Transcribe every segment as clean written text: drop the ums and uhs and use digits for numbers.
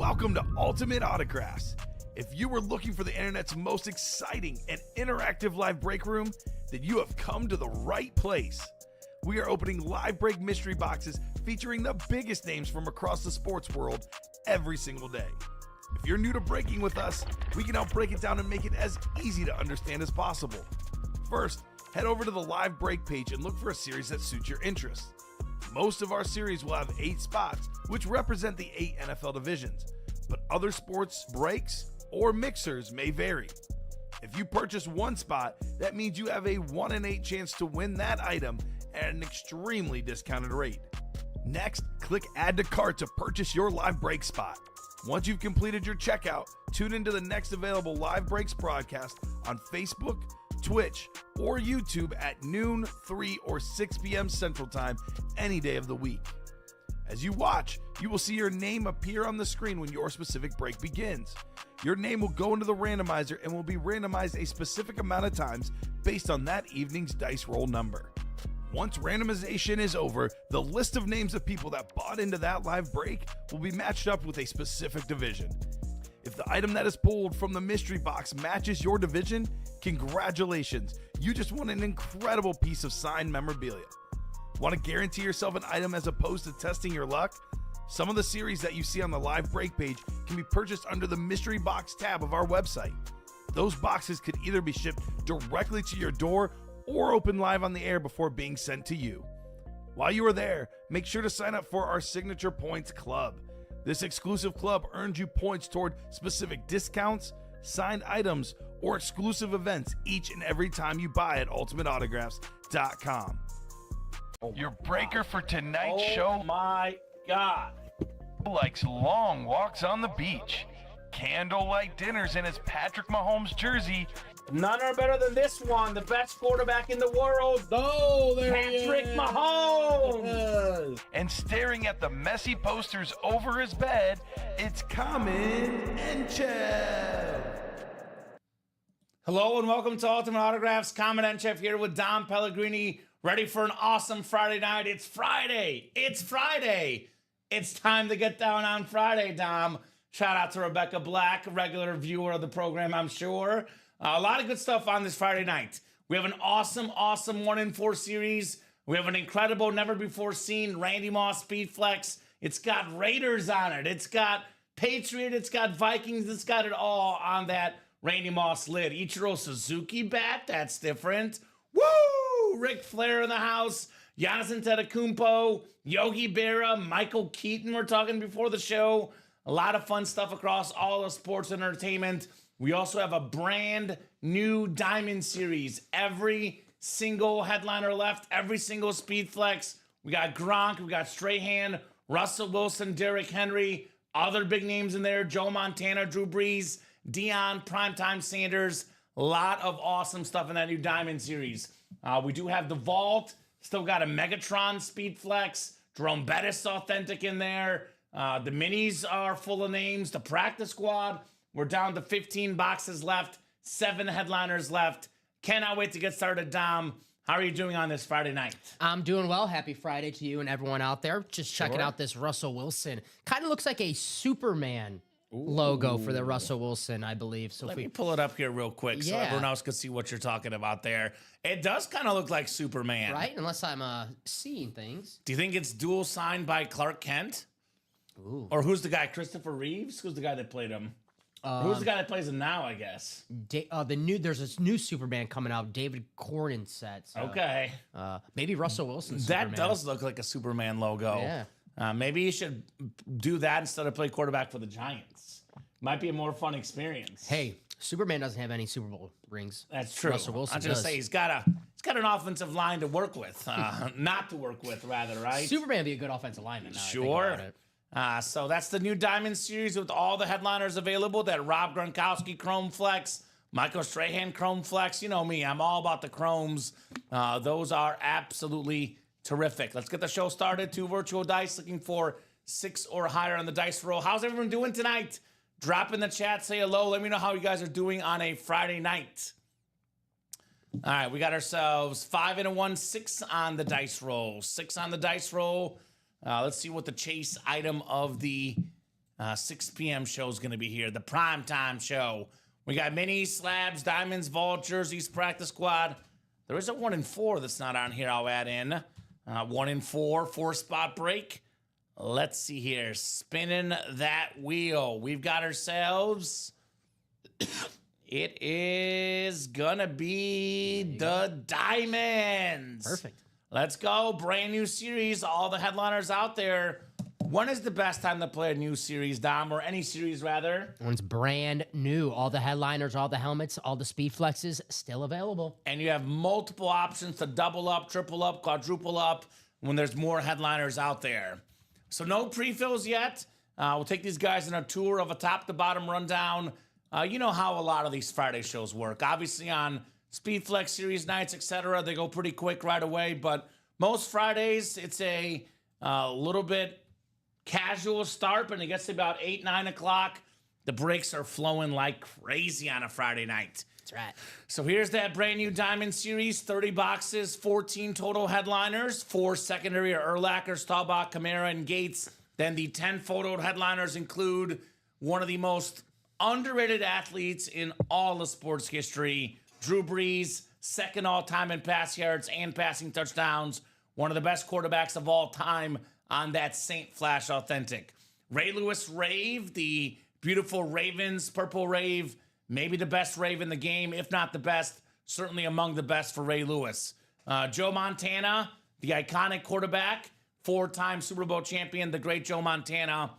Welcome to Ultimate Autographs. If you were looking for the internet's most exciting and interactive live break room, then you have come to the right place. We are opening live break mystery boxes featuring the biggest names from across the sports world every single day. If you're new to breaking with us, we can help break it down and make it as easy to understand as possible. First, head over to the live break page and look for a series that suits your interests. Most of our series will have 8 spots, which represent the 8 NFL divisions, but other sports breaks or mixers may vary. If you purchase one spot, that means you have a 1 in 8 chance to win that item at an extremely discounted rate. Next, click Add to Cart to purchase your live break spot. Once you've completed your checkout, tune into the next available live breaks broadcast on Facebook, Twitch, or YouTube at noon, 3, or 6 p.m. Central Time any day of the week. As you watch, you will see your name appear on the screen when your specific break begins. Your name will go into the randomizer and will be randomized a specific amount of times based on that evening's dice roll number. Once randomization is over, the list of names of people that bought into that live break will be matched up with a specific division. If the item that is pulled from the mystery box matches your division, congratulations, you just won an incredible piece of signed memorabilia. Want to guarantee yourself an item as opposed to testing your luck? Some of the series that you see on the live break page can be purchased under the mystery box tab of our website. Those boxes could either be shipped directly to your door or open live on the air before being sent to you. While you are there, make sure to sign up for our Signature Points Club. This exclusive club earns you points toward specific discounts, signed items, or exclusive events each and every time you buy at ultimateautographs.com. Your breaker for tonight's show. Oh my God. Likes long walks on the beach, candlelight dinners in his Patrick Mahomes jersey, None are better than this one, the best quarterback in the world. Oh, there Patrick he is. Mahomes. and staring at the messy posters over his bed, it's Common and Chev. Hello and welcome to Ultimate Autographs. Common and Chef here with Dom Pellegrini, ready for an awesome Friday night. It's Friday. It's Friday. It's time to get down on Friday, Dom. Shout out to Rebecca Black, a regular viewer of the program, I'm sure. A lot of good stuff on this Friday night. We have an awesome 1-in-4 series. We have an incredible, never-before-seen Randy Moss Speed Flex. It's got Raiders on it. It's got Patriot. It's got Vikings. It's got it all on that Randy Moss lid. Ichiro Suzuki bat. That's different. Woo! Ric Flair in the house. Giannis Antetokounmpo. Yogi Berra. Michael Keaton. We're talking before the show. A lot of fun stuff across all of sports and entertainment. We also have a brand new Diamond Series. Every single headliner left, every single Speed Flex. We got Gronk, we got Strahan, Russell Wilson, Derrick Henry, other big names in there, Joe Montana, Drew Brees, Deion, Primetime Sanders. A lot of awesome stuff in that new Diamond Series. We do have the Vault, still got a Megatron Speed Flex, Jerome Bettis authentic in there. The minis are full of names, the practice squad. We're down to 15 boxes left, 7 headliners left. Cannot wait to get started, Dom. How are you doing on this Friday night? I'm doing well. Happy Friday to you and everyone out there. Just checking out this Russell Wilson. Kind of looks like a Superman logo for the Russell Wilson, I believe. So Let me pull it up here real quick so everyone else can see what you're talking about there. It does kind of look like Superman. Right? Unless I'm seeing things. Do you think it's dual signed by Clark Kent? Ooh. Or who's the guy, Christopher Reeves? Who's the guy that played him? Who's the guy that plays him now, I guess? There's this new Superman coming out, David Cornin set. So, Okay. maybe Russell Wilson. That does look like a Superman logo. Yeah. Maybe you should do that instead of play quarterback for the Giants. Might be a more fun experience. Hey, Superman doesn't have any Super Bowl rings. That's true. Russell Wilson I was gonna does. say he's got an offensive line to work with, not to work with, rather, right? Superman would be a good offensive lineman. Now Sure. I think about it. So that's the new Diamond Series with all the headliners available. That Rob Gronkowski Chrome Flex, Michael Strahan Chrome Flex. You know me, I'm all about the Chromes. Those are absolutely terrific. Let's get the show started. 2 virtual dice, looking for 6 or higher on the dice roll. How's everyone doing tonight? Drop in the chat, say hello. Let me know how you guys are doing on a Friday night. All right, we got ourselves 5 and a 1, 6 on the dice roll. 6 on the dice roll. Let's see what the chase item of the 6 p.m. show is going to be here, the primetime show. We got minis, slabs, diamonds, vault, jerseys, practice squad. There is a 1 in 4 that's not on here. I'll add in 1 in 4, 4-spot break. Let's see here. Spinning that wheel. We've got ourselves. It is going to be the diamonds. Perfect. Let's go. Brand new series. All the headliners out there. When is the best time to play a new series, Dom, or any series rather? One's brand new. All the headliners, all the helmets, all the speed flexes still available. And you have multiple options to double up, triple up, quadruple up when there's more headliners out there. So no pre-fills yet. We'll take these guys on a tour of a top-to-bottom rundown. You know how a lot of these Friday shows work. Obviously on Speed Flex series nights, etc., they go pretty quick right away. But most Fridays, it's a little bit casual start, but it gets to about 8, 9 o'clock. The breaks are flowing like crazy on a Friday night. That's right. So here's that brand new Diamond Series, 30 boxes, 14 total headliners, 4 secondary Urlacher, Staubach, Camara, and Gates. Then the 10 photo headliners include one of the most underrated athletes in all of sports history, Drew Brees, second all-time in pass yards and passing touchdowns, one of the best quarterbacks of all time on that Saint Flash Authentic. Ray Lewis Rave, the beautiful Ravens Purple Rave, maybe the best Rave in the game, if not the best, certainly among the best for Ray Lewis. Joe Montana, the iconic quarterback, 4-time Super Bowl champion, the great Joe Montana.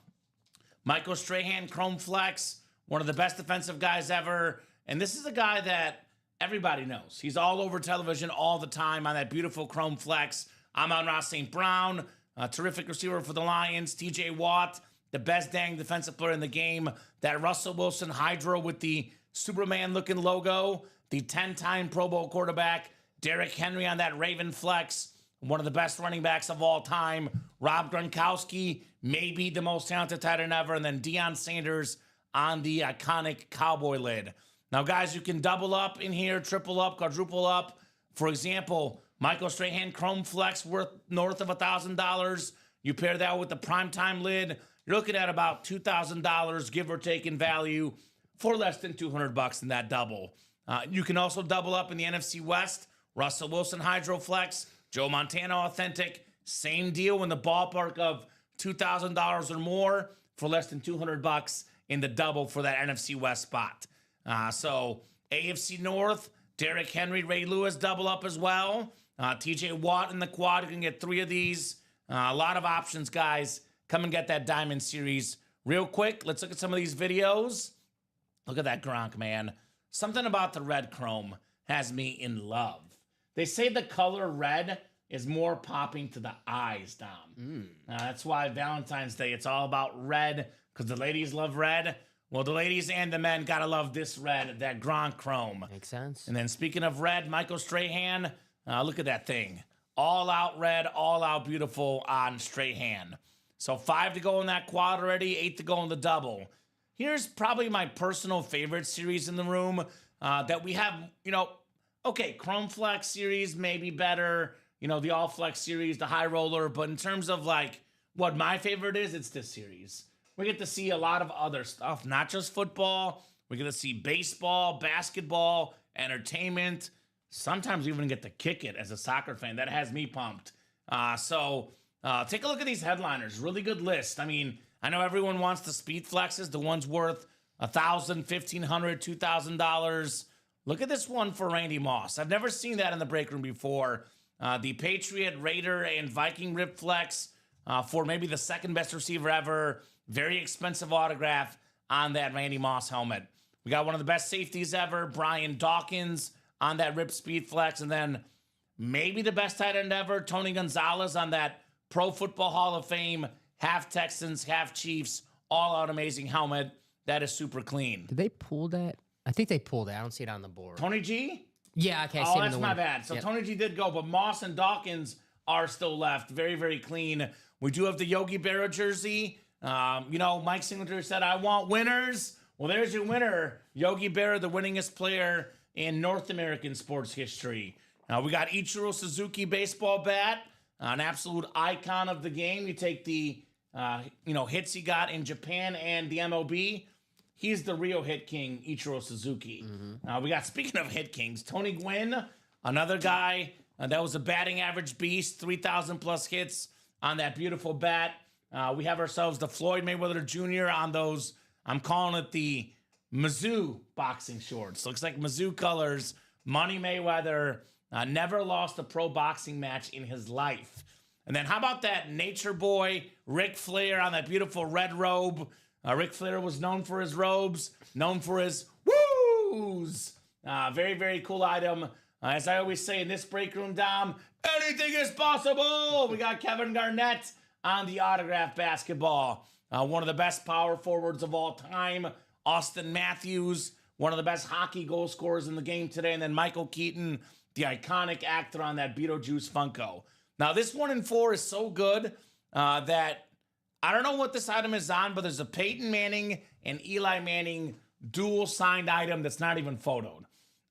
Michael Strahan, Chrome Flex, one of the best defensive guys ever. And this is a guy that everybody knows. He's all over television all the time on that beautiful Chrome Flex. Amon-Ra St. Brown, a terrific receiver for the Lions. TJ Watt, the best dang defensive player in the game. That Russell Wilson Hydro with the Superman-looking logo. The 10-time Pro Bowl quarterback. Derrick Henry on that Raven Flex. One of the best running backs of all time. Rob Gronkowski, maybe the most talented tight end ever. And then Deion Sanders on the iconic Cowboy lid. Now, guys, you can double up in here, triple up, quadruple up. For example, Michael Strahan Chrome Flex worth north of $1,000. You pair that with the primetime lid, you're looking at about $2,000, give or take in value, for less than $200 in that double. You can also double up in the NFC West. Russell Wilson Hydro Flex, Joe Montana Authentic, same deal in the ballpark of $2,000 or more for less than $200 in the double for that NFC West spot. So AFC North, Derrick Henry, Ray Lewis double up as well. TJ Watt in the quad, you can get 3 of these. A lot of options, guys. Come and get that Diamond Series. Real quick, let's look at some of these videos. Look at that Gronk, man. Something about the red chrome has me in love. They say the color red is more popping to the eyes, Dom. That's why Valentine's Day, it's all about red, because the ladies love red. Well, the ladies and the men gotta love this red, that Gronk chrome. Makes sense. And then speaking of red, Michael Strahan, look at that thing. All out red, all out beautiful on Strahan. So 5 to go in that quad already, 8 to go in the double. Here's probably my personal favorite series in the room that we have, okay, Chrome Flex series may be better, the All Flex series, the High Roller, but in terms of what my favorite is, it's this series. We get to see a lot of other stuff, not just football. We get to see baseball, basketball, entertainment. Sometimes we even get to kick it as a soccer fan. That has me pumped. So take a look at these headliners. Really good list. I mean, I know everyone wants the speed flexes, the ones worth $1,000, $1,500, $2,000. Look at this one for Randy Moss. I've never seen that in the break room before. The Patriot, Raider, and Viking Rip Flex for maybe the second best receiver ever. Very expensive autograph on that Randy Moss helmet. We got one of the best safeties ever, Brian Dawkins, on that Rip Speed Flex. And then maybe the best tight end ever, Tony Gonzalez, on that Pro Football Hall of Fame, half Texans, half Chiefs, all-out amazing helmet. That is super clean. Did they pull that? I think they pulled it. I don't see it on the board. Tony G? Yeah, okay. Oh, that's my bad. So Tony G did go, but Moss and Dawkins are still left. Very, very clean. We do have the Yogi Berra jersey. Mike Singletary said, I want winners. Well, there's your winner. Yogi Berra, the winningest player in North American sports history. We got Ichiro Suzuki baseball bat, an absolute icon of the game. You take the hits he got in Japan and the MLB. He's the real hit king, Ichiro Suzuki. We got, speaking of hit kings, Tony Gwynn, another guy that was a batting average beast, 3,000 plus hits on that beautiful bat. We have ourselves the Floyd Mayweather Jr. on those, I'm calling it the Mizzou boxing shorts. Looks like Mizzou colors. Money Mayweather never lost a pro boxing match in his life. And then how about that nature boy, Ric Flair, on that beautiful red robe? Ric Flair was known for his robes, known for his woos. Very, very cool item. As I always say in this break room, Dom, anything is possible. We got Kevin Garnett on the autograph basketball. One of the best power forwards of all time. Austin Matthews, one of the best hockey goal scorers in the game today. And then Michael Keaton, the iconic actor on that Beetlejuice Funko. Now, this 1 in 4 is so good that I don't know what this item is on, but there's a Peyton Manning and Eli Manning dual signed item that's not even photoed.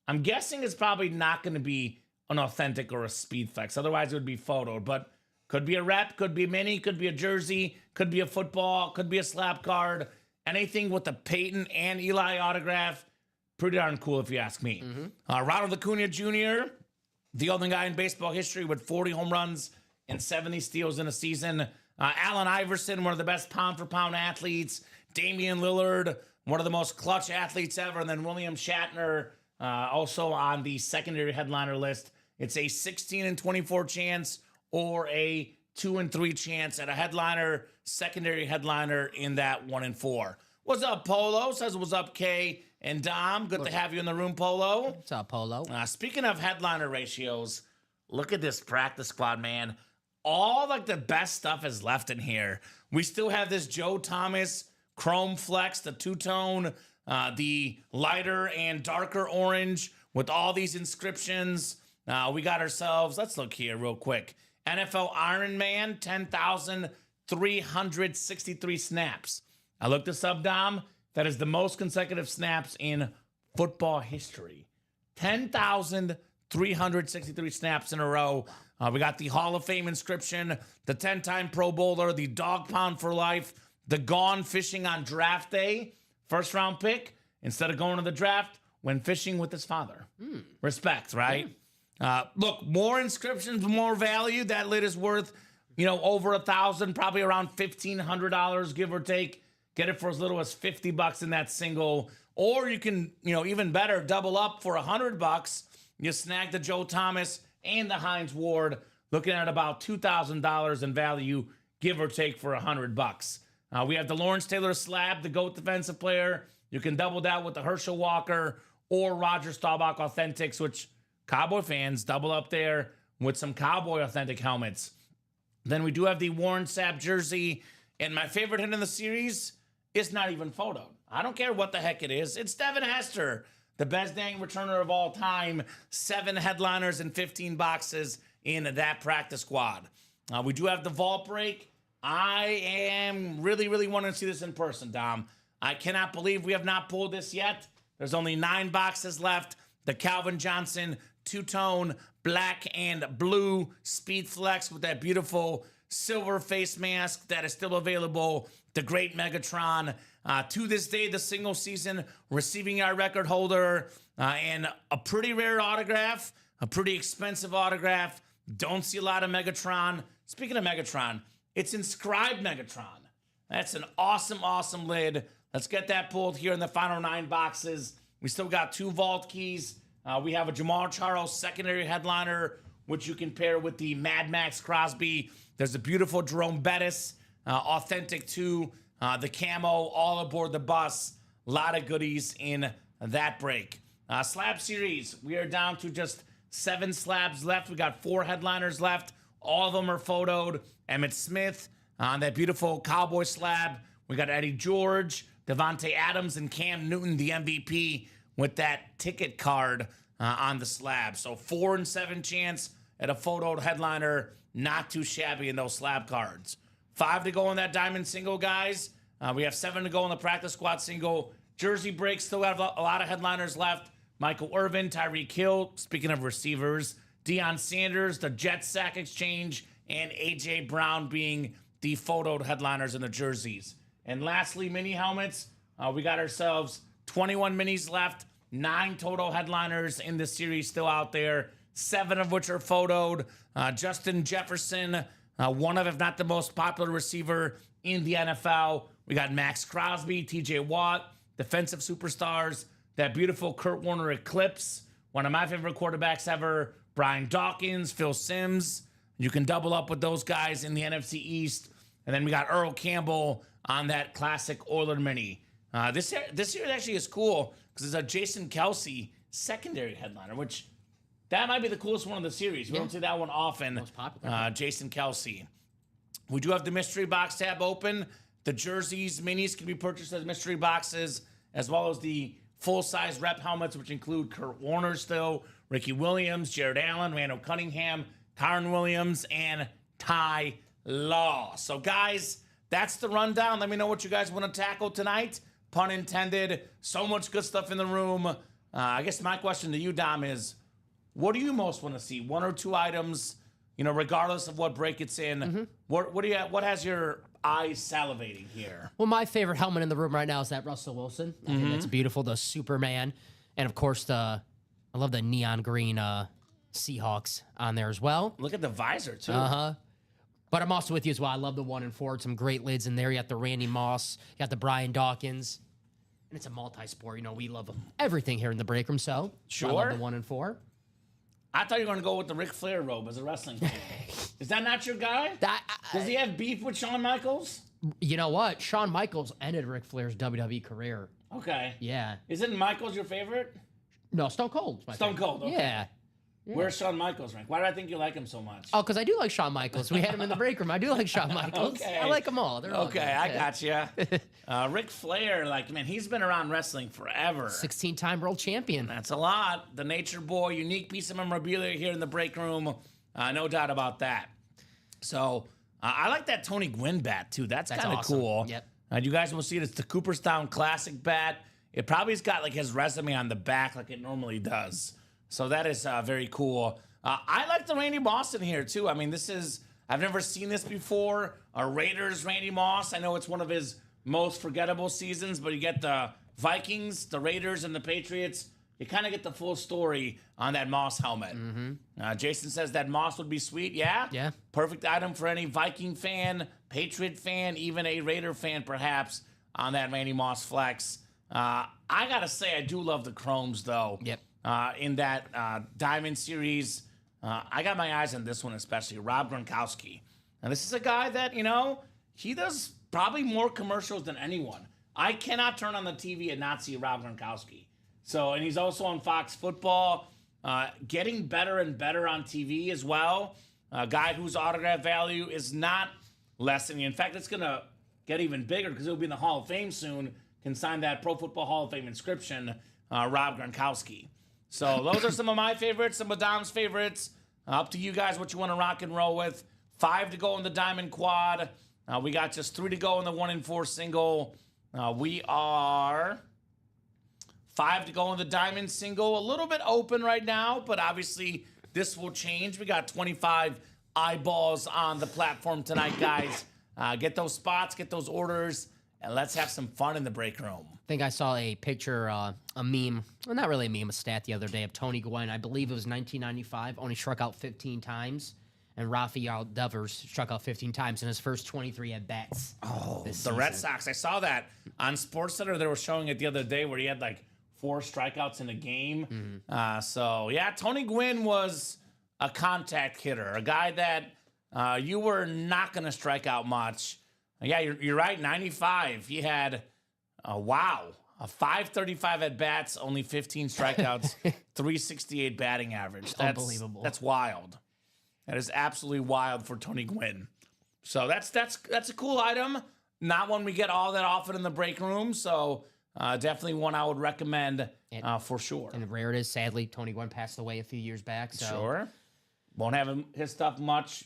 I'm guessing it's probably not going to be an authentic or a speed flex. Otherwise, it would be photoed. But could be a rep, could be a mini, could be a jersey, could be a football, could be a slap card. Anything with the Peyton and Eli autograph, pretty darn cool if you ask me. Ronald Acuna Jr., the only guy in baseball history with 40 home runs and 70 steals in a season. Allen Iverson, one of the best pound-for-pound athletes. Damian Lillard, one of the most clutch athletes ever. And then William Shatner, also on the secondary headliner list. It's a 16-24 chance or a 2-3 chance at a headliner, secondary headliner in that 1 in 4. What's up, Polo? Says what's up, Kay and Dom. Good to have you in the room, Polo. What's up, Polo? Speaking of headliner ratios, look at this practice squad, man. All like the best stuff is left in here. We still have this Joe Thomas Chrome Flex, the two-tone, the lighter and darker orange with all these inscriptions. We got ourselves, let's look here real quick. NFL Iron Man, 10,363 snaps. I looked this up, Dom. That is the most consecutive snaps in football history. 10,363 snaps in a row. We got the Hall of Fame inscription, the 10-time Pro Bowler, the dog pound for life, the gone fishing on draft day, first round pick. Instead of going to the draft, went fishing with his father. Respect, right? Look, more inscriptions, more value. That lid is worth, over $1,000, probably around $1,500, give or take. Get it for as little as $50 in that single. Or you can, even better, double up for $100. You snag the Joe Thomas and the Hines Ward, looking at about $2,000 in value, give or take, for $100. We have the Lawrence Taylor slab, the GOAT defensive player. You can double that with the Herschel Walker or Roger Staubach Authentics, which Cowboy fans double up there with some Cowboy authentic helmets. Then we do have the Warren Sapp jersey. And my favorite hit in the series is not even photoed. I don't care what the heck it is. It's Devin Hester, the best dang returner of all time. 7 headliners and 15 boxes in that practice squad. We do have the vault break. I am really, really wanting to see this in person, Dom. I cannot believe we have not pulled this yet. There's only 9 boxes left. The Calvin Johnson two-tone black and blue Speed Flex with that beautiful silver face mask that is still available. The great Megatron. To this day, the single season receiving yard record holder, and a pretty rare autograph, a pretty expensive autograph. Don't see a lot of Megatron. Speaking of Megatron, it's inscribed Megatron. That's an awesome, awesome lid. Let's get that pulled here in the final 9 boxes. We still got 2 vault keys. We have a Jamal Charles secondary headliner, which you can pair with the Mad Max Crosby. There's a beautiful Jerome Bettis, authentic to the camo, all aboard the bus. A lot of goodies in that break. Slab series, we are down to just 7 slabs left. We got 4 headliners left. All of them are photoed. Emmitt Smith on that beautiful Cowboy slab. We got Eddie George, Devontae Adams, and Cam Newton, the MVP, with that ticket card on the slab. So 4 and 7 chance at a photoed headliner. Not too shabby in those slab cards. 5 to go on that diamond single, guys. We have 7 to go on the practice squad single. Jersey breaks, still have a lot of headliners left. Michael Irvin, Tyreek Hill, speaking of receivers, Deion Sanders, the Jet Sack Exchange, and A.J. Brown being the photoed headliners and the jerseys. And lastly, mini helmets. We got ourselves 21 minis left, 9 total headliners in the series still out there, 7 of which are photoed. Justin Jefferson, one of, if not the most popular receiver in the NFL. We got Max Crosby, TJ Watt, defensive superstars, that beautiful Kurt Warner Eclipse, one of my favorite quarterbacks ever, Brian Dawkins, Phil Simms. You can double up with those guys in the NFC East. And then we got Earl Campbell on that classic Oiler mini. This year actually is cool because it's a Jason Kelsey secondary headliner, which that might be the coolest one of the series. We don't see that one often. Most popular. Jason Kelsey. We do have the mystery box tab open. The jerseys, minis can be purchased as mystery boxes, as well as the full-size rep helmets, which include Kurt Warner still, Ricky Williams, Jared Allen, Randall Cunningham, Kyron Williams, and Ty Law. So, guys, that's the rundown. Let me know what you guys want to tackle tonight. Pun intended. So much good stuff in the room. I guess my question to you, Dom, is what do you most want to see? 1 or 2 items, regardless of what break it's in. What has your eyes salivating here? Well, my favorite helmet in the room right now is that Russell Wilson. I think that's beautiful, the Superman. And, of course, I love the neon green Seahawks on there as well. Look at the visor, too. But I'm also with you as well. I love the 1 and 4. Some great lids in there. You got the Randy Moss. You got the Brian Dawkins. And it's a multi-sport. We love everything here in the break room. So, sure. I love the 1 and 4. I thought you were going to go with the Ric Flair robe as a wrestling fan. Is that not your guy? Does he have beef with Shawn Michaels? You know what? Shawn Michaels ended Ric Flair's WWE career. Okay. Yeah. Isn't Michaels your favorite? No, Stone Cold. Stone Cold, okay. Yeah. Where's Shawn Michaels rank? Why do I think you like him so much? Oh, because I do like Shawn Michaels. We had him in the break room. I do like Shawn Michaels. Okay. I like them all. They're all okay, good. I got you. Ric Flair, he's been around wrestling forever. 16-time world champion. That's a lot. The Nature Boy, unique piece of memorabilia here in the break room. No doubt about that. So, I like that Tony Gwynn bat, too. That's kind of awesome. cool. Yep. You guys will see it. It's the Cooperstown Classic bat. It probably's got, his resume on the back like it normally does. So, that is very cool. I like the Randy Moss in here, too. I've never seen this before. Raiders Randy Moss. I know it's one of his most forgettable seasons, but you get the Vikings, the Raiders, and the Patriots. You kind of get the full story on that Moss helmet. Jason says that Moss would be sweet. Yeah? Yeah. Perfect item for any Viking fan, Patriot fan, even a Raider fan, perhaps, on that Randy Moss flex. I got to say, I do love the chromes, though. Yep. In that Diamond Series. I got my eyes on this one especially, Rob Gronkowski. And this is a guy that, he does probably more commercials than anyone. I cannot turn on the TV and not see Rob Gronkowski. So, and he's also on Fox Football, getting better and better on TV as well. A guy whose autograph value is not lessening. In fact, it's going to get even bigger because he'll be in the Hall of Fame soon, can sign that Pro Football Hall of Fame inscription, Rob Gronkowski. So those are some of my favorites, some of Dom's favorites. Up to you guys what you want to rock and roll with. 5 to go in the Diamond Quad. We got just 3 to go in the 1 and 4 single. We are 5 to go in the Diamond Single. A little bit open right now, but obviously this will change. We got 25 eyeballs on the platform tonight, guys. Get those spots, get those orders, and let's have some fun in the break room. I think I saw a picture, a meme, well, not really a meme, a stat the other day of Tony Gwynn. I believe it was 1995, only struck out 15 times. And Rafael Devers struck out 15 times in his first 23 at-bats. Oh, the Red Sox. I saw that on SportsCenter. They were showing it the other day where he had 4 strikeouts in a game. So, yeah, Tony Gwynn was a contact hitter, a guy that you were not going to strike out much. Yeah, you're right, 95. He had... a 535 at bats, only 15 strikeouts, 368 batting average. That's unbelievable. That's wild. That is absolutely wild for Tony Gwynn. So that's a cool item. Not one we get all that often in the break room. So definitely one I would recommend for sure. And rare it is. Sadly, Tony Gwynn passed away a few years back. So. Sure. Won't have his stuff much,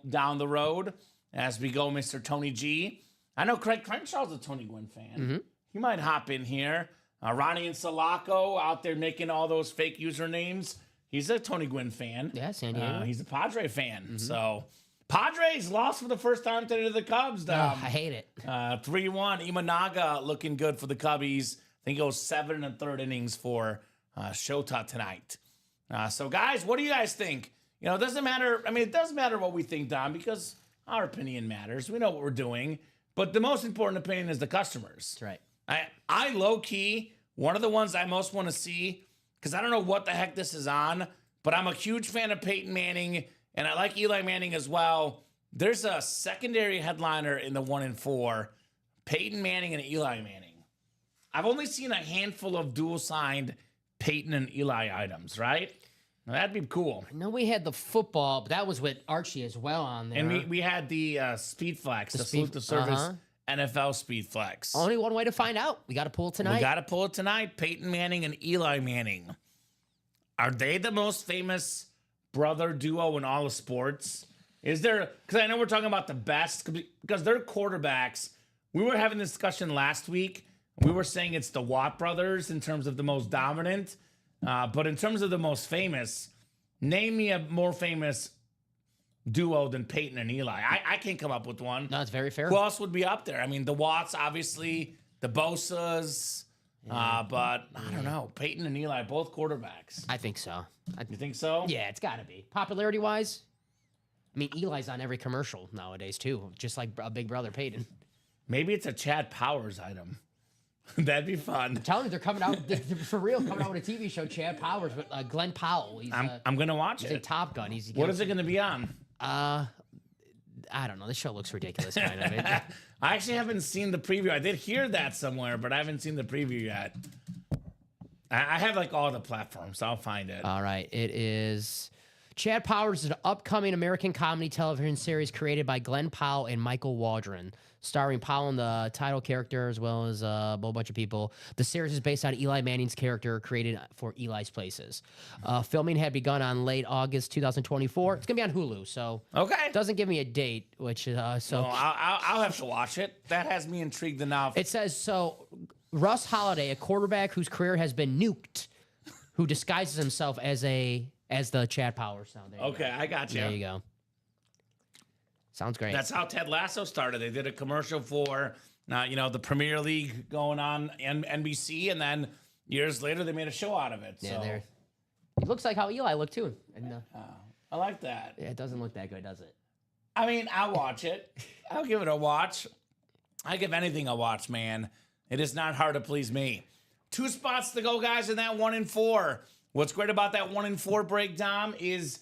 down the road as we go, Mr. Tony G. I know Craig Crenshaw's a Tony Gwynn fan. He might hop in here. Ronnie and Sulaco out there making all those fake usernames. He's a Tony Gwynn fan. Yeah, San Diego. He's a Padre fan. So Padres lost for the first time today to the Cubs. I hate it. 3-1. Imanaga looking good for the Cubbies. I think it goes 7 1/3 innings for Shota tonight. So, guys, what do you guys think? You know, it doesn't matter. I mean, it does matter what we think, Dom, because our opinion matters. We know what we're doing. But the most important opinion is the customers. That's right. I low-key, one of the ones I most want to see, because I don't know what the heck this is on, but I'm a huge fan of Peyton Manning, and I like Eli Manning as well. There's a secondary headliner in the 1 and 4, Peyton Manning and Eli Manning. I've only seen a handful of dual-signed Peyton and Eli items, right? Now, that'd be cool. I know we had the football, but that was with Archie as well on there. And we had the Speed Flex, the Salute to Service NFL Speed Flex. Only one way to find out. We got to pull it tonight. We got to pull it tonight. Peyton Manning and Eli Manning. Are they the most famous brother duo in all of sports? Is there, because I know we're talking about the best, because they're quarterbacks. We were having this discussion last week. We were saying it's the Watt brothers in terms of the most dominant. But in terms of the most famous, name me a more famous duo than Peyton and Eli. I can't come up with one. No, it's very fair. Who else would be up there? I mean, the Watts, obviously, the Bosas, but I don't know. Peyton and Eli, both quarterbacks. I think so. You think so? Yeah, it's got to be. Popularity-wise, I mean, Eli's on every commercial nowadays, too, just like a big brother Peyton. Maybe it's a Chad Powers item. That'd be fun. I'm telling you, they're coming out, for real, coming out with a TV show, Chad Powers, with Glenn Powell. I'm going to watch He's in it. Top Gun. What is it going to be on? I don't know. This show looks ridiculous, kind of. I actually haven't seen the preview. I did hear that somewhere, but I haven't seen the preview yet. I have like all the platforms, so I'll find it. All right. It is Chad Powers is an upcoming American comedy television series created by Glenn Powell and Michael Waldron, starring Powell in the title character as well as a whole bunch of people. The series is based on Eli Manning's character created for Eli's Places. Filming had begun on late August 2024. It's going to be on Hulu, so Okay. it doesn't give me a date, which so Well, I'll have to watch it. That has me intrigued enough. it says so. Russ Holiday, a quarterback whose career has been nuked, who disguises himself as the Chad Powers. Now, there you Okay, go. I got you. There you go. Sounds great. That's how Ted Lasso started. They did a commercial for, the Premier League going on NBC, and then years later they made a show out of it. Yeah, so. there. It looks like how Eli looked too. And, I like that. yeah, it doesn't look that good, does it? I mean, I'll watch it. I'll give it a watch. I give anything a watch, man. It is not hard to please me. 2 spots to go, guys, in that 1 and 4. What's great about that 1 and 4 break, Dom, is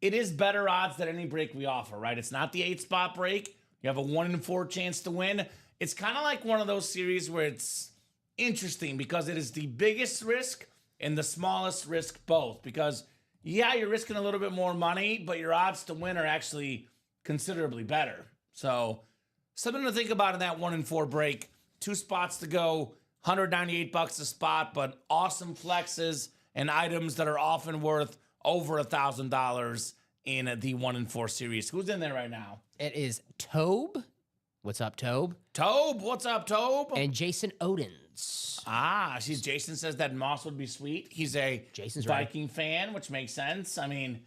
it is better odds than any break we offer, right? It's not the 8-spot break. You have a 1 in 4 chance to win. It's kind of like one of those series where it's interesting because it is the biggest risk and the smallest risk both. Because, yeah, you're risking a little bit more money, but your odds to win are actually considerably better. So, something to think about in that 1 and 4 break. 2 spots to go, $198 a spot, but awesome flexes and items that are often worth over $1,000 in the 1 and 4 series. Who's in there right now? It is Tobe. What's up, Tobe? Tobe, what's up, Tobe? And Jason Odins. See, Jason says that Moss would be sweet. He's a Jason's right. Viking fan, which makes sense. I mean,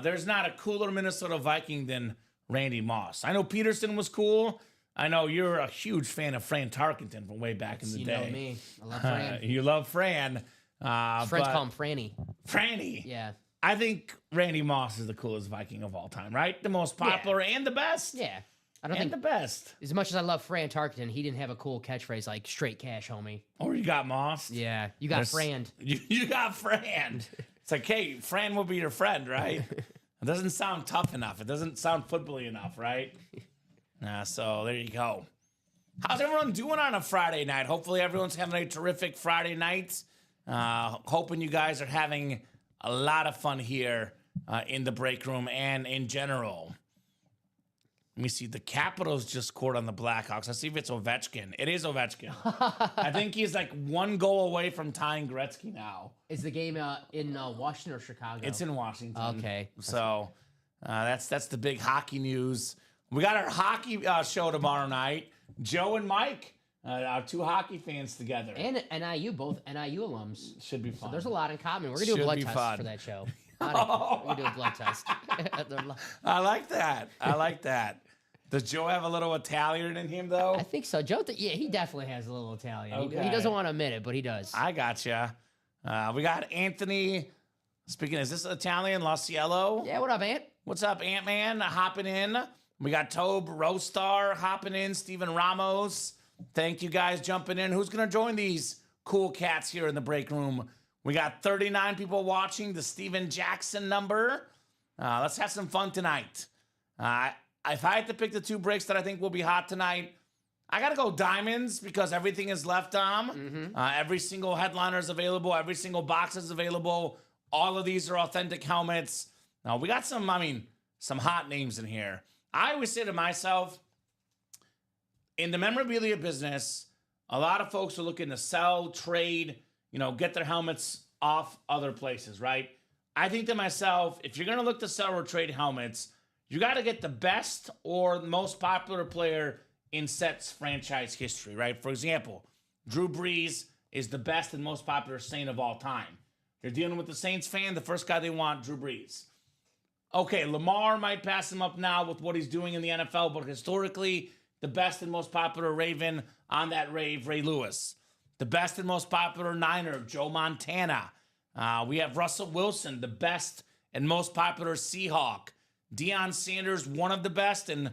there's not a cooler Minnesota Viking than Randy Moss. I know Peterson was cool. I know you're a huge fan of Fran Tarkenton from way back in the day. You know me. I love Fran. You love Fran. Friends but call him Franny. Franny. Yeah. I think Randy Moss is the coolest Viking of all time, right? The most popular and the best. Yeah. I don't And think the best. as much as I love Fran Tarkenton, he didn't have a cool catchphrase like straight cash, homie. Or you got Moss. Yeah. You got Fran. You got Fran. It's like, hey, Fran will be your friend, right? It doesn't sound tough enough. It doesn't sound football-y enough, right? So there you go. How's everyone doing on a Friday night? Hopefully everyone's having a terrific Friday night. Hoping you guys are having a lot of fun here in the break room and in general. Let me see. The Capitals just scored on the Blackhawks. Let's see if it's Ovechkin. It is Ovechkin. I think he's like 1 goal away from tying Gretzky now. Is the game in Washington or Chicago? It's in Washington. Okay. So that's the big hockey news. We got our hockey show tomorrow night. Joe and Mike, our 2 hockey fans together. And NIU, both NIU alums. Should be fun. So there's a lot in common. We're going to do a Should blood be test fun. for that show. We do a blood test. I like that. I like that. Does Joe have a little Italian in him, though? I think so. Joe, yeah, he definitely has a little Italian. He Okay. doesn't want to admit it, but he does. I gotcha. We got Anthony. Speaking, is this Italian? La Cielo? Yeah, what up, Ant? What's up, Ant-Man? Hopping in. We got Tobe Rostar hopping in. Steven Ramos. Thank you guys jumping in. Who's going to join these cool cats here in the break room? We got 39 people watching, the Steven Jackson number. Let's have some fun tonight. If I had to pick the two breaks that I think will be hot tonight, I got to go Diamonds because everything is left, Dom. Every single headliner is available. Every single box is available. All of these are authentic helmets. Now, we got some hot names in here. I always say to myself, in the memorabilia business, a lot of folks are looking to sell, trade, get their helmets off other places, right? I think to myself, if you're going to look to sell or trade helmets, you got to get the best or most popular player in Sets franchise history, right? For example, Drew Brees is the best and most popular Saint of all time. You're dealing with the Saints fan, the first guy they want, Drew Brees. Okay, Lamar might pass him up now with what he's doing in the NFL, but historically, the best and most popular Raven on that rave, Ray Lewis. The best and most popular Niner, Joe Montana. We have Russell Wilson, the best and most popular Seahawk. Deion Sanders, one of the best, and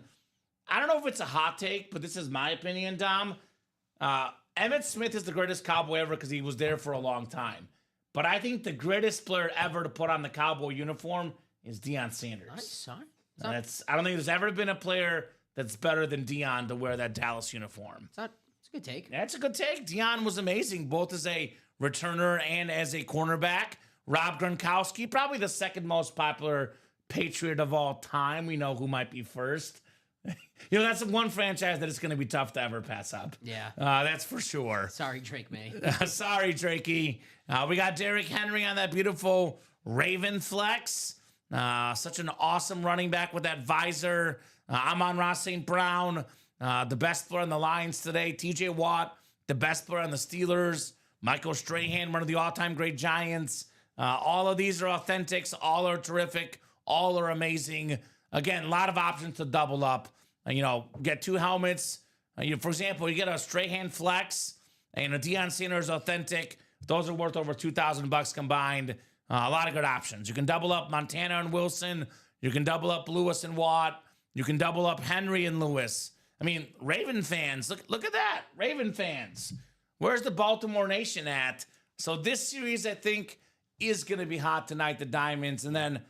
I don't know if it's a hot take, but this is my opinion, Dom. Emmitt Smith is the greatest Cowboy ever because he was there for a long time. But I think the greatest player ever to put on the Cowboy uniform is Deion Sanders. Nice, son. I don't think there's ever been a player that's better than Deion to wear that Dallas uniform. It's a good take. That's a good take. Deion was amazing, both as a returner and as a cornerback. Rob Gronkowski, probably the second most popular Patriot of all time. We know who might be first. That's one franchise that it's going to be tough to ever pass up. Yeah. That's for sure. Sorry, Drake May. Sorry, Drakey. We got Derrick Henry on that beautiful Raven flex. Such an awesome running back with that visor. Amon-Ra St. Brown, the best player on the Lions today. TJ Watt, the best player on the Steelers. Michael Strahan, one of the all-time great Giants. All of these are authentics. All are terrific. All are amazing. Again, a lot of options to double up. Get two helmets. For example, you get a Strahan flex and a Deion Sanders authentic. Those are worth over $2,000 combined. A lot of good options. You can double up Montana and Wilson. You can double up Lewis and Watt. You can double up Henry and Lewis. Raven fans, look at that. Raven fans. Where's the Baltimore Nation at? So this series, I think, is going to be hot tonight, the Diamonds. And then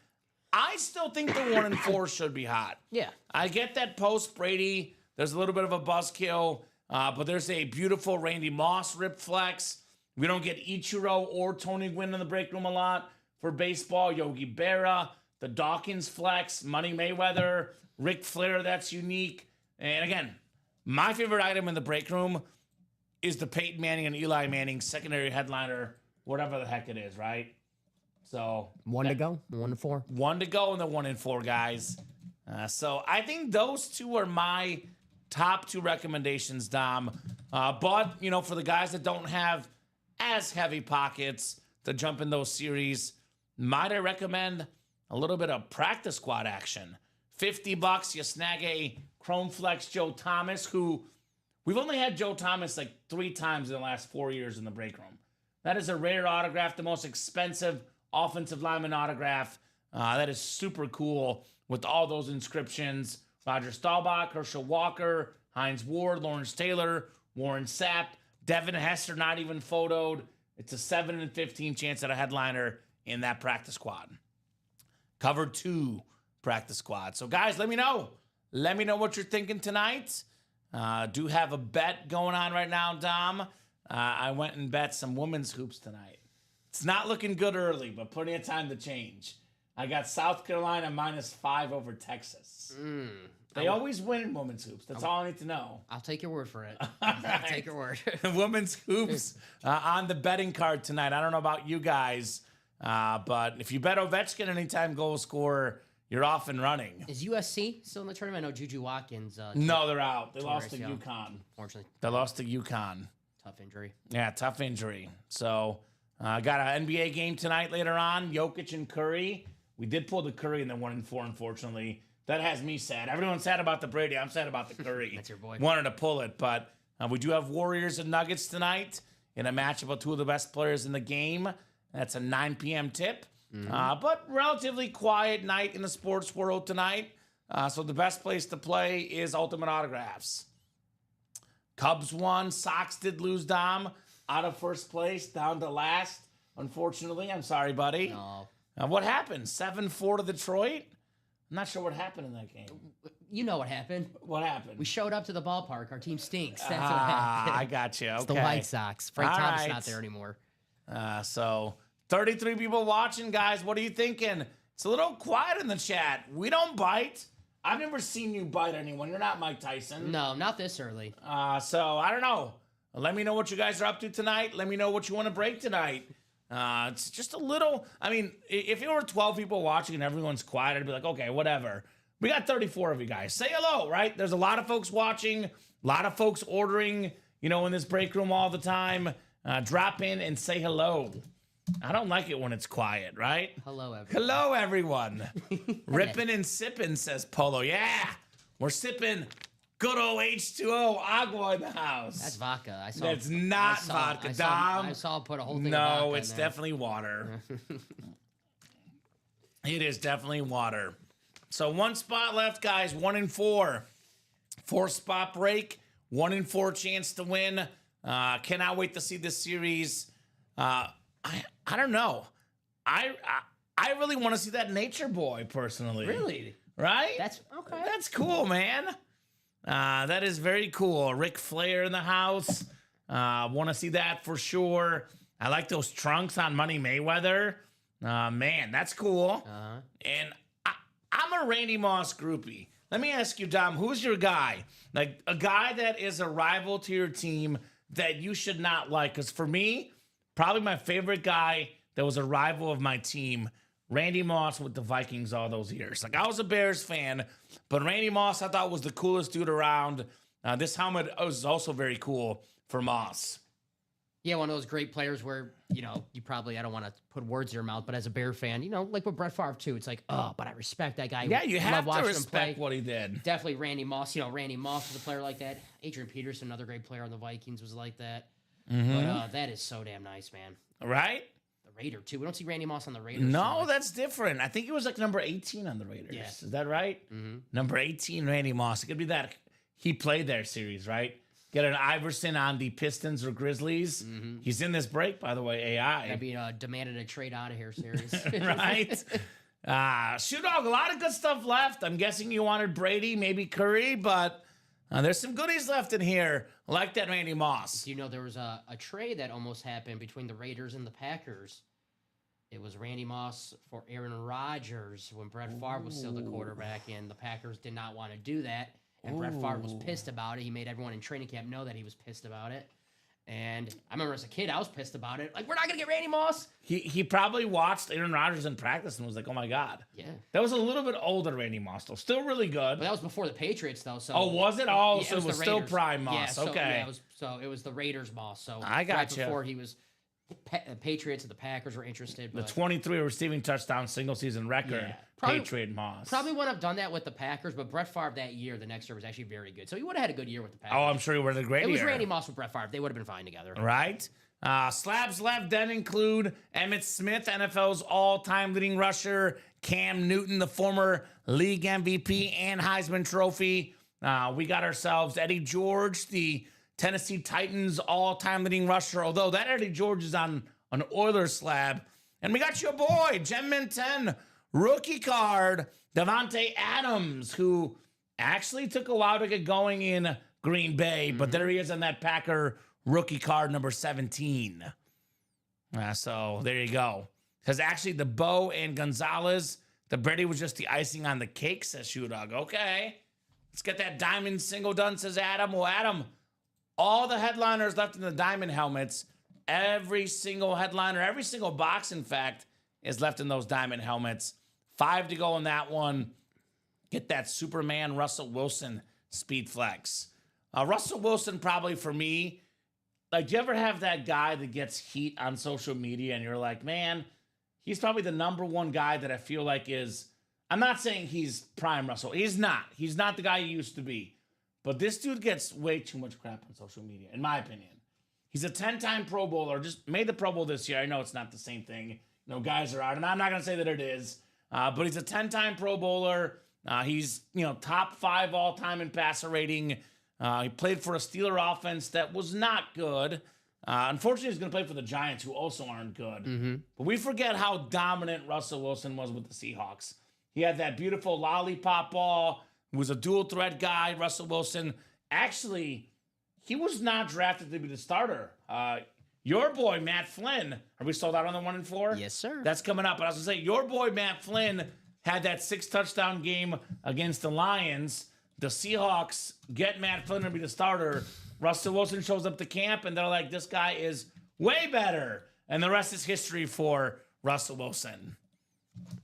I still think the 1 and 4 should be hot. Yeah. I get that post Brady. There's a little bit of a buzzkill, but there's a beautiful Randy Moss rip flex. We don't get Ichiro or Tony Gwynn in the break room a lot for baseball. Yogi Berra, the Dawkins flex, Money Mayweather, Ric Flair, that's unique. And again, my favorite item in the break room is the Peyton Manning and Eli Manning secondary headliner, whatever the heck it is, right? So 1 to go, 1 to 4. 1 to go in the 1 and 4, guys. So I think those two are my top 2 recommendations, Dom. But, for the guys that don't have as heavy pockets to jump in those series, might I recommend a little bit of practice squad action? $50, you snag a Chrome Flex Joe Thomas, who we've only had Joe Thomas like 3 times in the last 4 years in the break room. That is a rare autograph, the most expensive offensive lineman autograph. That is super cool with all those inscriptions. Roger Staubach, Herschel Walker, Hines Ward, Lawrence Taylor, Warren Sapp, Devin Hester not even photoed. It's a 7 in 15 chance at a headliner in that practice squad. Cover 2 practice squad. So guys, let me know. Let me know what you're thinking tonight. Do have a bet going on right now, Dom. I went and bet some women's hoops tonight. It's not looking good early, but plenty of time to change. I got South Carolina -5 over Texas. They always win in women's hoops. That's all I need to know. I'll take your word for it. I'll take your word. Women's hoops on the betting card tonight. I don't know about you guys, but if you bet Ovechkin anytime goal scorer, you're off and running. Is USC still in the tournament? I know Juju Watkins. No, they're out. They lost to yeah. UConn. Unfortunately, They lost to UConn. tough injury. Yeah, tough injury. So Got an NBA game tonight later on. Jokic and Curry. We did pull the Curry in the 1-4, unfortunately. That has me sad. Everyone's sad about the Brady. I'm sad about the Curry. That's your boy. Wanted to pull it, but we do have Warriors and Nuggets tonight in a matchup of two of the best players in the game. That's a 9 p.m. tip. But relatively quiet night in the sports world tonight. So the best place to play is Ultimate Autographs. Cubs won. Sox did lose, Dom. Out of first place, down to last. Unfortunately, I'm sorry, buddy. No. What happened? 7-4 to Detroit? I'm not sure what happened in that game. You know what happened. What happened? We showed up to the ballpark. Our team stinks. That's what happened. I got you. Okay. It's the White Sox. Frank All Thomas right. not there anymore. So 33 people watching, guys. What are you thinking? It's a little quiet in the chat. We don't bite. I've never seen you bite anyone. You're not Mike Tyson. No, not this early. So I don't know. Let me know what you guys are up to tonight. Let me know what you want to break tonight. It's just a little. I mean, if it were 12 people watching and everyone's quiet, I'd be like, okay, whatever. We got 34 of you guys. Say hello, right? There's a lot of folks watching, a lot of folks ordering, in this break room all the time. Drop in and say hello. I don't like it when it's quiet, right? Hello, everyone. Hello, everyone. Ripping and sipping, says Polo. Yeah, we're sipping good old H2O Agua in the house. That's vodka. I saw. That's not vodka, Dom. I saw put a whole thing. No, of vodka it's in there. definitely water. It is definitely water. So one spot left, guys. 1-4. 4-spot break. 1-4 chance to win. Cannot wait to see this series. I don't know. I really want to see that Nature Boy personally. Really? Right? That's okay. That's cool, man. That is very cool. Ric Flair in the house. Want to see that for sure. I like those trunks on Money Mayweather. Man, that's cool. And I'm a Randy Moss groupie. Let me ask you, Dom, who's your guy? Like a guy that is a rival to your team that you should not like? Because for me, probably my favorite guy that was a rival of my team, Randy Moss with the Vikings all those years. Like I was a Bears fan, but Randy Moss I thought was the coolest dude around. This helmet was also very cool for Moss. Yeah, one of those great players where, you probably, I don't want to put words in your mouth, but as a Bear fan, like with Brett Favre too, it's like, oh, but I respect that guy. Yeah, you Love have to watching him respect play. what he did. Definitely Randy Moss. Randy Moss was a player like that. Adrian Peterson, another great player on the Vikings, was like that. But that is so damn nice, man. Right? The Raider, too. We don't see Randy Moss on the Raiders. No, that's different. I think he was like number 18 on the Raiders. Yeah. Is that right? Number 18, Randy Moss. It could be that he played their series, right? Get an Iverson on the Pistons or Grizzlies. He's in this break, by the way, AI. That'd be demanded a trade out of here series. Right? Shoot Dog, a lot of good stuff left. I'm guessing you wanted Brady, maybe Curry, but there's some goodies left in here. I like that Randy Moss. Do you know there was a trade that almost happened between the Raiders and the Packers? It was Randy Moss for Aaron Rodgers when Brett Favre was still the quarterback, and the Packers did not want to do that. And Brett Favre was pissed about it. He made everyone in training camp know that he was pissed about it. And I remember as a kid, I was pissed about it. Like, we're not going to get Randy Moss. He probably watched Aaron Rodgers in practice and was like, oh my God. Yeah. That was a little bit older Randy Moss, though. Still really good. But that was before the Patriots, though. So Oh, was it? Oh, yeah, so it was the still Raiders. prime Moss. Yeah, so, Okay. Yeah, it was the Raiders Moss. So I right gotcha. before he was Patriots and the Packers were interested. The But 23 receiving touchdown single season record. Yeah. Probably- Patriot Moss. probably wouldn't have done that with the Packers, but Brett Favre that year, the next year, was actually very good. So he would have had a good year with the Packers. Oh, I'm sure he would have a great It was year. Randy Moss with Brett Favre. They would have been fine together. Right? Slabs left then include Emmitt Smith, NFL's all-time leading rusher, Cam Newton, the former league MVP and Heisman Trophy. We got ourselves Eddie George, the Tennessee Titans all-time leading rusher, although that Eddie George is on an Oilers slab. And we got your boy, Gem Mint 10, rookie card, Devontae Adams, who actually took a while to get going in Green Bay, but there he is on that Packer rookie card number 17. So there you go. Because actually the Bo and Gonzalez, the Brady was just the icing on the cake, says Shoe Dog. Okay, let's get that diamond single done, says Adam. Well, Adam, all the headliners left in the diamond helmets, every single headliner, every single box, in fact, is left in those diamond helmets. 5 to go in that one. Get that Superman Russell Wilson speed flex. Russell Wilson probably for me, like, do you ever have that guy that gets heat on social media and you're like, man, he's probably the number one guy that I feel like is, I'm not saying he's prime Russell. He's not. He's not the guy he used to be. But this dude gets way too much crap on social media, in my opinion. He's a 10-time Pro Bowler, just made the Pro Bowl this year. I know it's not the same thing. You know, guys are out, and I'm not going to say that it is. But he's a 10-time Pro Bowler. He's, top 5 all-time in passer rating. He played for a Steeler offense that was not good. Unfortunately, he's going to play for the Giants, who also aren't good. But we forget how dominant Russell Wilson was with the Seahawks. He had that beautiful lollipop ball. He was a dual-threat guy, Russell Wilson. Actually, he was not drafted to be the starter. Your boy, Matt Flynn, are we sold out on the 1-4? Yes, sir. That's coming up. But I was going to say, your boy, Matt Flynn, had that 6-touchdown game against the Lions. The Seahawks get Matt Flynn to be the starter. Russell Wilson shows up to camp, and they're like, this guy is way better. And the rest is history for Russell Wilson.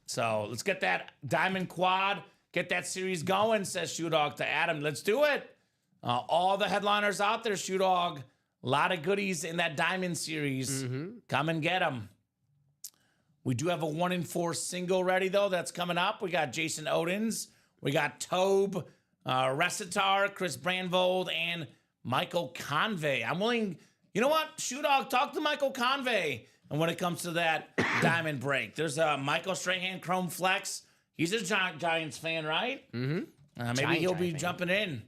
So let's get that Diamond Quad, get that series going, says Shoe Dog to Adam. Let's do it. All the headliners out there, Shoe Dog. A lot of goodies in that Diamond series. Come and get them. We do have a 1-4 single ready, though. That's coming up. We got Jason Odins. We got Tobe, Recitar, Chris Brandvold, and Michael Convey. I'm willing... You know what? Shoe Dog, talk to Michael Convey. And when it comes to that Diamond break, there's Michael Strahan, Chrome Flex. He's a Giants fan, right? Maybe he'll be jumping in.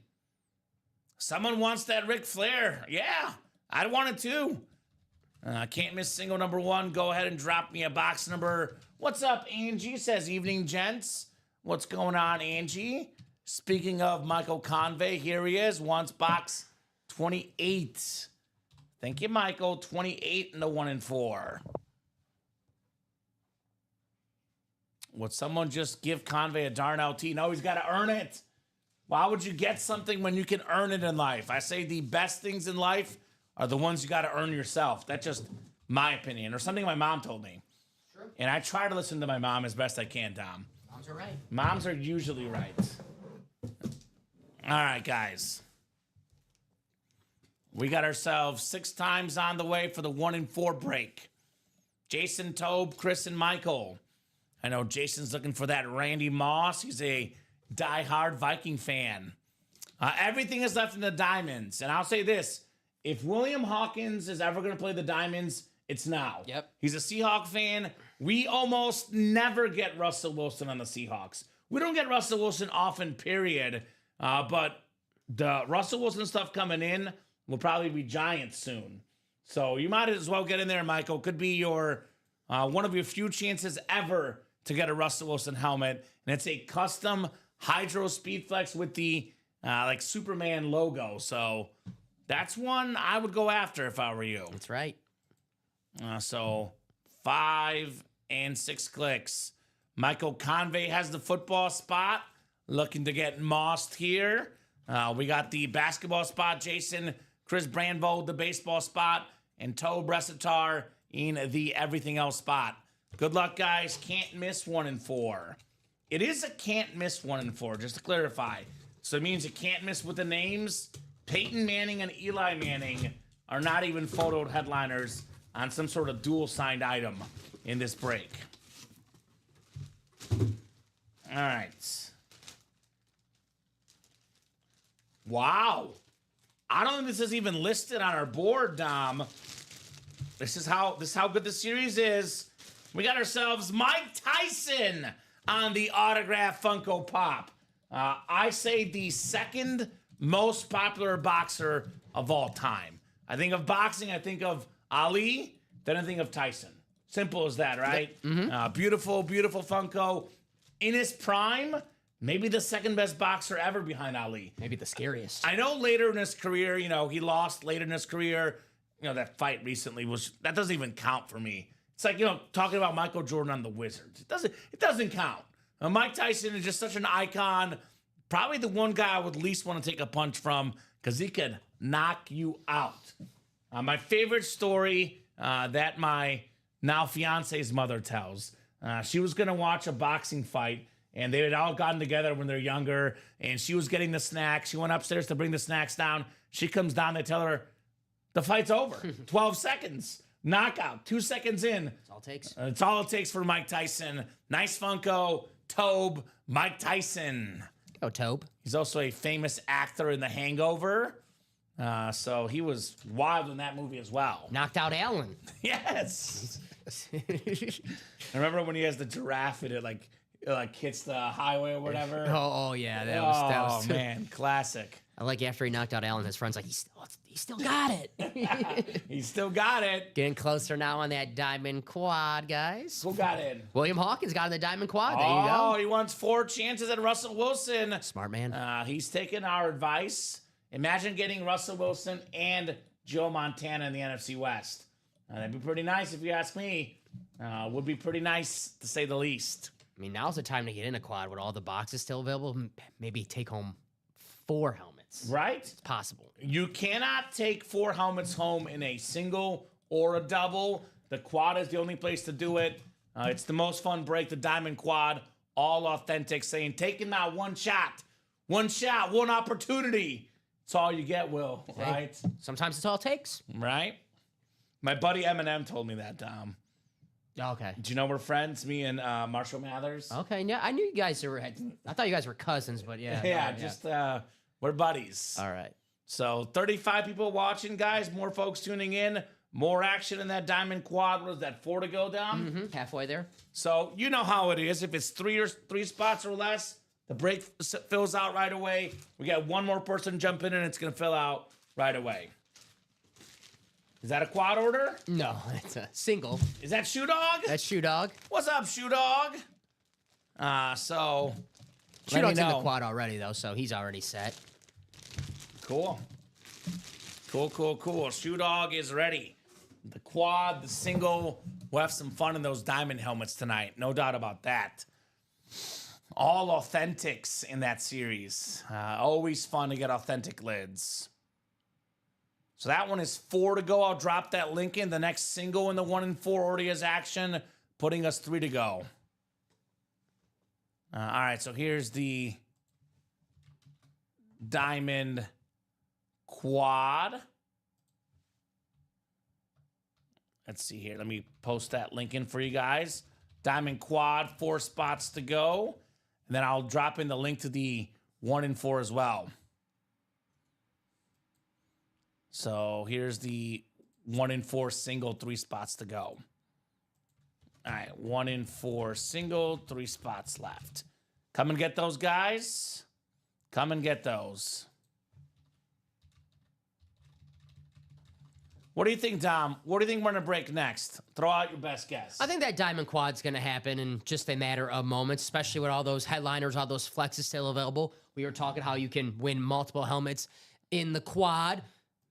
Someone wants that Ric Flair. Yeah, I'd want it too. Can't miss single number 1. Go ahead and drop me a box number. What's up, Angie? Says, evening, gents. What's going on, Angie? Speaking of Michael Convey, here he is. Wants box 28. Thank you, Michael. 28 in the 1-4. Would someone just give Convey a darn LT? No, he's got to earn it. Why would you get something when you can earn it in life? I say the best things in life are the ones you got to earn yourself. That's just my opinion, or something my mom told me. True. And I try to listen to my mom as best I can, Dom. Moms are right. Moms are usually right. All right, guys. We got ourselves 6 times on the way for the 1-4 break. Jason, Tobe, Chris, and Michael. I know Jason's looking for that Randy Moss. He's a diehard Viking fan. Everything is left in the Diamonds. And I'll say this. If William Hawkins is ever going to play the Diamonds, it's now. Yep. He's a Seahawk fan. We almost never get Russell Wilson on the Seahawks. We don't get Russell Wilson often, period. But the Russell Wilson stuff coming in will probably be Giants soon. So you might as well get in there, Michael. Could be your one of your few chances ever to get a Russell Wilson helmet. And it's a custom Hydro Speedflex with the like Superman logo. So that's one I would go after if I were you. That's right. So 5 and 6 clicks. Michael Convey has the football spot. Looking to get mossed here. We got the basketball spot, Jason. Chris Brandvold, the baseball spot. And Toe Bressitar in the everything else spot. Good luck, guys. Can't miss 1-4. It is a can't miss 1-4, just to clarify. So it means you can't miss with the names. Peyton Manning and Eli Manning are not even photoed headliners on some sort of dual signed item in this break. All right. Wow. I don't think this is even listed on our board, Dom. This is how good the series is. We got ourselves Mike Tyson on the autograph Funko Pop. I say the second most popular boxer of all time. I think of boxing, I think of Ali, then I think of Tyson. Simple as that, right? Beautiful, beautiful Funko. In his prime, maybe the second best boxer ever behind Ali. Maybe the scariest. I know later in his career, he lost later in his career. That fight recently that doesn't even count for me. It's like, talking about Michael Jordan on the Wizards. It doesn't count. Mike Tyson is just such an icon. Probably the one guy I would least want to take a punch from because he could knock you out. My favorite story that my now fiance's mother tells. She was going to watch a boxing fight, and they had all gotten together when they're younger, and she was getting the snacks. She went upstairs to bring the snacks down. She comes down. They tell her, the fight's over. 12 seconds. Knockout. 2 seconds in. That's all it takes. It's all it takes for Mike Tyson. Nice Funko. Tobe. Mike Tyson. Oh, Tobe. He's also a famous actor in The Hangover. So he was wild in that movie as well. Knocked out Allen. Yes. I remember when he has the giraffe and it like hits the highway or whatever. Oh yeah, that was. Oh man, classic. I like after he knocked out Allen, his friends like he still got it. He still got it. Getting closer now on that diamond quad, guys. Who got in? William Hawkins got in the diamond quad. There you Oh, go. he wants 4 chances at Russell Wilson. Smart man. He's taking our advice. Imagine getting Russell Wilson and Joe Montana in the NFC West. That'd be pretty nice if you ask me. Would be pretty nice to say the least. I mean, now's the time to get in a quad with all the boxes still available. Maybe take home 4 helmets. Right? It's possible. You cannot take 4 helmets home in a single or a double. The quad is the only place to do it. It's the most fun break, the Diamond Quad. All authentic, saying taking that one shot, one opportunity. It's all you get, Will, right? Sometimes it's all it takes. Right? My buddy Eminem told me that, Dom. Okay. Do you know we're friends, me and Marshall Mathers? Okay. Yeah, I knew you guys were. I thought you guys were cousins, but yeah. Yeah, just we're buddies. All right. So 35 people watching, guys. More folks tuning in. More action in that Diamond Quad. What is that, 4 to go, Dom? Halfway there. So you know how it is. If it's three spots or less, the break fills out right away. We got one more person jump in, and it's going to fill out right away. Is that a quad order? No, it's a single. Is that Shoe Dog? That's Shoe Dog. What's up, Shoe Dog? So Shoe let me Dog's in the know. quad already, though, so he's already set. Cool. Shoe Dog is ready. The quad, the single. We'll have some fun in those diamond helmets tonight. No doubt about that. All authentics in that series. Always fun to get authentic lids. So that one is 4 to go. I'll drop that link in. The next single in the 1 and 4 already has action, putting us 3 to go. All right, so here's the diamond quad. Let's see here. Let me post that link in for you guys. Diamond quad, 4 spots to go. And then I'll drop in the link to the 1 and 4 as well. So here's the 1 and 4 single, 3 spots to go. All right, 1 and 4 single, 3 spots left. Come and get those, guys. Come and get those. What do you think, Dom? What do you think we're going to break next? Throw out your best guess. I think that diamond quad's going to happen in just a matter of moments, especially with all those headliners, all those flexes still available. We were talking how you can win multiple helmets in the quad.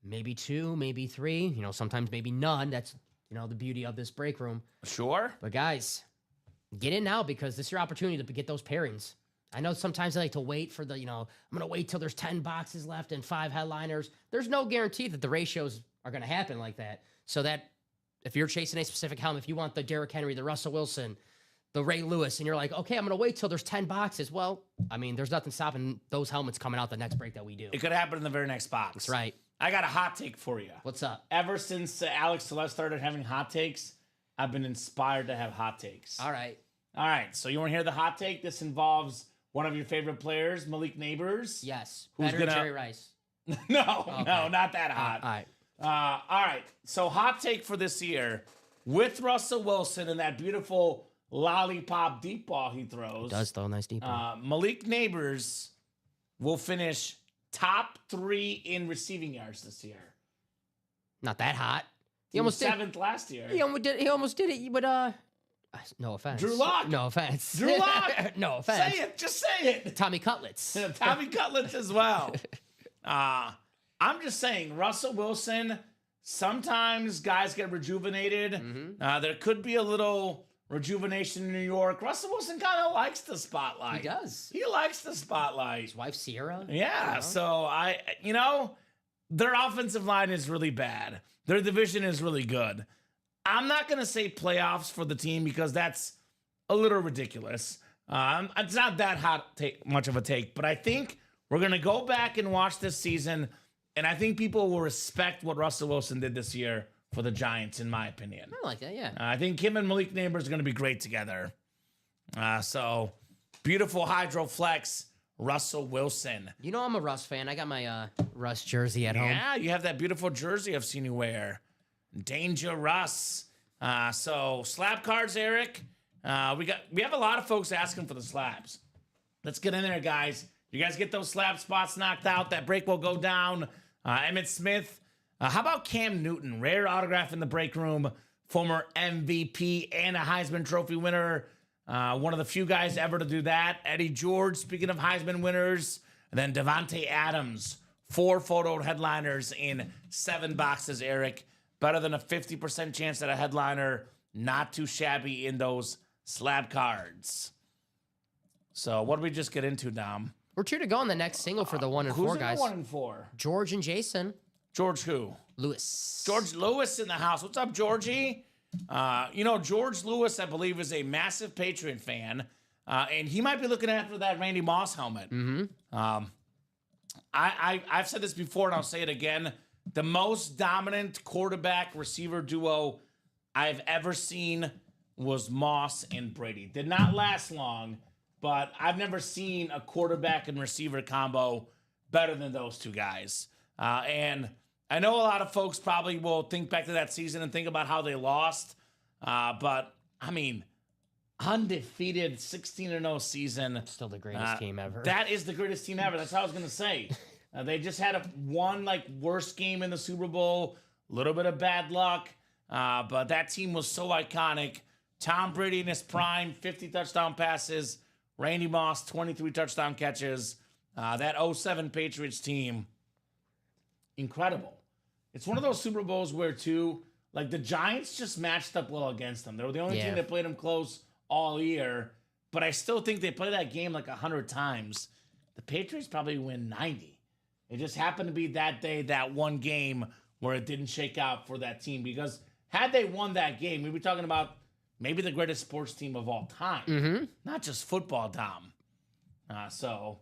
Maybe 2, maybe 3, you know, sometimes maybe none. That's, you know, the beauty of this break room. Sure. But guys, get in now because this is your opportunity to get those pairings. I know sometimes I like to wait for the, you know, I'm going to wait till there's 10 boxes left and 5 headliners. There's no guarantee that the ratios are going to happen like that. So that if you're chasing a specific helmet, if you want the Derrick Henry, the Russell Wilson, the Ray Lewis, and you're like, okay, I'm going to wait till there's 10 boxes. Well, I mean, there's nothing stopping those helmets coming out the next break that we do. It could happen in the very next box. That's right. I got a hot take for you. What's up? Ever since Alex Celeste started having hot takes, I've been inspired to have hot takes. All right. All right, so you want to hear the hot take? This involves one of your favorite players, Malik Neighbors. Yes. Who's Better gonna- Jerry Rice. No, Okay. no, not that hot. All right. All right, so hot take for this year. With Russell Wilson and that beautiful lollipop deep ball he throws, Does throw a nice deep one. Malik Neighbors will finish top 3 in receiving yards this year. Not that hot. He He was almost did. 7th last year. He almost did it, but no offense. Drew Lock. No offense. Drew Lock. No offense. Say it, just say it. Tommy Cutlets. Tommy Cutlets as well. I'm just saying, Russell Wilson, sometimes guys get rejuvenated. Mm-hmm. There could be a little rejuvenation in New York. Russell Wilson kind of likes the spotlight. He does. He likes the spotlight. His wife Sierra. Yeah, You know? so their offensive line is really bad. Their division is really good. I'm not going to say playoffs for the team because that's a little ridiculous. It's not that much of a take, but I think we're going to go back and watch this season, And I think people will respect what Russell Wilson did this year for the Giants, in my opinion. I like that, yeah. I think him and Malik Neighbors are going to be great together. So, beautiful hydro flex, Russell Wilson. You know I'm a Russ fan. I got my Russ jersey at home. Yeah, you have that beautiful jersey I've seen you wear. Danger Russ. So, slab cards, Eric. We have a lot of folks asking for the slabs. Let's get in there, guys. You guys get those slab spots knocked out. That break will go down. Emmitt Smith. How about Cam Newton? Rare autograph in the break room. Former MVP and a Heisman Trophy winner. One of the few guys ever to do that. Eddie George, speaking of Heisman winners. And then Devontae Adams. 4 photo headliners in 7 boxes, Eric. Better than a 50% chance at a headliner. Not too shabby in those slab cards. So what did we just get into, Dom? We're 2 to go on the next single for the 1 and 4 Who's in guys. the 1 and 4? George and Jason. George who? Lewis. George Lewis in the house. What's up, Georgie? George Lewis, I believe, is a massive Patriot fan. And he might be looking after that Randy Moss helmet. Mm-hmm. I've said this before, and I'll say it again. The most dominant quarterback receiver duo I've ever seen was Moss and Brady. Did not last long, but I've never seen a quarterback and receiver combo better than those two guys. And I know a lot of folks probably will think back to that season and think about how they lost. But, I mean, undefeated 16-0 season. Still the greatest team ever. That is the greatest team ever. That's what I was going to say. They just had one worst game in the Super Bowl, a little bit of bad luck, but that team was so iconic. Tom Brady in his prime, 50 touchdown passes. Randy Moss, 23 touchdown catches. That 07 Patriots team, incredible. It's one of those Super Bowls where, too, the Giants just matched up well against them. They were the only team that played them close all year, but I still think they play that game 100 times. The Patriots probably win 90. It just happened to be that day, that one game, where it didn't shake out for that team. Because had they won that game, we'd be talking about maybe the greatest sports team of all time. Mm-hmm. Not just football, Dom. So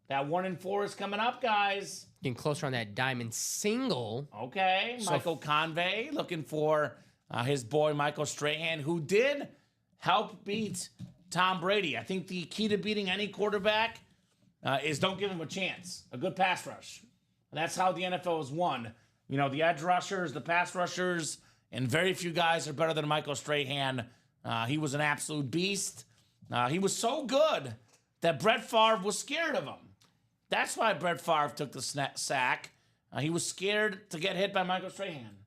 that 1 and 4 is coming up, guys. Getting closer on that diamond single. Okay. Michael Convey looking for his boy Michael Strahan, who did help beat Tom Brady. I think the key to beating any quarterback is don't give him a chance. A good pass rush. That's how the NFL is won. The edge rushers, the pass rushers, and very few guys are better than Michael Strahan. He was an absolute beast. He was so good that Brett Favre was scared of him. That's why Brett Favre took the sack. He was scared to get hit by Michael Strahan.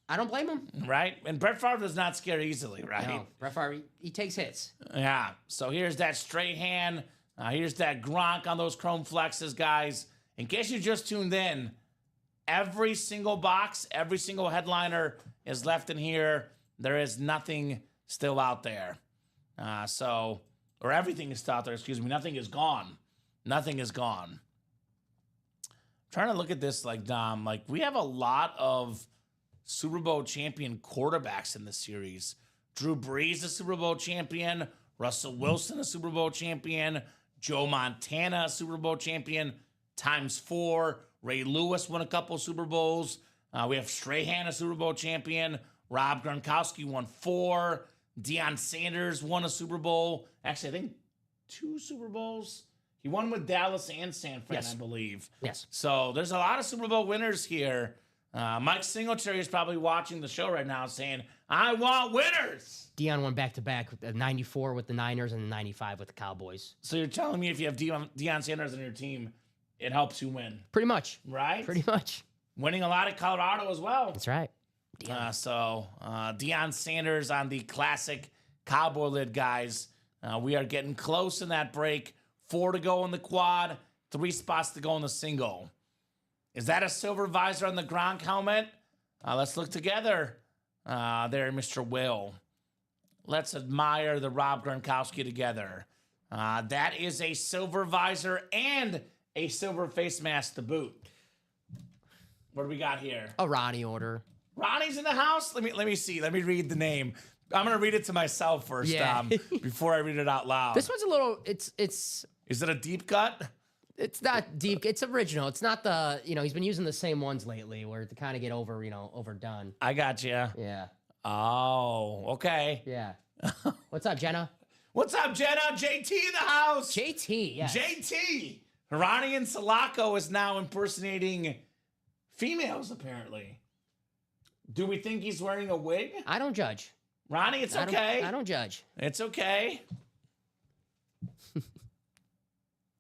I don't blame him. Right? And Brett Favre does not scare easily, right? No, Brett Favre, he takes hits. Yeah. So here's that Strahan. Here's that Gronk on those chrome flexes, guys. In case you just tuned in, every single box, every single headliner is left in here. There is nothing still out there. Or everything is still out there, excuse me. Nothing is gone. Nothing is gone. I'm trying to look at this Dom. We have a lot of Super Bowl champion quarterbacks in this series. Drew Brees, a Super Bowl champion. Russell Wilson, a Super Bowl champion. Joe Montana, a Super Bowl champion, ×4. Ray Lewis won a couple Super Bowls. We have Strahan, a Super Bowl champion. Rob Gronkowski won 4. Deion Sanders won a Super Bowl. Actually, I think 2 Super Bowls. He won with Dallas and San Fran, I believe. Yes. So there's a lot of Super Bowl winners here. Mike Singletary is probably watching the show right now saying, I want winners. Deion won back-to-back with the 94 with the Niners and the 95 with the Cowboys. So you're telling me if you have Deion Sanders on your team, it helps you win. Pretty much. Right? Pretty much. Winning a lot at Colorado as well. That's right. Deion Sanders on the classic cowboy lid, guys. We are getting close in that break. 4 to go in the quad, 3 spots to go in the single. Is that a silver visor on the Gronk helmet? Let's look together. There, Mr. Will. Let's admire the Rob Gronkowski together. That is a silver visor and a silver face mask to boot. What do we got here? A Ronnie order. Ronnie's in the house? Let me see. Let me read the name. I'm going to read it to myself first, Yeah. before I read it out loud. This one's a little, it's Is it a deep cut? It's not deep. It's original. It's not the, he's been using the same ones lately where to kind of get overdone. I got you. Yeah. Oh, okay. Yeah. What's up, Jenna? What's up, Jenna? JT in the house. JT, yes. JT. Ronnie and Sulaco is now impersonating females, apparently. Do we think he's wearing a wig? I don't judge. Ronnie, it's okay. I don't judge. It's okay.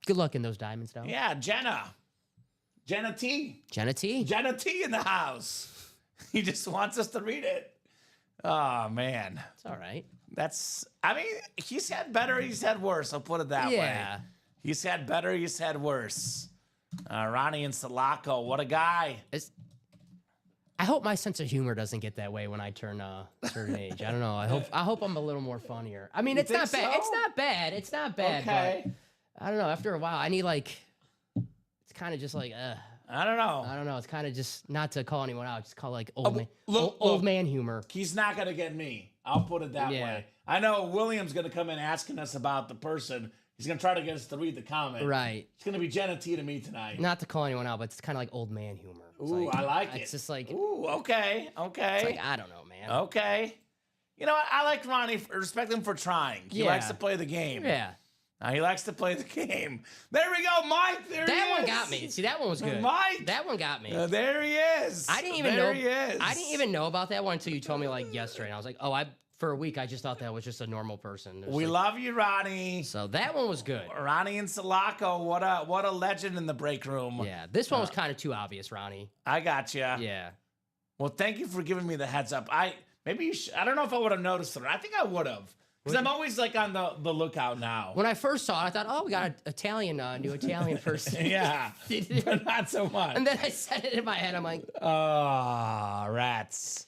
Good luck in those diamonds, though. Yeah, Jenna. Jenna T. Jenna T. Jenna T in the house. He just wants us to read it. Oh, man. It's all right. He's had better, he's had worse. I'll put it that way. Yeah. He's had better, he's had worse. Ronnie and Sulaco, what a guy. I hope my sense of humor doesn't get that way when I turn a certain age. I don't know. I hope I'm a little more funnier. I mean, it's think not bad. so? It's not bad. It's not bad. Okay. But I don't know. After a while, I need it's kind of just I don't know. I don't know. It's kind of just not to call anyone out. Just call old man, look. old man humor. He's not going to get me. I'll put it that Yeah. way. I know William's going to come in asking us about the person. He's going to try to get us to read the comment. Right. It's going to be Jenna T to me tonight. Not to call anyone out, but it's kind of like old man humor. It's Ooh, I like it. It's just like, Ooh, okay. it's like I don't know, man. Okay. You know what? I like Ronnie. Respect him for trying. He Yeah. likes to play the game. Yeah. He likes to play the game. There we go, Mike. There he is. That one got me. See, that one was good. Mike. That one got me. There he is. I didn't even there know. He is. I didn't even know about that one until you told me yesterday. And I was like, oh, for a week I just thought that was just a normal person. We love you, Ronnie. So that one was good. Ronnie and Sulaco, what a legend in the break room. Yeah, this one was kind of too obvious, Ronnie. I got you. Yeah. Well, thank you for giving me the heads up. I don't know if I would have noticed it. I think I would have. Because I'm always on the lookout now. When I first saw it, I thought, oh, we got an Italian, new Italian person. Yeah. But not so much. And then I said it in my head. I'm like, Oh, rats.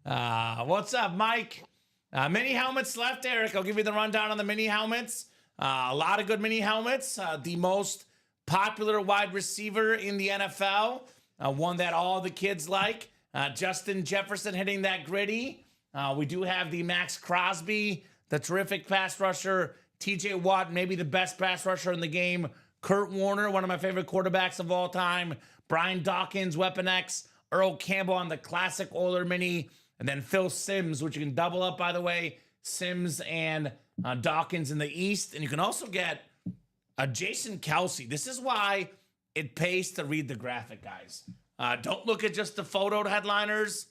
What's up, Mike? Mini helmets left, Eric. I'll give you the rundown on the mini helmets. A lot of good mini helmets. The most popular wide receiver in the NFL. One that all the kids like. Justin Jefferson hitting that gritty. We do have the Max Crosby, the terrific pass rusher. TJ Watt, maybe the best pass rusher in the game. Kurt Warner, one of my favorite quarterbacks of all time. Brian Dawkins, Weapon X. Earl Campbell on the classic Oiler mini. And then Phil Simms, which you can double up, by the way. Simms and Dawkins in the East. And you can also get a Jason Kelsey. This is why it pays to read the graphic, guys. Don't look at just the photo headliners.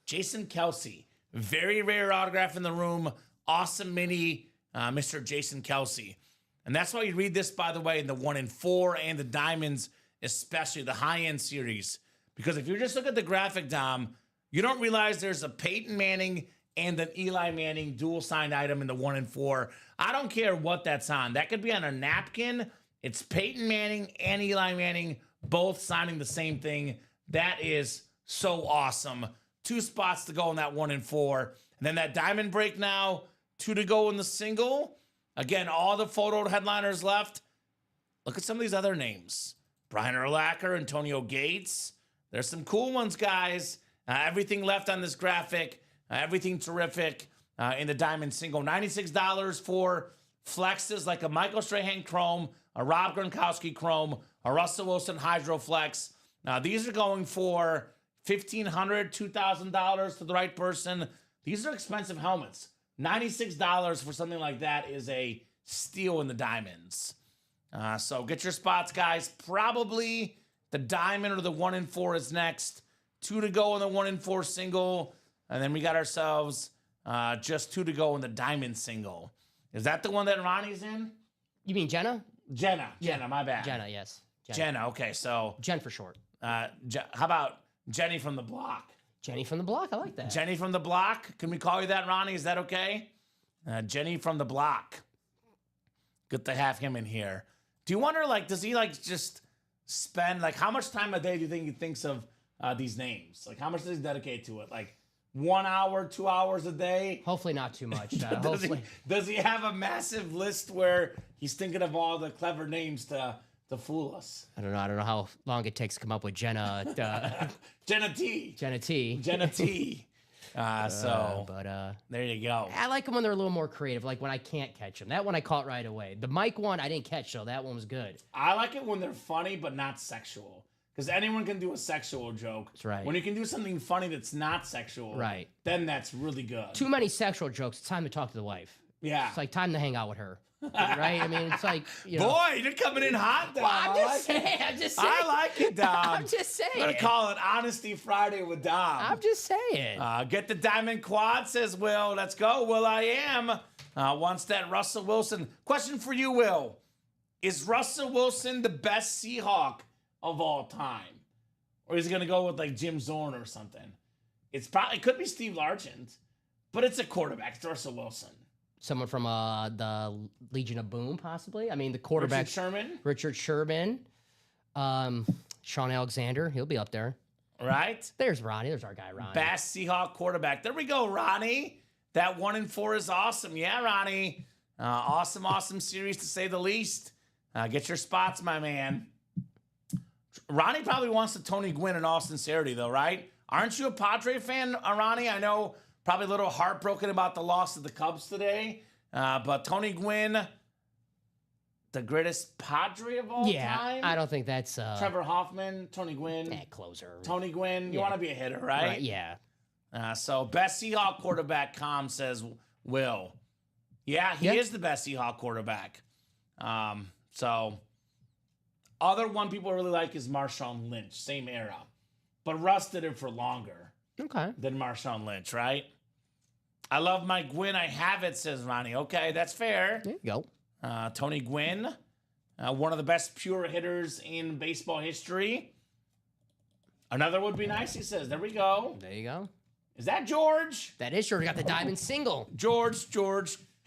Jason Kelsey, very rare autograph in the room. Awesome mini, Mr. Jason Kelsey. And that's why you read this, by the way, in the 1 in 4 and the Diamonds, especially the high-end series. Because if you just look at the graphic, Dom, you don't realize there's a Peyton Manning and an Eli Manning dual-signed item in the 1 in 4. I don't care what that's on. That could be on a napkin. It's Peyton Manning and Eli Manning both signing the same thing. That is so awesome. 2 spots to go in that 1 in 4. And then that diamond break now, 2 to go in the single. Again, all the photo headliners left. Look at some of these other names. Brian Urlacher, Antonio Gates. There's some cool ones, guys. Everything left on this graphic. Everything terrific in the diamond single. $96 for flexes like a Michael Strahan Chrome, a Rob Gronkowski Chrome, a Russell Wilson Hydro Flex. Now, these are going for $1,500, $2,000 to the right person. These are expensive helmets. $96 for something like that is a steal in the diamonds. So get your spots, guys. Probably the diamond or the 1 in 4 is next. 2 to go in the 1 in 4 single. And then we got ourselves just 2 to go in the diamond single. Is that the one that Ronnie's in? you mean Jenna? Jenna, my bad. Jenna, yes. Jenna, okay, so Jen for short. how about Jenny from the block? Jenny from the block. I like that. Jenny from the block? Can we call you that, Ronnie? Is that okay? Jenny from the block. Good to have him in here. Do you wonder, does he, just spend, how much time a day do you think he thinks of these names? How much does he dedicate to it? 1 hour, 2 hours a day? Hopefully not too much. Hopefully. Does he have a massive list where he's thinking of all the clever names to fool us? I don't know how long it takes to come up with Jenna. Jenna T. Jenna T. Jenna T. There you go. I like them when they're a little more creative, like when I can't catch them. That one I caught right away. The Mike one I didn't catch, so that one was good. I like it when they're funny but not sexual. Because anyone can do a sexual joke. That's right. When you can do something funny that's not sexual, right, then that's really good. Too many sexual jokes. It's time to talk to the wife. Yeah. It's like time to hang out with her. Right? I mean, it's like, you know. Boy, you're coming in hot, Dom. Well, I'm just saying. I like it, Dom. I'm just saying. I'm going to call it Honesty Friday with Dom. I'm just saying. Get the diamond quad, says Will. Let's go, Will. I am. Wants that Russell Wilson. Question for you, Will. Is Russell Wilson the best Seahawk of all time? Or is he going to go with like Jim Zorn or something? It could be Steve Largent, but it's a quarterback. It's Russell Wilson. Someone from the Legion of Boom, possibly. I mean, the quarterback. Richard Sherman. Sean Alexander. He'll be up there. Right? There's Ronnie. There's our guy, Ronnie. Best Seahawk quarterback. There we go, Ronnie. That 1-4 is awesome. Yeah, Ronnie. Awesome series to say the least. Get your spots, my man. Ronnie probably wants the Tony Gwynn in all sincerity, though, right? Aren't you a Padre fan, Ronnie? I know probably a little heartbroken about the loss of the Cubs today. But Tony Gwynn, the greatest Padre of all time? I don't think that's... Trevor Hoffman, Tony Gwynn. Closer. Tony Gwynn, you want to be a hitter, right? Yeah. So best Seahawk quarterback, says Will. Yeah, he is the best Seahawk quarterback. So other one people really like is Marshawn Lynch, same era. But Russ did it for longer than Marshawn Lynch, right? I love my Gwynn. I have it, says Ronnie. Okay, that's fair. There you go. Tony Gwynn, one of the best pure hitters in baseball history. Another would be nice, he says. There we go. There you go. Is that George? That is George. Got the diamond single. George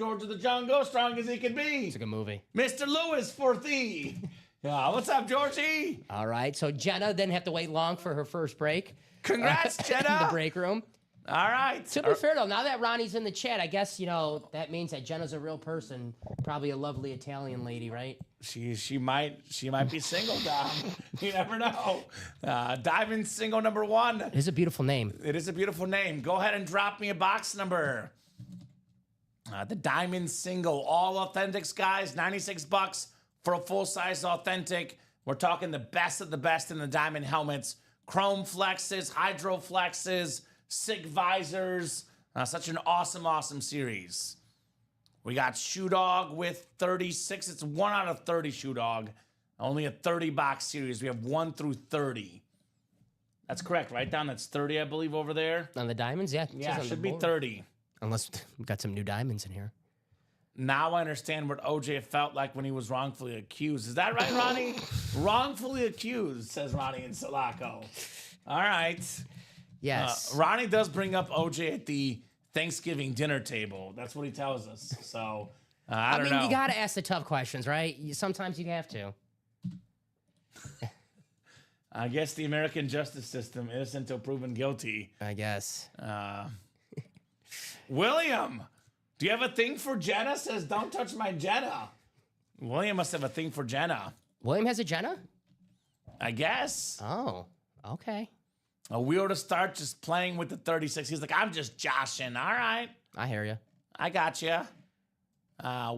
of the Jungle, strong as he can be. It's a good movie. Mr. Lewis for thee. What's up, Georgie? All right. So Jenna didn't have to wait long for her first break. Congrats, Jenna. In the break room. All right. To be fair, though, now that Ronnie's in the chat, I guess, that means that Jenna's a real person. Probably a lovely Italian lady, right? She might be single, Dom. You never know. Diamond single number 1. It is a beautiful name. It is a beautiful name. Go ahead and drop me a box number. The Diamond single, all authentics, guys. $96 for a full-size authentic. We're talking the best of the best in the diamond helmets. Chrome flexes, hydro flexes, SIG visors. Such an awesome series. We got Shoe Dog with 36. It's 1 out of 30 Shoe Dog. Only a 30-box series. We have 1 through 30. That's correct, right, Don? That's 30, I believe, over there. On the diamonds, yeah. Yeah, it should be 30. Unless we've got some new diamonds in here. Now I understand what OJ felt like when he was wrongfully accused. Is that right, Ronnie? Wrongfully accused, says Ronnie in Sulaco. All right. Yes. Ronnie does bring up OJ at the Thanksgiving dinner table. That's what he tells us. So, I don't know. You got to ask the tough questions, right? Sometimes you have to. I guess the American justice system, innocent until proven guilty. I guess. William, do you have a thing for Jenna? Says, don't touch my Jenna. William must have a thing for Jenna. William has a Jenna? I guess. Oh, okay. A wheel to start just playing with the 36. He's like, I'm just joshing. All right. I hear you. I got you.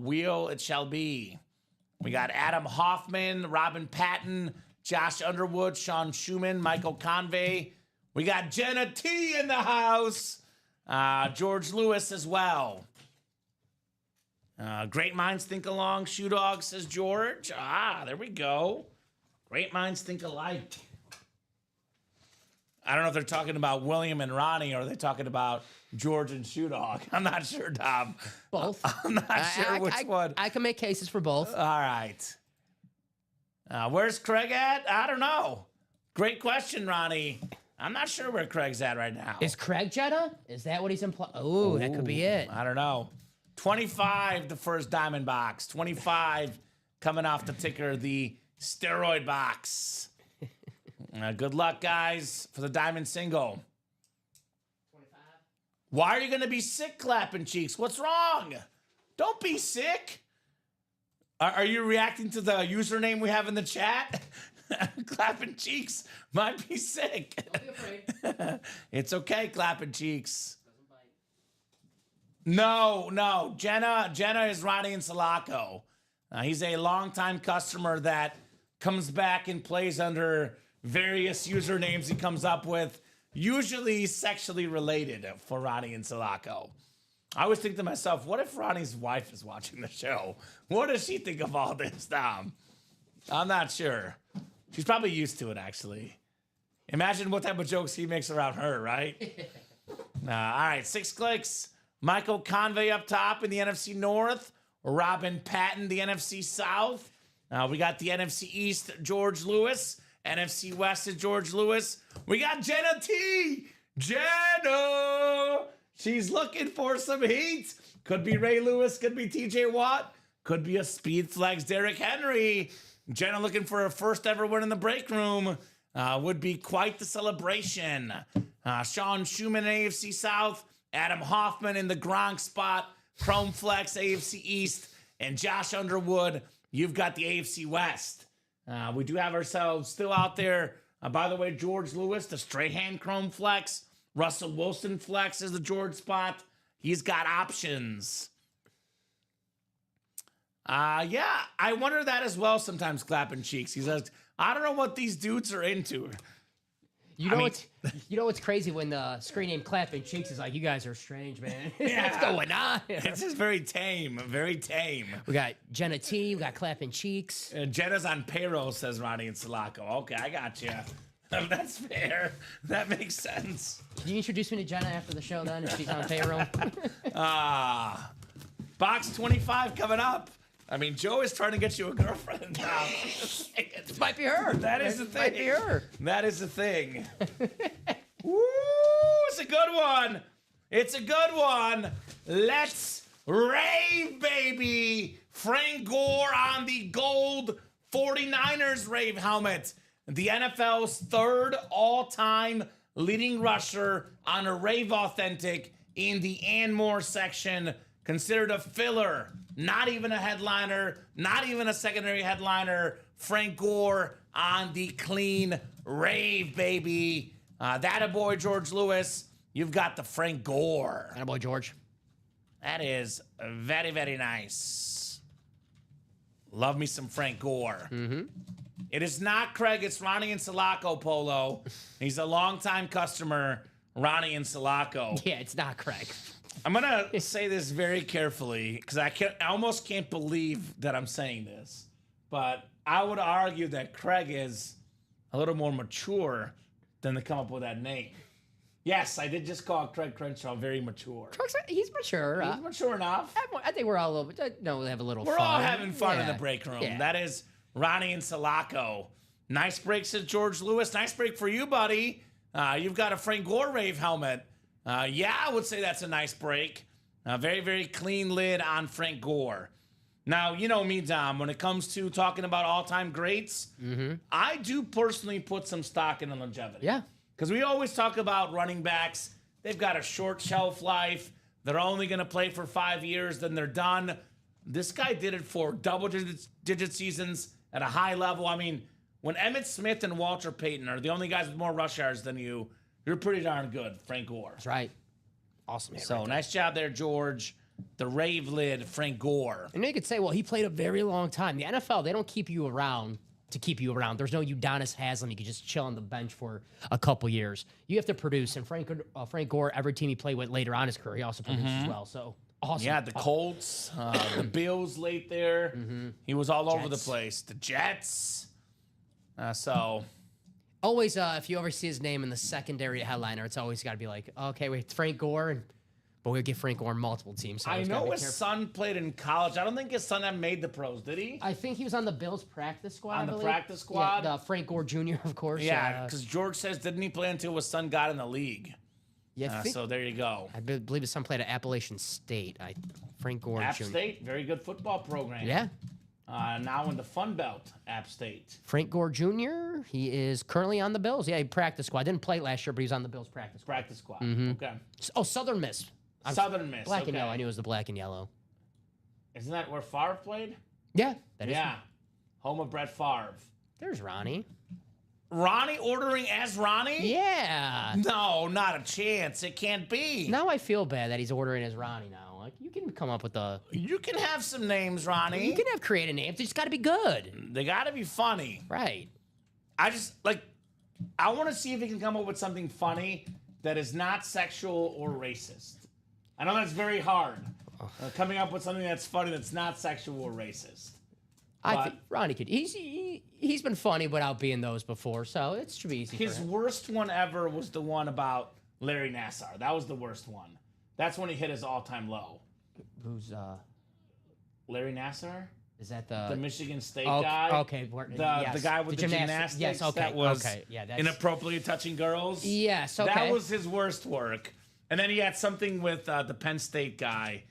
Wheel it shall be. We got Adam Hoffman, Robin Patton, Josh Underwood, Sean Schumann, Michael Convey. We got Jenna T in the house. George Lewis as well. Great minds think along. Shoe Dog, says George. There we go. Great minds think alike. I don't know if they're talking about William and Ronnie or are they talking about George and Shoe Dog. I'm not sure, Tom. Both. I'm not sure which one. I can make cases for both. All right. Where's Craig at? I don't know. Great question, Ronnie. I'm not sure where Craig's at right now. Is Craig Jenna? Is that what he's implying? Oh, that could be it. I don't know. 25, the first diamond box. 25 coming off the ticker, the steroid box. Good luck, guys, for the diamond single. 25. Why are you going to be sick, Clapping Cheeks? What's wrong? Don't be sick. Are you reacting to the username we have in the chat? Clapping Cheeks might be sick. Don't be afraid. It's okay, Clapping Cheeks. No. Jenna is Ronnie and Sulaco. He's a longtime customer that comes back and plays under various usernames he comes up with, usually sexually related for Ronnie and Sulaco. I always think to myself, what if Ronnie's wife is watching the show? What does she think of all this, Dom? I'm not sure. She's probably used to it, actually. Imagine what type of jokes he makes around her, right? All right, 6 clicks. Michael Convey up top in the NFC North. Robin Patton, the NFC South. We got the NFC East, George Lewis. NFC West is George Lewis. We got Jenna T. Jenna! She's looking for some heat. Could be Ray Lewis, could be TJ Watt, could be a Speed Flex Derrick Henry. Jenna looking for her first ever win in the break room. Would be quite the celebration. Sean Schumann, AFC South. Adam Hoffman in the Gronk spot. Chrome Flex, AFC East. And Josh Underwood, you've got the AFC West. We do have ourselves still out there. By the way, George Lewis, the straight hand Chrome Flex. Russell Wilson Flex is the George spot. He's got options. Yeah, I wonder that as well sometimes, clapping cheeks. He says, I don't know what these dudes are into. You know what's crazy when the screen name Clapping Cheeks is like, you guys are strange, man. What's going on? It's just very tame, very tame. We got Jenna T, we got Clapping Cheeks. Jenna's on payroll, says Ronnie and Sulaco. Okay, I got you. That's fair. That makes sense. Can you introduce me to Jenna after the show then, if she's on payroll? Box 25 coming up. I mean, Joe is trying to get you a girlfriend now. This might be her. That is the thing. Might be her. That is the thing. Woo! It's a good one. It's a good one. Let's rave, baby. Frank Gore on the gold 49ers rave helmet. The NFL's third all-time leading rusher on a Rave Authentic in the and more section. Considered a filler, not even a headliner, not even a secondary headliner. Frank Gore on the clean rave, baby. That a boy, George Lewis. You've got the Frank Gore. That a boy, George. That is very, very nice. Love me some Frank Gore. Mm-hmm. It is not Craig, it's Ronnie and Sulaco, Polo. He's a longtime customer, Ronnie and Sulaco. Yeah, it's not Craig. I'm gonna say this very carefully because I almost can't believe that I'm saying this, but I would argue that Craig is a little more mature than to come up with that name. Yes, I did just call Craig Crenshaw very mature. He's mature. He's mature enough. I think we're all a little bit. No, we have a little We're fun. all having fun in Yeah. the break room. Yeah. That is Ronnie and Sulaco. Nice break, says George Lewis. Nice break for you, buddy. You've got a Frank Gore rave helmet. Yeah, I would say that's a nice break. Very, very clean lid on Frank Gore. Now, you know me, Dom, when it comes to talking about all-time greats, I do personally put some stock in the longevity. Yeah. Because we always talk about running backs. They've got a short shelf life. They're only going to play for 5 years, then they're done. This guy did it for double-digit seasons at a high level. I mean, when Emmitt Smith and Walter Payton are the only guys with more rush yards than you, you're pretty darn good, Frank Gore. That's right. Awesome. So nice job there, George. The rave lid, Frank Gore. And you could say, well, he played a very long time. The NFL, they don't keep you around to keep you around. There's no Udonis Haslem. You can just chill on the bench for a couple years. You have to produce. And Frank Gore, every team he played with later on in his career, he also produced as well. So awesome. Yeah, the Colts, the Bills late there. He was all over the place. The Jets. So always, if you ever see his name in the secondary headliner, it's always got to be like, okay, wait, it's Frank Gore, but we'll get Frank Gore on multiple teams. So I always gotta know be his careful. son played in college. I don't think his son ever made the pros, did he? I think he was on the Bills practice squad. On I the believe. practice squad? Yeah, the Frank Gore Jr., of course. Yeah, because George says, didn't he play until his son got in the league? yeah, So there you go. I believe his son played at Appalachian State. Frank Gore App Jr. State, very good football program. Yeah. Now in the Fun Belt, App State. Frank Gore Jr., he is currently on the Bills. Yeah, he practice squad. Didn't play last year, but he was on the Bills practice squad. Practice squad. Okay. Oh, Southern Miss. Southern Miss. Black okay. and yellow. I knew it was the black and yellow. Isn't that where Favre played? Yeah, that is. Yeah. Home of Brett Favre. There's Ronnie. Ronnie ordering as Ronnie? Yeah. No, not a chance. It can't be. Now I feel bad that he's ordering as Ronnie now. Like you can come up with a. You can have some names, Ronnie. You can have creative names. They just got to be good. They got to be funny. Right. I just like. I want to see if he can come up with something funny that is not sexual or racist. I know that's very hard. Coming up with something that's funny that's not sexual or racist. I think Ronnie could. He's been funny without being those before, so it should be easy. His for him. worst one ever was the one about Larry Nassar. That was the worst one. That's when he hit his all-time low. Who's Larry Nassar? Is that The Michigan State okay, guy? Okay. The guy with the gymnastics Yes. Okay. that was okay. Yeah. That's, inappropriately touching girls? Yes. Okay. That was his worst work. And then he had something with the Penn State guy.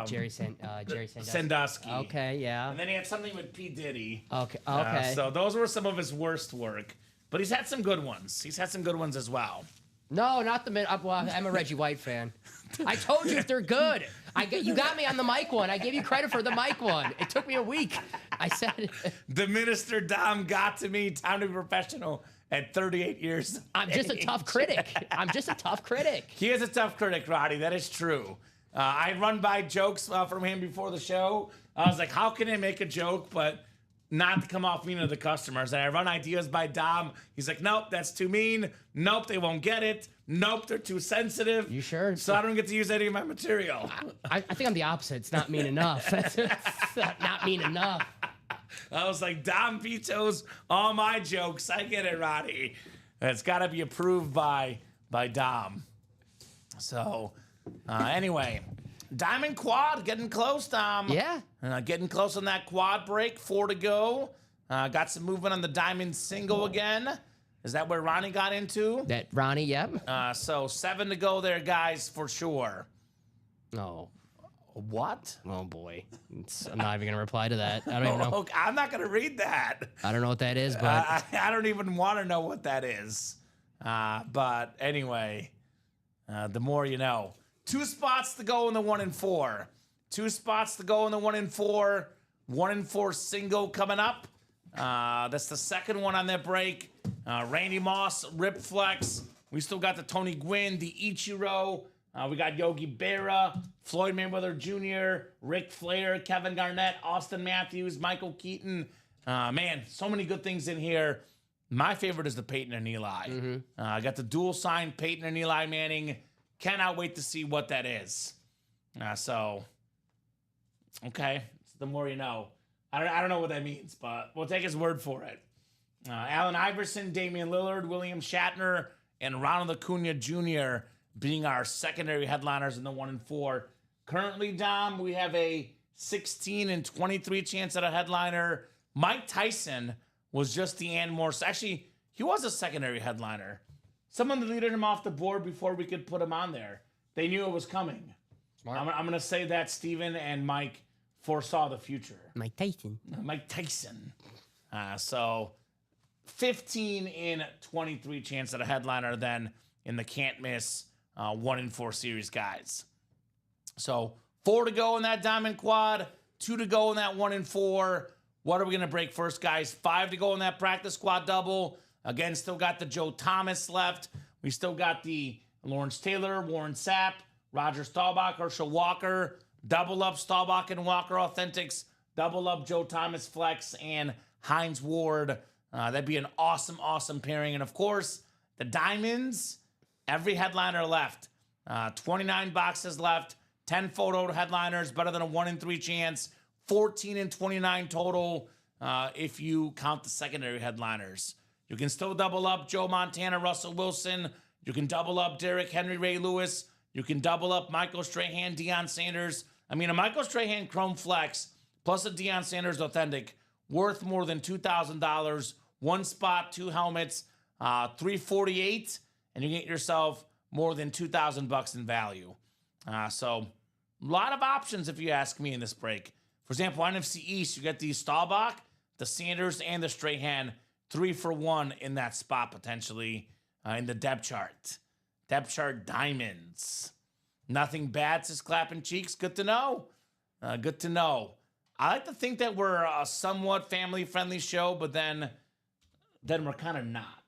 Jerry Sandusky. Sandusky. Okay. Yeah. And then he had something with P. Diddy. Okay. Okay. So those were some of his worst work. But he's had some good ones. He's had some good ones as well. No, not the mid. Well, I'm a Reggie White fan. I told you if they're good. You got me on the Mike one. I gave you credit for the Mike one. It took me a week. I said The minister Dom got to me. Time to be professional at 38 years. I'm just a tough critic. I'm just a tough critic. He is a tough critic, Roddy. That is true. I run by jokes from him before the show. I was like, how can I make a joke, but not to come off mean to the customers? And I run ideas by Dom. He's like, nope, that's too mean. Nope, they won't get it. Nope, they're too sensitive. You sure? So I don't get to use any of my material. I think I'm the opposite. It's not mean enough. That's not mean enough. I was like, Dom vetoes all my jokes. I get it, Roddy. It's got to be approved by Dom. So, anyway, Diamond Quad getting close, Dom. Yeah. Getting close on that quad break. 4 to go. Got some movement on the Diamond single again. Is that where Ronnie got into? That Ronnie, yep. So 7 to go there, guys, for sure. Oh. What? Oh boy. I'm not even gonna reply to that. I don't even know. Okay, I'm not going to read that. I don't know what that is, but I don't even want to know what that is. But anyway, the more you know. 2 spots to go in the 1 and 4. 2 spots to go in the 1 and 4. 1 and 4 single coming up. That's the second one on that break. Randy Moss, Rip Flex. We still got the Tony Gwynn, the Ichiro. We got Yogi Berra, Floyd Mayweather Jr., Ric Flair, Kevin Garnett, Austin Matthews, Michael Keaton. Man, so many good things in here. My favorite is the Peyton and Eli. I got the dual sign Peyton and Eli Manning. Cannot wait to see what that is. Okay, it's the more you know. I don't know what that means, but we'll take his word for it. Allen Iverson, Damian Lillard, William Shatner, and Ronald Acuna Jr. being our secondary headliners in the 1 and 4. Currently, Dom, we have a 16 and 23 chance at a headliner. Mike Tyson was just the and more. Actually, he was a secondary headliner. Someone deleted him off the board before we could put him on there. They knew it was coming. Smart. I'm going to say that Steven and Mike foresaw the future. Mike Tyson. Mike Tyson. So 15 in 23 chance at a headliner then in the can't miss 1 and 4 series, guys. So 4 to go in that Diamond Quad, 2 to go in that 1 and 4. What are we going to break first, guys? 5 to go in that practice squad double. Again, still got the Joe Thomas left. We still got the Lawrence Taylor, Warren Sapp, Roger Staubach, Herschel Walker, double up Staubach and Walker Authentics, double up Joe Thomas Flex and Hines Ward. That'd be an awesome, awesome pairing. And of course, the Diamonds, every headliner left. 29 boxes left, 10 photo headliners, better than a 1 in 3 chance, 14 and 29 total if you count the secondary headliners. You can still double up Joe Montana, Russell Wilson. You can double up Derrick Henry, Ray Lewis. You can double up Michael Strahan, Deion Sanders. I mean, a Michael Strahan Chrome Flex plus a Deion Sanders Authentic worth more than $2,000. 1 spot, 2 helmets, $348, and you get yourself more than $2,000 in value. So a lot of options if you ask me in this break. For example, NFC East, you get the Staubach, the Sanders, and the Strahan. 3 for 1 in that spot potentially in the depth chart. Depth chart diamonds. Nothing bad, says Clapping Cheeks. Good to know. Good to know. I like to think that we're a somewhat family-friendly show, but then we're kind of not.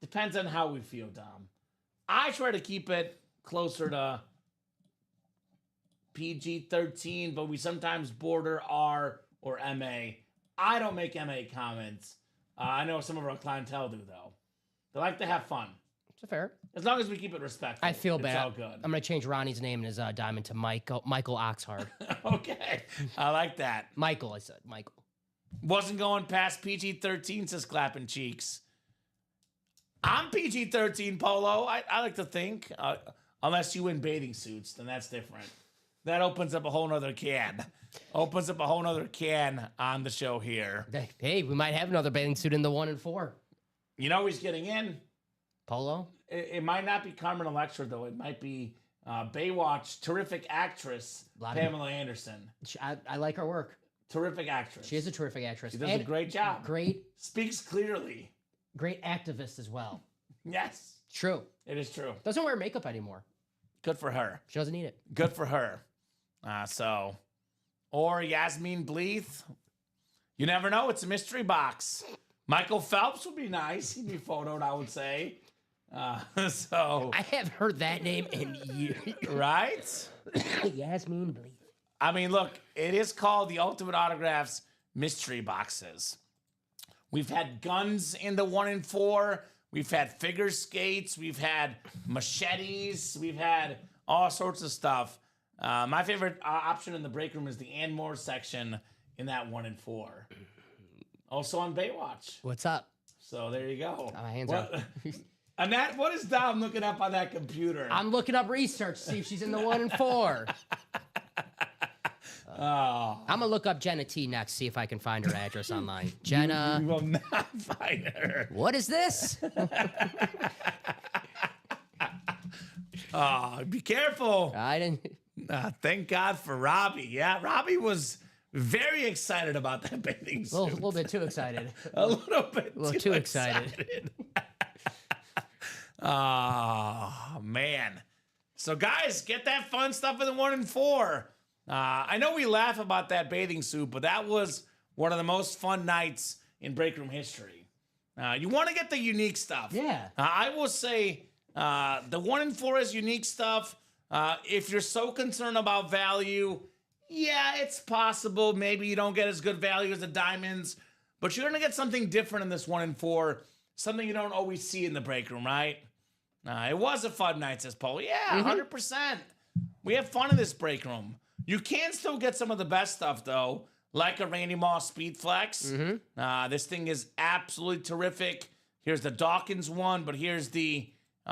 Depends on how we feel, Dom. I try to keep it closer to PG-13, but we sometimes border R or MA. I don't make MA comments. I know some of our clientele do, though. They like to have fun. It's fair. As long as we keep it respectful. I feel it's bad. all good. I'm gonna change Ronnie's name in his diamond to Michael Oxhard. Okay. I like that. Michael, I said Michael. Wasn't going past PG-13, says Clapping Cheeks. I'm PG-13, Polo. I like to think. Unless you win bathing suits, then that's different. That opens up a whole nother can. Opens up a whole nother can on the show here. Hey, we might have another bathing suit in the 1 and 4. You know he's getting in. Polo. It might not be Carmen Electra, though. It might be Baywatch terrific actress Pamela Anderson. I like her work. Terrific actress. She is a terrific actress. She does a great job. Great Speaks clearly. activist as well. Yes. True. It is true. Doesn't wear makeup anymore. Good for her. She doesn't need it. Good for her. Or Yasmin Bleeth. You never know. It's a mystery box. Michael Phelps would be nice. He'd be photoed, I would say. So. I have heard that name in years. Right? Yasmin Bleeth. I mean, look, it is called the Ultimate Autographs Mystery Boxes. We've had guns in the 1 and 4. We've had figure skates. We've had machetes. We've had all sorts of stuff. My favorite option in the break room is the Anmore section in that 1 and 4. Also on Baywatch. What's up? So there you go. My hands up. Annette, what is Dom looking up on that computer? I'm looking up research to see if she's in the 1 and 4. I'm gonna look up Jenna T next, see if I can find her address online. Jenna, You will not find her. what is this? Be careful. I didn't. Thank God for Robbie. Yeah, Robbie was very excited about that bathing A suit. little bit too excited. A little bit Too excited. Oh, man. So, guys, get that fun stuff in the 1 and 4. I know we laugh about that bathing suit, but that was one of the most fun nights in break room history. You want to get the unique stuff. Yeah. I will say the 1 and 4 is unique stuff. If you're so concerned about value, yeah, it's possible. Maybe you don't get as good value as the diamonds, but you're going to get something different in this 1 and 4, something you don't always see in the break room, right? It was a fun night, says Paul. Yeah, 100%. We have fun in this break room. You can still get some of the best stuff, though, like a Randy Moss Speed Flex. This thing is absolutely terrific. Here's the Dawkins one, but here's the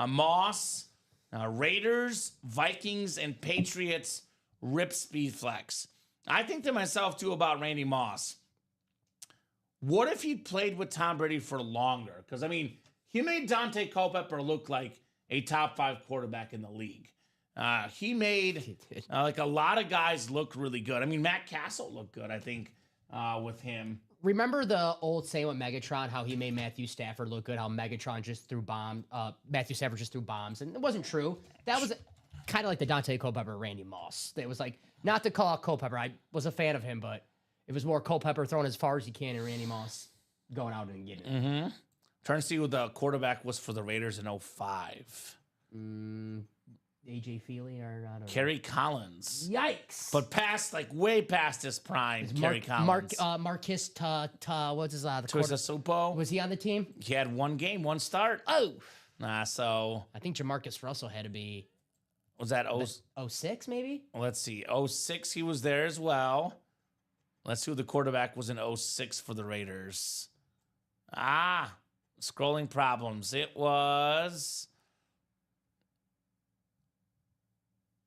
Moss, Raiders, Vikings, and Patriots Rip Speed Flex. I think to myself, too, about Randy Moss. What if he played with Tom Brady for longer? Because, I mean, he made Dante Culpepper look like a top 5 quarterback in the league. He made like a lot of guys look really good. I mean, Matt Castle looked good, I think, with him. Remember the old saying with Megatron, how he made Matthew Stafford look good, how Megatron just threw bombs, Matthew Stafford just threw bombs, and it wasn't true. That was kind of like the Dante Culpepper, Randy Moss. It was like, not to call out Culpepper, I was a fan of him, but it was more Culpepper throwing as far as he can and Randy Moss going out and getting it. Trying to see who the quarterback was for the Raiders in 05. AJ Feely or not? Kerry Collins. Yikes! But past, like way past his prime, Kerry Collins. Marcus what's his the Tuisa Supo. Was he on the team? He had one game, one start. Oh, So I think Jamarcus Russell had to be. Was that 06 maybe? Let's see. 06 he was there as well. Let's see who the quarterback was in 06 for the Raiders. Scrolling problems. It was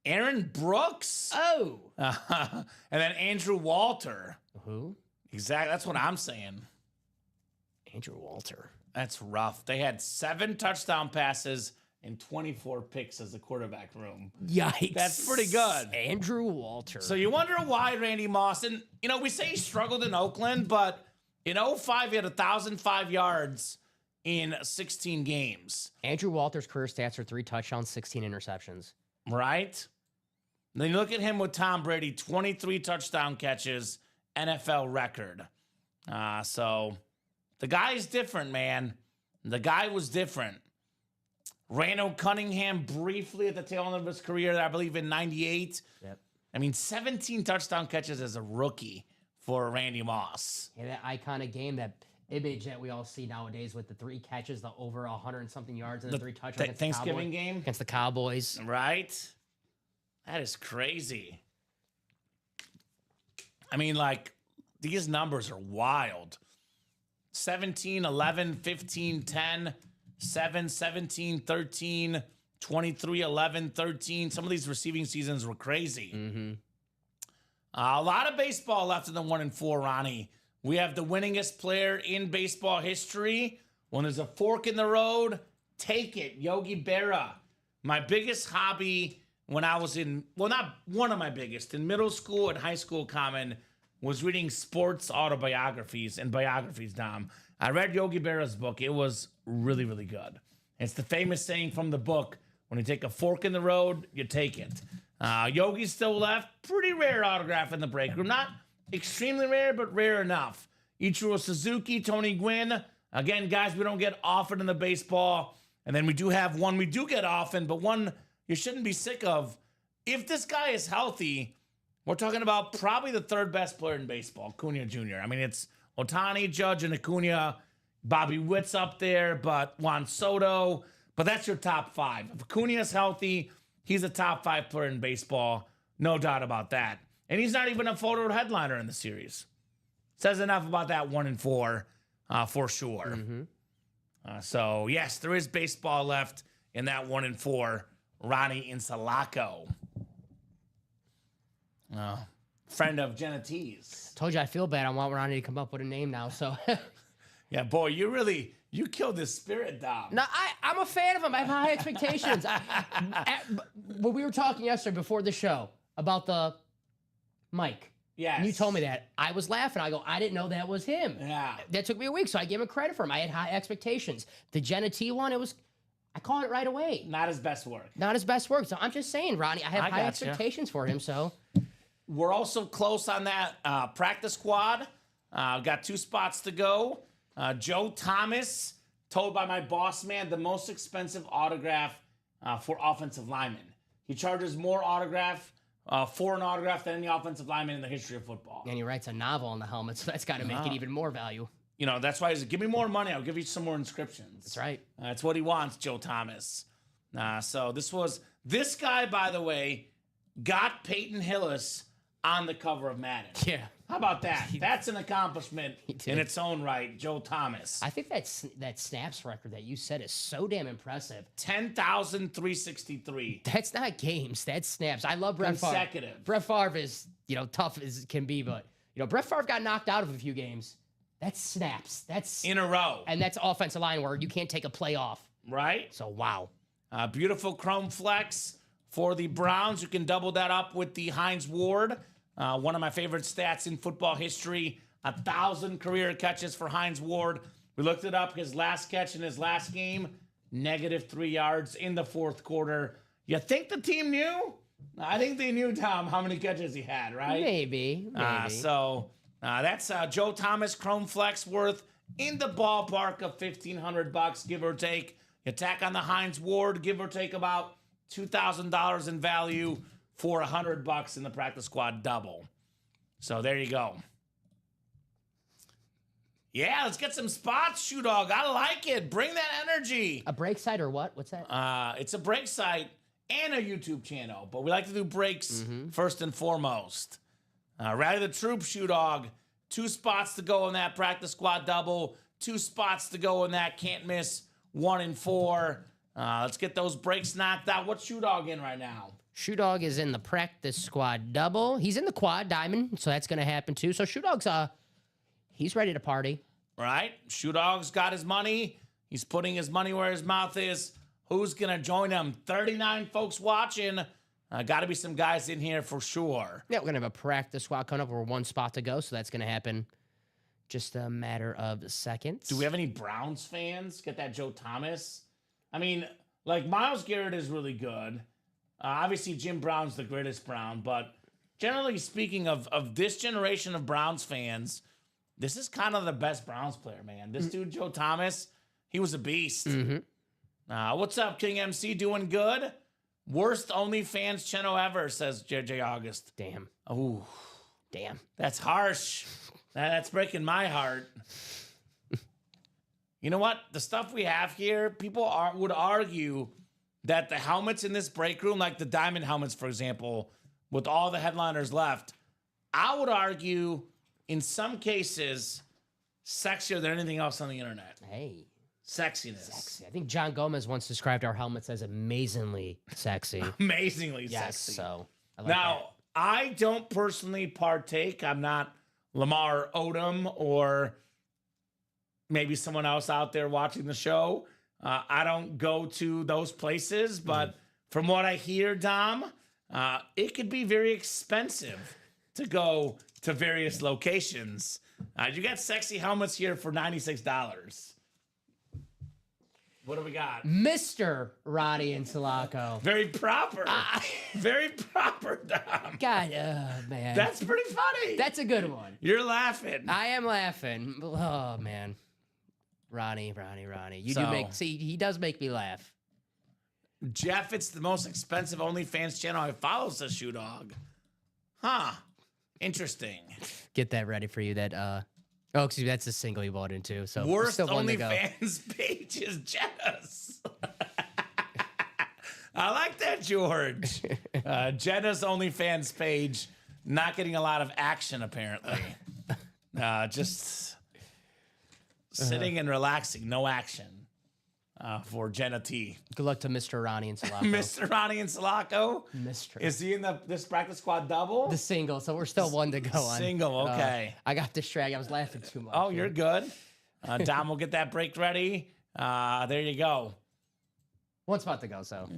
Aaron Brooks. Oh. And then Andrew Walter. Who? Exactly. That's what I'm saying. Andrew Walter. That's rough. They had 7 touchdown passes and 24 picks as the quarterback room. Yikes. That's pretty good. Andrew Walter. So you wonder why Randy Moss, and we say he struggled in Oakland, but in 05 he had 1,005 yards in 16 games. Andrew Walter's career stats are 3 touchdowns, 16 interceptions. Right? Then you look at him with Tom Brady, 23 touchdown catches, NFL record. So the guy's different, man. The guy was different. Randall Cunningham briefly at the tail end of his career, I believe in 98. Yep. I mean, 17 touchdown catches as a rookie for Randy Moss. Yeah, that iconic game, that image that we all see nowadays with the 3 catches, the over 100 and something yards, and the 3 touchdowns against Thanksgiving the game? against the Cowboys. Right? That is crazy. I mean, like, these numbers are wild. 17, 11, 15, 10, 7, 17, 13, 23, 11, 13. Some of these receiving seasons were crazy. A lot of baseball left in the 1-4, Ronnie. We have the winningest player in baseball history. When there's a fork in the road, take it. Yogi Berra. My biggest hobby when I was not one of my biggest, in middle school and high school common, was reading sports autobiographies and biographies, Dom. I read Yogi Berra's book. It was really, really good. It's the famous saying from the book, when you take a fork in the road, you take it. Yogi's still left. Pretty rare autograph in the break room. Not extremely rare, but rare enough. Ichiro Suzuki, Tony Gwynn. Again, guys, we don't get often in the baseball. And then we do have one we do get often, but one you shouldn't be sick of. If this guy is healthy, we're talking about probably the 3rd best player in baseball, Acuna Jr. I mean, it's Ohtani, Judge, and Acuna. Bobby Witt's up there, but Juan Soto. But that's your top 5. If Acuna's healthy, he's a top 5 player in baseball. No doubt about that. And he's not even a photo headliner in the series. Says enough about that 1-4 for sure. So, yes, there is baseball left in that 1-4. Ronnie Insalaco. Friend of Jenna T's. Told you I feel bad. I want Ronnie to come up with a name now. So, Yeah, boy, you killed his spirit, Dom. no, I'm a fan of him. I have high expectations. When we were talking yesterday before the show about the Mike, Yes. and you told me that, I was laughing. I go, I didn't know that was him. Yeah. That took me a week, so I gave him credit for him. I had high expectations. The Jenna T one, I called it right away. Not his best work. Not his best work. So I'm just saying, Ronnie, I have high gotcha. expectations for him. So We're also close on that practice squad. Got 2 spots to go. Joe Thomas, told by my boss man, the most expensive autograph for offensive linemen. He charges more for an autograph than any offensive lineman in the history of football. and he writes a novel on the helmet, so that's got to make it even more value. You know, that's why he's like, give me more money. I'll give you some more inscriptions. That's right. That's what he wants, Joe Thomas. So this guy, by the way, got Peyton Hillis on the cover of Madden. Yeah. How about that? That's an accomplishment did. in its own right, Joe Thomas. I think that snaps record that you said is so damn impressive. 10,363. That's not games. That's snaps. I love Brett Favre. Consecutive. Brett Favre is, tough as can be, but, Brett Favre got knocked out of a few games. That's snaps. That's In a row, and that's offensive line where you can't take a play off. right? So, wow. Beautiful chrome flex for the Browns. You can double that up with the Hines Ward. One of my favorite stats in football history, 1,000 career catches for Hines Ward. We looked it up. His last catch in his last game, -3 yards in the 4th quarter. You think the team knew? I think they knew, Tom, how many catches he had, right? Maybe. So that's Joe Thomas Chrome Flex worth in the ballpark of $1,500, give or take. You tack on the Hines Ward, give or take about $2,000 in value for $100 in the practice squad double. So there you go. Yeah, let's get some spots, Shoe Dog. I like it. Bring that energy. A break site or what? What's that? It's a break site and a YouTube channel, but we like to do breaks first and foremost. Rally the troops, Shoe Dog. 2 spots to go in that practice squad double. 2 spots to go in that can't miss 1-4. Let's get those breaks knocked out. What's Shoe Dog in right now? Shoe Dog is in the practice squad double. He's in the quad diamond, so that's going to happen too. So Shoe Dog's he's ready to party. Right? Shoe Dog's got his money. He's putting his money where his mouth is. Who's going to join him? 39 folks watching. Got to be some guys in here for sure. Yeah, we're going to have a practice squad coming up. We're 1 spot to go, so that's going to happen just a matter of seconds. Do we have any Browns fans? Get that Joe Thomas. I mean, like Myles Garrett is really good. Obviously, Jim Brown's the greatest Brown, but generally speaking of this generation of Browns fans, this is kind of the best Browns player, man. This dude, Joe Thomas, he was a beast. What's up, King MC? Doing good? Worst OnlyFans channel ever, says JJ August. Damn. Oh, Damn. that's harsh. That's breaking my heart. You know what? The stuff we have here, people would argue that the helmets in this break room, like the diamond helmets, for example, with all the headliners left, I would argue in some cases sexier than anything else on the internet. Hey. Sexiness. Sexy. I think John Gomez once described our helmets as amazingly sexy. Amazingly Yes, sexy. so I like Now, I don't personally partake. I'm not Lamar Odom or maybe someone else out there watching the show. I don't go to those places, but from what I hear, Dom, it could be very expensive to go to various locations. You got sexy helmets here for $96. What do we got? Mr. Ronnie and Sulaco. Very proper. Very proper, Dom. God, man. That's pretty funny. That's a good one. You're laughing. I am laughing. Oh, man. Ronnie. You So- do make, see, he does make me laugh. Jeff, it's the most expensive OnlyFans channel I follow, says Shoe Dog. Huh. Interesting. Get that ready for you. That, oh, excuse me, that's a single you bought into. So Worst still one to go. OnlyFans page is Jenna's. I like that, George. Jenna's OnlyFans page, not getting a lot of action, apparently. Just sitting and relaxing, no action for Jenna T. Good luck to Mr. Ronnie and Sulaco. Mr. Ronnie and Sulaco. Mr. Is he in this practice squad double? The single, so we're still one to go on. Single, okay. I got distracted. I was laughing too much. Oh, you're good. Dom will get that break ready. There you go. One spot to go, so.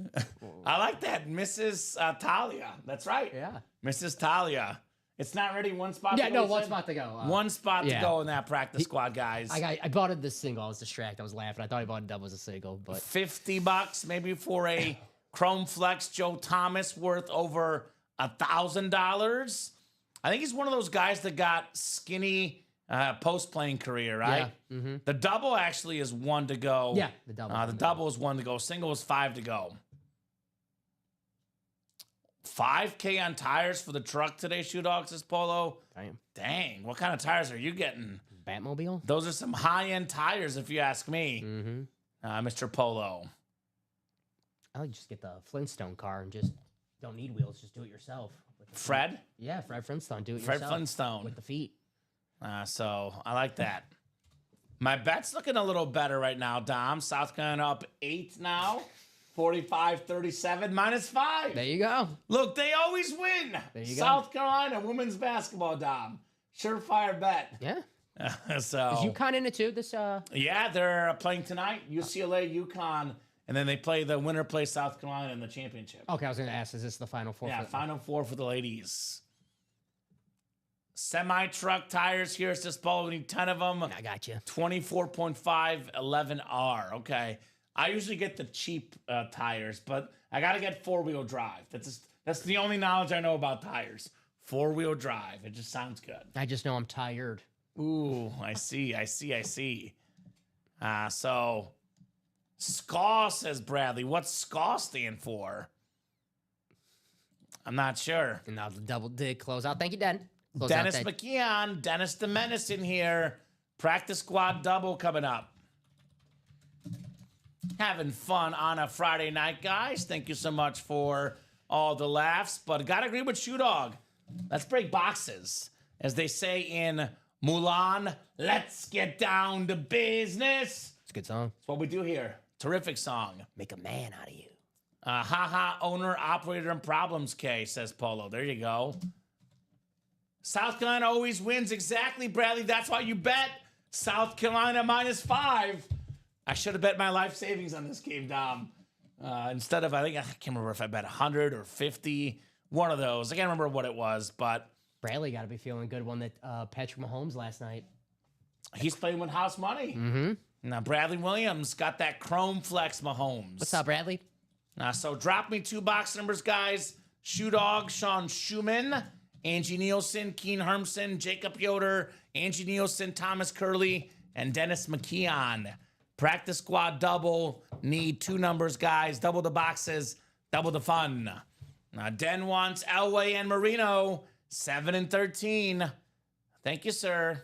I like that. Mrs. Talia. That's right. Yeah. Mrs. Talia. It's not ready. One spot Yeah, to go, no, you one said? spot to go. One spot to yeah. go in that practice squad, guys. I bought it this single. I was distracted. I was laughing. I thought I bought a double as a single, but $50 maybe for a Chrome Flex Joe Thomas worth over $1,000. I think he's one of those guys that got skinny post-playing career, right? Yeah. Mm-hmm. The double actually is one to go. Yeah, the double. The double is one to go. Single is 5 to go. $5K on tires for the truck today, Shoe Dog, says Polo. Damn. Dang, what kind of tires are you getting? Batmobile? Those are some high-end tires, if you ask me, Mr. Polo. I would just get the Flintstone car and just don't need wheels. Just do it yourself. Fred? Yeah, Fred Flintstone. Do it Fred yourself. Flintstone. With the feet. So I like that. My bet's looking a little better right now, Dom. South Carolina up 8 now. 45-37, -5. There you go. Look, they always win. There you go. South Carolina women's basketball, Dom. Surefire bet. Yeah. So Is UConn in it too? This yeah, they're playing tonight. UCLA, UConn, and then they play the winner plays South Carolina in the championship. Okay, I was gonna ask, is this the final four? Yeah, for Final Four for the ladies. Semi-truck tires here. It says Paul, we need 10 of them. I got you. 24.5 11R. Okay. I usually get the cheap tires, but I got to get four-wheel drive. That's the only knowledge I know about tires. Four-wheel drive. It just sounds good. I just know I'm tired. Ooh, I see. So, SCAW, says Bradley. What's SCAW stand for? I'm not sure. And now the double dig close out. Thank you, Den. Close out Dennis that- McKeon, Dennis the Menace in here. Practice squad double coming up. Having fun on a Friday night, guys. Thank you so much for all the laughs. But gotta agree with Shoe Dog. Let's break boxes. As they say in Mulan, let's get down to business. It's a good song. That's what we do here. Terrific song. Make a man out of you. Haha, owner, operator, and problems, K, says Polo. There you go. South Carolina always wins. Exactly, Bradley. That's why you bet South Carolina -5. I should have bet my life savings on this game, Dom. Instead of, I can't remember if I bet 100 or 50. One of those. I can't remember what it was, but Bradley got to be feeling good. Won that Patrick Mahomes last night. he's playing with house money. Mm-hmm. Now, Bradley Williams got that Chrome Flex Mahomes. What's up, Bradley? So drop me 2 box numbers, guys. Shoe Dog, Sean Schumann, Angie Nielsen, Keen Hermsen, Jacob Yoder, Angie Nielsen, Thomas Curley, and Dennis McKeon. Practice squad double. Need 2 numbers, guys. Double the boxes. Double the fun. Den wants Elway and Marino, 7 and 13. Thank you, sir.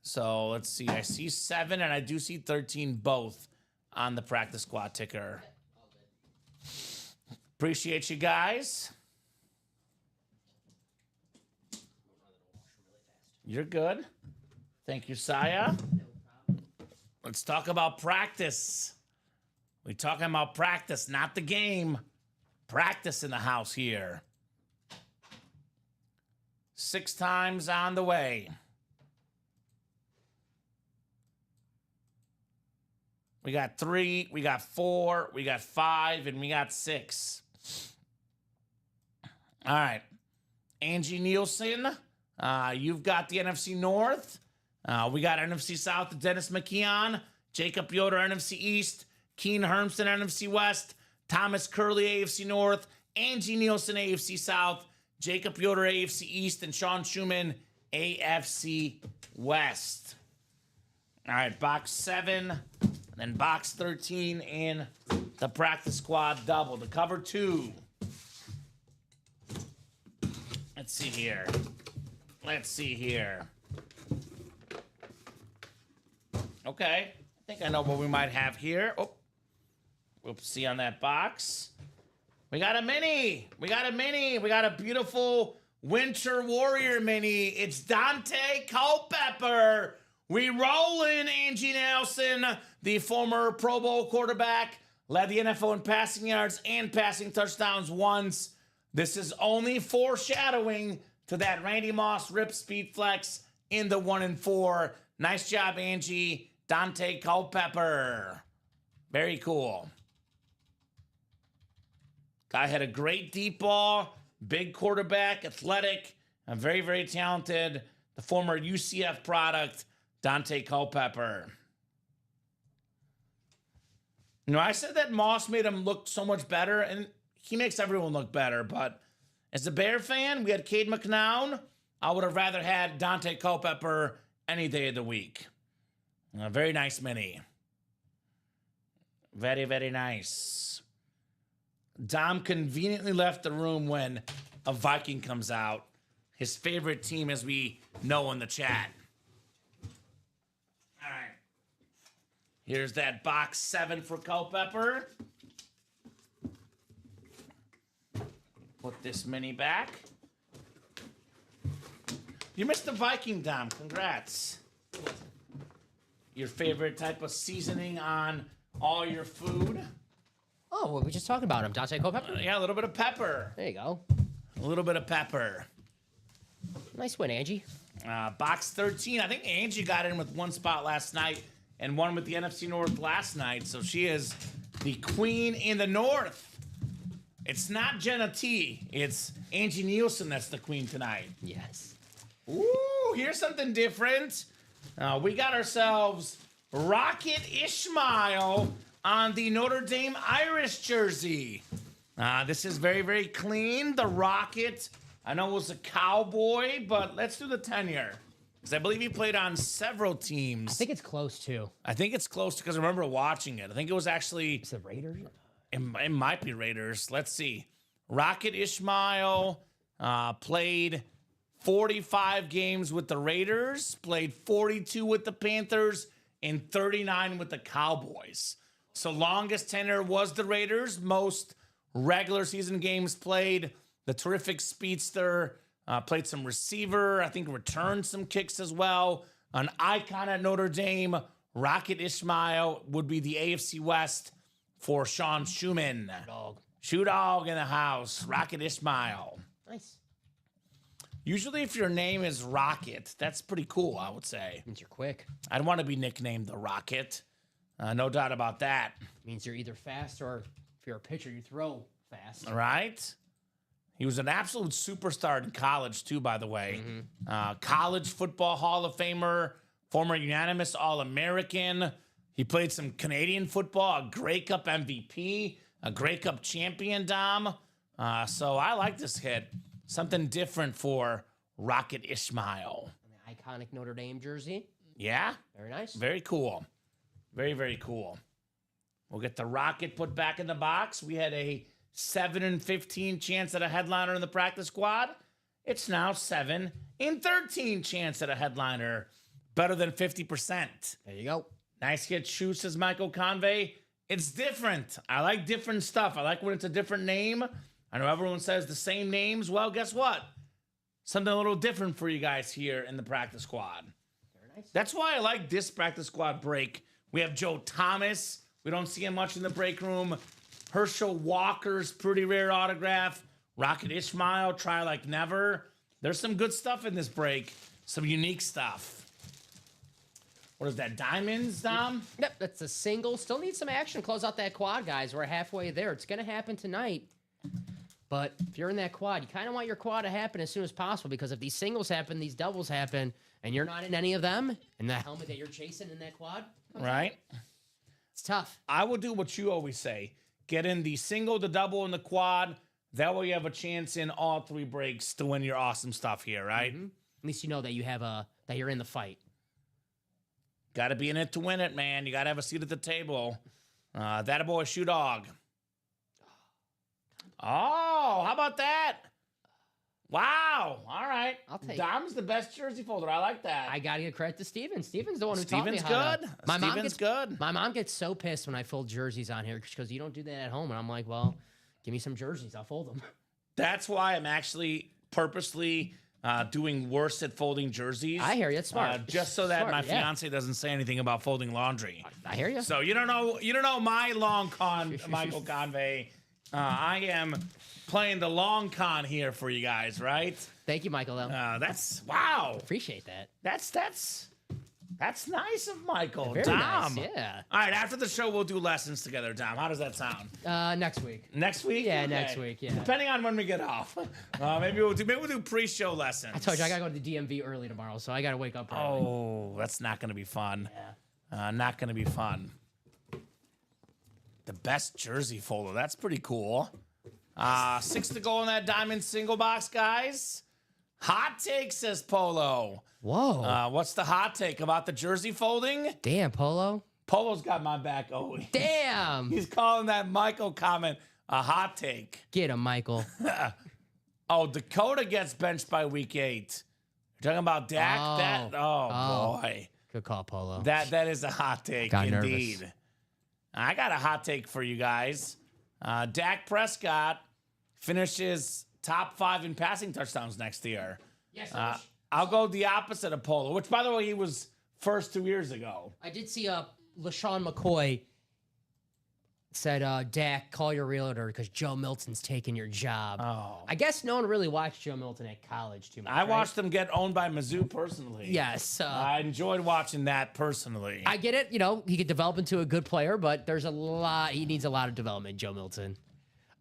So let's see. I see 7 and I do see 13 both on the practice squad ticker. Appreciate you guys. You're good. Thank you, Saya. Let's talk about practice. We're talking about practice, not the game. Practice in the house here. 6 times on the way. We got 3, we got 4, we got 5, and we got 6. All right. Angie Nielsen, you've got the NFC North. We got NFC South, Dennis McKeon, Jacob Yoder, NFC East, Keen Hermson, NFC West, Thomas Curley, AFC North, Angie Nielsen, AFC South, Jacob Yoder, AFC East, and Sean Schumann, AFC West. All right, box 7, and then box 13 in the practice squad double. The cover 2. Let's see here. Let's see here. Okay, I think I know what we might have here. Oh, we'll see on that box. We got a mini. We got a mini. We got a beautiful Winter Warrior mini. It's Dante Culpepper. We rolling, Angie Nelson, the former Pro Bowl quarterback, led the NFL in passing yards and passing touchdowns once. This is only foreshadowing to that Randy Moss rip speed flex in the 1 and 4. Nice job, Angie. Dante Culpepper. Very cool. Guy had a great deep ball, big quarterback, athletic, and very, very talented. The former UCF product, Dante Culpepper. You know, I said that Moss made him look so much better, and he makes everyone look better, but as a Bear fan, we had Cade McNown. I would have rather had Dante Culpepper any day of the week. A very nice mini. Very, very nice. Dom conveniently left the room when a Viking comes out. His favorite team, as we know in the chat. All right. Here's that box 7 for Culpepper. Put this mini back. You missed the Viking, Dom. Congrats. Your favorite type of seasoning on all your food? Oh, well, we just talked about him, Dante Culpepper. Yeah, a little bit of pepper. There you go. A little bit of pepper. Nice win, Angie. Box 13. I think Angie got in with 1 spot last night and 1 with the NFC North last night. So she is the queen in the North. It's not Jenna T. It's Angie Nielsen that's the queen tonight. Yes. Ooh, here's something different. We got ourselves Rocket Ishmael on the Notre Dame Irish jersey. This is very, very clean. The Rocket, I know it was a Cowboy, but let's do the tenure. Because I believe he played on several teams. I think it's close, too. I think it's close because I remember watching it. I think it was actually... Is it Raiders? It might be Raiders. Let's see. Rocket Ishmael played 45 games with the Raiders, played 42 with the Panthers, and 39 with the Cowboys. So longest tenure was the Raiders. Most regular season games played. The terrific speedster played some receiver. I think returned some kicks as well. An icon at Notre Dame. Rocket Ishmael would be the AFC West for Sean Schumann. Dog. Shoe Dog in the house. Rocket Ishmael. Nice. Usually if your name is Rocket, that's pretty cool, I would say. Means you're quick. I'd want to be nicknamed the Rocket. No doubt about that. Means you're either fast or if you're a pitcher, you throw fast. All right. He was an absolute superstar in college, too, by the way. College Football Hall of Famer, former unanimous All-American. He played some Canadian football, a Grey Cup MVP, a Grey Cup champion, Dom. So I like this hit. Something different for Rocket Ishmael. An iconic Notre Dame jersey. Yeah? Very nice. Very cool. Very, very cool. We'll get the Rocket put back in the box. We had a 7 in 15 chance at a headliner in the practice squad. It's now 7 in 13 chance at a headliner. Better than 50%. There you go. Nice hit shoot, says Michael Convey. It's different. I like different stuff. I like when it's a different name. I know everyone says the same names. Well, guess what? Something a little different for you guys here in the practice squad. Very nice. That's why I like this practice squad break. We have Joe Thomas. We don't see him much in the break room. Herschel Walker's pretty rare autograph. Rocket Ishmael, try like never. There's some good stuff in this break. Some unique stuff. What is that, diamonds, Dom? Yep, that's a single. Still need some action. Close out that quad, guys. We're halfway there. It's going to happen tonight. But if you're in that quad, you kind of want your quad to happen as soon as possible, because if these singles happen, these doubles happen, and you're not in any of them, and the helmet that you're chasing in that quad, Right? it's tough. I will do what you always say. Get in the single, the double, and the quad. That way you have a chance in all 3 breaks to win your awesome stuff here, right? At least you know that you have that you're in the fight. Got to be in it to win it, man. You got to have a seat at the table. That a boy, shoe dog. Oh, how about that? Wow. All right. I'll take it. Dom's the best jersey folder. I like that. I got to give credit to Steven. Steven's the one who taught me Steven's how good. to. My mom Steven's gets good. My mom gets so pissed when I fold jerseys on here because you don't do that at home, and I'm like, well, give me some jerseys. I'll fold them. That's why I'm actually purposely doing worse at folding jerseys. I hear you. It's smart. Just so that Smart, my yeah. fiance doesn't say anything about folding laundry. I hear you. So you don't know my long con, Michael Convey. I am playing the long con here for you guys, right? Thank you, Michael. That's wow. Appreciate that. That's nice of Michael. Very Dom. nice. Yeah. All right, after the show, we'll do lessons together, Dom. How does that sound? Next week. Next week? Yeah, Okay. next week, yeah. Depending on when we get off. Maybe we'll do pre-show lessons. I told you I gotta go to the DMV early tomorrow, so I gotta wake up early. Oh, that's not going to be fun. Yeah. Not going to be fun. The best jersey folder. That's pretty cool. 6 to go in that diamond single box, guys. Hot take, says Polo. Whoa. What's the hot take about the jersey folding? Damn, Polo. Polo's got my back always. Damn. He's calling that Michael comment a hot take. Get him, Michael. Oh, Dakota gets benched by week 8. You're talking about Dak? Oh. Boy. Good call, Polo. That is a hot take, Got indeed. nervous. I got a hot take for you guys. Dak Prescott finishes top 5 in passing touchdowns next year. Yes, I'll go the opposite of Polo, which, by the way, he was first 2 years ago. I did see LaShawn McCoy said, Dak, call your realtor because Joe Milton's taking your job. Oh. I guess no one really watched Joe Milton at college too much. I right? watched him get owned by Mizzou personally. Yes. I enjoyed watching that personally. I get it. You know, he could develop into a good player, but there's a lot. He needs a lot of development, Joe Milton.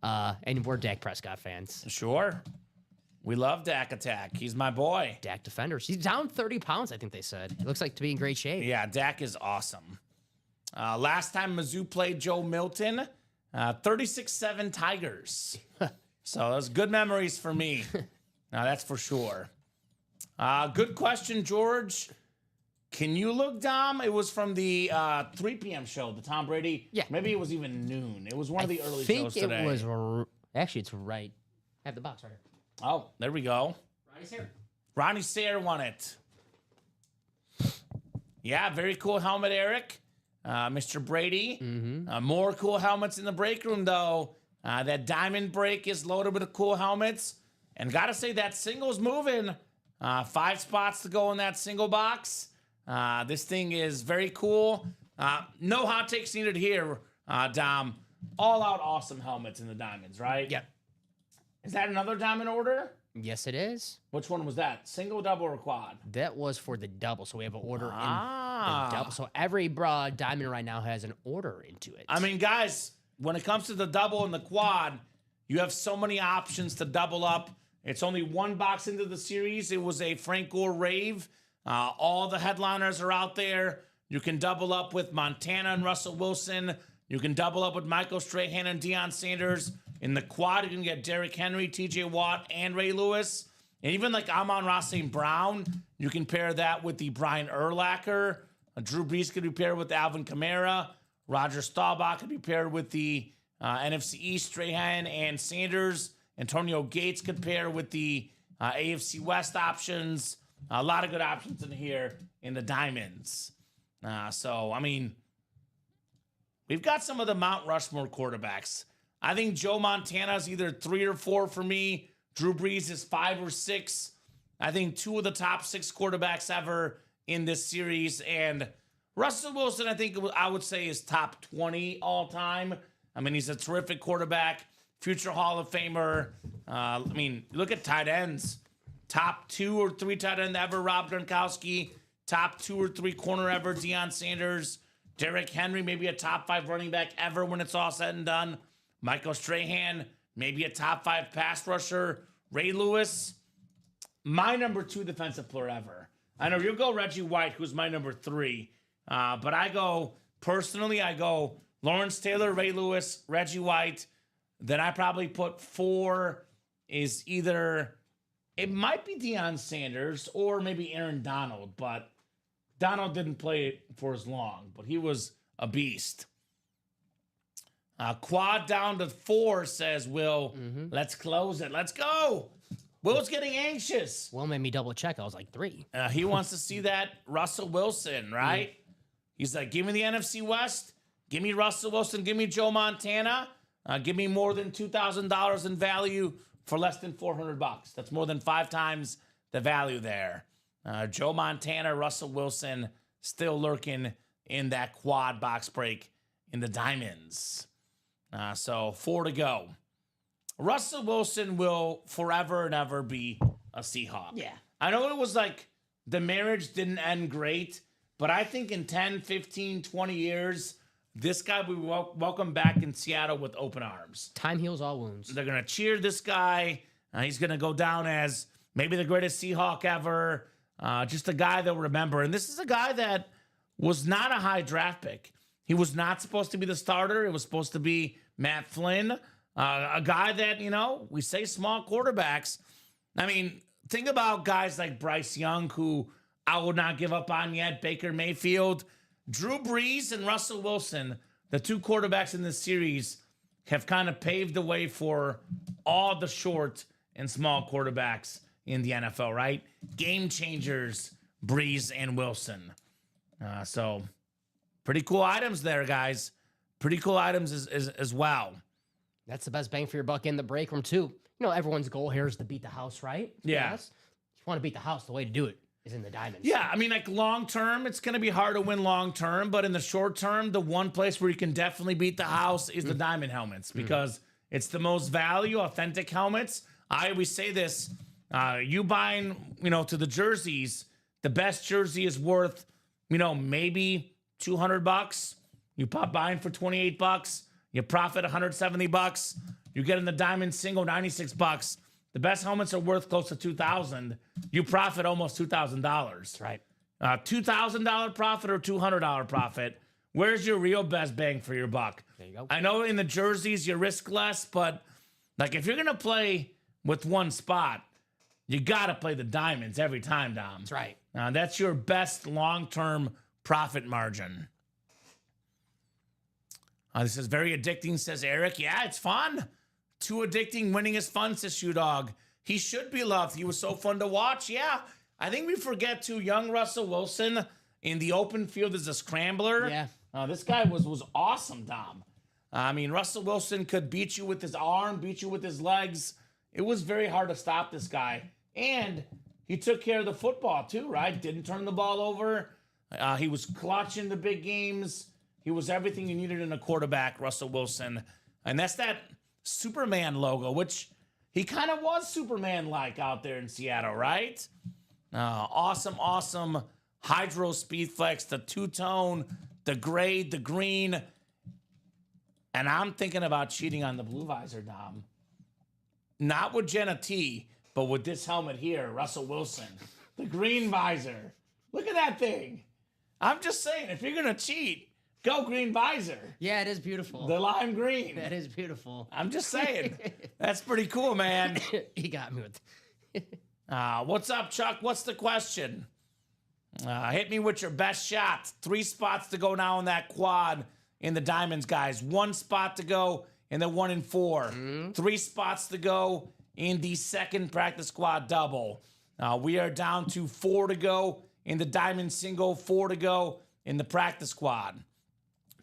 And we're Dak Prescott fans. Sure. We love Dak Attack. He's my boy. Dak defenders. He's down 30 pounds, I think they said. He looks like to be in great shape. Yeah, Dak is awesome. Last time Mizzou played Joe Milton, 36-7 Tigers. So those good memories for me. Now that's for sure. Good question, George. Can you look, Dom? It was from the 3 p.m. show, the Tom Brady. Yeah. Maybe it was even noon. It was one of the early I think shows today. it was. Actually, it's right. I have the box right here. Oh, there we go. Ronnie's here. Ronnie Sayre won it. Yeah, very cool helmet, Eric. Mr. Brady. More cool helmets in the break room, though. That diamond break is loaded with cool helmets. And got to say, that single's moving. 5 spots to go in that single box. This thing is very cool. No hot takes needed here, Dom. All out awesome helmets in the diamonds, right? Yep. Is that another diamond order? Yes, it is. Which one was that? Single, double, or quad? That was for the double. So we have an order in Ah. the double. So every diamond right now has an order into it. I mean, guys, when it comes to the double and the quad, you have so many options to double up. It's only 1 box into the series. It was a Frank Gore rave. All the headliners are out there. You can double up with Montana and Russell Wilson. You can double up with Michael Strahan and Deion Sanders. In the quad, you can get Derrick Henry, TJ Watt, and Ray Lewis. And even like Amon-Ra St. Brown, you can pair that with the Brian Urlacher. Drew Brees could be paired with Alvin Kamara. Roger Staubach could be paired with the NFC East, Strahan and Sanders. Antonio Gates could pair with the AFC West options. A lot of good options in here in the Diamonds. So, I mean, we've got some of the Mount Rushmore quarterbacks. I think Joe Montana is either 3 or 4 for me. Drew Brees is 5 or 6. I think 2 of the top 6 quarterbacks ever in this series. And Russell Wilson, I think I would say is top 20 all time. I mean, he's a terrific quarterback, future Hall of Famer. I mean, look at tight ends. Top 2 or 3 tight end ever, Rob Gronkowski. Top 2 or 3 corner ever, Deion Sanders. Derrick Henry, maybe a top 5 running back ever when it's all said and done. Michael Strahan, maybe a top 5 pass rusher. Ray Lewis, my number 2 defensive player ever. I know you'll go Reggie White, who's my number 3. But I go Lawrence Taylor, Ray Lewis, Reggie White. Then I probably put 4 is either, it might be Deion Sanders or maybe Aaron Donald, but Donald didn't play for as long, but he was a beast. Quad down to 4, says Will. Let's close it. Let's go. Will's getting anxious. Will made me double check. I was like 3. He wants to see that Russell Wilson, right? He's like, give me the NFC West. Give me Russell Wilson. Give me Joe Montana. Give me more than $2,000 in value for less than $400. That's more than 5 times the value there. Joe Montana, Russell Wilson still lurking in that quad box break in the Diamonds. So 4 to go. Russell Wilson will forever and ever be a Seahawk. Yeah. I know it was like the marriage didn't end great, but I think in 10, 15, 20 years, this guy will be welcome back in Seattle with open arms. Time heals all wounds. They're going to cheer this guy. He's going to go down as maybe the greatest Seahawk ever. Just a guy they'll remember. And this is a guy that was not a high draft pick. He was not supposed to be the starter. It was supposed to be Matt Flynn, a guy that, we say small quarterbacks. I mean, think about guys like Bryce Young, who I would not give up on yet, Baker Mayfield. Drew Brees and Russell Wilson, the 2 quarterbacks in this series, have kind of paved the way for all the short and small quarterbacks in the NFL, right? Game changers, Brees and Wilson. So pretty cool items there, guys. Pretty cool items as well. That's the best bang for your buck in the break room, too. Everyone's goal here is to beat the house, right? Yeah. Yes. If you want to beat the house, the way to do it is in the Diamonds. Yeah, I mean, like long term, it's going to be hard to win long term, but in the short term, the one place where you can definitely beat the house is the Diamond helmets because it's the most value, authentic helmets. I always say this, you buying, to the jerseys, the best jersey is worth, maybe $200. You pop buying for $28, you profit $170. You get in the Diamond single $96. The best helmets are worth close to $2,000. You profit almost $2,000. That's right. $2,000 profit or $200 profit. Where's your real best bang for your buck? There you go. I know in the jerseys you risk less, but like if you're gonna play with one spot, you gotta play the Diamonds every time, Dom. That's right. That's your best long-term profit margin. This is very addicting, says Eric. Yeah, it's fun. Too addicting. Winning is fun, says Shoe Dog. He should be loved. He was so fun to watch. Yeah, I think we forget too. Young Russell Wilson in the open field as a scrambler. Yeah. This guy was awesome, Dom. I mean, Russell Wilson could beat you with his arm, beat you with his legs. It was very hard to stop this guy. And he took care of the football too, right? Didn't turn the ball over. He was clutch in the big games. He was everything you needed in a quarterback, Russell Wilson. And that's that Superman logo, which he kind of was Superman-like out there in Seattle, right? Awesome Hydro Speed Flex, the two-tone, the gray, the green. And I'm thinking about cheating on the blue visor, Dom. Not with Jenna T, but with this helmet here, Russell Wilson. The green visor. Look at that thing. I'm just saying, if you're going to cheat, go green visor. Yeah, it is beautiful. The lime green. That is beautiful. I'm just saying. That's pretty cool, man. He got me with What's up, Chuck? What's the question? Hit me with your best shot. 3 spots to go now in that quad in the diamonds, guys. 1 spot to go in the 1 and 4. 3 spots to go in the second practice squad double. We are down to 4 to go in the diamond single, 4 to go in the practice squad.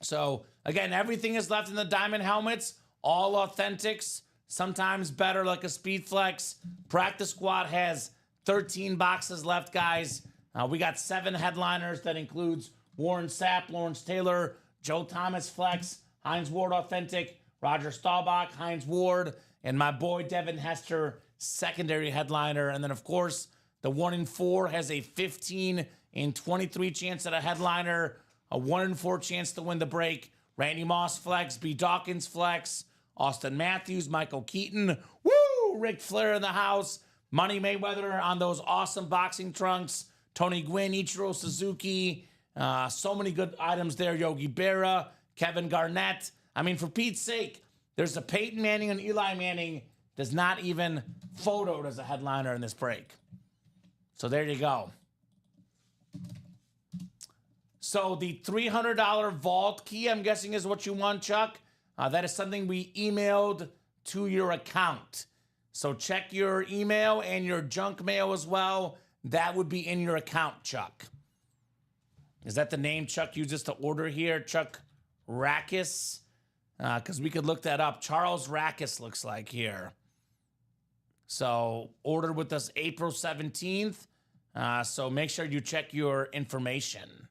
So again, everything is left in the diamond helmets, all authentics, sometimes better like a Speed Flex. Practice squad has 13 boxes left, guys. We got 7 headliners. That includes Warren Sapp, Lawrence Taylor, Joe Thomas Flex, Hines Ward Authentic, Roger Staubach, Hines Ward, and my boy Devin Hester, secondary headliner. And then, of course, the 1 and 4 has a 15 in 23 chance at a headliner, a 1 and 4 chance to win the break. Randy Moss Flex, B. Dawkins Flex, Austin Matthews, Michael Keaton, woo! Ric Flair in the house, Money Mayweather on those awesome boxing trunks, Tony Gwynn, Ichiro Suzuki, so many good items there. Yogi Berra, Kevin Garnett. I mean, for Pete's sake, there's a Peyton Manning and Eli Manning that's not even photoed as a headliner in this break. So there you go. So the $300 vault key, I'm guessing, is what you want, Chuck. That is something we emailed to your account. So check your email and your junk mail as well. That would be in your account, Chuck. Is that the name Chuck uses to order here? Chuck Rackus? Because we could look that up. Charles Rackus looks like here. So ordered with us April 17th. So make sure you check your information.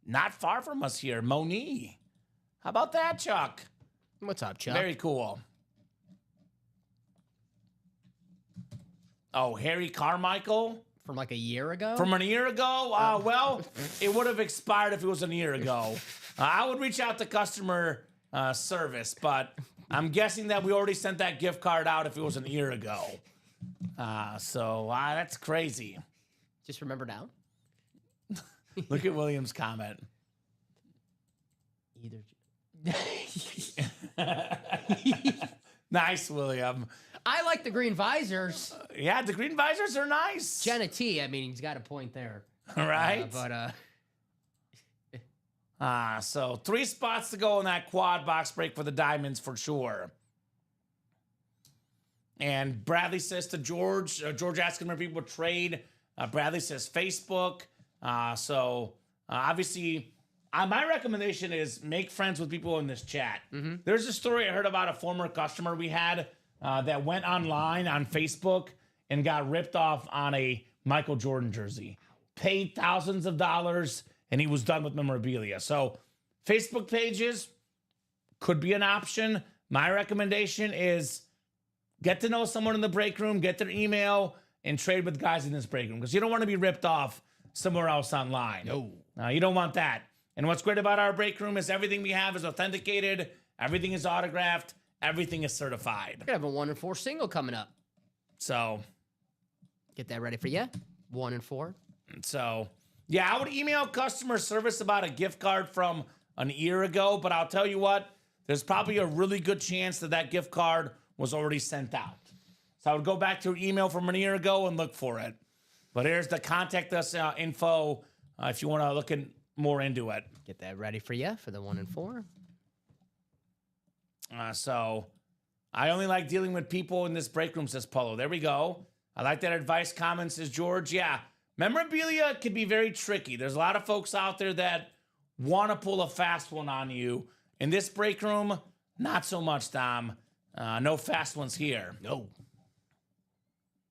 Not far from us here, Moni. How about that, Chuck? What's up, Chuck? Very cool. Oh, Harry Carmichael? From like a year ago? From a year ago? Well, it would have expired if it was a year ago. I would reach out to customer service, but I'm guessing that we already sent that gift card out if it was a year ago. So that's crazy. Just remember now? Look at William's comment. Either. Nice, William. I like the green visors. Yeah, the green visors are nice. Jenna T, I mean, he's got a point there. Right? So 3 spots to go in that quad box break for the diamonds for sure. And Bradley says to George, George asking where people trade. Bradley says Facebook. Obviously, my recommendation is make friends with people in this chat. There's a story I heard about a former customer we had that went online on Facebook and got ripped off on a Michael Jordan jersey. Paid thousands of dollars, and he was done with memorabilia. So Facebook pages could be an option. My recommendation is get to know someone in the break room, get their email, and trade with guys in this break room because you don't want to be ripped off somewhere else online. No. You don't want that. And what's great about our break room is everything we have is authenticated, everything is autographed, everything is certified. We're going to have a 1 and 4 single coming up. So, get that ready for you. 1 and 4. So, yeah, I would email customer service about a gift card from an year ago, but I'll tell you what, there's probably a really good chance that that gift card was already sent out. So I would go back to your email from a year ago and look for it. But here's the contact us info if you want to look more into it. Get that ready for you for the 1 and 4. So I only like dealing with people in this break room, says Polo. There we go. I like that advice. Comment, says George. Yeah, memorabilia can be very tricky. There's a lot of folks out there that want to pull a fast one on you. In this break room, not so much, Dom. No fast ones here. No.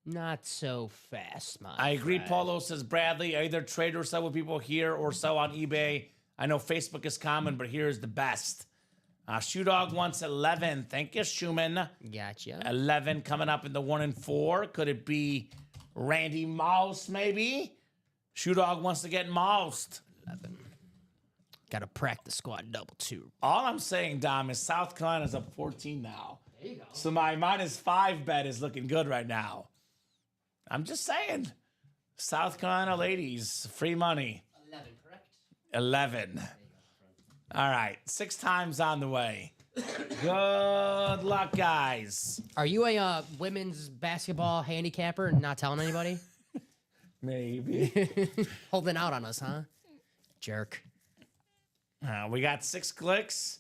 Not so fast, man. I agree, Paulo, says Bradley. I either trade or sell with people here or sell on eBay. I know Facebook is common, but here is the best. Shoe Dog wants 11. Thank you, Schumann. Gotcha. 11 coming up in the 1 and 4. Could it be Randy Mouse, maybe? Shoe Dog wants to get moused. 11. Got a practice squad double too. All I'm saying, Dom, is South Carolina's up 14 now. There you go. So my -5 bet is looking good right now. I'm just saying. South Carolina ladies, free money. 11, correct? 11. All right, 6 times on the way. Good luck, guys. Are you a women's basketball handicapper and not telling anybody? Maybe. Holding out on us, huh? Jerk. We got 6 clicks.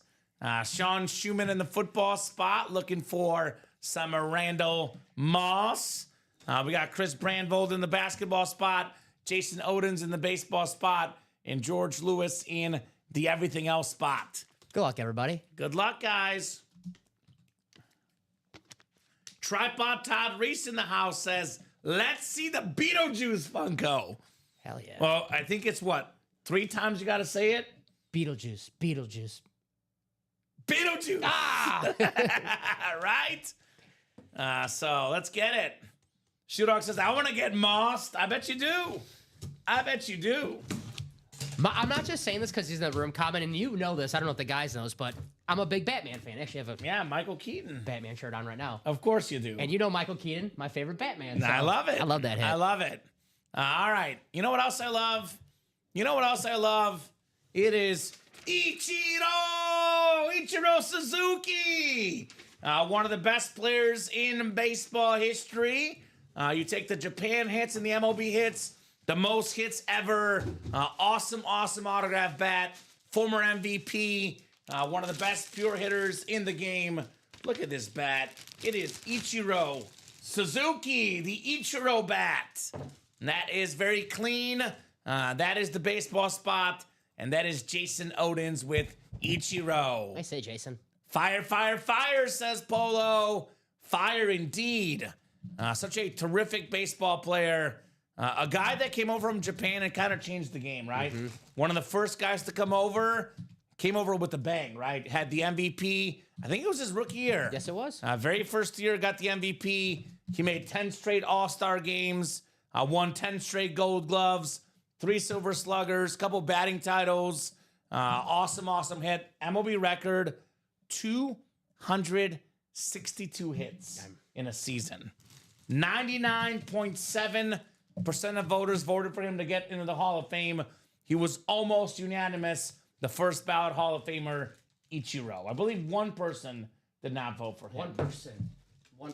Sean Schumann in the football spot looking for some Randall Moss. We got Chris Brandvold in the basketball spot, Jason Odens in the baseball spot, and George Lewis in the everything else spot. Good luck, everybody. Good luck, guys. Tripod Todd Reese in the house says, let's see the Beetlejuice Funko. Hell yeah. Well, I think it's what? 3 times you got to say it? Beetlejuice. Beetlejuice. Beetlejuice. Ah! Right? So let's get it. Shoe Dog says, I want to get mossed. I bet you do. I bet you do. I'm not just saying this because he's in the room commenting. You know this. I don't know if the guys knows, but I'm a big Batman fan. Actually, I have a Yeah, Michael Keaton. Batman shirt on right now. Of course you do. And you know Michael Keaton, my favorite Batman. So I love it. I love that hit. I love it. All right. You know what else I love? You know what else I love? It is Ichiro Suzuki. One of the best players in baseball history. You take the Japan hits and the MLB hits, the most hits ever. Awesome autograph bat. Former MVP. One of the best pure hitters in the game. Look at this bat. It is Ichiro Suzuki, the Ichiro bat. And that is very clean. That is the baseball spot. And that is Jason Odens with Ichiro. I say Jason. Fire, fire, fire, says Polo. Fire indeed. Such a terrific baseball player. A guy that came over from Japan and kind of changed the game, right? Mm-hmm. One of the first guys to come over. Came over with a bang, right? Had the MVP. I think it was his rookie year. Yes, it was. Very first year, got the MVP. He made 10 straight All-Star games. Won 10 straight Gold Gloves. 3 Silver Sluggers. Couple batting titles. Awesome hit. MLB record. 262 hits in a season. 99.7% of voters voted for him to get into the Hall of Fame. He was almost unanimous. The first ballot Hall of Famer, Ichiro. I believe one person did not vote for him. One person. I was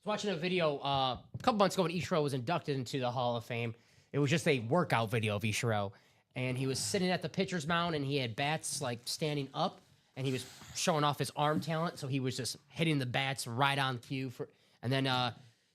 watching a video a couple months ago when Ichiro was inducted into the Hall of Fame. It was just a workout video of Ichiro. And he was sitting at the pitcher's mound and he had bats like standing up and he was showing off his arm talent. So he was just hitting the bats right on cue. And then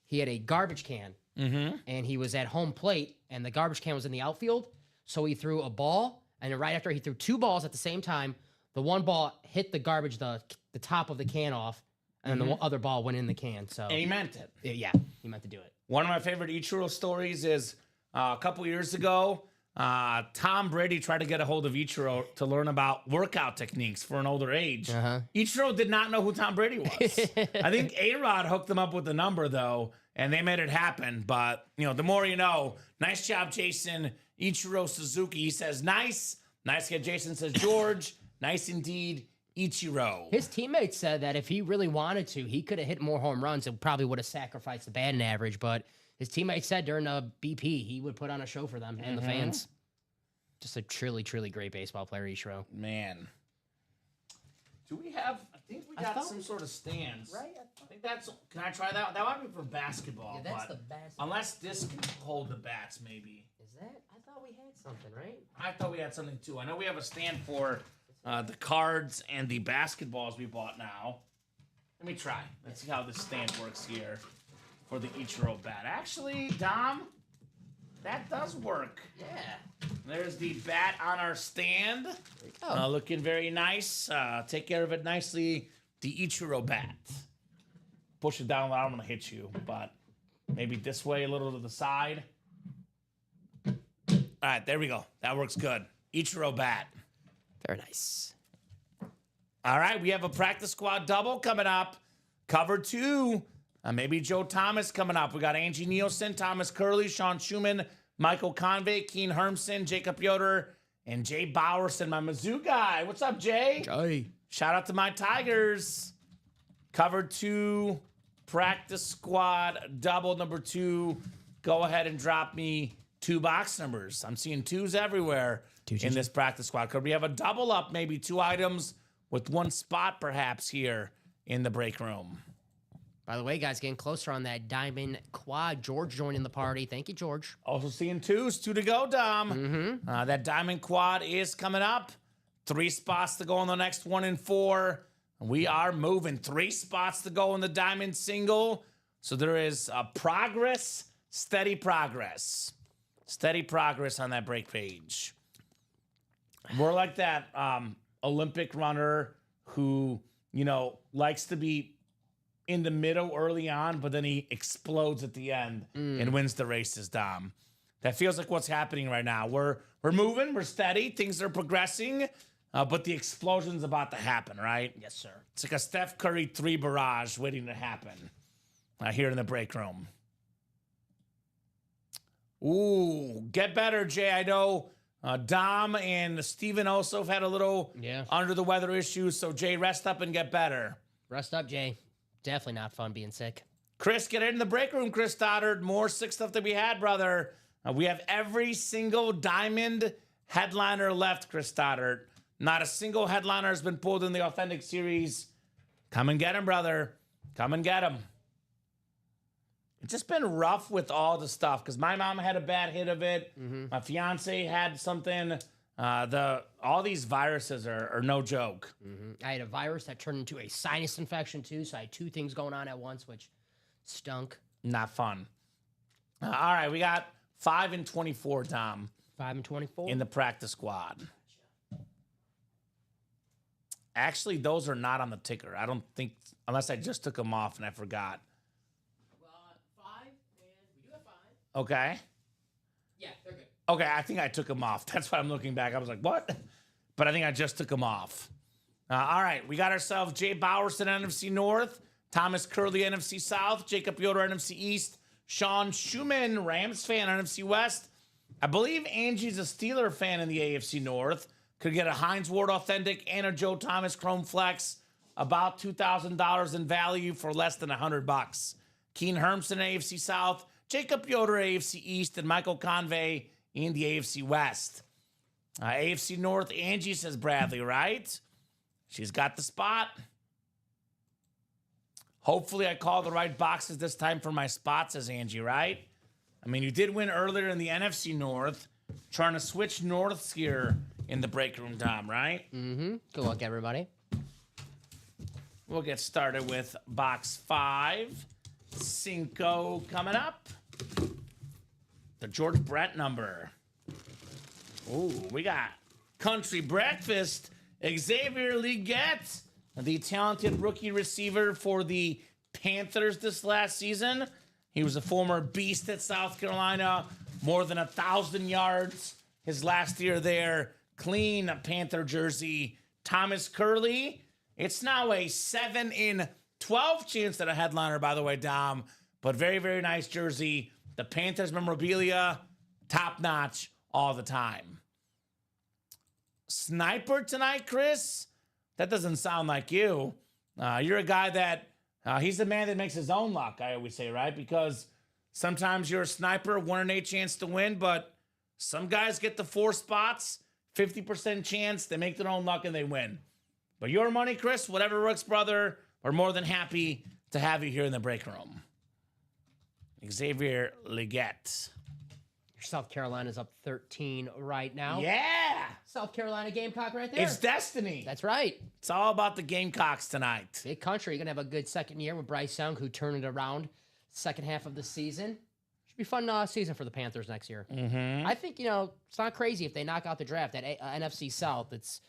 he had a garbage can and he was at home plate and the garbage can was in the outfield. So he threw a ball. And then right after he threw 2 balls at the same time, the one ball hit the garbage, the top of the can off, and then the other ball went in the can. So And he meant it. yeah, he meant to do it. One of my favorite Ichiro stories is a couple years ago, Tom Brady tried to get a hold of Ichiro to learn about workout techniques for an older age. Ichiro did not know who Tom Brady was. I think A-Rod hooked them up with the number, though, and they made it happen. But, the more you know. Nice job, Jason. Ichiro Suzuki. He says, nice. Nice hit. Jason says, George. Nice indeed. Ichiro. His teammates said that if he really wanted to, he could have hit more home runs and probably would have sacrificed the batting average. But his teammates said during the BP, he would put on a show for them and the fans. Just a truly, truly great baseball player, Ichiro. Man. Do we have, I think we got some sort of stands. Right? I think that's, can I try that? That might be for basketball. Yeah, that's but the best. Unless this can hold the bats, maybe. Is that? I thought we had something, right? I thought we had something too. I know we have a stand for the cards and the basketballs we bought now. Let me try. Let's see how this stand works here for the Ichiro bat. Actually, Dom, that does work. Yeah. There's the bat on our stand. There you go. Looking very nice. Take care of it nicely. The Ichiro bat. Push it down. I don't want to hit you, but maybe this way, a little to the side. All right, there we go. That works good. Ichiro bat. Very nice. All right, we have a practice squad double coming up. Cover 2. Maybe Joe Thomas coming up. We got Angie Nielsen, Thomas Curley, Sean Schumann, Michael Convey, Keen Hermsen, Jacob Yoder, and Jay Bowerson, my Mizzou guy. What's up, Jay? Jay. Shout out to my Tigers. Cover 2, practice squad double number 2. Go ahead and drop me 2 box numbers. I'm seeing 2s everywhere in this practice squad. Could we have a double up, maybe 2 items with 1 spot perhaps here in the break room? By the way, guys, getting closer on that diamond quad. George joining the party. Thank you, George. Also seeing 2s, 2 to go, Dom. That diamond quad is coming up. 3 spots to go on the next 1 and 4. We are moving. 3 spots to go in the diamond single. So there is progress, steady progress. Steady progress on that break page. We're like that Olympic runner who, likes to be in the middle early on, but then he explodes at the end and wins the races, Dom. That feels like what's happening right now. We're moving, we're steady, things are progressing, but the explosion's about to happen, right? Yes, sir. It's like a Steph Curry 3 barrage waiting to happen here in the break room. Ooh, get better, Jay. I know Dom and Steven also have had a little under the weather issues, so Jay, rest up and get better. Rest up, Jay. Definitely not fun being sick. Chris, get in the break room, Chris Stoddard. More sick stuff to be had, brother. We have every single diamond headliner left, Chris Stoddard. Not a single headliner has been pulled in the Authentic Series. Come and get him, brother. Come and get him. It's just been rough with all the stuff because my mom had a bad hit of it. My fiance had something. All these viruses are no joke. I had a virus that turned into a sinus infection too, so I had 2 things going on at once, which stunk. Not fun. All right, we got 5 and 24, Dom. 5 and 24 in the practice squad. Actually, those are not on the ticker. I don't think, unless I just took them off and I forgot. 5, and we do have 5. Okay. Yeah, they're good. Okay, I think I took them off. That's why I'm looking back. I was like, what? But I think I just took them off. All right, we got ourselves Jay Bowerson, NFC North, Thomas Curley, NFC South, Jacob Yoder, NFC East, Sean Schumann, Rams fan, NFC West. I believe Angie's a Steeler fan in the AFC North. Could get a Heinz Ward Authentic and a Joe Thomas Chrome Flex, about $2,000 in value for less than $100. Keen Hermson, AFC South, Jacob Yoder, AFC East, and Michael Convey in the AFC West. AFC North, Angie says Bradley, right? She's got the spot. Hopefully I call the right boxes this time for my spots, says Angie, right? I mean, you did win earlier in the NFC North. Trying to switch norths here in the break room, Dom, right? Good luck, everybody. We'll get started with box 5. Cinco coming up. The George Brett number. Ooh, we got Country Breakfast. Xavier Legette, the talented rookie receiver for the Panthers this last season. He was a former beast at South Carolina. More than 1,000 yards his last year there. Clean Panther jersey. Thomas Curley. It's now a 7 in 12 chance at a headliner, by the way, Dom. But very, very nice jersey. The Panthers memorabilia, top notch all the time. Sniper tonight, Chris? That doesn't sound like you. You're a guy that, he's the man that makes his own luck, I always say, right? Because sometimes you're a sniper, 1 in 8 chance to win, but some guys get the 4 spots, 50% chance, they make their own luck and they win. But your money, Chris, whatever works, brother, we're more than happy to have you here in the break room. Xavier Legette. South Carolina's up 13 right now. Yeah! South Carolina Gamecock right there. It's destiny. That's right. It's all about the Gamecocks tonight. Big country. You're going to have a good second year with Bryce Young, who turned it around second half of the season. Should be a fun season for the Panthers next year. I think, it's not crazy if they knock out the draft. That NFC South, it's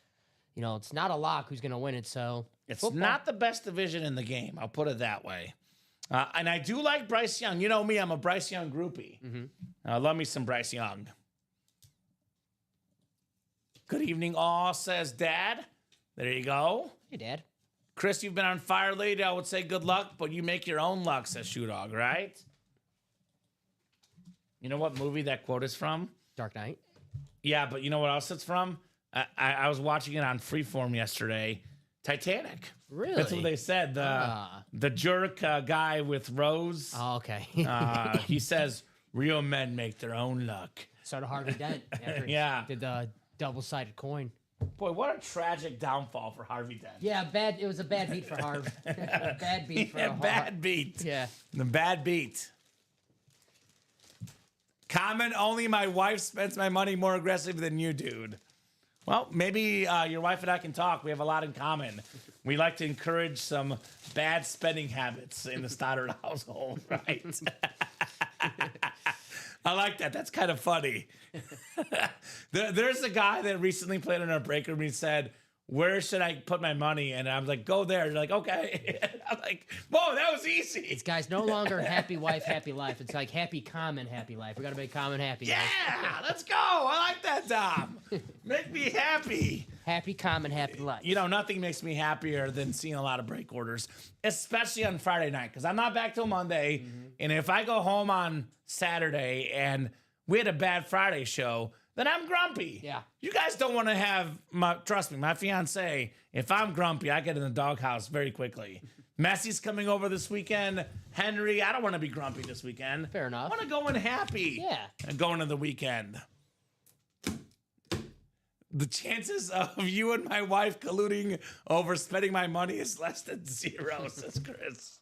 not a lock who's going to win it. So it's not the best division in the game. I'll put it that way. And I do like Bryce Young. You know me, I'm a Bryce Young groupie. Love me some Bryce Young. Good evening, all, says Dad. There you go. Hey, Dad. Chris, you've been on fire lately. I would say good luck, but you make your own luck, says Shoe Dog, right? You know what movie that quote is from? Dark Knight. Yeah, but you know what else it's from? I was watching it on Freeform yesterday. Titanic. Really? That's what they said. The jerk guy with Rose. Oh, okay. He says, real men make their own luck. So did Harvey Dent. After he did the double-sided coin. Boy, what a tragic downfall for Harvey Dent. Yeah, it was a bad beat for Harv. Bad beat for bad beat. Yeah. The bad beat. Comment only, my wife spends my money more aggressively than you, dude. Well, maybe your wife and I can talk. We have a lot in common. We like to encourage some bad spending habits in the Stoddard household, right? I like that. That's kind of funny. There's a guy that recently played in our break room. He said, "Where should I put my money?" And I'm like, "Go there." You're like, "Okay." I'm like, "Whoa, that was easy." It's guys no longer happy wife, happy life. It's like happy common, happy life. We got to make common happy. Yeah, Life. let's go. I like that, Dom. Make me happy. Happy common, happy life. You know, nothing makes me happier than seeing a lot of break orders, especially on Friday night, because I'm not back till Monday. And if I go home on Saturday and we had a bad Friday show, then I'm grumpy. Yeah. You guys don't want to have trust me, my fiance, if I'm grumpy, I get in the doghouse very quickly. Messi's coming over this weekend. Henry, I don't want to be grumpy this weekend. Fair enough. I want to go in happy. Yeah. And go into the weekend. The chances of you and my wife colluding over spending my money is less than 0, says Chris.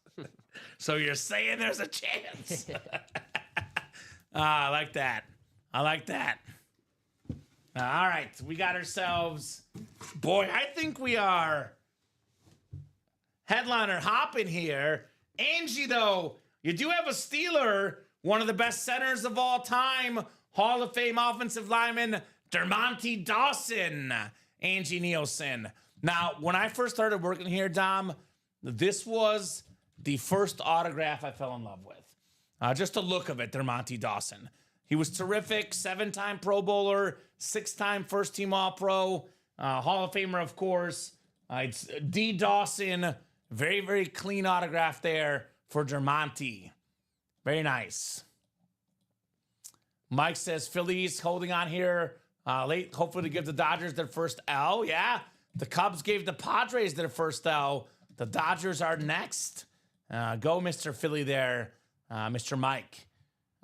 So you're saying there's a chance. I like that. I like that. All right, we got ourselves. Boy, I think we are headliner hopping here. Angie, though, you do have a Steeler, one of the best centers of all time, Hall of Fame offensive lineman, Dermontti Dawson, Angie Nielsen. Now, when I first started working here, Dom, this was the first autograph I fell in love with. Just the look of it, Dermontti Dawson. He was terrific, 7-time Pro Bowler, 6-time first-team All-Pro, Hall of Famer, of course. It's D. Dawson, very, very clean autograph there for Dermontti. Very nice. Mike says Phillies holding on here late, hopefully to give the Dodgers their first L. Yeah, the Cubs gave the Padres their first L. The Dodgers are next. Go, Mr. Philly there, Mr. Mike.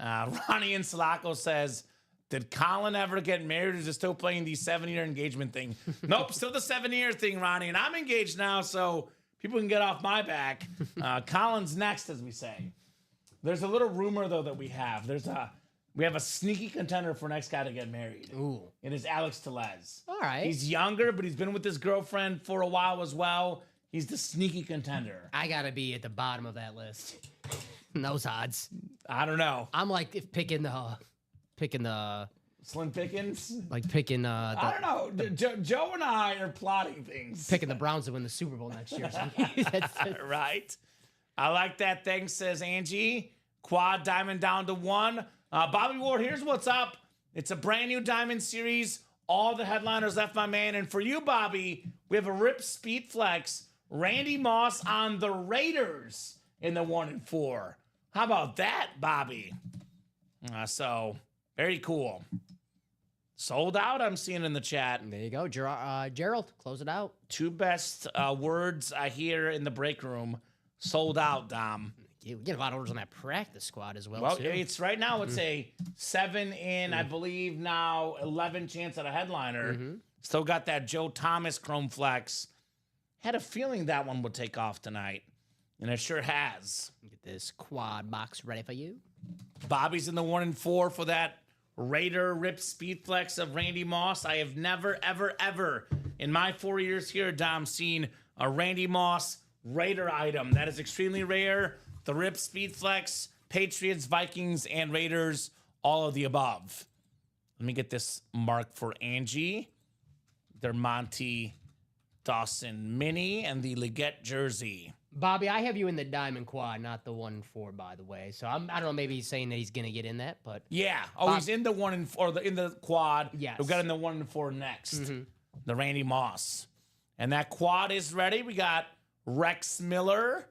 Ronnie and Sulaco says, did Colin ever get married or is he still playing the 7-year engagement thing? Nope, still the 7-year thing, Ronnie. And I'm engaged now, so people can get off my back. Colin's next, as we say. There's a little rumor, though, that we have. We have a sneaky contender for next guy to get married. Ooh. It is Alex Tellez. All right. He's younger, but he's been with his girlfriend for a while as well. He's the sneaky contender. I got to be at the bottom of that list. Those odds. I don't know. I'm like if picking the Slim Pickens? picking I don't know. Joe and I are plotting things. picking the Browns to win the Super Bowl next year. Right. I like that. Thanks, says Angie. Quad diamond down to 1. Bobby Ward, here's what's up. It's a brand new diamond series. All the headliners left, my man. And for you, Bobby, we have a Rip Speed Flex. Randy Moss on the Raiders in the 1 and 4. How about that, Bobby? So, very cool. Sold out, I'm seeing in the chat. There you go. Gerald, close it out. 2 best words I hear in the break room. Sold out, Dom. We get a lot of orders on that practice squad as well, Well, too. it's right now, it's a 7 in, I believe now, 11 chance at a headliner. Still got that Joe Thomas Chrome Flex. Had a feeling that one would take off tonight, and it sure has. Get this quad box ready for you. Bobby's in the 1 and 4 for that Raider Rip Speed Flex of Randy Moss. I have never, ever, ever in my 4 years here, Dom, seen a Randy Moss Raider item. That is extremely rare. The Rip Speed Flex, Patriots, Vikings, and Raiders, all of the above. Let me get this marked for Angie. Dermontti Dawson Mini and the Leggett jersey. Bobby, I have you in the diamond quad, not the 1 and 4, by the way. So I don't know. Maybe he's saying that he's going to get in that, but Yeah. Oh, he's in the 1 and 4, in the quad. Yes. We've got in the 1 and 4 next. The Randy Moss. And that quad is ready. We got Rex Miller.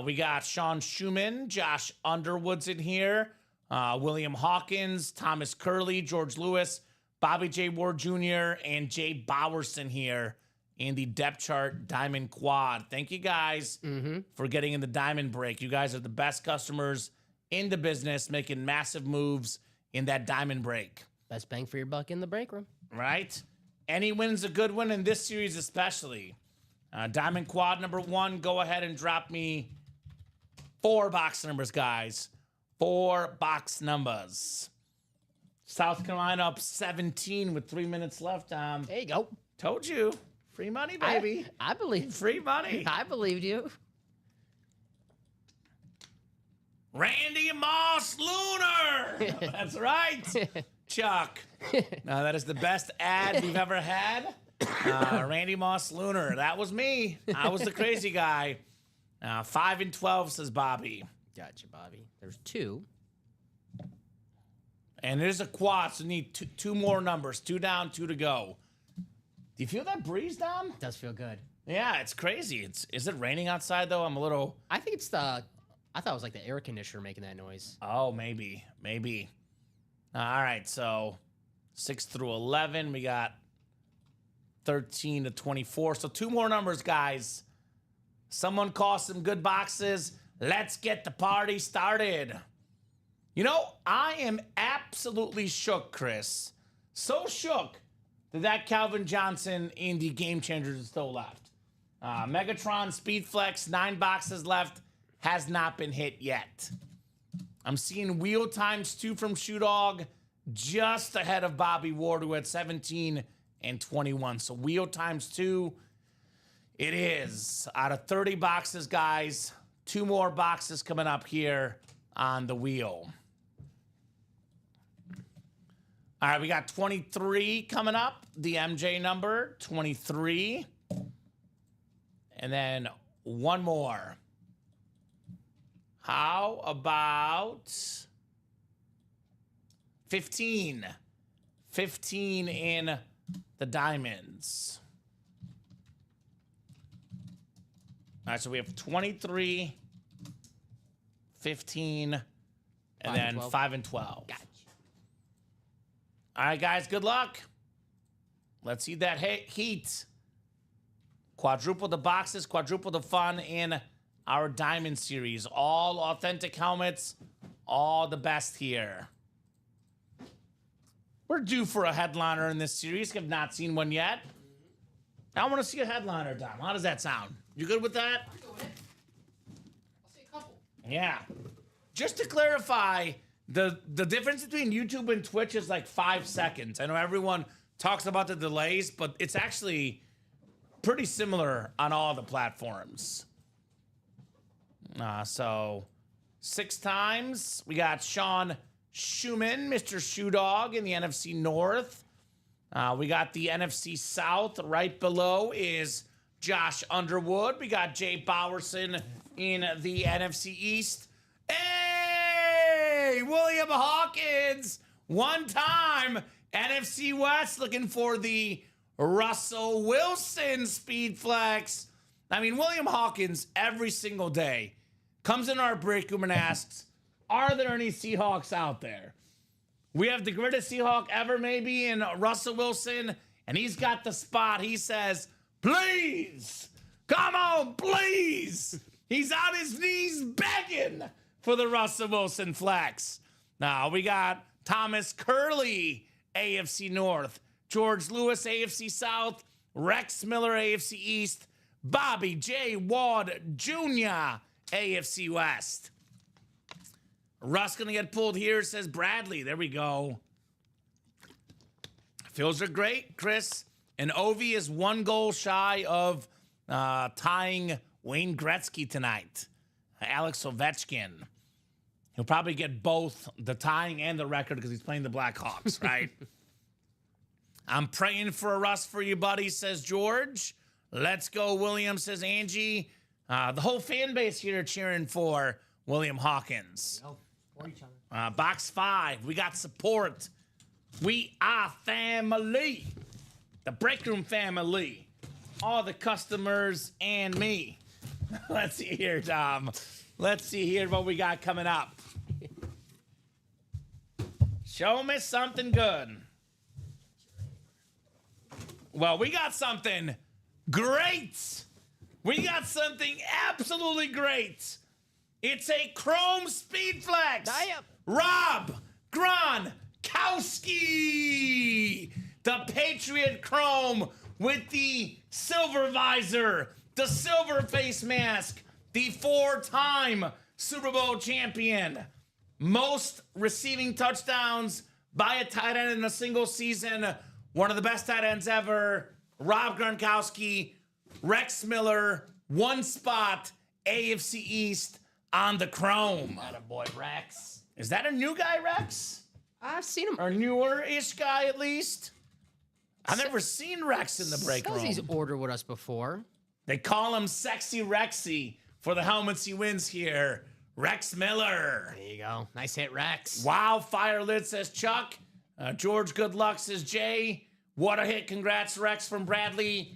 We got Sean Schumann, Josh Underwood's in here. William Hawkins, Thomas Curley, George Lewis, Bobby J. Ward Jr., and Jay Bowerson here in the depth chart diamond quad. Thank you guys for getting in the diamond break. You guys are the best customers in the business, making massive moves in that diamond break. best bang for your buck in the break room. Right? Any win's a good win in this series especially. Diamond quad number 1, go ahead and drop me 4 box numbers, guys. 4 box numbers. South Carolina up 17 with 3 minutes left. There you go. Told you. Free money, baby. I believe. Free money. I believed you. Randy Moss Lunar. That's right, Chuck. Now that is the best ad we've ever had. Randy Moss Lunar. That was me. I was the crazy guy. 5 and 12 says Bobby. Gotcha, Bobby. There's 2. And there's a quad, so need two more numbers. 2 down, 2 to go. Do you feel that breeze, Dom? Does feel good. Yeah, it's crazy. Is it raining outside though? I'm a little. I think it's the. I thought it was like the air conditioner making that noise. Oh, maybe. All right, so 6 through 11, we got 13 to 24. So 2 more numbers, guys. Someone call some good boxes. Let's get the party started. You know, I am absolutely shook, Chris. So shook that Calvin Johnson in the Game Changers is still left. Megatron Speed Flex, 9 boxes left, has not been hit yet. I'm seeing wheel times 2 from Shoe Dog, just ahead of Bobby Ward, who had 17 and 21. So wheel times 2, it is. Out of 30 boxes, guys, 2 more boxes coming up here on the wheel. All right, we got 23 coming up, the MJ number, 23. And then 1 more. How about 15? 15 in the diamonds. All right, so we have 23, 15, and then 12. 5 and 12. Gotcha. All right, guys, good luck. Let's see that heat. Quadruple the boxes, quadruple the fun in our Diamond Series. All authentic helmets, all the best here. We're due for a headliner in this series. Have not seen one yet. I want to see a headliner, Dom. How does that sound? You good with that? I'll go with it. I'll see a couple. Yeah. Just to clarify, the difference between YouTube and Twitch is like 5 seconds. I know everyone talks about the delays, but it's actually pretty similar on all the platforms. So 6 times. We got Sean Schumann, Mr. Shoe Dog in the NFC North. We got the NFC South. Right below is Josh Underwood. We got Jay Bowerson in the NFC East. Hey, William Hawkins. 1 time NFC West looking for the Russell Wilson Speed Flex. I mean, William Hawkins every single day comes in our break room and asks, are there any Seahawks out there? We have the greatest Seahawk ever, maybe, in Russell Wilson, and he's got the spot. He says, please, come on, please. He's on his knees begging for the Russell Wilson flex. Now, we got Thomas Curley, AFC North, George Lewis, AFC South, Rex Miller, AFC East, Bobby J. Ward Jr., AFC West. Russ gonna get pulled here, says Bradley. There we go. Feels are great, Chris. And Ovi is 1 goal shy of tying Wayne Gretzky tonight. Alex Ovechkin. He'll probably get both the tying and the record because he's playing the Blackhawks, right? I'm praying for a Russ for you, buddy, says George. Let's go, William, says Angie. The whole fan base here cheering for William Hawkins. For each other. Box 5, we got support. We are family. The break room family. All the customers and me. Let's see here, Tom. Let's see here what we got coming up. Show me something good. Well, we got something great. We got something absolutely great. It's a Chrome Speed Flex. Damn. Rob Gronkowski. The Patriot Chrome with the silver visor, the silver face mask, the 4-time Super Bowl champion. Most receiving touchdowns by a tight end in a single season. One of the best tight ends ever. Rob Gronkowski, Rex Miller, one spot, AFC East on the Chrome. Boy, Rex. Is that a new guy, Rex? I've seen him. Or newer-ish guy, at least? I've never seen Rex in the break room. He's ordered with us before. They call him Sexy Rexy for the helmets he wins here. Rex Miller. There you go. Nice hit, Rex. Wildfire lid, says Chuck. George, good luck, says Jay. What a hit. Congrats, Rex from Bradley.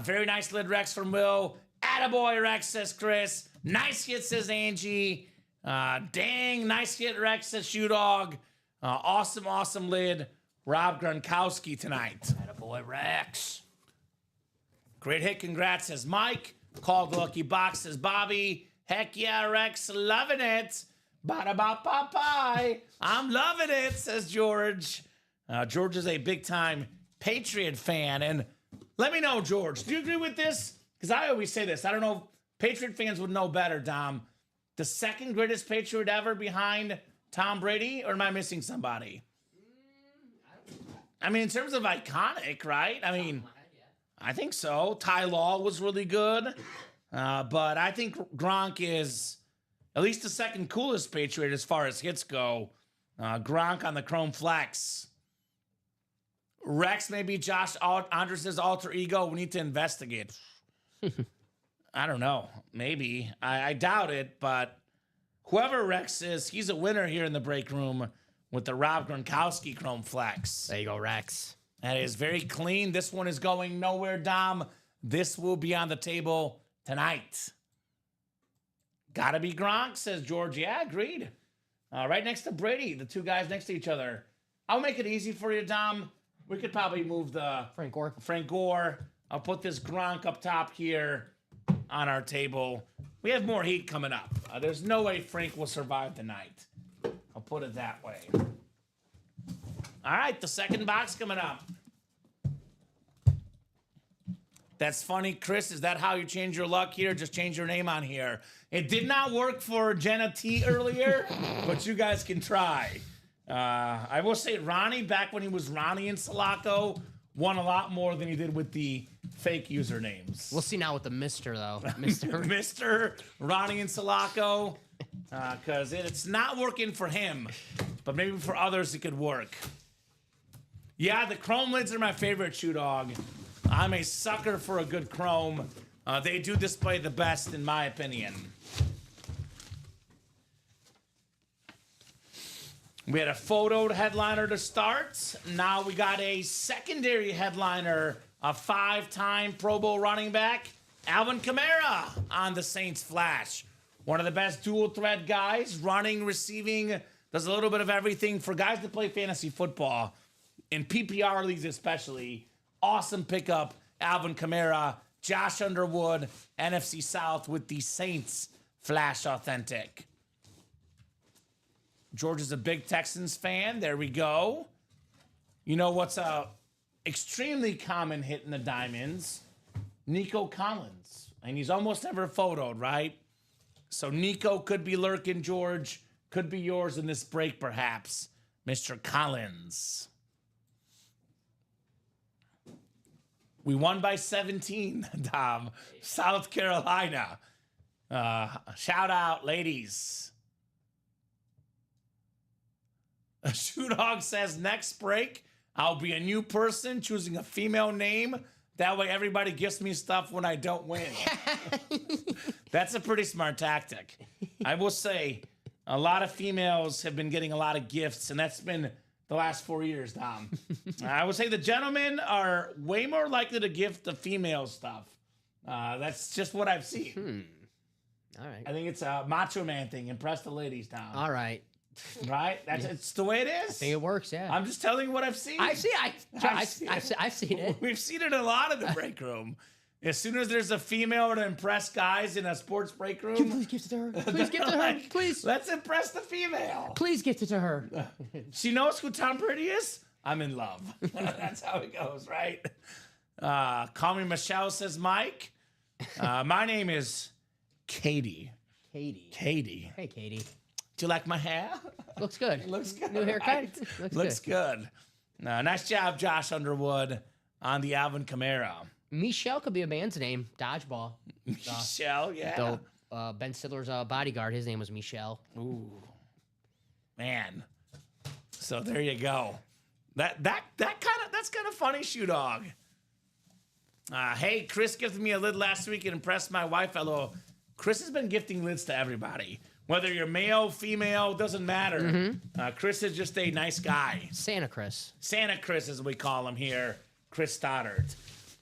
Very nice lid, Rex from Will. Attaboy, Rex, says Chris. Nice hit, says Angie. Dang, nice hit, Rex, says Shoe Dog. Awesome lid. Rob Gronkowski tonight. Attaboy, Rex. Great hit, congrats, says Mike. Called the lucky box, says Bobby. Heck yeah, Rex, loving it. Ba-da-ba-ba-bye. I'm loving it, says George. George is a big-time Patriot fan. And let me know, George, do you agree with this? Because I always say this. I don't know. Patriot fans would know better, Dom. The second greatest Patriot ever behind Tom Brady? Or am I missing somebody? I mean, in terms of iconic, right? I mean, I think so. Ty Law was really good. But I think Gronk is at least the second coolest Patriot as far as hits go. Gronk on the Chrome Flex. Rex may be Josh Andres' alter ego. We need to investigate. I don't know. Maybe. I doubt it, but whoever Rex is, he's a winner here in the break room with the Rob Gronkowski Chrome Flex. There you go, Rex. That is very clean. This one is going nowhere, Dom. This will be on the table tonight. Gotta be Gronk, says George. Yeah, agreed. Right next to Brady, the two guys next to each other. I'll make it easy for you, Dom. We could probably move the Frank Gore. I'll put this Gronk up top here on our table. We have more heat coming up. There's no way Frank will survive the night. I'll put it that way. All right, the second box coming up. That's funny, Chris. Is that how you change your luck here? Just change your name on here. It did not work for Jenna T earlier, but you guys can try. I will say Ronnie, back when he was Ronnie in Sulaco, won a lot more than he did with the fake usernames. We'll see now with the Mr. though. Mr. Ronnie in Sulaco, because it's not working for him, but maybe for others it could work. Yeah, the Chrome lids are my favorite, Shoe Dog. I'm a sucker for a good Chrome. They do display the best, in my opinion. We had a photoed headliner to start. Now we got a secondary headliner, a five-time Pro Bowl running back, Alvin Kamara on the Saints Flash. One of the best dual-threat guys, running, receiving, does a little bit of everything for guys that play fantasy football, in PPR leagues especially. Awesome pickup, Alvin Kamara, Josh Underwood, NFC South with the Saints Flash Authentic. George is a big Texans fan. There we go. You know what's a extremely common hit in the Diamonds? Nico Collins. And he's almost never photoed, right? So Nico could be lurking, George. Could be yours in this break, perhaps. Mr. Collins. We won by 17, Dom. South Carolina. Shout out, ladies. Shoe Dog says, next break, I'll be a new person choosing a female name. That way everybody gives me stuff when I don't win. That's a pretty smart tactic. I will say, a lot of females have been getting a lot of gifts, and that's been the last 4 years, Dom. I would say the gentlemen are way more likely to gift the female stuff. That's just what I've seen. All right. I think it's a macho man thing. Impress the ladies, Dom. All right. Right? It's the way it is. I think it works, yeah. I'm just telling you what I've seen. I've seen it. We've seen it a lot in the break room. As soon as there's a female to impress guys in a sports break room, Please gift it to her. Please gift it to her. Please. Let's impress the female. Please gift it to her. She knows who Tom Brady is. I'm in love. That's how it goes, right? Call me Michelle, says Mike. My name is Katie. Katie. Katie. Hey, Katie. Do you like my hair? Looks good. Looks good. New haircut. Right? Looks good. Nice job, Josh Underwood, on the Alvin Kamara. Michelle could be a man's name. Dodgeball. Michelle, yeah. Though Ben Stiller's bodyguard, his name was Michelle. Ooh, man. So there you go. That's kind of funny, Shoe Dog. Hey, Chris gifted me a lid last week and impressed my wife. Hello. Chris has been gifting lids to everybody. Whether you're male, female, doesn't matter. Chris is just a nice guy. Santa Chris. Santa Chris, as we call him here, Chris Stoddard.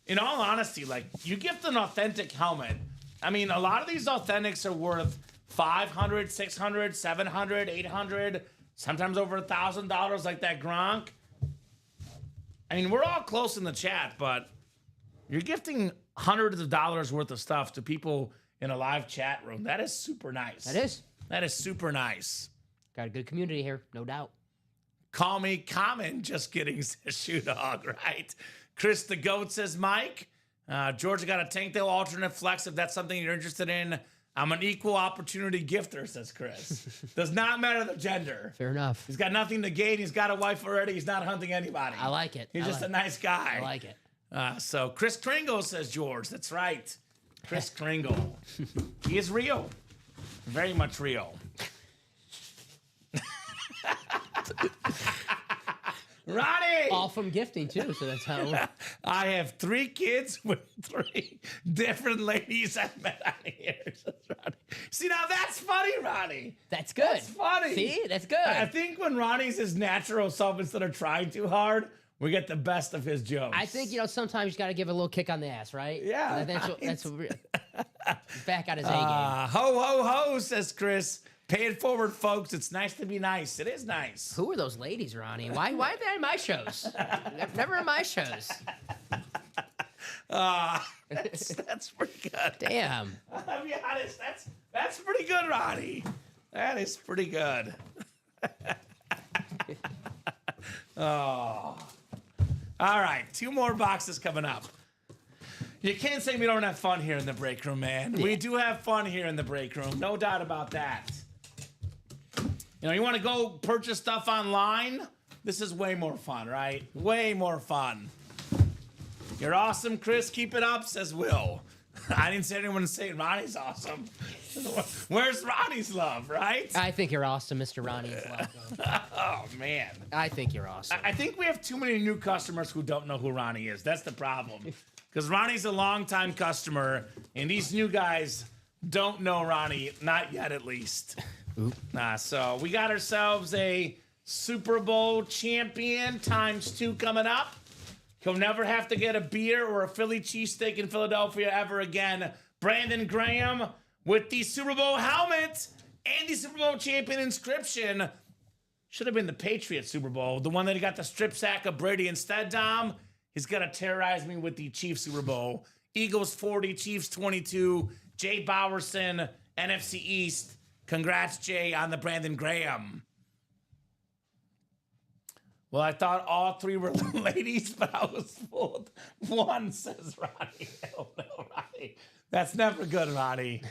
In all honesty, like, you gift an authentic helmet. I mean, a lot of these authentics are worth $500, $600, $700, $800, sometimes over $1,000, like that Gronk. I mean, we're all close in the chat, but you're gifting hundreds of dollars worth of stuff to people in a live chat room. That is super nice. That is. That is super nice. Got a good community here, no doubt. Call me common, just kidding, says Shoe Dog, right? Chris the Goat says, Mike, Georgia got a tank tail alternate flex if that's something you're interested in. I'm an equal opportunity gifter, says Chris. Does not matter the gender. Fair enough. He's got nothing to gain. He's got a wife already. He's not hunting anybody. I like it. He's just a nice guy. I like it. So Chris Kringle, says George. That's right. Chris Kringle. He is real. Very much real. Ronnie! All from gifting, too, so that's how... I have 3 kids with 3 different ladies I've met on here. Says Ronnie. See, now that's funny, Ronnie. That's good. That's funny. See? That's good. I think when Ronnie's his natural self instead of trying too hard, we get the best of his jokes. I think, sometimes you got to give a little kick on the ass, right? Yeah, That's back on his A game. Ho, ho, ho, says Chris. Pay it forward, folks. It's nice to be nice. It is nice. Who are those ladies, Ronnie? Why are they in my shows? They're never in my shows. That's pretty good. Damn. I'll be honest. That's pretty good, Ronnie. That is pretty good. Oh. All right. 2 more boxes coming up. You can't say we don't have fun here in the break room, man. We do have fun here in the break room. No doubt about that. You want to go purchase stuff online? This is way more fun, right? Way more fun. You're awesome, Chris. Keep it up, says Will. I didn't say anyone to say Ronnie's awesome. Where's Ronnie's love, right? I think you're awesome, Mr. Ronnie. Oh, man. I think you're awesome. I think we have too many new customers who don't know who Ronnie is. That's the problem. Because Ronnie's a longtime customer, and these new guys don't know Ronnie, not yet at least. So we got ourselves a Super Bowl champion ×2 coming up. He'll never have to get a beer or a Philly cheesesteak in Philadelphia ever again. Brandon Graham with the Super Bowl helmet and the Super Bowl champion inscription. Should have been the Patriots Super Bowl, the one that he got the strip sack of Brady instead, Dom. He's going to terrorize me with the Chiefs Super Bowl. Eagles 40, Chiefs 22. Jay Bowerson, NFC East. Congrats, Jay, on the Brandon Graham. Well, I thought all 3 were ladies, but I was fooled. 1, says Ronnie. Oh, no, Ronnie. That's never good, Ronnie.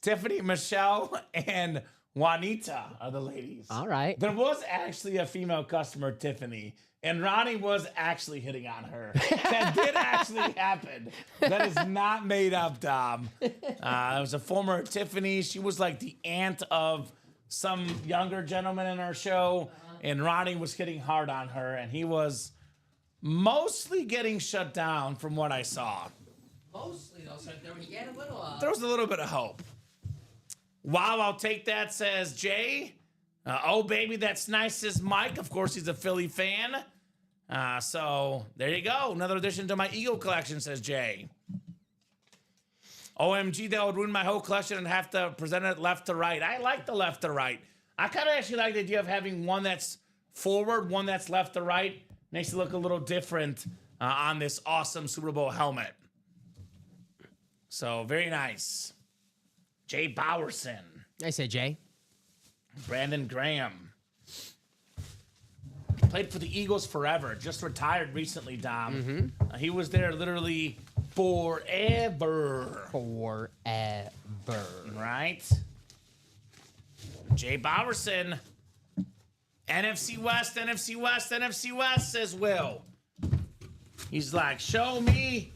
Tiffany, Michelle, and Juanita are the ladies. All right. There was actually a female customer, Tiffany, and Ronnie was actually hitting on her. That did actually happen. That is not made up, Dom. It was a former Tiffany. She was like the aunt of some younger gentleman in our show, and Ronnie was hitting hard on her, and he was mostly getting shut down from what I saw. Mostly, though, so he had a little... There was a little bit of hope. Wow, I'll take that, says Jay. Oh, baby, that's nice, says Mike. Of course, he's a Philly fan. So there you go. Another addition to my Eagle collection, says Jay. OMG, that would ruin my whole collection and have to present it left to right. I like the left to right. I kind of actually like the idea of having one that's forward, one that's left to right. Makes it look a little different on this awesome Super Bowl helmet. So very nice. Jay Bowerson. I say Jay. Brandon Graham. Played for the Eagles forever. Just retired recently, Dom. He was there literally forever. Forever. Right? Jay Bowerson. NFC West, NFC West, NFC West, says Will. He's like, show me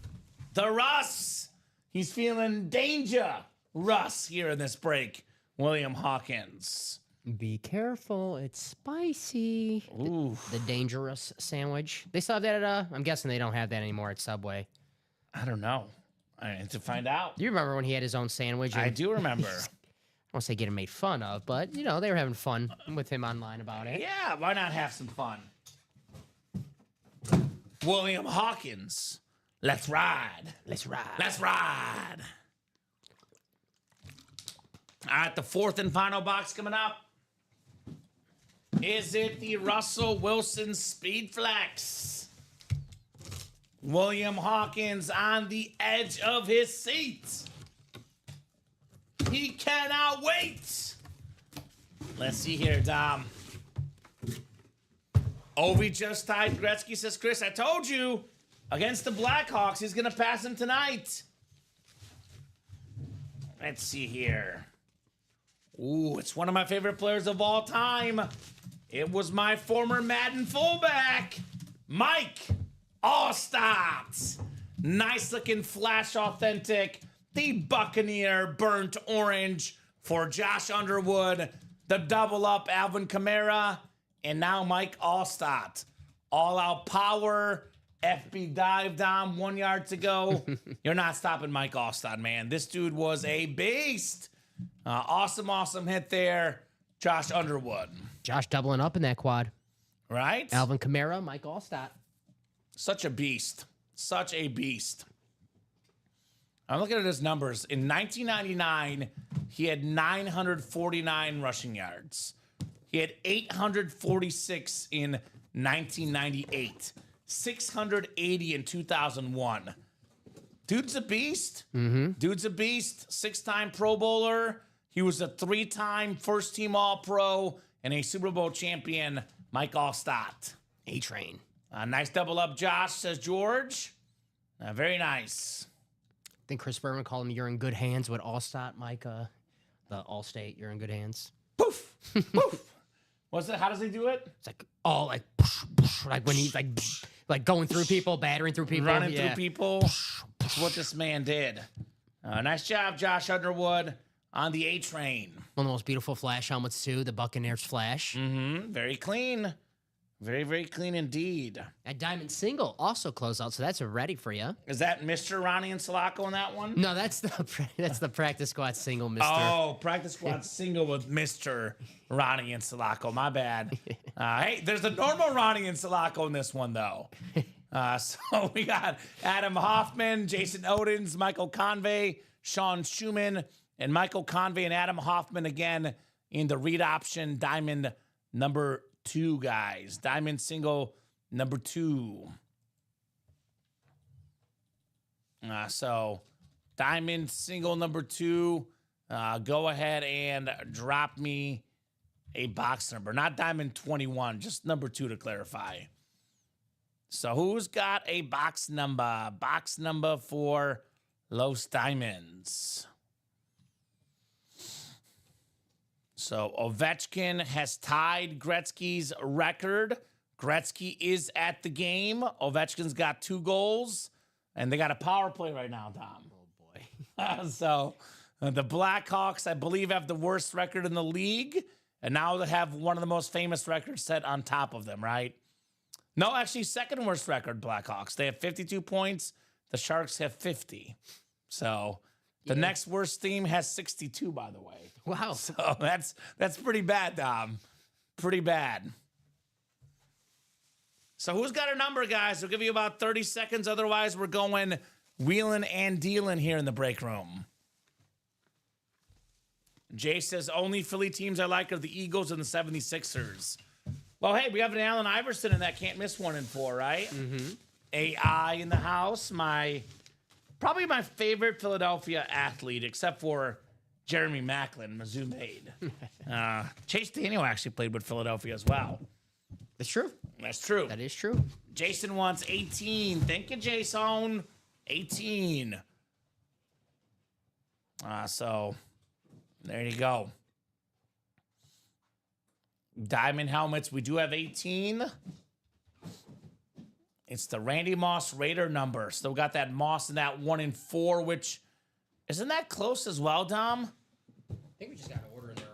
the Russ. He's feeling danger, Russ, here in this break. William Hawkins. Be careful, it's spicy. Ooh. The dangerous sandwich. They still have that at, I'm guessing they don't have that anymore at Subway. I don't know. I need to find out. You remember when he had his own sandwich? I and- do remember. I won't say getting made fun of, but, you know, they were having fun with him online about it. Yeah, why not have some fun? William Hawkins. Let's ride. Let's ride. Let's ride. All right, the fourth and final box coming up. Is it the Russell Wilson Speed Flex? William Hawkins on the edge of his seat. He cannot wait. Let's see here, Dom. Ovi just tied Gretzky, says Chris. I told you, against the Blackhawks, he's going to pass him tonight. Let's see here. Ooh, it's one of my favorite players of all time. It was my former Madden fullback, Mike Allstott. Nice looking flash authentic. The Buccaneer burnt orange for Josh Underwood. The double up Alvin Kamara. And now Mike Allstott. All out power. FB dive down 1 yard to go. You're not stopping Mike Allstott, man. This dude was a beast. Awesome hit there. Josh Underwood. Josh doubling up in that quad. Right? Alvin Kamara, Mike Allstott. Such a beast. Such a beast. I'm looking at his numbers. In 1999, he had 949 rushing yards. He had 846 in 1998. 680 in 2001. Dude's a beast. Dude's a beast. 6-time Pro Bowler. He was a 3-time first-team All-Pro and a Super Bowl champion, Mike Allstott. A-Train. Nice double up, Josh, says George. Very nice. I think Chris Berman called him, you're in good hands with Allstott, Mike. The Allstate, you're in good hands. Poof. Poof. What's it? How does he do it? It's like, all like, like when he's like going through people, battering through people. Running through people. That's what this man did. Nice job, Josh Underwood, on the A-Train. One of the most beautiful flash helmets, too, the Buccaneers flash. Very clean. Very, very clean indeed. That diamond single also closed out, so that's ready for you. Is that Mr. Ronnie and Sulaco in that one? No, that's the practice squad single, Mister. Oh, practice squad single with Mr. Ronnie and Sulaco. My bad. Hey, there's a normal Ronnie and Sulaco in this one, though. So we got Adam Hoffman, Jason Odins, Michael Convey, Sean Schumann, and Michael Convey and Adam Hoffman again in the read option diamond number 2, guys. Diamond single number 2. So diamond single number 2. Go ahead and drop me a box number. Not diamond 21, just number 2 to clarify. So who's got a box number? Box number for Los Diamonds. So Ovechkin has tied Gretzky's record. Gretzky is at the game. Ovechkin's got 2 goals, and they got a power play right now, Tom. Oh, boy. So the Blackhawks, I believe, have the worst record in the league, and now they have one of the most famous records set on top of them, right? No, actually, second worst record, Blackhawks. They have 52 points. The Sharks have 50. So the next worst team has 62, by the way. Wow. So that's pretty bad, Dom. Pretty bad. So who's got a number, guys? We'll give you about 30 seconds. Otherwise, we're going wheeling and dealing here in the break room. Jay says, only Philly teams I like are the Eagles and the 76ers. Well, hey, we have an Allen Iverson in that can't miss 1 and 4, right? Mm-hmm. AI in the house. Probably my favorite Philadelphia athlete, except for Jeremy Maclin, Mizzou made. Chase Daniel actually played with Philadelphia as well. That's true. That's true. That is true. Jason wants 18. Thank you, Jason. 18. So there you go. Diamond helmets, we do have 18. It's the Randy Moss Raider number. Still got that Moss in that 1 in 4, which isn't that close as well, Dom? I think we just got an order in there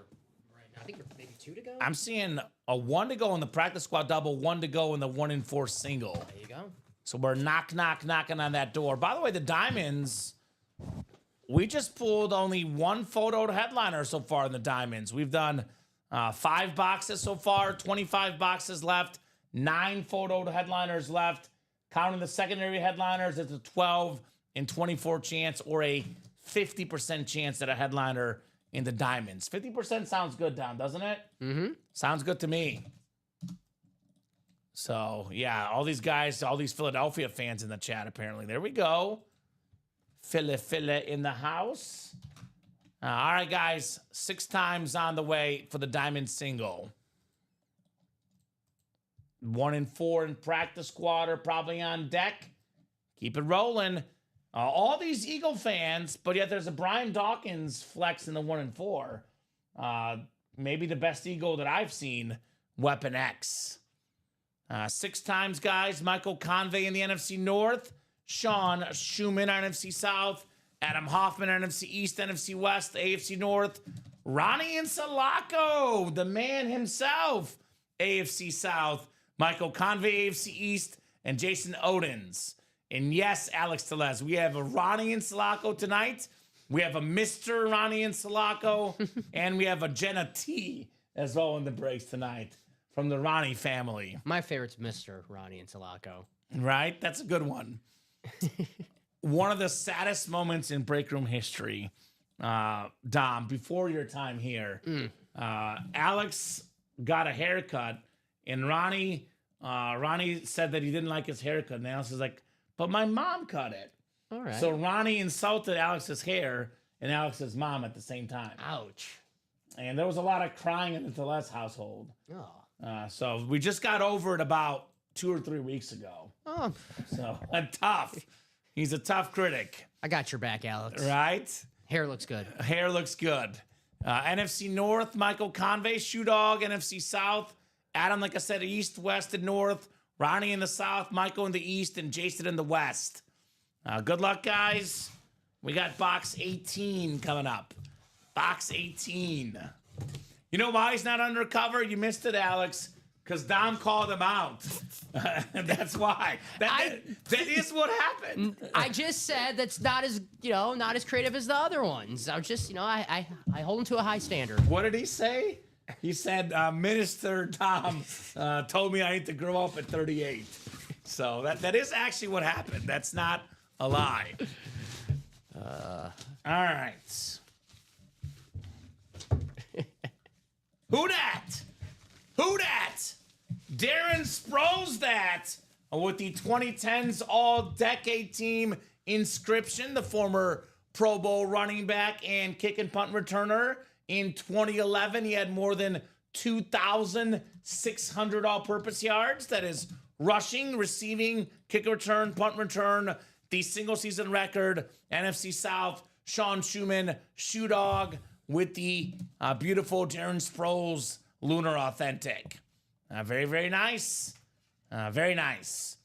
right now. I think maybe 2 to go. I'm seeing a 1 to go in the practice squad double, 1 to go in the 1 in 4 single. There you go. So we're knocking on that door. By the way, the Diamonds, we just pulled only 1 photo headliner so far in the Diamonds. We've done 5 boxes so far, 25 boxes left, 9 photo headliners left. Counting the secondary headliners, it's a 12 and 24 chance or a 50% chance at a headliner in the Diamonds. 50% sounds good, Don, doesn't it? Mm-hmm. Sounds good to me. So, yeah, all these guys, all these Philadelphia fans in the chat, apparently. There we go. Philly in the house. All right, guys. 6 times on the way for the Diamond single. 1 in 4 in practice squad are probably on deck. Keep it rolling. All these Eagle fans, but yet there's a Brian Dawkins flex in the 1 in 4. Maybe the best Eagle that I've seen, Weapon X. 6 times, guys. Michael Convey in the NFC North. Sean Schumann, NFC South. Adam Hoffman, NFC East, NFC West, AFC North. Ronnie Insalaco, the man himself, AFC South. Michael Convey, AFC East, and Jason Odins. And yes, Alex Telez, we have a Ronnie Insalaco tonight. We have a Mr. Ronnie Insalaco, and we have a Jenna T as well in the breaks tonight from the Ronnie family. My favorite's Mr. Ronnie Insalaco. Right? That's a good one. One of the saddest moments in break room history, Dom, before your time here, Alex got a haircut, and Ronnie said that he didn't like his haircut, and Alex is like, but my mom cut it. All right. So Ronnie insulted Alex's hair and Alex's mom at the same time. Ouch. And there was a lot of crying in the Telez household. Oh. So we just got over it about 2 or 3 weeks ago. Oh. So tough. He's a tough critic, I got your back, Alex. right? Hair looks good. Hair looks good. NFC North, Michael Convey, Shoe Dog. NFC South, Adam, like I said, East, West, and North. Ronnie in the South, Michael in the East, and Jason in the West. Good luck, guys. We got box 18 coming up. Box 18. You know why he's not undercover? You missed it, Alex. Because Dom called him out. That's why. That is what happened. I just said that's not as creative as the other ones. I was just, I hold him to a high standard. What did he say? He said, Minister Tom told me I need to grow up at 38. So that is actually what happened. That's not a lie. All right. Who dat? Who dat? Darren Sproles that with the 2010s All-Decade Team inscription, the former Pro Bowl running back and kick and punt returner. In 2011, he had more than 2,600 all-purpose yards. That is rushing, receiving, kick return, punt return, the single-season record. NFC South, Sean Schumann, Shoe Dog, with the beautiful Darren Sproles Lunar Authentic. Very, very nice. Very nice.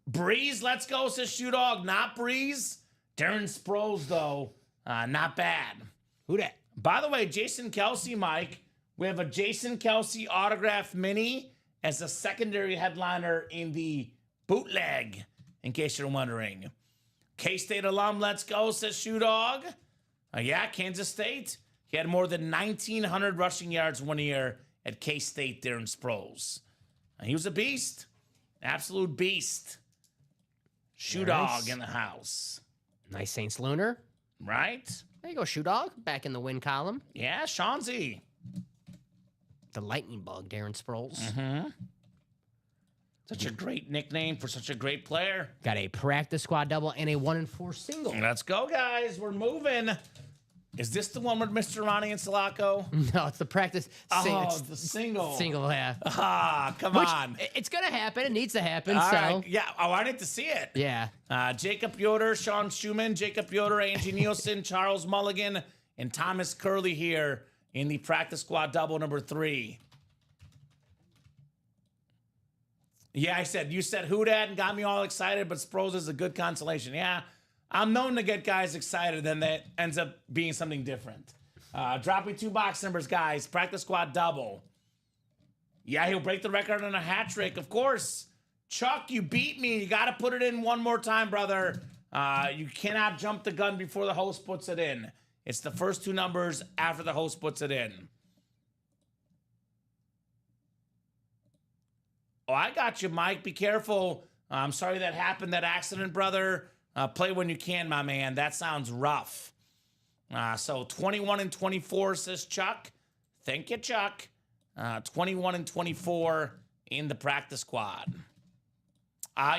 Breeze, let's go, says Shoe Dog. Not Breeze. Darren Sproles, though, not bad. Who dat? By the way, Jason Kelsey, Mike, we have a Jason Kelsey autograph mini as a secondary headliner in the bootleg, in case you're wondering. K-State alum, let's go, says Shoe Dog. Yeah, Kansas State. He had more than 1,900 rushing yards 1 year at K-State, Darren Sproles. He was a beast. Absolute beast. Shoe Dog in the house. Nice Saints Lunar. Right? There you go, Shoe Dog. Back in the win column. Yeah, Shawnzy. The lightning bug, Darren Sproles. Such a great nickname for such a great player. Got a practice squad double and a 1 in 4 single. Let's go, guys. We're moving. Is this the one with Mr. Ronnie Insalaco? No, it's the practice. Oh, the single. Single, yeah. Ah, come on. It's going to happen. It needs to happen. All so, right. Yeah. Oh, I need to see it. yeah. Jacob Yoder, Sean Schumann, Jacob Yoder, Angie Nielsen, Charles Mulligan, and Thomas Curley here in the practice squad double number 3. Yeah, you said who dat and got me all excited, but Sproles is a good consolation. Yeah, I'm known to get guys excited, and that ends up being something different. Drop me 2 box numbers, guys. Practice squad double. Yeah, he'll break the record on a hat trick, of course. Chuck, you beat me. You got to put it in one more time, brother. You cannot jump the gun before the host puts it in. It's the first 2 numbers after the host puts it in. Oh, I got you, Mike. Be careful. I'm sorry that happened, that accident, brother. Play when you can, my man. That sounds rough. So 21 and 24, says Chuck. Thank you, Chuck. 21 and 24 in the practice squad.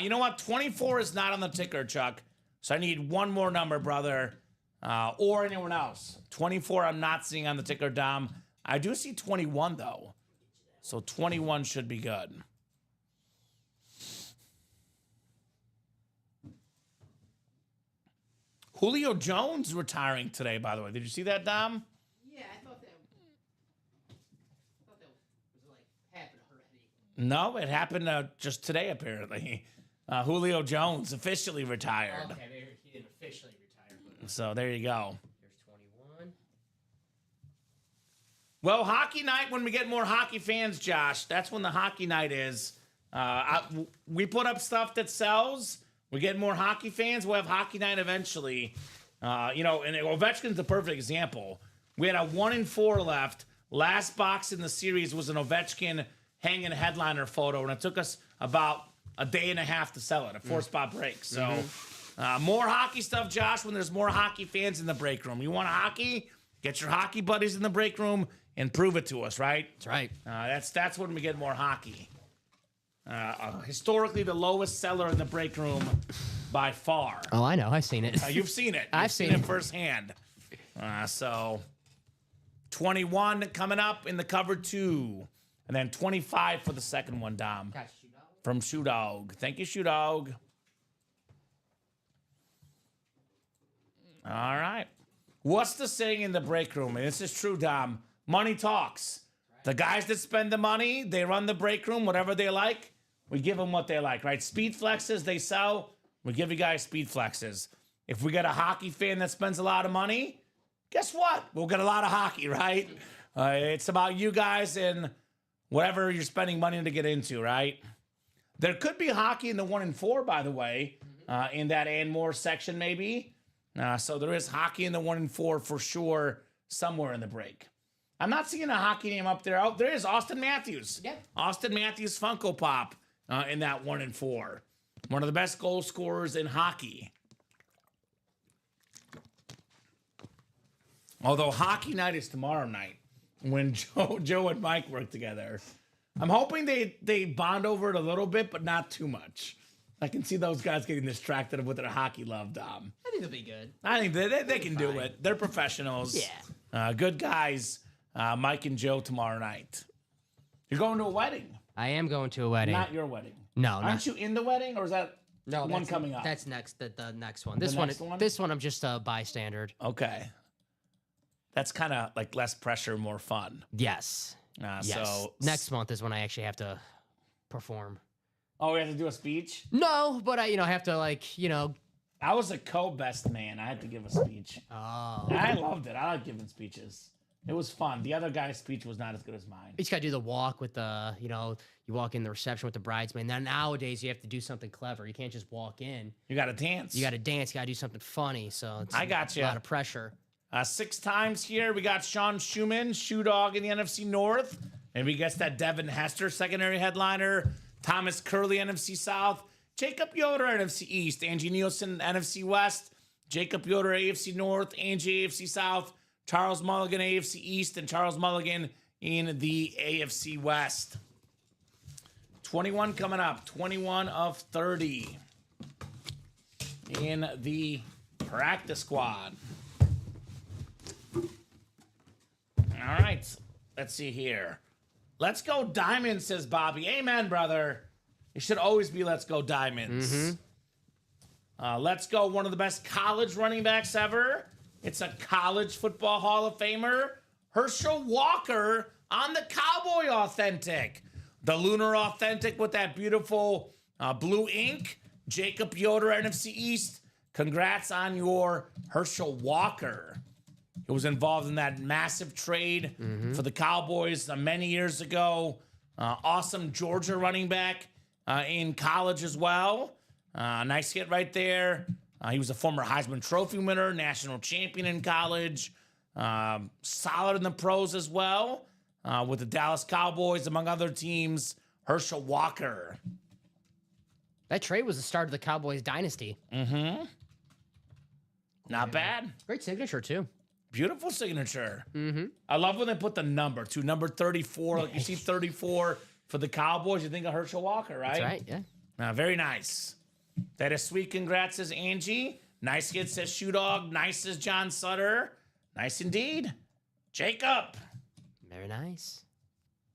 You know what? 24 is not on the ticker, Chuck. So I need one more number, brother. Or anyone else. 24 I'm not seeing on the ticker, Dom. I do see 21, though. So 21 should be good. Julio Jones retiring today, by the way. Did you see that, Dom? Yeah, I thought that was like happened already. No, it happened just today, apparently. Julio Jones officially retired. Okay, maybe he didn't officially retire. But So there you go. there's 21. Well, hockey night, when we get more hockey fans, Josh, that's when the hockey night is. We put up stuff that sells. We get more hockey fans. We'll have hockey night eventually. And Ovechkin's the perfect example. We had a 1 in 4 left. Last box in the series was an Ovechkin hanging headliner photo, and it took us about a day and a half to sell it, a 4-spot break. So more hockey stuff, Josh, when there's more hockey fans in the break room. You want hockey? Get your hockey buddies in the break room and prove it to us, right? That's right. That's when we get more hockey. Historically, the lowest seller in the break room by far. Oh, I know. I've seen it. You've seen it. I've You've seen it it. firsthand. So 21 coming up in the cover 2. And then 25 for the second one, Dom. From Shoe Dog. Thank you, Shoe Dog. All right. What's the saying in the break room? And this is true, Dom. Money talks. The guys that spend the money, they run the break room, whatever they like. We give them what they like, right? Speed flexes, they sell. We give you guys speed flexes. If we get a hockey fan that spends a lot of money, guess what? We'll get a lot of hockey, right? It's about you guys and whatever you're spending money to get into, right? There could be hockey in the 1 in 4, by the way, in that and more section, maybe. So there is hockey in the 1 in 4 for sure, somewhere in the break. I'm not seeing a hockey name up there. Oh, there is Austin Matthews. Yep. Austin Matthews Funko Pop in that 1 in 4. One of the best goal scorers in hockey. Although hockey night is tomorrow night when Joe and Mike work together. I'm hoping they bond over it a little bit, but not too much. I can see those guys getting distracted with their hockey love, Dom. I think they'll be good. I think they can do it. They're professionals. Yeah. Good guys. Mike and Joe tomorrow night. You're going to a wedding. I am going to a wedding. Not your wedding. No, Aren't you in the wedding, or is that no, one coming up? That's next. The next one. This next one? This one, I'm just a bystander. Okay. That's kind of like less pressure, more fun. Yes. Yes. So Next month is when I actually have to perform. Oh, we have to do a speech? No, but I have to I was a co-best man. I had to give a speech. Oh. I loved it. I like giving speeches. It was fun. The other guy's speech was not as good as mine. You just gotta do the walk with the, you walk in the reception with the bridesmaid. Now nowadays you have to do something clever. You can't just walk in. You got to dance. You gotta dance. You gotta do something funny. So it's I got you. a lot of pressure. 6 times here. We got Sean Schumann, Shoe Dog in the NFC North. And we guess that Devin Hester, secondary headliner. Thomas Curley, NFC South. Jacob Yoder, NFC East. Angie Nielsen, NFC West. Jacob Yoder, AFC North. Angie, AFC South. Charles Mulligan, AFC East. And Charles Mulligan in the AFC West. 21 coming up. 21 of 30 in the practice squad. All right, let's see here. Let's go Diamond, says Bobby. Amen, brother. It should always be let's go Diamonds. Let's go one of the best college running backs ever. It's a college football Hall of Famer. Herschel Walker on the Cowboy Authentic. the Lunar Authentic with that beautiful blue ink. Jacob Yoder, NFC East. Congrats on your Herschel Walker. He was involved in that massive trade for the Cowboys many years ago. Awesome Georgia running back in college as well. Nice hit right there. He was a former Heisman Trophy winner, national champion in college. Solid in the pros as well with the Dallas Cowboys, among other teams. Herschel Walker. That trade was the start of the Cowboys dynasty. Not bad. Great signature, too. Beautiful signature. I love when they put the number to number 34. Like you see 34 for the Cowboys, you think of Herschel Walker, right? That's right, yeah. Very nice. That is sweet. Congrats, says Angie. Nice hit, says Shoe Dog. Nice, says John Sutter. Nice indeed. Jacob. Very nice.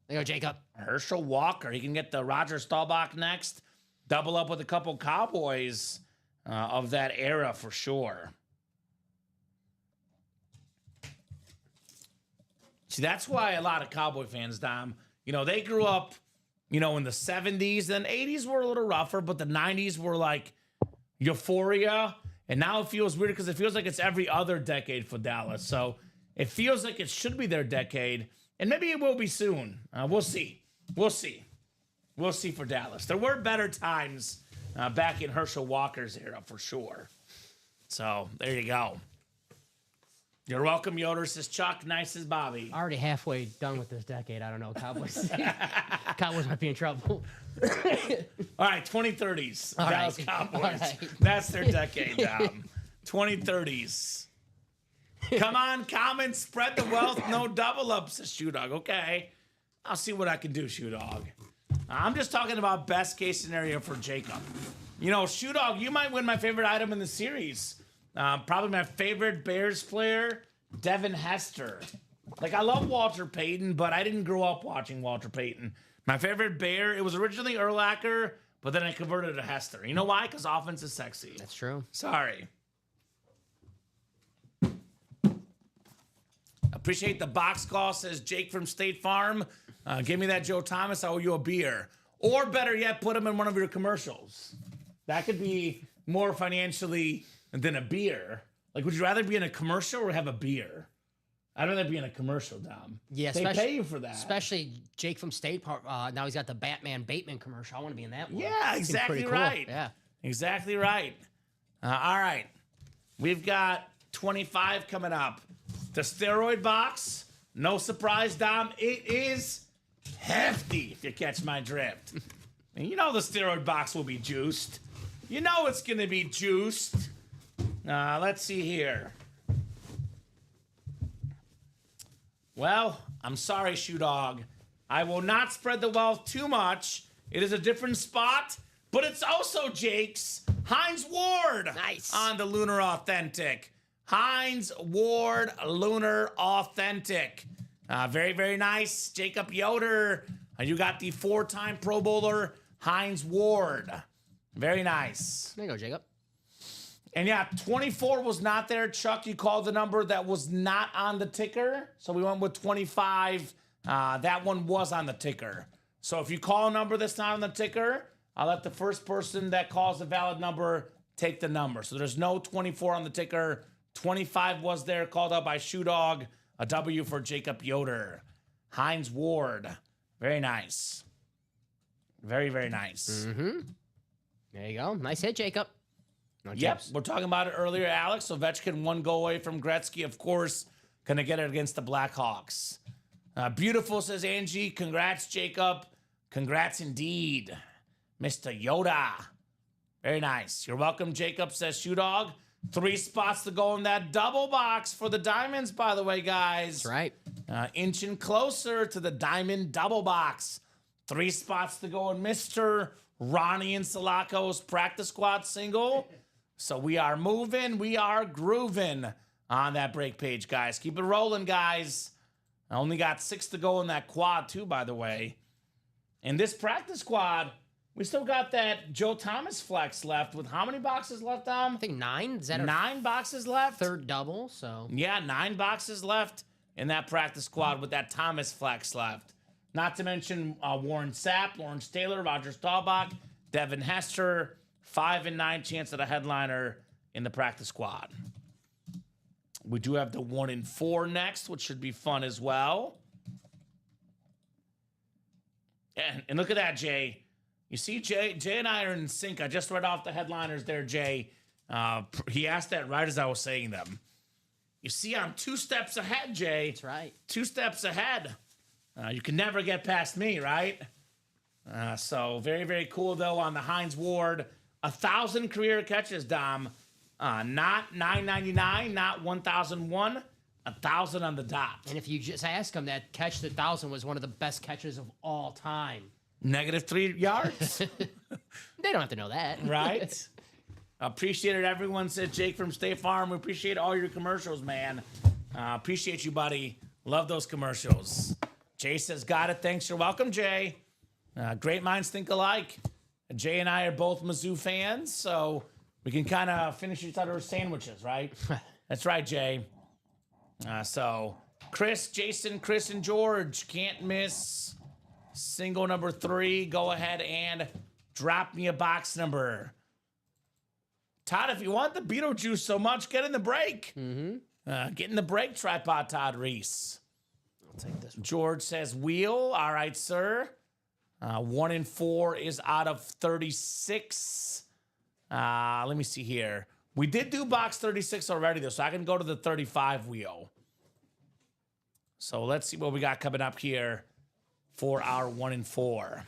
There you go, Jacob. Herschel Walker. He can get the Roger Staubach next. Double up with a couple Cowboys of that era for sure. See, that's why a lot of Cowboy fans, Dom, they grew up, in the 70s. And 80s were a little rougher, but the 90s were like euphoria. And now it feels weird because it feels like it's every other decade for Dallas. So it feels like it should be their decade. And maybe it will be soon. We'll see. We'll see. We'll see for Dallas. There were better times back in Herschel Walker's era for sure. So there you go. You're welcome, Yoder, says Chuck. Nice as Bobby. Already halfway done with this decade. I don't know. Cowboys. Cowboys might be in trouble. All right, 2030s. All Dallas right. Cowboys. All right. That's their decade, Dom. 2030s. Come on, comment, spread the wealth, no double ups, says Shoe Dog. Okay. I'll see what I can do, Shoe Dog. I'm just talking about best case scenario for Jacob. Shoe Dog, you might win my favorite item in the series. Probably my favorite Bears player, Devin Hester. Like, I love Walter Payton, but I didn't grow up watching Walter Payton. My favorite Bear, it was originally Urlacher, but then I converted to Hester. You know why? Because offense is sexy. That's true. Sorry. Appreciate the box call, says Jake from State Farm. Give me that Joe Thomas, I owe you a beer. Or better yet, put him in one of your commercials. That could be more financially than a beer. Like, would you rather be in a commercial or have a beer? I'd rather be in a commercial, Dom. Yeah, they pay you for that. Especially Jake from State Park. Now he's got the Batman Bateman commercial. I want to be in that one. Yeah, Seems exactly pretty cool. right. Yeah. Exactly right. All right. We've got 25 coming up. The steroid box, no surprise, Dom, it is hefty, if you catch my drift. And the steroid box will be juiced. It's going to be juiced. Let's see here. Well, I'm sorry, Shoe Dog. I will not spread the wealth too much. It is a different spot, but it's also Jake's Hines Ward. Nice. On the Lunar Authentic. Hines Ward Lunar Authentic. Very, very nice. Jacob Yoder. You got the 4-time Pro Bowler, Hines Ward. Very nice. There you go, Jacob. And yeah, 24 was not there. Chuck, you called the number that was not on the ticker. So we went with 25. That one was on the ticker. So if you call a number that's not on the ticker, I'll let the first person that calls a valid number take the number. So there's no 24 on the ticker. 25 was there, called out by Shoe Dog. A W for Jacob Yoder. Hines Ward. Very nice. Very, very nice. Mm-hmm. There you go. Nice hit, Jacob. No Yep, chips. we're talking about it earlier, Alex. Ovechkin, one goal away from Gretzky, of course. Going to get it against the Blackhawks. Beautiful, says Angie. Congrats, Jacob. Congrats indeed, Mr. Yoda. Very nice. You're welcome, Jacob, says Shoe Dog. 3 spots to go in that double box for the Diamonds, by the way, guys. That's right. Inching closer to the Diamond double box. 3 spots to go in Mr. Ronnie and Sulaco's practice squad single. So we are moving. We are grooving on that break page, guys. Keep it rolling, guys. I only got 6 to go in that quad, too, by the way. In this practice squad, we still got that Joe Thomas flex left with how many boxes left, I think 9. Is that 9 boxes left? third double? So Yeah, 9 boxes left in that practice squad with that Thomas flex left. Not to mention Warren Sapp, Lawrence Taylor, Roger Staubach, Devin Hester, 5 and 9 chance at a headliner in the practice squad. We do have the 1 and 4 next, which should be fun as well. And look at that, Jay. You see, Jay and I are in sync. I just read off the headliners there, Jay. He asked that right as I was saying them. You see, I'm 2 steps ahead, Jay. That's right. 2 steps ahead. You can never get past me, right? So very, very cool, though, on the Hines Ward. 1,000 career catches, Dom. Not 999, not 1,001. 1,000 on the dot. And if you just ask him, that catch to 1,000 was one of the best catches of all time. -3 yards. They don't have to know that. Right? Appreciate it, everyone. Said Jake from State Farm. We appreciate all your commercials, man. Appreciate you, buddy. Love those commercials. Jay says, got it. Thanks. You're welcome, Jay. Great minds think alike. Jay and I are both Mizzou fans, so we can kind of finish each other's sandwiches, right? That's right, Jay. So Chris, Jason, Chris, and George, can't miss single number 3. Go ahead and drop me a box number. Todd, if you want the Beetlejuice so much, get in the break. Get in the break, tripod Todd Reese. I'll take this one. George says wheel. All right, sir. 1 and 4 is out of 36. Let me see here. We did do box 36 already, though, so I can go to the 35 wheel. So let's see what we got coming up here for our 1 and 4.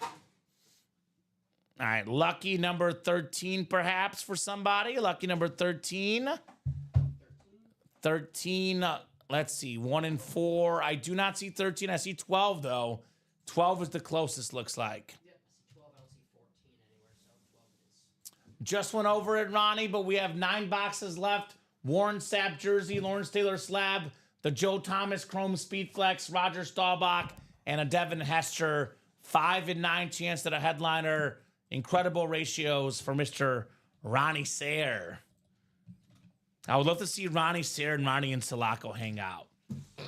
All right, lucky number 13, perhaps, for somebody. Lucky number 13. 13, let's see, 1 and 4. I do not see 13. I see 12, though. 12 is the closest, looks like. Just went over it, Ronnie, but we have 9 boxes left. Warren Sapp jersey, Lawrence Taylor slab, the Joe Thomas Chrome Speed Flex, Roger Staubach, and a Devin Hester. 5 and 9 chance at a headliner. Incredible ratios for Mr. Ronnie Sayre. I would love to see Ronnie Sayre and Ronnie and Sulaco hang out.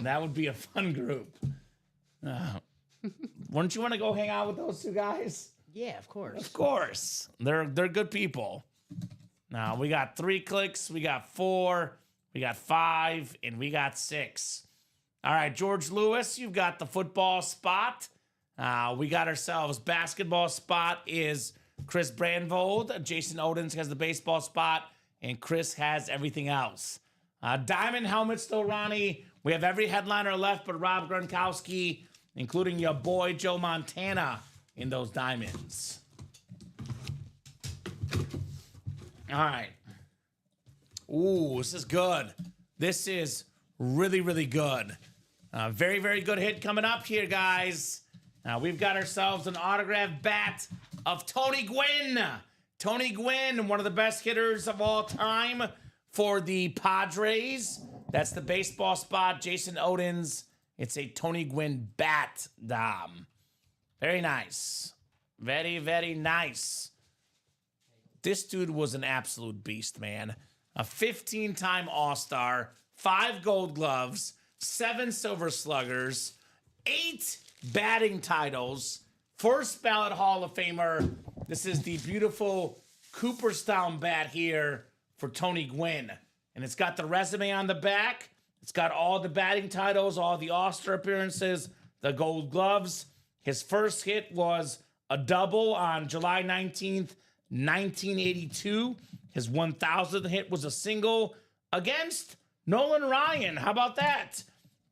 That would be a fun group. Wouldn't you want to go hang out with those 2 guys? Yeah, of course. Of course. They're good people. Now, we got 3 clicks, we got 4, we got 5, and we got 6. All right, George Lewis, you've got the football spot. We got ourselves basketball spot is Chris Brandvold. Jason Odens has the baseball spot, and Chris has everything else. Diamond helmets, though, Ronnie. We have every headliner left but Rob Gronkowski, including your boy Joe Montana in those diamonds. All right. Ooh, this is good. This is really, really good. Very, very good hit coming up here, guys. We've got ourselves an autographed bat of Tony Gwynn. Tony Gwynn, one of the best hitters of all time for the Padres. That's the baseball spot. Jason Odens. It's a Tony Gwynn bat, Dom. Very nice. Very, very nice. This dude was an absolute beast, man. A 15-time All-Star, 5 Gold Gloves, 7 Silver Sluggers, 8 batting titles, first ballot Hall of Famer. This is the beautiful Cooperstown bat here for Tony Gwynn. And it's got the resume on the back. It's got all the batting titles, all the All-Star appearances, the Gold Gloves. His first hit was a double on July 19th, 1982. His 1,000th hit was a single against Nolan Ryan. How about that?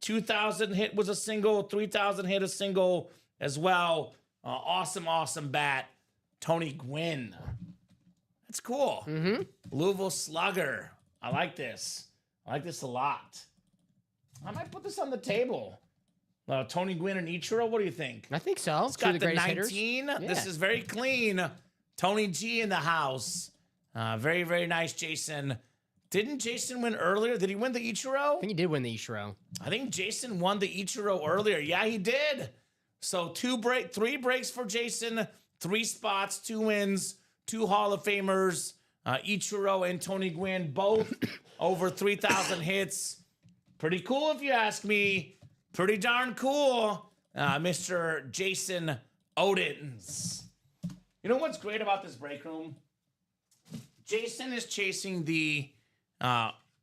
2,000 hit was a single. 3,000 hit a single as well. Awesome, awesome bat. Tony Gwynn. That's cool. Louisville Slugger. I like this. I like this a lot. I might put this on the table. Tony Gwynn and Ichiro, what do you think? I think so. It's got the 19. Hitters. This is very clean. Tony G in the house. Very, very nice, Jason. Didn't Jason win earlier? Did he win the Ichiro? I think he did win the Ichiro. I think Jason won the Ichiro earlier. Yeah, he did. So 3 breaks for Jason, 3 spots, 2 wins, 2 Hall of Famers. Ichiro and Tony Gwynn both over 3,000 hits. Pretty cool if you ask me. Pretty darn cool. Mr. Jason Odins. You know what's great about this break room? Jason is chasing the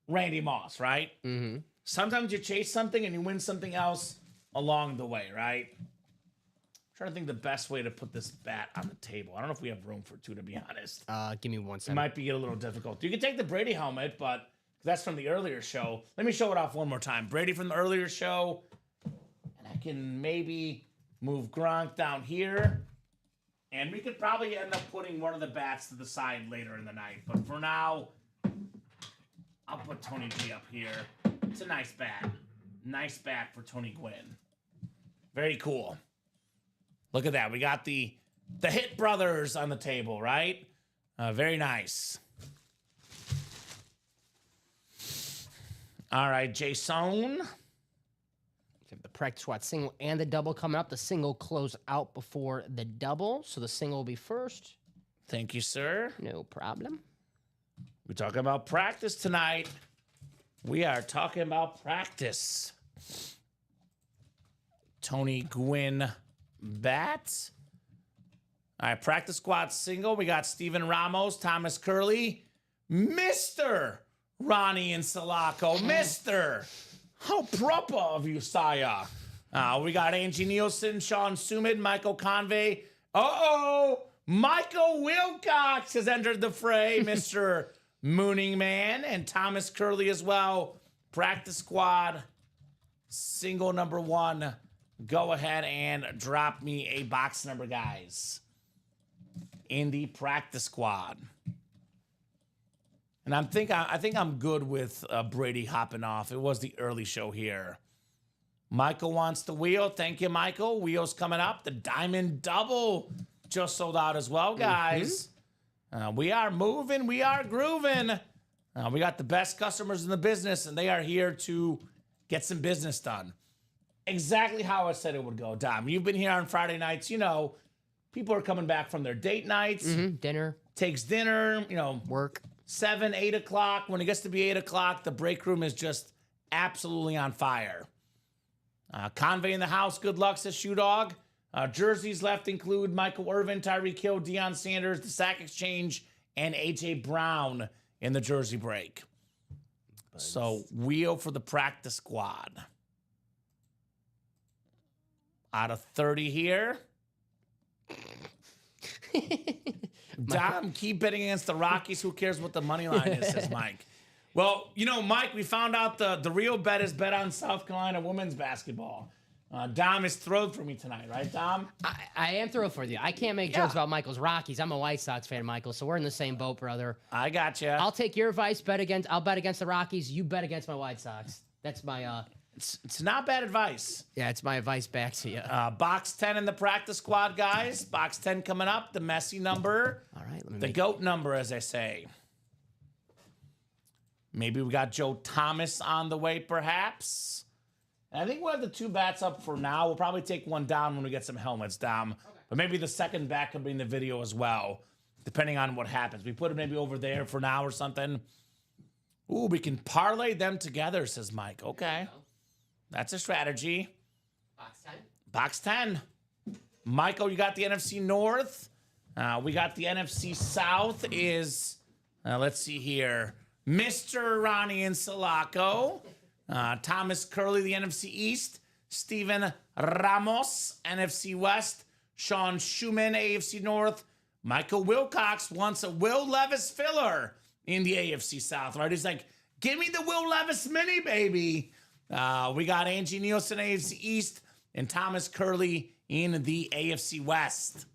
Randy Moss, right? Mm-hmm. Sometimes you chase something and you win something else along the way, right? I'm trying to think the best way to put this bat on the table. I don't know if we have room for two, to be honest. Give me 1 It second. might be a little difficult. You can take the Brady helmet, but that's from the earlier show. Let me show it off one more time. Brady from the earlier show. And I can maybe move Gronk down here. And we could probably end up putting one of the bats to the side later in the night. But for now, I'll put Tony G up here. It's a nice bat. Nice bat for Tony Gwynn. Very cool. Look at that. We got the Hit Brothers on the table, right? Very nice. All right, Jason. The practice squad single and the double coming up. The single close out before the double. So the single will be first. Thank you, sir. No problem. We're talking about practice tonight. We are talking about practice. Tony Gwynn bats. All right, practice squad single. We got Steven Ramos, Thomas Curley, Mr. Ronnie and Sulaco. Mr. How proper of you, sire. We got Angie Nielsen, Sean Sumid, Michael Convey. Michael Wilcox has entered the fray, Mr. Mooning Man, and Thomas Curley as well. Practice squad, single number 1. Go ahead and drop me a box number, guys. In the practice squad. And I think I'm good with Brady hopping off. It was the early show here. Michael wants the wheel. Thank you, Michael. Wheel's coming up. The Diamond Double just sold out as well, guys. We are moving. We are grooving. We got the best customers in the business, and they are here to get some business done. Exactly how I said it would go, Dom. You've been here on Friday nights. You know, people are coming back from their date nights. Dinner. Takes dinner, Work. 7, 8 o'clock. When it gets to be 8 o'clock, the break room is just absolutely on fire. Convey in the house. Good luck, says Shoe Dog. Jerseys left include Michael Irvin, Tyreek Hill, Deion Sanders, the Sack Exchange, and A.J. Brown in the jersey break. So, wheel for the practice squad. Out of 30 here. Dom, keep betting against the Rockies. Who cares what the money line is, says Mike. Well, Mike, we found out the real bet is bet on South Carolina women's basketball. Dom is thrilled for me tonight, right, Dom? I am thrilled for you. I can't make jokes about Michael's Rockies. I'm a White Sox fan, Michael, so we're in the same boat, brother. I got you. I'll take your advice. I'll bet against the Rockies. You bet against my White Sox. That's my It's not bad advice. Yeah, it's my advice back to you. Box 10 in the practice squad, guys. Box 10 coming up. The Messi number. All right, the GOAT number, as I say. Maybe we got Joe Thomas on the way, perhaps. And I think we'll have the 2 bats up for now. We'll probably take one down when we get some helmets, Dom. Okay. But maybe the second bat could be in the video as well, depending on what happens. We put it maybe over there for now or something. Ooh, we can parlay them together, says Mike. Okay. That's a strategy. Box 10. Box 10. Michael, you got the NFC North. We got the NFC South is, let's see here, Mr. Ronnie and Sulaco. Thomas Curley, the NFC East. Steven Ramos, NFC West. Sean Schumann, AFC North. Michael Wilcox wants a Will Levis filler in the AFC South, right? He's like, give me the Will Levis mini, baby. We got Angie Nielsen, AFC East, and Thomas Curley in the AFC West.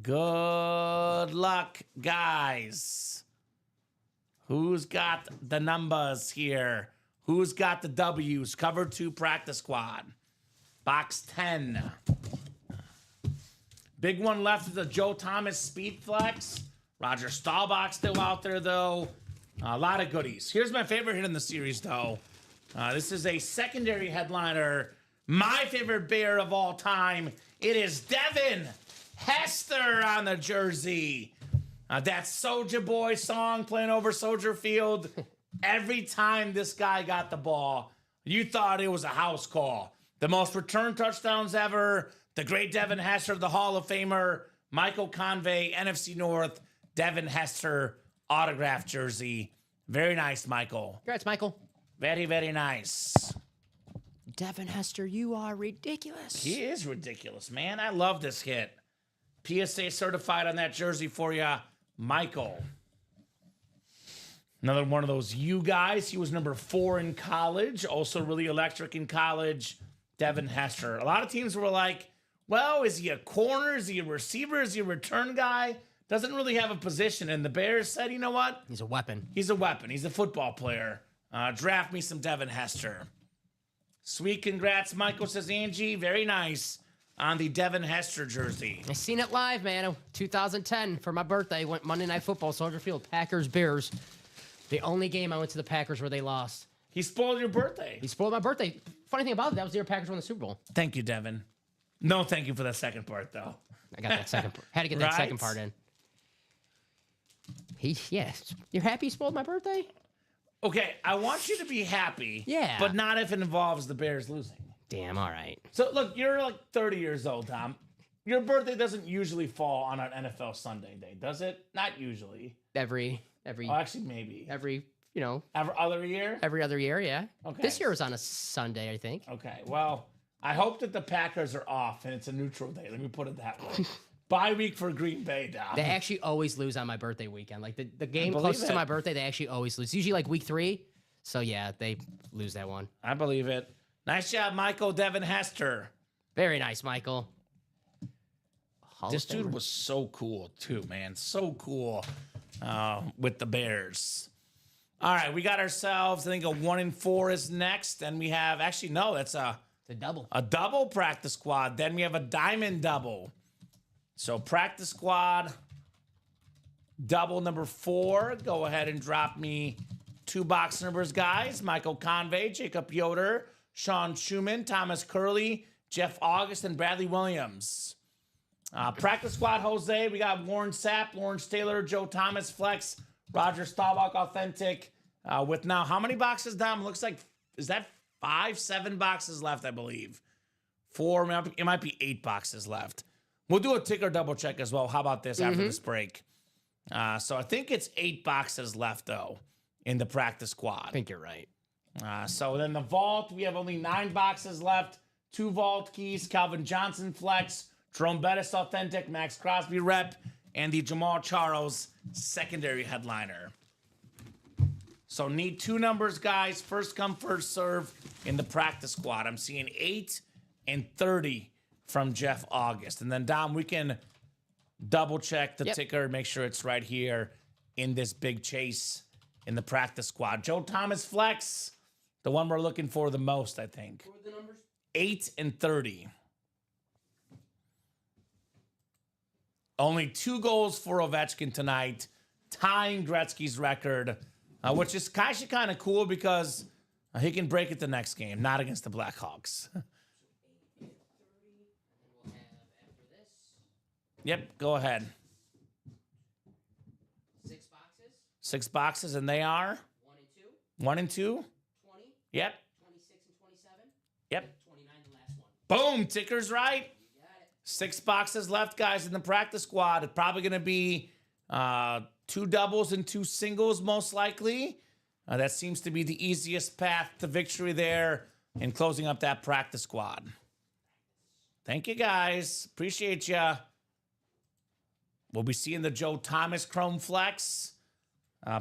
Good luck, guys. Who's got the numbers here? Who's got the W's? Cover 2 practice squad. Box 10. Big one left is the Joe Thomas Speed Flex. Roger Staubach still out there, though. A lot of goodies. Here's my favorite hit in the series, though. This is a secondary headliner. My favorite Bear of all time. It is Devin Hester on the jersey. That Soulja Boy song playing over Soldier Field. Every time this guy got the ball, you thought it was a house call. The most return touchdowns ever. The great Devin Hester, the Hall of Famer. Michael Convey, NFC North. Devin Hester autographed jersey. Very nice, Michael. Congrats, Michael. Very, very nice. Devin Hester, you are ridiculous. He is ridiculous, man. I love this hit. PSA certified on that jersey for you, Michael. Another one of those you guys. He was number 4 in college. Also really electric in college. Devin Hester. A lot of teams were like, well, is he a corner? Is he a receiver? Is he a return guy? Doesn't really have a position. And the Bears said, you know what? He's a weapon. He's a weapon. He's a football player. Draft me some Devin Hester. Sweet congrats, Michael, says Angie. Very nice on the Devin Hester jersey. I seen it live, man. 2010 for my birthday. Went Monday Night Football, Soldier Field, Packers, Bears. The only game I went to the Packers where they lost. He spoiled your birthday. He spoiled my birthday. Funny thing about it, that was the year Packers won the Super Bowl. Thank you, Devin. No, thank you for that second part, though. I got that second part. Had to get that second part in. Yes. You're happy he spoiled my birthday? Okay, I want you to be happy. Yeah. But not if it involves the Bears losing. Damn, all right. So, look, you're like 30 years old, Tom. Your birthday doesn't usually fall on an NFL Sunday day, does it? Not usually. Every Oh, actually, maybe. every Other year? every other year, yeah. Okay. This year was on a Sunday, I think. Okay, well, I hope that the Packers are off and it's a neutral day. Let me put it that way. Bye week for Green Bay, Dom. They actually always lose on my birthday weekend. Like the game believe closest it. to my birthday, they actually always lose. Usually like week 3. So yeah, they lose that one. I believe it. Nice job, Michael Devin Hester. Very nice, Michael. Hall This of Famer. dude was so cool, too, man. So cool with the Bears. All right, we got ourselves, I think, a 1-4 is next. And we have, actually, no, that's The double. a double practice squad. Then we have a diamond double. So practice squad, double number 4. Go ahead and drop me 2 box numbers, guys. Michael Convey, Jacob Yoder, Sean Schumann, Thomas Curley, Jeff August, and Bradley Williams. Practice squad, Jose. We got Warren Sapp, Lawrence Taylor, Joe Thomas, Flex, Roger Staubach, Authentic. With now, how many boxes, Dom? Looks like, is that 5, 7 boxes left, I believe. 4, it might be 8 boxes left. We'll do a ticker double check as well. How about this after this break? So I think it's 8 boxes left, though, in the practice squad. I think you're right. So then the vault, we have only 9 boxes left. 2 vault keys, Calvin Johnson Flex, Jerome Bettis Authentic, Max Crosby Rep, and the Jamal Charles secondary headliner. So need 2 numbers, guys. First come, first serve in the practice squad. I'm seeing 8 and 30 from Jeff August. And then, Dom, we can double check the ticker, make sure it's right here in this big chase in the practice squad. Joe Thomas Flex, the one we're looking for the most, I think. What were the numbers? 8 and 30. Only 2 goals for Ovechkin tonight, tying Gretzky's record, which is actually kind of cool because he can break it the next game, not against the Blackhawks. Yep, go ahead. 6 boxes. 6 boxes, and they are 1 and 2. 1 and 2. 20. Yep, 26 and 27. yep. 29, the last one. Boom, ticker's right. You got it. 6 boxes left, guys, in the practice squad. It's probably going to be 2 doubles and 2 singles, most likely. That seems to be the easiest path to victory there in closing up that practice squad. Thank you, guys. Appreciate you. We'll be seeing the Joe Thomas Chrome Flex.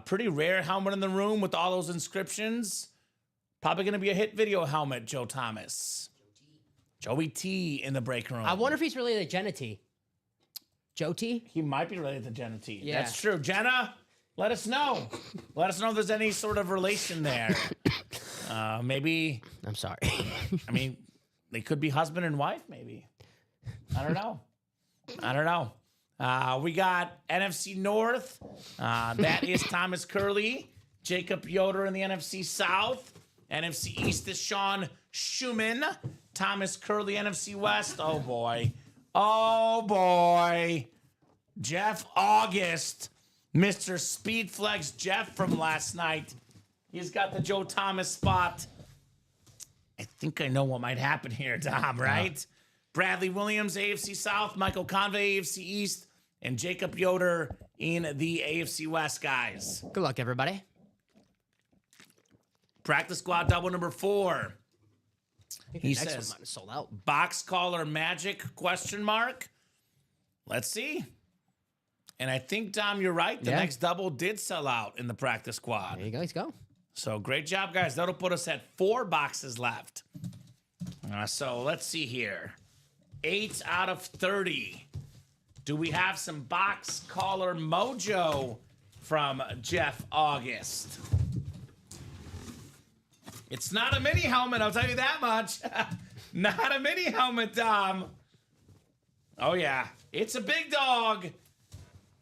Pretty rare helmet in the room with all those inscriptions. Probably going to be a hit video helmet, Joe Thomas. Joey T in the break room. I wonder if he's related to Jenna T. Joe T? He might be related to Jenna T. Yeah. That's true. Jenna, let us know. Let us know if there's any sort of relation there. Maybe, I'm sorry. I mean, they could be husband and wife, maybe. I don't know. We got NFC North. That is Thomas Curley. Jacob Yoder in the NFC South. NFC East is Sean Schumann. Thomas Curley, NFC West. Oh, boy. Oh, boy. Jeff August. Mr. Speedflex Jeff from last night. He's got the Joe Thomas spot. I think I know what might happen here, Dom, right? Bradley Williams, AFC South, Michael Convey, AFC East, and Jacob Yoder in the AFC West, guys. Good luck, everybody. Practice squad double number 4. He Next says, one might have sold out. box caller magic, question mark. Let's see. And I think, Dom, you're right. The Yeah. next double did sell out in the practice squad. There you guys go. So great job, guys. That'll put us at 4 boxes left. So let's see here. 8 out of 30. Do we have some box caller mojo from Jeff August? It's not a mini helmet, I'll tell you that much. Not a mini helmet, Dom. Oh, yeah. It's a big dog.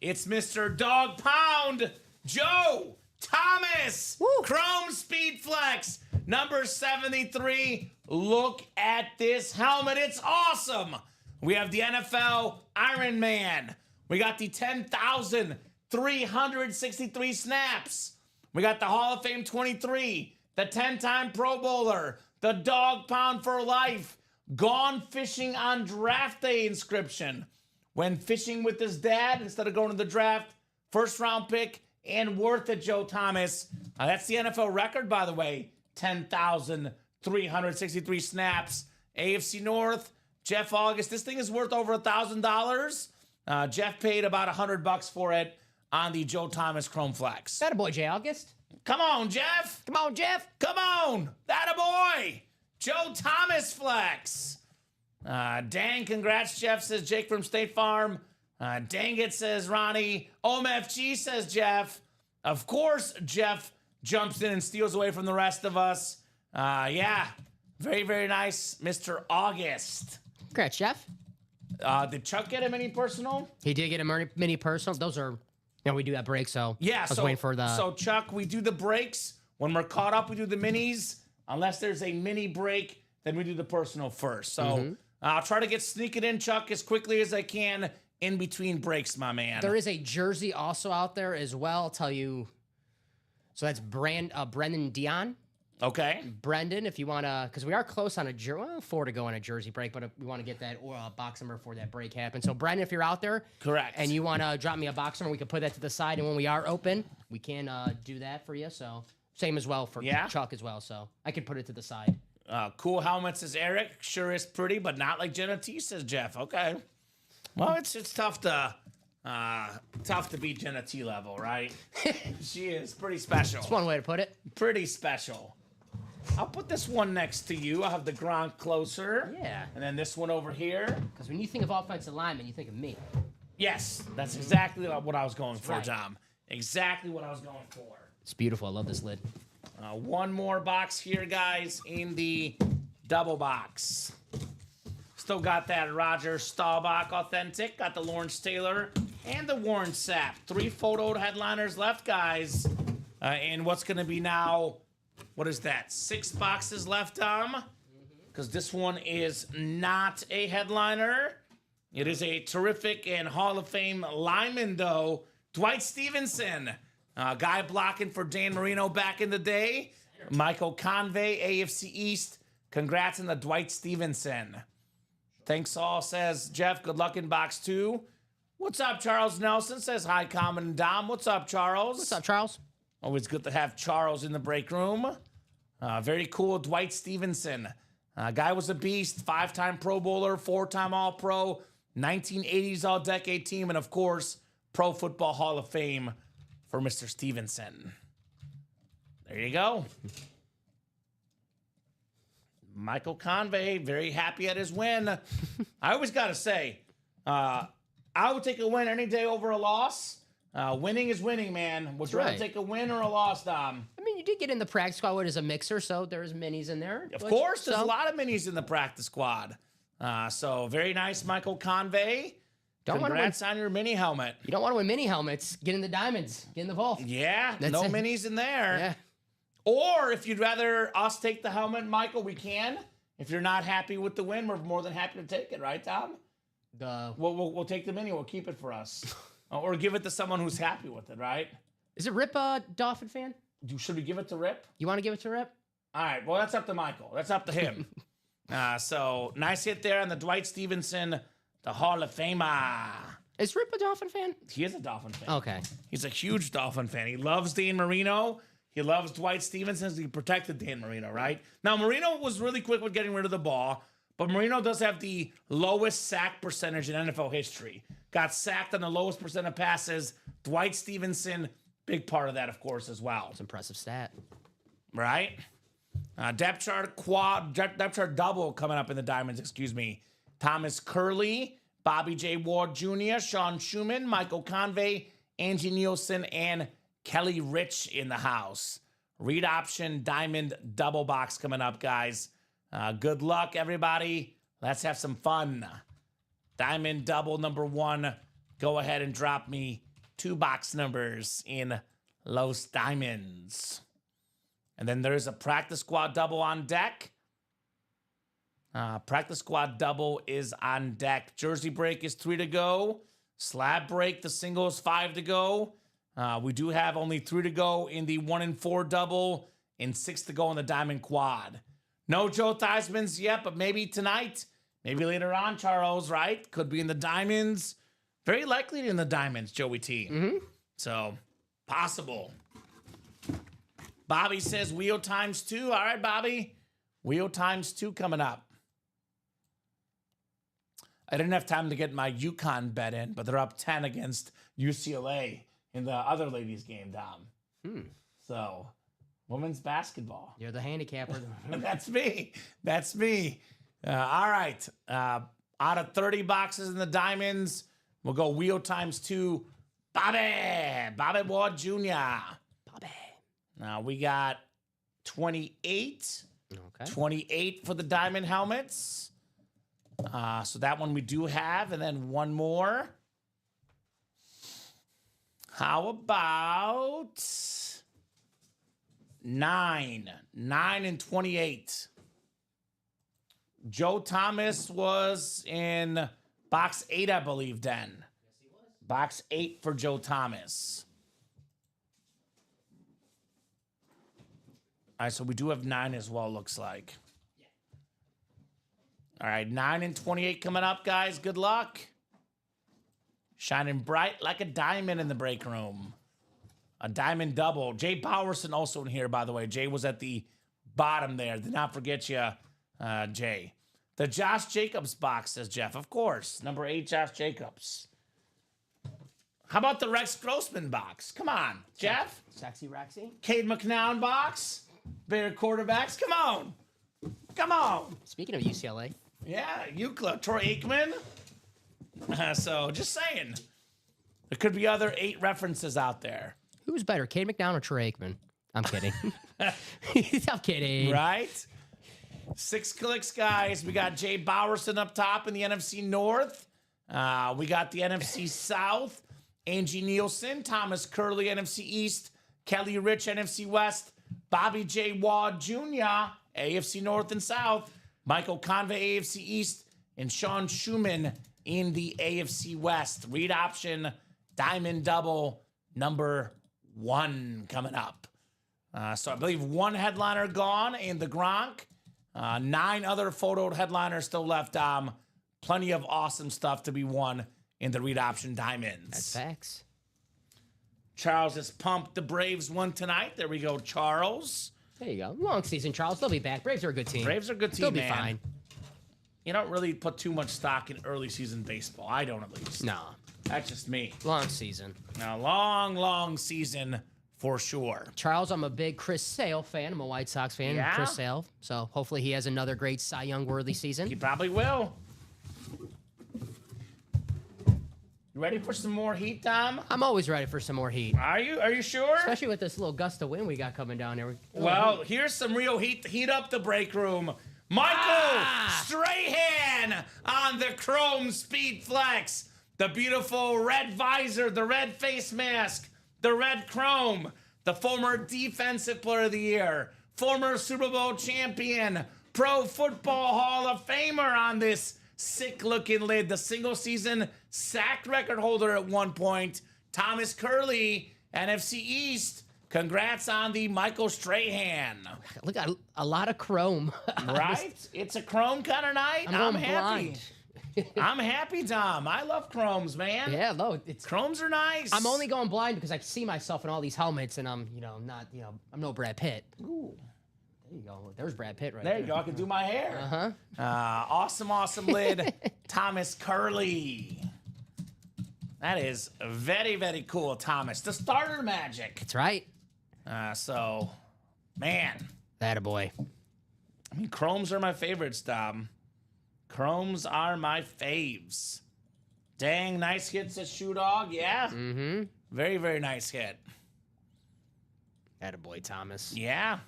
It's Mr. Dog Pound, Joe Thomas. Woo. Chrome Speed Flex, number 73. Look at this helmet. It's awesome. We have the NFL Iron Man. We got the 10,363 snaps. We got the Hall of Fame 23, the 10-time Pro Bowler, the Dog Pound for Life, Gone Fishing on Draft Day inscription. When fishing with his dad, instead of going to the draft, first round pick and worth it, Joe Thomas. That's the NFL record, by the way. 10,363 snaps. AFC North, Jeff August. This thing is worth over $1,000. Jeff paid about $100 for it on the Joe Thomas Chrome Flex. Attaboy, Jay August. Come on, Jeff. Come on, Jeff. Come on. That a boy. Joe Thomas Flex. Dang, congrats, Jeff, says Jake from State Farm. Dang it, says Ronnie. OMFG, says Jeff. Of course, Jeff jumps in and steals away from the rest of us. Yeah, very, very nice, Mr. August. Congrats, Jeff. Did Chuck get a mini personal? He did get a mini personal. Those are, we do that break, so Yeah, I was waiting for the. So, Chuck, we do the breaks. When we're caught up, we do the minis. Unless there's a mini break, then we do the personal first. So I'll try to sneak it in, Chuck, as quickly as I can in between breaks, my man. There is a jersey also out there as well. I'll tell you. So that's Brendan Dion. Okay. Brendan, if you want to, because we are close on a 4 to go on a jersey break, but if we want to get that box number before that break happens. So, Brendan, if you're out there, Correct. and you want to drop me a box number, we can put that to the side, and when we are open, we can do that for you. So, same as well for Chuck as well. So, I can put it to the side. Cool helmet, says Eric. Sure is pretty, but not like Jenna T, says Jeff. Okay. Well, it's tough to beat Jenna T level, right? She is pretty special. That's one way to put it. Pretty special. I'll put this one next to you. I'll have the Gronk closer. Yeah. And then this one over here. Because when you think of offensive lineman, you think of me. Yes, that's exactly what I was going for, right. Dom. Exactly what I was going for. It's beautiful. I love this lid. One more box here, guys, in the double box. Still got that Roger Staubach authentic. Got the Lawrence Taylor and the Warren Sapp. 3 photo headliners left, guys. And what's going to be now, what is that, 6 boxes left, Dom? Because this one is not a headliner. It is a terrific and Hall of Fame lineman, though. Dwight Stevenson. Guy blocking for Dan Marino back in the day. Michael Convey, AFC East. Congrats on the Dwight Stevenson. Thanks all, says Jeff. Good luck in box 2. What's up, Charles Nelson? Says hi, Common and Dom. What's up, Charles? What's up, Charles? Always good to have Charles in the break room. Very cool, Dwight Stevenson. Guy was a beast. 5-time Pro Bowler, 4-time All-Pro, 1980s All-Decade Team, and of course, Pro Football Hall of Fame for Mr. Stevenson. There you go. Michael Convey, very happy at his win. I always got to say, I would take a win any day over a loss. Winning is winning, man. Would you rather take a win or a loss, Dom? I mean, you did get in the practice squad as a mixer, so there's minis in there. Of course, there's a lot of minis in the practice squad. So very nice, Michael Convey. Congrats on your mini helmet. You don't want to win mini helmets. Get in the diamonds. Get in the vault. Yeah, no minis in there. Yeah. Or if you'd rather us take the helmet, Michael, we can. If you're not happy with the win, we're more than happy to take it, right, Tom? We'll take the mini. We'll keep it for us. Or give it to someone who's happy with it, right? Is it Rip a Dolphin fan? Should we give it to Rip? You want to give it to Rip? All right. Well, that's up to Michael. That's up to him. So nice hit there on the Dwight Stevenson, the Hall of Famer. Is Rip a Dolphin fan? He is a Dolphin fan. Okay. He's a huge Dolphin fan. He loves Dan Marino. He loves Dwight Stevenson. He protected Dan Marino, right? Now, Marino was really quick with getting rid of the ball, but Marino does have the lowest sack percentage in NFL history. Got sacked on the lowest percent of passes. Dwight Stevenson, big part of that, of course, as well. It's an impressive stat. Right? Depth chart double coming up in the Diamonds, excuse me. Thomas Curley, Bobby J. Ward Jr., Sean Schumann, Michael Convey, Angie Nielsen, and Kelly Rich in the house. Read option diamond double box coming up, guys. Good luck, everybody. Let's have some fun. Diamond double number 1. Go ahead and drop me 2 box numbers in Los Diamonds. And then there's a practice squad double on deck. Practice squad double is on deck. Jersey break is 3 to go. Slab break, the single is 5 to go. We do have only 3 to go in the 1 and 4 double and 6 to go in the diamond quad. No Joe Theismann's yet, but maybe tonight, maybe later on, Charles, right? Could be in the diamonds. Very likely in the diamonds, Joey T. So, possible. Bobby says wheel times 2. All right, Bobby. Wheel times 2 coming up. I didn't have time to get my UConn bet in, but they're up 10 against UCLA in the other ladies' game, Dom. So, women's basketball. You're the handicapper. That's me. That's me. All right. Out of 30 boxes in the diamonds, we'll go wheel times 2. Bobby Ward Jr. Bobby. Now we got 28. Okay. 28 for the diamond helmets. So that one we do have. And then one more. How about 9? 9 and 28. Joe Thomas was in box 8, I believe, then. Yes, he was. Box 8 for Joe Thomas. All right, so we do have 9 as well, looks like. Yeah. All right, 9 and 28 coming up, guys. Good luck. Shining bright like a diamond in the break room. A diamond double. Jay Bowerson also in here, by the way. Jay was at the bottom there. Did not forget you, Jay. The Josh Jacobs box, says Jeff. Of course. Number 8, Josh Jacobs. How about the Rex Grossman box? Come on, Jeff. Sexy Rexy. Cade McNown box. Bear quarterbacks. Come on. Come on. Speaking of UCLA. Yeah, UCLA. Troy Aikman. So, just saying. There could be other 8 references out there. Who's better, Cade McNown or Troy Aikman? I'm kidding. I'm kidding. Right? 6 clicks, guys. We got Jay Bowerson up top in the NFC North. We got the NFC South. Angie Nielsen, Thomas Curley, NFC East. Kelly Rich, NFC West. Bobby J. Ward Jr., AFC North and South. Michael Convey, AFC East. And Sean Schumann in the AFC West. Read option, diamond double, number 1 coming up. So I believe 1 headliner gone in the Gronk. 9 other photoed headliners still left. Plenty of awesome stuff to be won in the read option diamonds. That's facts. Charles has pumped. The Braves won tonight. There we go, Charles. There you go. Long season, Charles. They'll be back. Braves are a good team. Braves are a good team, They'll be man. fine. You don't really put too much stock in early season baseball. I don't, at least. No. That's just me. Long season. A long, long season for sure. Charles, I'm a big Chris Sale fan. I'm a White Sox fan. Yeah? Chris Sale. So hopefully he has another great Cy Young worthy season. He probably will. You ready for some more heat, Tom? I'm always ready for some more heat. Are you? Are you sure? Especially with this little gust of wind we got coming down here. Well, here's some real heat to heat up the break room. Michael Strahan on the Chrome Speed Flex. The beautiful red visor, the red face mask, the red chrome. The former Defensive Player of the Year, former Super Bowl champion, Pro Football Hall of Famer on this sick-looking lid. The single-season sack record holder at one point. Thomas Curley, NFC East, Congrats on the Michael Strahan. Look at a lot of chrome. Right? It's a chrome kind of night. I'm I'm going happy. blind. I'm happy, Dom. I love chromes, man. Yeah, no, it's. Chromes are nice. I'm only going blind because I see myself in all these helmets, and I'm, not, I'm no Brad Pitt. Ooh. There you go. There's Brad Pitt right There there. you go. I can do my hair. Uh-huh. Awesome lid. Thomas Curley. That is very, very cool, Thomas. The starter magic. That's right. So, man. Attaboy. I mean, chromes are my favorites, Dom. Chromes are my faves. Dang, nice hits at Shoe Dog. Yeah. Mm-hmm. Very, very nice hit. Attaboy, Thomas. Yeah.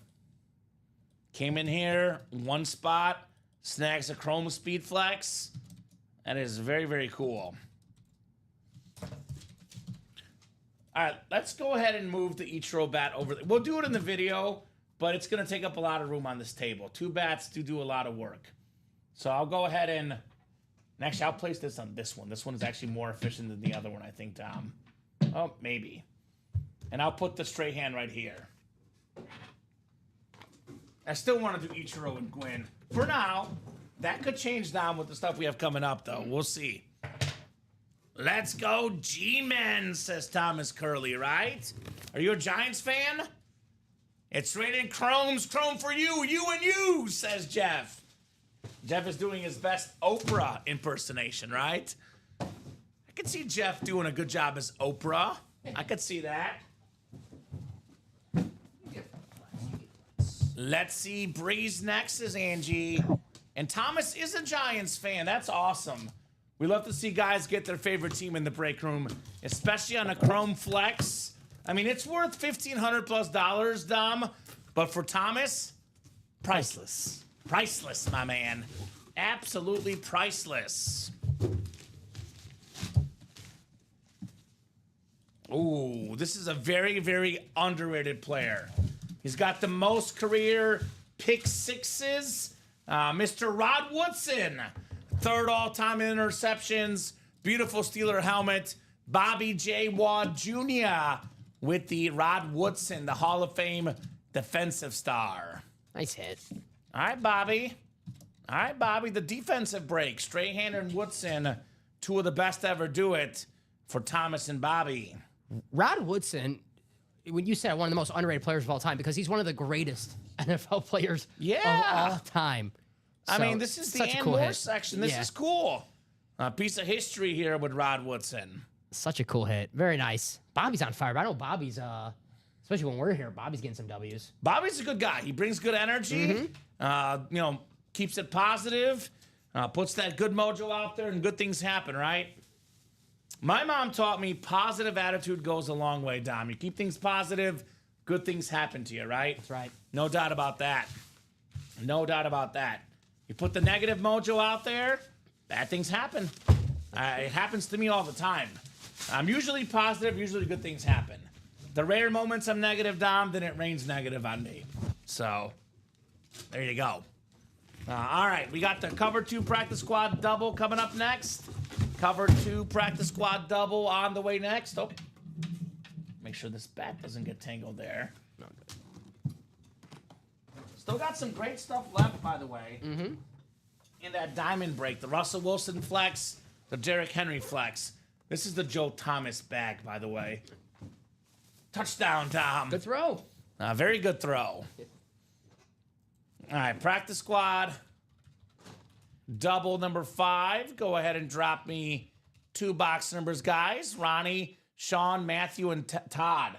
Came in here, one spot, snags a chrome speed flex. That is very, very cool. All right, let's go ahead and move the Ichiro bat over. We'll do it in the video, but it's going to take up a lot of room on this table. 2 bats do a lot of work. So I'll go ahead and actually, I'll place this on this one. This one is actually more efficient than the other one, I think, Dom. Oh, maybe. And I'll put the straight hand right here. I still want to do Ichiro and Gwyn. For now, that could change down with the stuff we have coming up, though. We'll see. Let's go G-Men, says Thomas Curley, right? Are you a Giants fan? It's raining chromes. Chrome for you. You and you, says Jeff. Jeff is doing his best Oprah impersonation, right? I could see Jeff doing a good job as Oprah. I could see that. Let's see. Breeze next is Angie. And Thomas is a Giants fan. That's awesome. We love to see guys get their favorite team in the break room, especially on a Chrome Flex. I mean, it's worth $1,500+, Dom. But for Thomas, priceless. Priceless, my man. Absolutely priceless. Ooh, this is a very, very underrated player. He's got the most career pick sixes. Mr. Rod Woodson, 3rd all-time in interceptions. Beautiful Steeler helmet. Bobby J. Wadd Jr. with the Rod Woodson, the Hall of Fame defensive star. Nice hit. All right, Bobby. All right, Bobby. The defensive break. Strahan and Woodson, 2 of the best to ever do it for Thomas and Bobby. Rod Woodson, when you said one of the most underrated players of all time, because he's one of the greatest NFL players of all time. I So, mean, this is the such a Ann cool Moore hit. section. This Yeah. is cool. A piece of history here with Rod Woodson. Such a cool hit. Very nice. Bobby's on fire. But I know Bobby's, especially when we're here, Bobby's getting some W's. Bobby's a good guy. He brings good energy. Keeps it positive. Puts that good mojo out there, and good things happen, right? My mom taught me positive attitude goes a long way, Dom. You keep things positive, good things happen to you, right? That's right. No doubt about that. No doubt about that. You put the negative mojo out there, bad things happen. It happens to me all the time. I'm usually positive, usually good things happen. The rare moments I'm negative, Dom, then it rains negative on me. So, there you go. All right, we got the Cover 2 Practice Squad double coming up next. Cover 2 Practice Squad double on the way next. Oh, make sure this bat doesn't get tangled there. No, Still got some great stuff left, by the way. In that diamond break, the Russell Wilson flex, the Derrick Henry flex. This is the Joe Thomas bag, by the way. Touchdown, Tom. Good throw. Very good throw. All right, Practice Squad. Double number 5. Go ahead and drop me 2 box numbers, guys. Ronnie, Sean, Matthew, and Todd.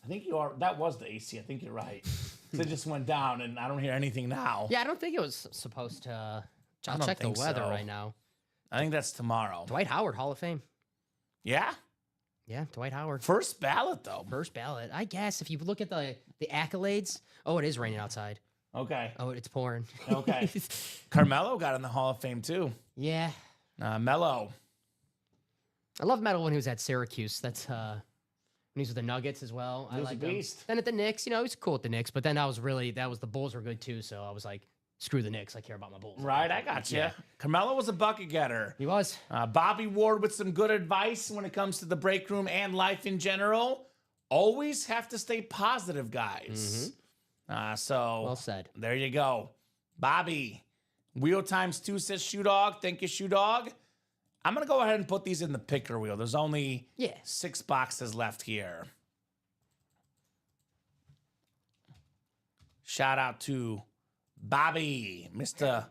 I think you are. That was the AC. I think you're right. It just went down, and I don't hear anything now. Yeah, I don't think it was supposed to. I'll don't check the think weather so. right now. I think that's tomorrow. Dwight Howard, Hall of Fame. Yeah? Yeah, Dwight Howard. First ballot, though. First ballot. I guess if you look at the accolades. Oh, it is raining outside. Okay. Oh, it's pouring. Okay. Carmelo got in the Hall of Fame, too. Yeah. Melo. I love Melo when he was at Syracuse. That's when he was with the Nuggets as well. He I was a like him. beast. Then at the Knicks, he was cool at the Knicks, but then the Bulls were good too, so I was like, screw the Knicks. I care about my Bulls. Right, I got you. Yeah. Carmelo was a bucket getter. He was. Bobby Ward with some good advice when it comes to the break room and life in general. always have to stay positive, guys. So Well said. there you go. Bobby, wheel times 2 says Shoe Dog. Thank you, Shoe Dog. I'm going to go ahead and put these in the picker wheel. There's only 6 boxes left here. Shout out to Bobby, Mr.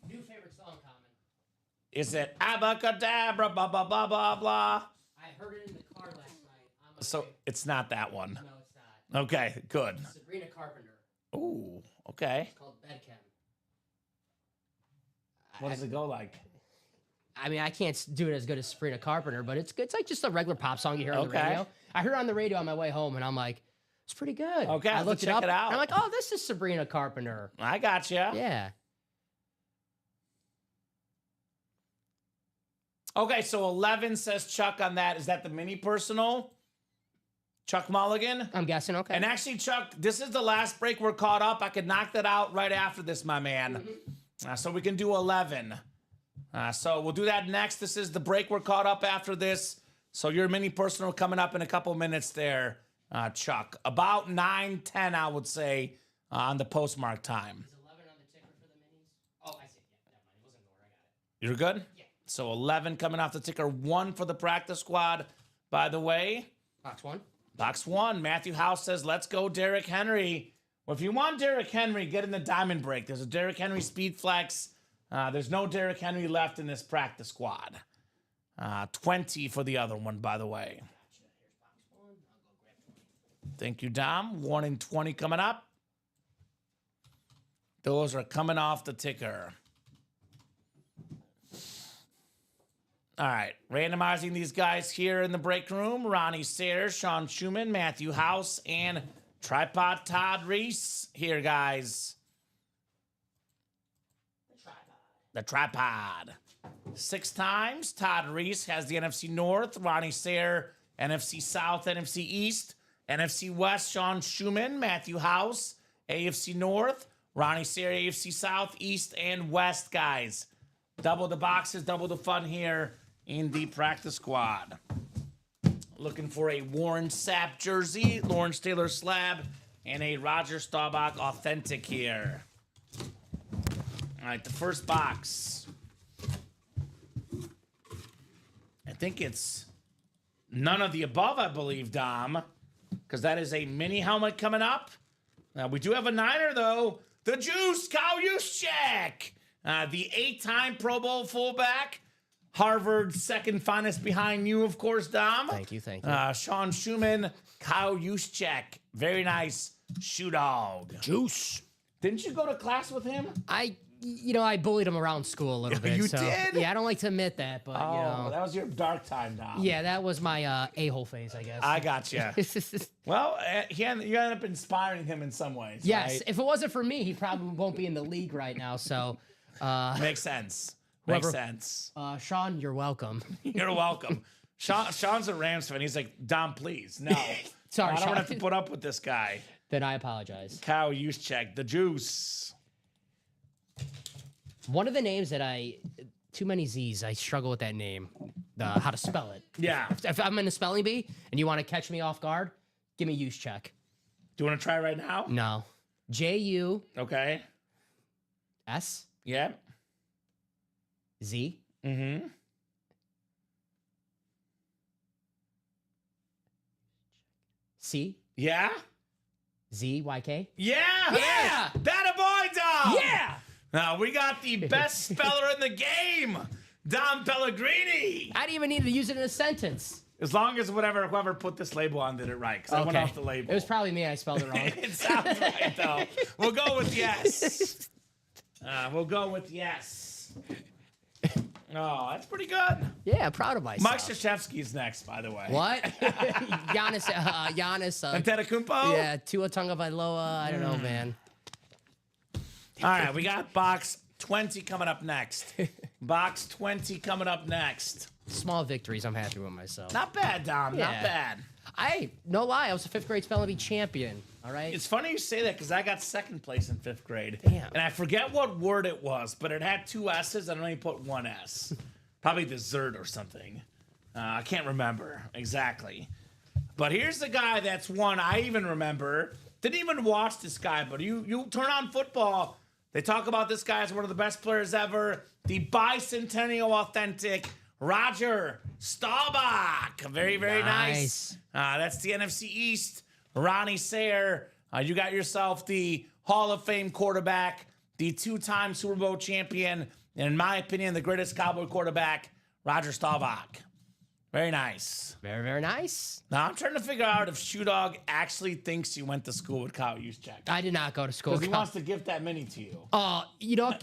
New favorite song, Common. Is it Abacadabra, blah, blah, blah, blah, blah? I heard it in the car last night. So it's not that one. No, it's not. Okay, good. Sabrina Carpenter. Ooh, okay. It's called Bedchem. What does it go like? I mean, I can't do it as good as Sabrina Carpenter, but it's good. It's like just a regular pop song you hear on the Okay. radio. I heard it on the radio on my way home, and I'm like, it's pretty good. Okay, I I'll looked check it up. it out. And I'm like, oh, this is Sabrina Carpenter. I got you. Yeah. Okay, so 11 says Chuck on that. Is that the mini personal? Chuck Mulligan? I'm guessing. Okay. And actually, Chuck, this is the last break. We're caught up. I could knock that out right after this, my man. So we can do 11. So we'll do that next. This is the break. We're caught up after this. So your mini personal coming up in a couple minutes there, Chuck. About 9:10, I would say, on the postmark time. Is 11 on the ticker for the minis? Oh, I see. Yeah, never mind. It wasn't in order. I got it. You're good? Yeah. So 11 coming off the ticker. 1 for the practice squad, by the way. Box 1. Box 1. Matthew House says, let's go Derrick Henry. Well, if you want Derrick Henry, get in the diamond break. There's a Derrick Henry Speed Flex. There's no Derrick Henry left in this practice squad. 20 for the other one, by the way. Thank you, Dom. 1 and 20 coming up. Those are coming off the ticker. All right, randomizing these guys here in the break room. Ronnie Sayers, Sean Schumann, Matthew House, and Tripod Todd Reese here, guys. The tripod. 6 times. Todd Reese has the NFC North. Ronnie Sayer, NFC South, NFC East. NFC West, Sean Schumann, Matthew House, AFC North. Ronnie Sayer, AFC South, East, and West, guys. Double the boxes, double the fun here in the practice squad. Looking for a Warren Sapp jersey, Lawrence Taylor slab, and a Roger Staubach authentic here. All right, the first box. I think it's none of the above, I believe, Dom, because that is a mini helmet coming up. We do have a Niner, though. The Juice, Kyle Juszczyk, the 8-time Pro Bowl fullback. Harvard's second finest behind you, of course, Dom. Thank you. Sean Schumann, Kyle Juszczyk. Very nice shoe dog. Juice. Didn't you go to class with him? I bullied him around school a little bit. You so, did? Yeah, I don't like to admit that, but That was your dark time, Dom. yeah, that was my a-hole phase, I guess. I got you. Well, you ended up inspiring him in some ways. Yes, right? if it wasn't for me, he probably won't be in the league right now. So, Makes sense. Whoever- Makes sense. Sean, you're welcome. You're welcome. Sean's a Rams fan. He's like, Dom, please, no. Sorry, I don't Sean. have to put up with this guy. Then I apologize. Kyle Juszczyk, the Juice. One of the names that too many Z's, I struggle with that name, how to spell it. Yeah. If I'm in a spelling bee and you want to catch me off guard, give me Juszczyk. Do you want to try right now? No. J-U-S-Z. Okay. Yeah. Mm-hmm. C. Yeah? Z-Y-K. Yeah! Yeah! That a boy, Dom! Yeah! Now, we got the best speller in the game, Dom Pellegrini. I didn't even need to use it in a sentence. As long as whoever put this label on did it right, because I went off the label. It was probably me. I spelled it wrong. It sounds right, though. We'll go with yes. We'll go with yes. Oh, that's pretty good. Yeah, proud of myself. Mike Krzyzewski's next, by the way. What? Giannis. Antetokounmpo? Yeah, Tua Tagovailoa. I don't know, man. All right, we got box 20 coming up next. Box 20 coming up next. Small victories. I'm happy with myself. Not bad, Dom. Not Yeah. bad. No lie, I was a 5th grade spelling bee champion. All right. It's funny you say that because I got 2nd place in 5th grade. Damn. And I forget what word it was, but it had 2 S's and I only put 1 S. Probably dessert or something. I can't remember exactly. But here's the guy that's one I even remember. Didn't even watch this guy, but you turn on football, they talk about this guy as one of the best players ever. The bicentennial authentic Roger Staubach. Very, very nice. That's the NFC East. Ronnie Sayre. You got yourself the Hall of Fame quarterback, the two-time Super Bowl champion, and in my opinion, the greatest Cowboy quarterback, Roger Staubach. Very nice. Very, very nice. Now, I'm trying to figure out if Shoe Dog actually thinks you went to school with Kyle Juszczyk. I did not go to school. Because he wants to gift that mini to you. You know,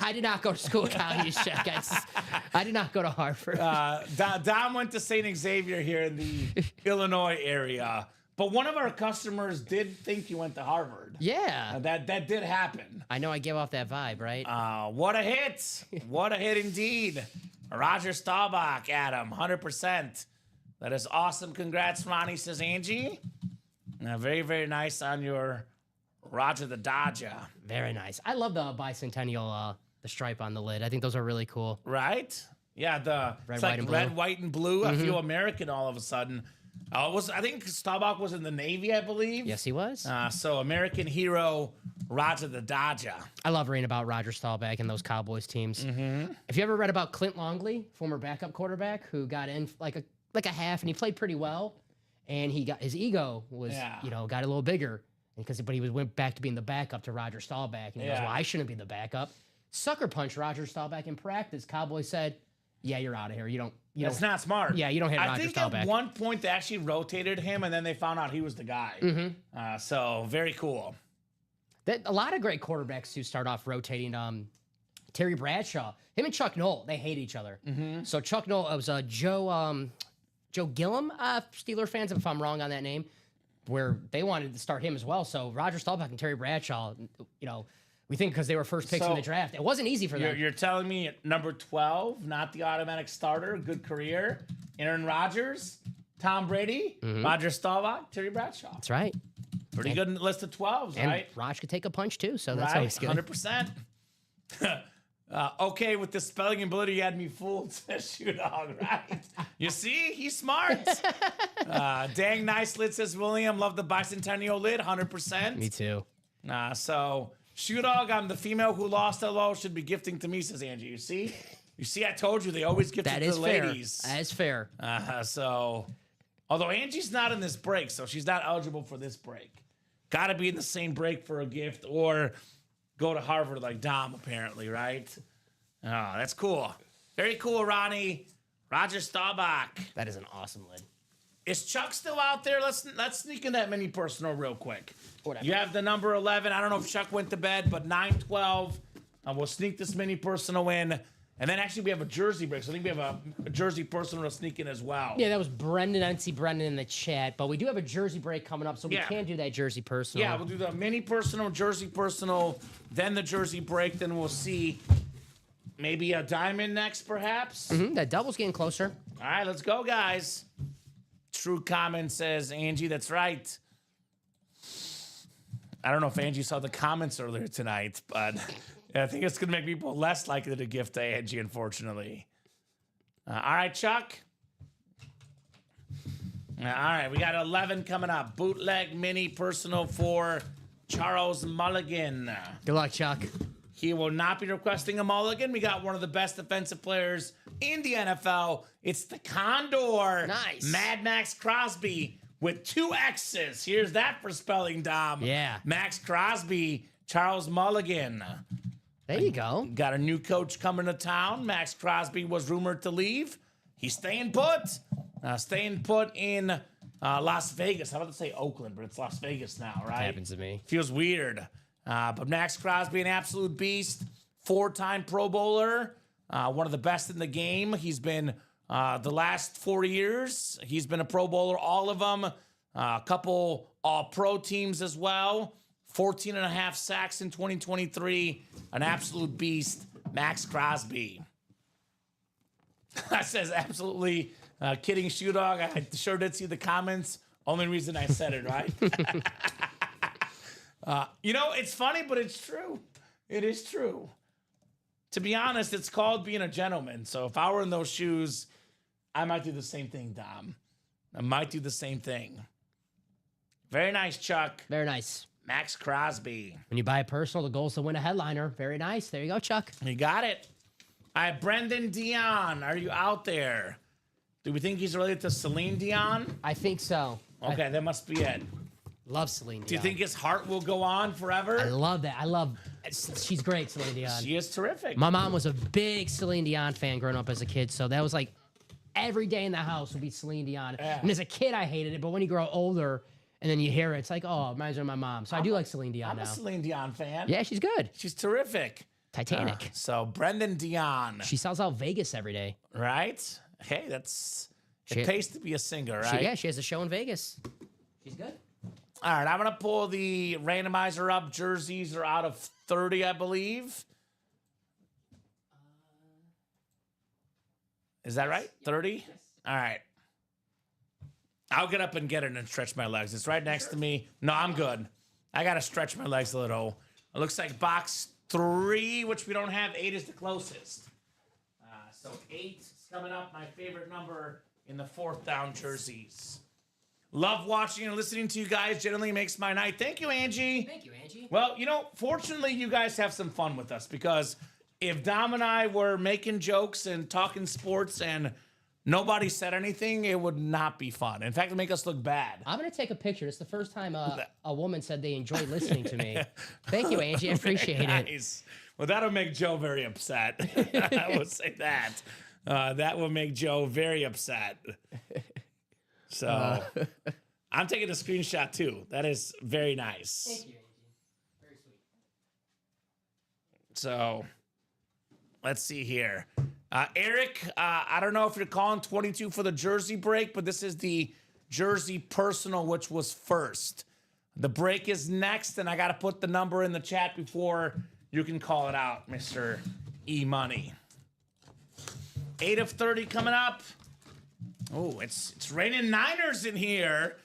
I did not go to school with Kyle Juszczyk. I did not go to Harvard. Dom went to St. Xavier here in the Illinois area. But one of our customers did think you went to Harvard. Yeah. That did happen. I know I give off that vibe, right? What a hit. What a hit indeed. Roger Staubach, Adam, 100%. That is awesome. Congrats, Ronnie, says Angie. Very, very nice on your Roger the Dodger. Very nice. I love the bicentennial, the stripe on the lid. I think those are really cool. Right? Yeah, Red, white, and blue. Red, white, and blue. I feel American all of a sudden. I think Staubach was in the Navy, I believe. Yes, he was. So American hero, Roger the Dodger. I love reading about Roger Staubach and those Cowboys teams. Have you ever read about Clint Longley, former backup quarterback, who got in like a half, and he played pretty well, and he got his ego was got a little bigger, but he went back to being the backup to Roger Staubach, and he goes, well, I shouldn't be the backup. Sucker punched Roger Staubach in practice. Cowboys said, yeah, you're out of here. That's not smart. Yeah, you don't hit Roger Staubach. I think at one point they actually rotated him, and then they found out he was the guy. So very cool. A lot of great quarterbacks who start off rotating. Terry Bradshaw, him and Chuck Noll, they hate each other. So Chuck Noll, it was Joe Gilliam, Steeler fans, if I'm wrong on that name, where they wanted to start him as well. So Roger Staubach and Terry Bradshaw, we think because they were first picks in the draft. It wasn't easy for them. You're telling me at number 12, not the automatic starter, good career, Aaron Rodgers, Tom Brady, Roger Staubach, Terry Bradshaw. That's right. Pretty good list of 12s, and right? Raj could take a punch too, so that's right, always good. 100%. Okay, with the spelling and ability, you had me fooled, says Shoe Dog, right? You see? He's smart. Dang nice lid, says William. Love the bicentennial lid, 100%. Me too. So, Shoe Dog, I'm the female who lost hello, should be gifting to me, says Angie. You see? You see, I told you, they always gift it to the ladies. That is fair. So, although Angie's not in this break, so she's not eligible for this break. Got to be in the same break for a gift or go to Harvard like Dom, apparently, right? Oh, that's cool. Very cool, Ronnie. Roger Staubach. That is an awesome lid. Is Chuck still out there? Let's sneak in that mini personal real quick. Whatever. You have the number 11. I don't know if Chuck went to bed, but 9-12. We'll sneak this mini personal in. And then actually we have a jersey break. So I think we have a jersey personal to sneak in as well. Yeah, that was Brendan. I didn't see Brendan in the chat, but we do have a jersey break coming up, so we can do that jersey personal. Yeah, we'll do the mini personal, jersey personal, then the jersey break. Then we'll see maybe a diamond next, perhaps. That double's getting closer. All right, let's go, guys. True comment says, Angie, that's right. I don't know if Angie saw the comments earlier tonight, but I think it's going to make people less likely to gift to Angie, unfortunately. All right, Chuck. All right, we got 11 coming up. Bootleg mini personal for Charles Mulligan. Good luck, Chuck. He will not be requesting a mulligan. We got one of the best defensive players in the NFL. It's the Condor. Nice. Mad Max Crosby with 2 X's. Here's that for spelling, Dom. Yeah. Max Crosby, Charles Mulligan. There you go. Got a new coach coming to town. Max Crosby was rumored to leave. He's staying put. Staying put in Las Vegas. I was about to say Oakland, but it's Las Vegas now, right? Happens to me. Feels weird. But Max Crosby, an absolute beast. 4-time Pro Bowler. One of the best in the game. He's been the last 4 years. He's been a Pro Bowler, all of them. A couple All-Pro teams as well. 14 and a half sacks in 2023. An absolute beast, Max Crosby. That says absolutely kidding, Shoe Dog. I sure did see the comments. Only reason I said it, right? It's funny, but it's true. It is true. To be honest, it's called being a gentleman. So if I were in those shoes, I might do the same thing, Dom. I might do the same thing. Very nice, Chuck. Very nice. Max Crosby. When you buy a personal, the goal is to win a headliner. Very nice. There you go, Chuck. You got it. All right, Brendan Dion, are you out there? Do we think he's related to Celine Dion? I think so. Okay, that must be it. Love Celine Dion. Do you think his heart will go on forever? I love that. She's great, Celine Dion. She is terrific. My mom was a big Celine Dion fan growing up as a kid, so that was like every day in the house would be Celine Dion. Yeah. And as a kid, I hated it, but when you grow older and then you hear it, it's like, oh, it reminds me of my mom. So I do like Celine Dion I'm now. a Celine Dion fan. Yeah, she's good. She's terrific. Titanic. So Brendan Dion, She sells out Vegas every day. right? Hey, it She- pays to be a singer, right? She has a show in Vegas. She's good. All right, I'm gonna pull the randomizer up. Jerseys are out of 30, I believe. Is that right? 30? All right. I'll get up and get it and stretch my legs. It's right next to me. No, I'm good. I gotta stretch my legs a little. It looks like box 3, which we don't have. 8 is the closest. So 8 is coming up. My favorite number in the 4th down jerseys. Love watching and listening to you guys. Generally makes my night. Thank you, Angie. Thank you, Angie. Well, fortunately, you guys have some fun with us because if Dom and I were making jokes and talking sports and nobody said anything, it would not be fun. In fact, it'd make us look bad. I'm going to take a picture. It's the first time a woman said they enjoyed listening to me. Thank you, Angie. I appreciate it. Nice. Well, that'll make Joe very upset. I would say that. That will make Joe very upset. So I'm taking a screenshot too. That is very nice. Thank you, Angie. Very sweet. So let's see here. Eric, I don't know if you're calling 22 for the jersey break, but this is the jersey personal, which was first. The break is next, and I got to put the number in the chat before you can call it out, Mr. E-Money. 8 of 30 coming up. Oh, it's raining Niners in here.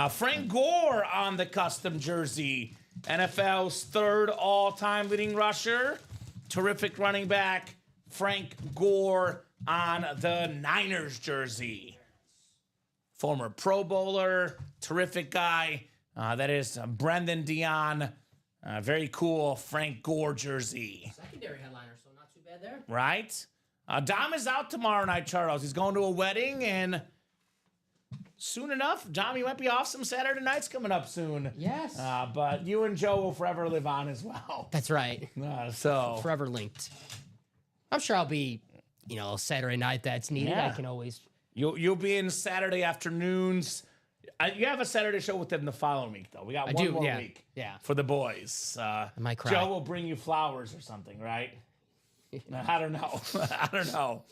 Frank Gore on the custom jersey. NFL's 3rd all-time leading rusher. Terrific running back. Frank Gore on the Niners jersey. Former Pro Bowler. Terrific guy. That is Brendan Dion. Very cool Frank Gore jersey. Secondary headliner, so not too bad there. Right? Dom is out tomorrow night, Charles. He's going to a wedding, and soon enough, Dom, you might be off some Saturday nights coming up soon. Yes. But you and Joe will forever live on as well. That's right. So Forever linked. I'm sure I'll be, Saturday night that's needed. Yeah. I can always. you'll be in Saturday afternoons. You have a Saturday show with them the following week, though. We got one more week Yeah. for the boys. might cry. Joe will bring you flowers or something, right? I don't know. I don't know.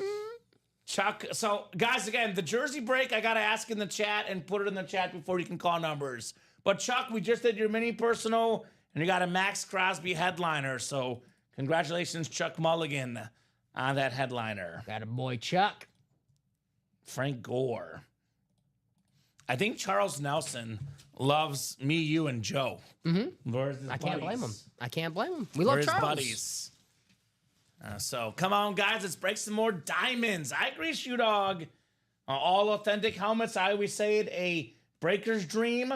Chuck, so guys, again, the jersey break, I got to ask in the chat and put it in the chat before you can call numbers. But Chuck, we just did your mini personal, and you got a Max Crosby headliner. So congratulations, Chuck Mulligan, on that headliner. Got a boy, Chuck. Frank Gore. I think Charles Nelson loves me, you, and Joe. Mm-hmm. I can't blame him. I can't blame him. We We're love his Charles. buddies. So come on, guys, let's break some more diamonds. I agree, Shoe Dog. All authentic helmets. I always say it, a breaker's dream.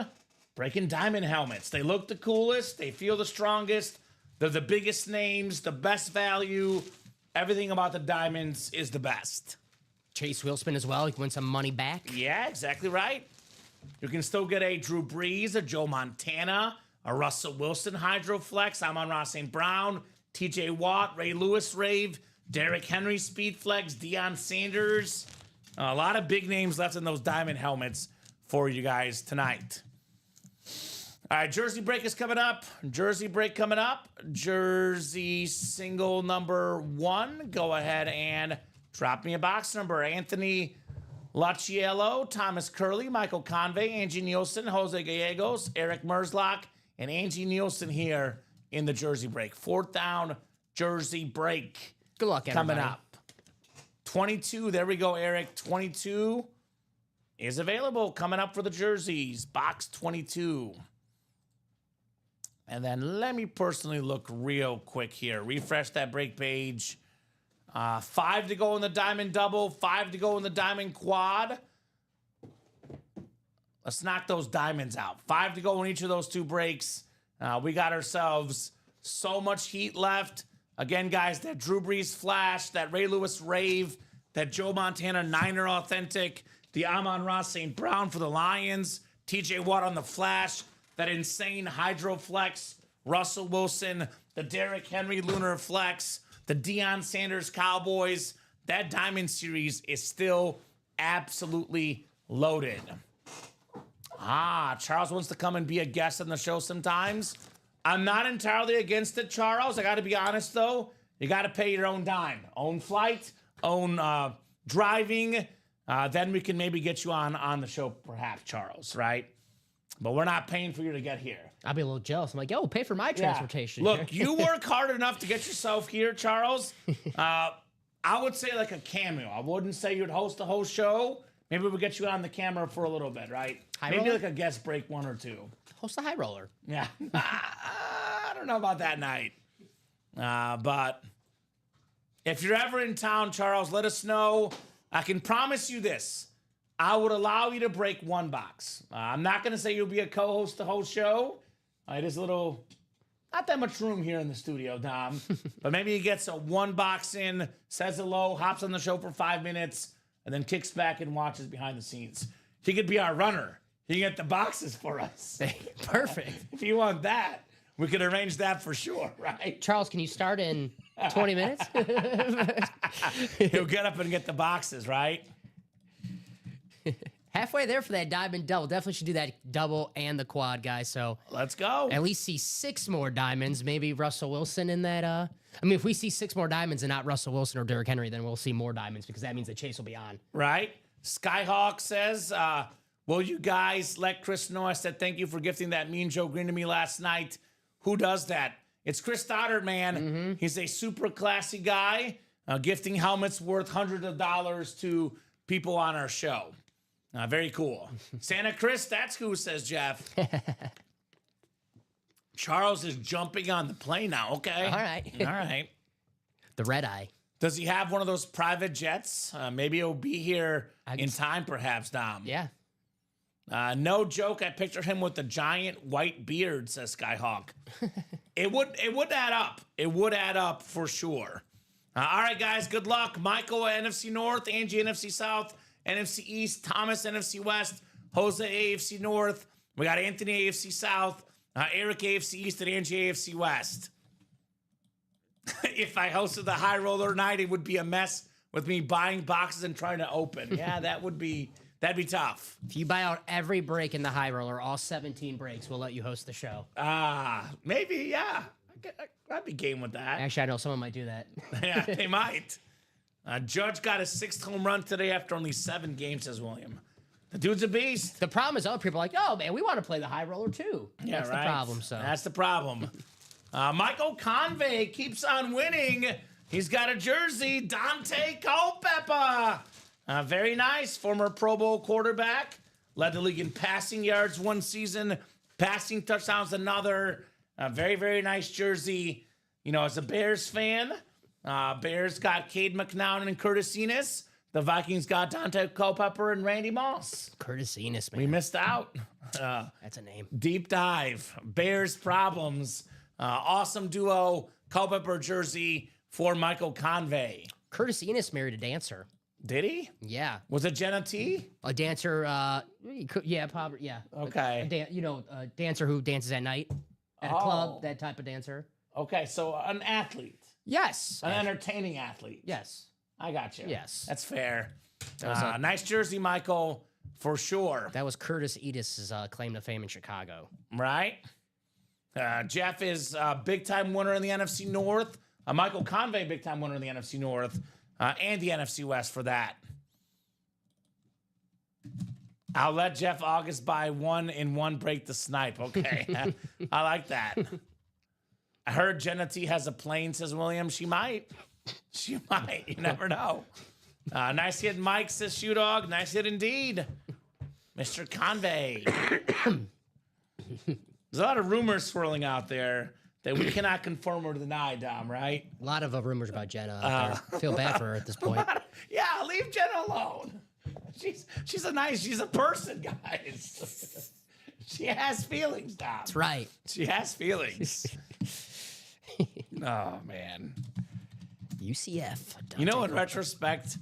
Breaking diamond helmets. They look the coolest. They feel the strongest. They're the biggest names, the best value. Everything about the diamonds is the best. Chase Wilson as well. He can win some money back. Yeah, exactly right. You can still get a Drew Brees, a Joe Montana, a Russell Wilson Hydroflex. I'm on Ross St. Brown, TJ Watt, Ray Lewis Rave, Derrick Henry Speedflex, Deion Sanders. A lot of big names left in those diamond helmets for you guys tonight. All right, jersey break is coming up. Jersey break coming up. Jersey single number 1. Go ahead and drop me a box number. Anthony Laciello, Thomas Curley, Michael Convey, Angie Nielsen, Jose Gallegos, Eric Merzlock, and Angie Nielsen here in the jersey break. 4th down jersey break. Good luck, everybody. Coming up. 22, there we go, Eric. 22 is available. Coming up for the jerseys. Box 22. And then let me personally look real quick here. Refresh that break page. 5 to go in the diamond double. 5 to go in the diamond quad. Let's knock those diamonds out. 5 to go in each of those 2 breaks. We got ourselves so much heat left. Again, guys, that Drew Brees flash, that Ray Lewis rave, that Joe Montana Niner authentic, the Amon-Ra St. Brown for the Lions, TJ Watt on the flash, that insane Hydro Flex, Russell Wilson, the Derrick Henry Lunar Flex, the Deion Sanders Cowboys. That Diamond Series is still absolutely loaded. Charles wants to come and be a guest on the show sometimes. I'm not entirely against it, Charles. I got to be honest, though. You got to pay your own dime. Own flight, own driving. Then we can maybe get you on the show, perhaps, Charles, right? But we're not paying for you to get here. I'll be a little jealous. I'm like, yo, pay for my transportation. Look, you work hard enough to get yourself here, Charles. I would say like a cameo. I wouldn't say you'd host a whole show. Maybe we'll get you on the camera for a little bit, right? Maybe roller? like a guest break 1 or 2. Host the high roller. Yeah. I don't know about that night. But if you're ever in town, Charles, let us know. I can promise you this. I would allow you to break 1 box. I'm not going to say you'll be a co-host the whole show. It is a little, not that much room here in the studio, Dom. But maybe he gets a 1 box in, says hello, hops on the show for 5 minutes, and then kicks back and watches behind the scenes. He could be our runner. He can get the boxes for us. Perfect. If you want that, we could arrange that for sure, right? Charles, can you start in 20 minutes? He'll get up and get the boxes, right? Halfway there for that diamond double. Definitely should do that double and the quad, guys. So Let's go. at least see 6 more diamonds. Maybe Russell Wilson in that. I mean, if we see 6 more diamonds and not Russell Wilson or Derrick Henry, then we'll see more diamonds because that means the chase will be on. Right? Skyhawk says, will you guys let Chris know? I said, thank you for gifting that Mean Joe Green to me last night. Who does that? It's Chris Stoddard, man. He's a super classy guy, gifting helmets worth hundreds of dollars to people on our show. Very cool. Santa Chris, that's who, says Jeff. Charles is jumping on the plane now. Okay. All right. All right. The red eye. Does he have one of those private jets? Maybe he'll be here in time, perhaps, Dom. Yeah. No joke. I picture him with a giant white beard, says Skyhawk. It would add up. It would add up for sure. All right, guys. Good luck. Michael, NFC North. Angie, NFC South. NFC East. Thomas, NFC West. Jose, AFC North. We got Anthony, AFC South. Eric, AFC East. And Angie, AFC West. If I hosted the high roller night, it would be a mess with me buying boxes and trying to open. Yeah, that'd be tough. If you buy out every break in the high roller, all 17 breaks, we'll let you host the show. Maybe, yeah. I'd be game with that. Actually, I know someone might do that. Yeah, they might. Judge got his 6th home run today after only 7 games, says William. The dude's a beast. The problem is other people are like, oh, man, we want to play the high roller too. Yeah, That's right. the problem. So That's the problem. Michael Convey keeps on winning. He's got a jersey. Dante Culpepper. Very nice. Former Pro Bowl quarterback. Led the league in passing yards 1 season. Passing touchdowns another. Very, very nice jersey. You know, as a Bears fan, Bears got Cade McNown and Curtis Enis. The Vikings got Dante Culpepper and Randy Moss. Curtis Enis, man. We missed out. That's a name. Deep dive. Bears problems. Awesome duo. Culpepper jersey for Michael Convey. Curtis Enis married a dancer. Did he? Yeah. Was it Jenna T? A dancer, yeah, probably, yeah. Okay. A dancer who dances at night at a club, that type of dancer. Okay, so an athlete. Yes. An entertaining athlete. Yes. I got you. Yes. That's fair. That was Nice jersey, Michael, for sure. That was Curtis Enis' claim to fame in Chicago. Right? Jeff is a big-time winner in the NFC North. Michael Convey, big-time winner in the NFC North. And the NFC West for that. I'll let Jeff August buy 1 in 1 break the snipe. Okay. I like that. I heard Jenna T has a plane, says William. She might. She might. You never know. Nice hit, Mike, says Shoe Dog. Nice hit indeed. Mr. Convey. There's a lot of rumors swirling out there that we cannot confirm or deny, Dom, right? A lot of rumors about Jenna out there. Feel bad for her at this point. Yeah, leave Jenna alone. she's a person, guys. She has feelings, Dom. That's right. She has feelings. Oh man. UCF. You know, in retrospect,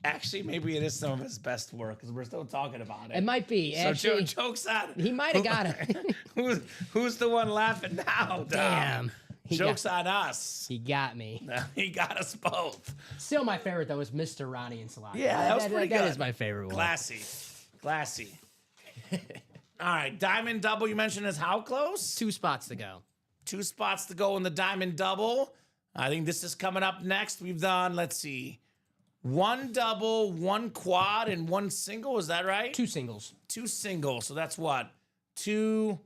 actually, maybe it is some of his best work because we're still talking about it. It might be. So Actually, jokes on. he might have got it. Who's the one laughing now, Dom? Damn. Jokes on us. He got me. He got us both. Still, my favorite, though, is Mr. Ronnie and Salami. Yeah, that was pretty good. That is my favorite one. Classy. All right, Diamond Double, you mentioned is how close? 2 spots to go. 2 spots to go in the Diamond Double. I think this is coming up next. We've done, let's see, 1 double, 1 quad, and 1 single. Is that right? 2 singles. 2 singles. So that's what? 2,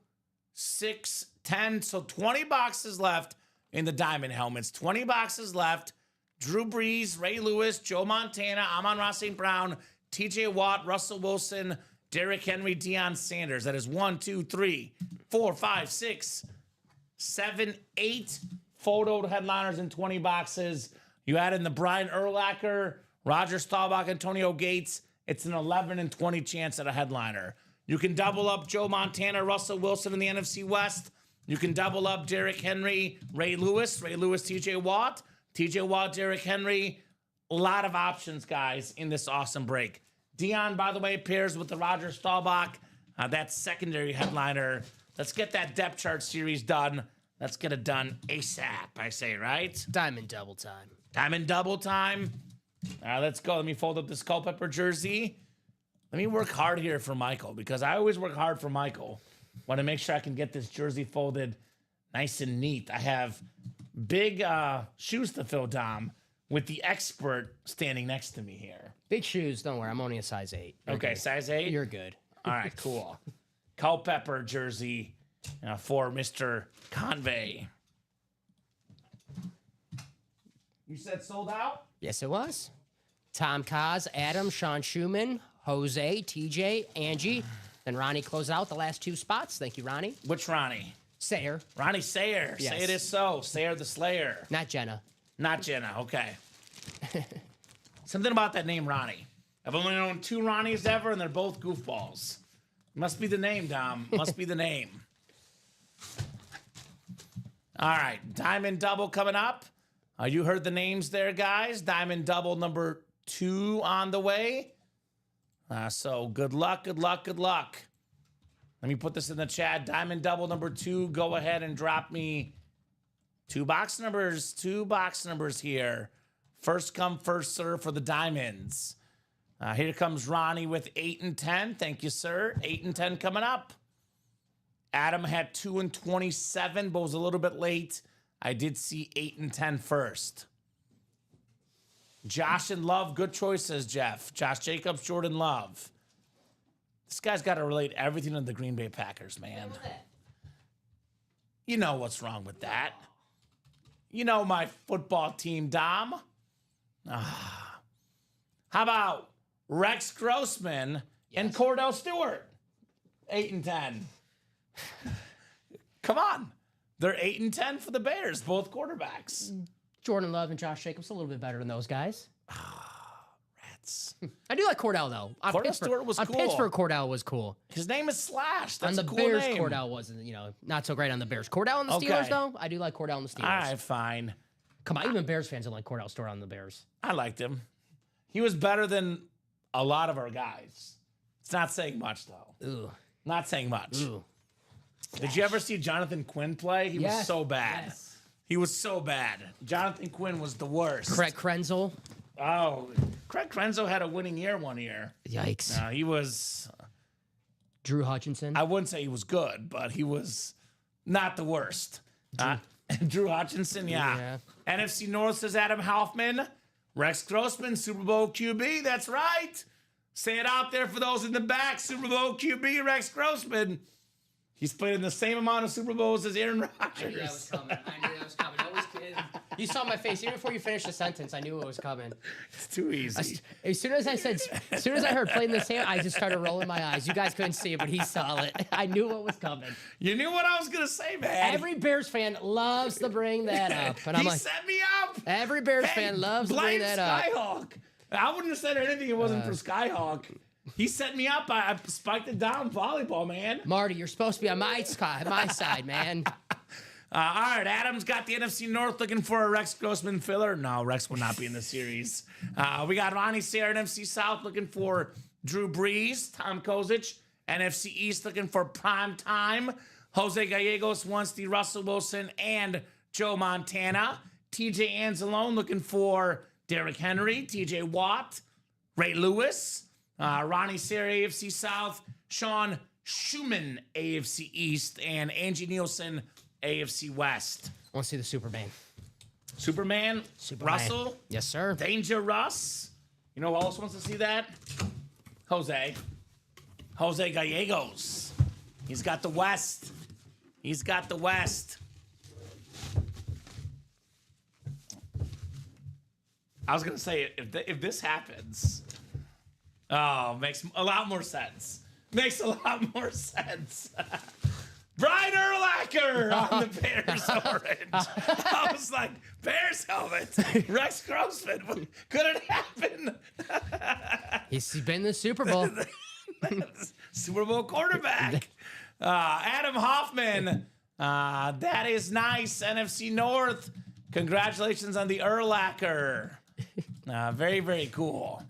6, 10. So 20 boxes left in the Diamond helmets. 20 boxes left. Drew Brees, Ray Lewis, Joe Montana, Amon-Ra St. Brown, TJ Watt, Russell Wilson, Derrick Henry, Deion Sanders. That is 1, 2, 3, 4, 5, 6, 7, 8 photoed headliners in 20 boxes. You add in the Brian Urlacher, Roger Staubach, Antonio Gates. It's an 11 and 20 chance at a headliner. You can double up Joe Montana, Russell Wilson in the NFC West. You can double up Derrick Henry, Ray Lewis, TJ Watt, Derrick Henry. A lot of options, guys, in this awesome break. Deion, by the way, pairs with the Roger Staubach. That secondary headliner. Let's get that depth chart series done. Let's get it done ASAP, I say, right? Diamond double time. Diamond double time. Let's go. Let me fold up this Culpepper jersey. Let me work hard here for Michael because I always work hard for Michael. Want to make sure I can get this jersey folded nice and neat. I have big shoes to fill, Dom, with the expert standing next to me here. Big shoes. Don't worry. I'm only a size 8. Okay, size 8? You're good. All right, cool. Culpepper jersey for Mr. Convey. You said sold out? Yes, it was. Tom Kaz, Adam, Sean Schumann, Jose, TJ, Angie. Then Ronnie closed out the last 2 spots. Thank you, Ronnie. Which Ronnie? Sayer. Ronnie Sayer. Yes. Say it is so. Sayer the Slayer. Not Jenna. Not Jenna. Okay. Something about that name, Ronnie. I've only known 2 Ronnies ever, and they're both goofballs. Must be the name, Dom. Must be the name. All right. Diamond Double coming up. You heard the names there, guys. Diamond Double number 2 on the way. So good luck, good luck, good luck. Let me put this in the chat. Diamond Double number 2. Go ahead and drop me 2 box numbers. 2 box numbers here. First come, first serve for the Diamonds. Here comes Ronnie with 8 and 10. Thank you, sir. 8 and 10 coming up. Adam had 2 and 27, but was a little bit late. I did see 8 and 10 first. Josh and Love, good choice, says Jeff. Josh Jacobs, Jordan Love. This guy's got to relate everything to the Green Bay Packers, man. You know what's wrong with that. You know my football team, Dom. How about Rex Grossman and Cordell Stewart? 8 and 10. Come on. They're 8 and 10 for the Bears, both quarterbacks. Jordan Love and Josh Jacobs a little bit better than those guys. Rats. I do like Cordell, though. Cordell Stewart was cool. On Pittsburgh, Cordell was cool. His name is Slash. That's on the a cool Bears, name. Cordell wasn't, not so great on the Bears. Cordell on the Steelers, Okay. though, I do like Cordell on the Steelers. All right, fine. Come on, even Bears fans don't like Cordell Stewart on the Bears. I liked him. He was better than a lot of our guys. It's not saying much, though. Ooh. Not saying much. Ooh. Did you ever see Jonathan Quinn play? He was so bad. Yes. He was so bad. Jonathan Quinn was the worst. Craig Krenzel. Oh, Craig Krenzel had a winning year one year. Yikes. He was, Drew Hutchinson. I wouldn't say he was good, but he was not the worst. Drew Hutchinson, yeah. NFC North says Adam Hoffman. Rex Grossman, Super Bowl QB. That's right. Say it out there for those in the back. Super Bowl QB, Rex Grossman. He's played in the same amount of Super Bowls as Aaron Rodgers. I knew that was coming. You saw my face even before you finished the sentence. I knew it was coming. It's too easy. As soon as I heard playing the same, I just started rolling my eyes. You guys couldn't see it, but he saw it. I knew what was coming. You knew what I was gonna say, man. Every Bears fan loves to bring that up, and I'm he like, set me up. every Bears fan loves to bring that up. Skyhawk. I wouldn't have said anything if it wasn't for Skyhawk. He set me up. I spiked it down volleyball, man. Marty, you're supposed to be on my side, man. All right, Adam's got the NFC North looking for a Rex Grossman filler. No, Rex will not be in the series. We got Ronnie Sayre, NFC South, looking for Drew Brees. Tom Kozic, NFC East, looking for prime time. Jose Gallegos wants the Russell Wilson and Joe Montana. TJ Anzalone looking for Derrick Henry, TJ Watt, Ray Lewis. Ronnie Sayre, AFC South. Sean Schumann, AFC East. And Angie Nielsen, AFC West. I want to see the Superman. Superman. Russell. Yes, sir. Danger Russ. You know who else wants to see that? Jose Gallegos. He's got the West. He's got the West. I was going to say, if this happens, makes a lot more sense. Makes a lot more sense. Brian Urlacher on the Bears orange. I was like, Bears helmet. Rex Grossman. Could it happen? He's been in the Super Bowl. Super Bowl quarterback. Adam Hoffman. That is nice. NFC North. Congratulations on the Urlacher. Very, very cool.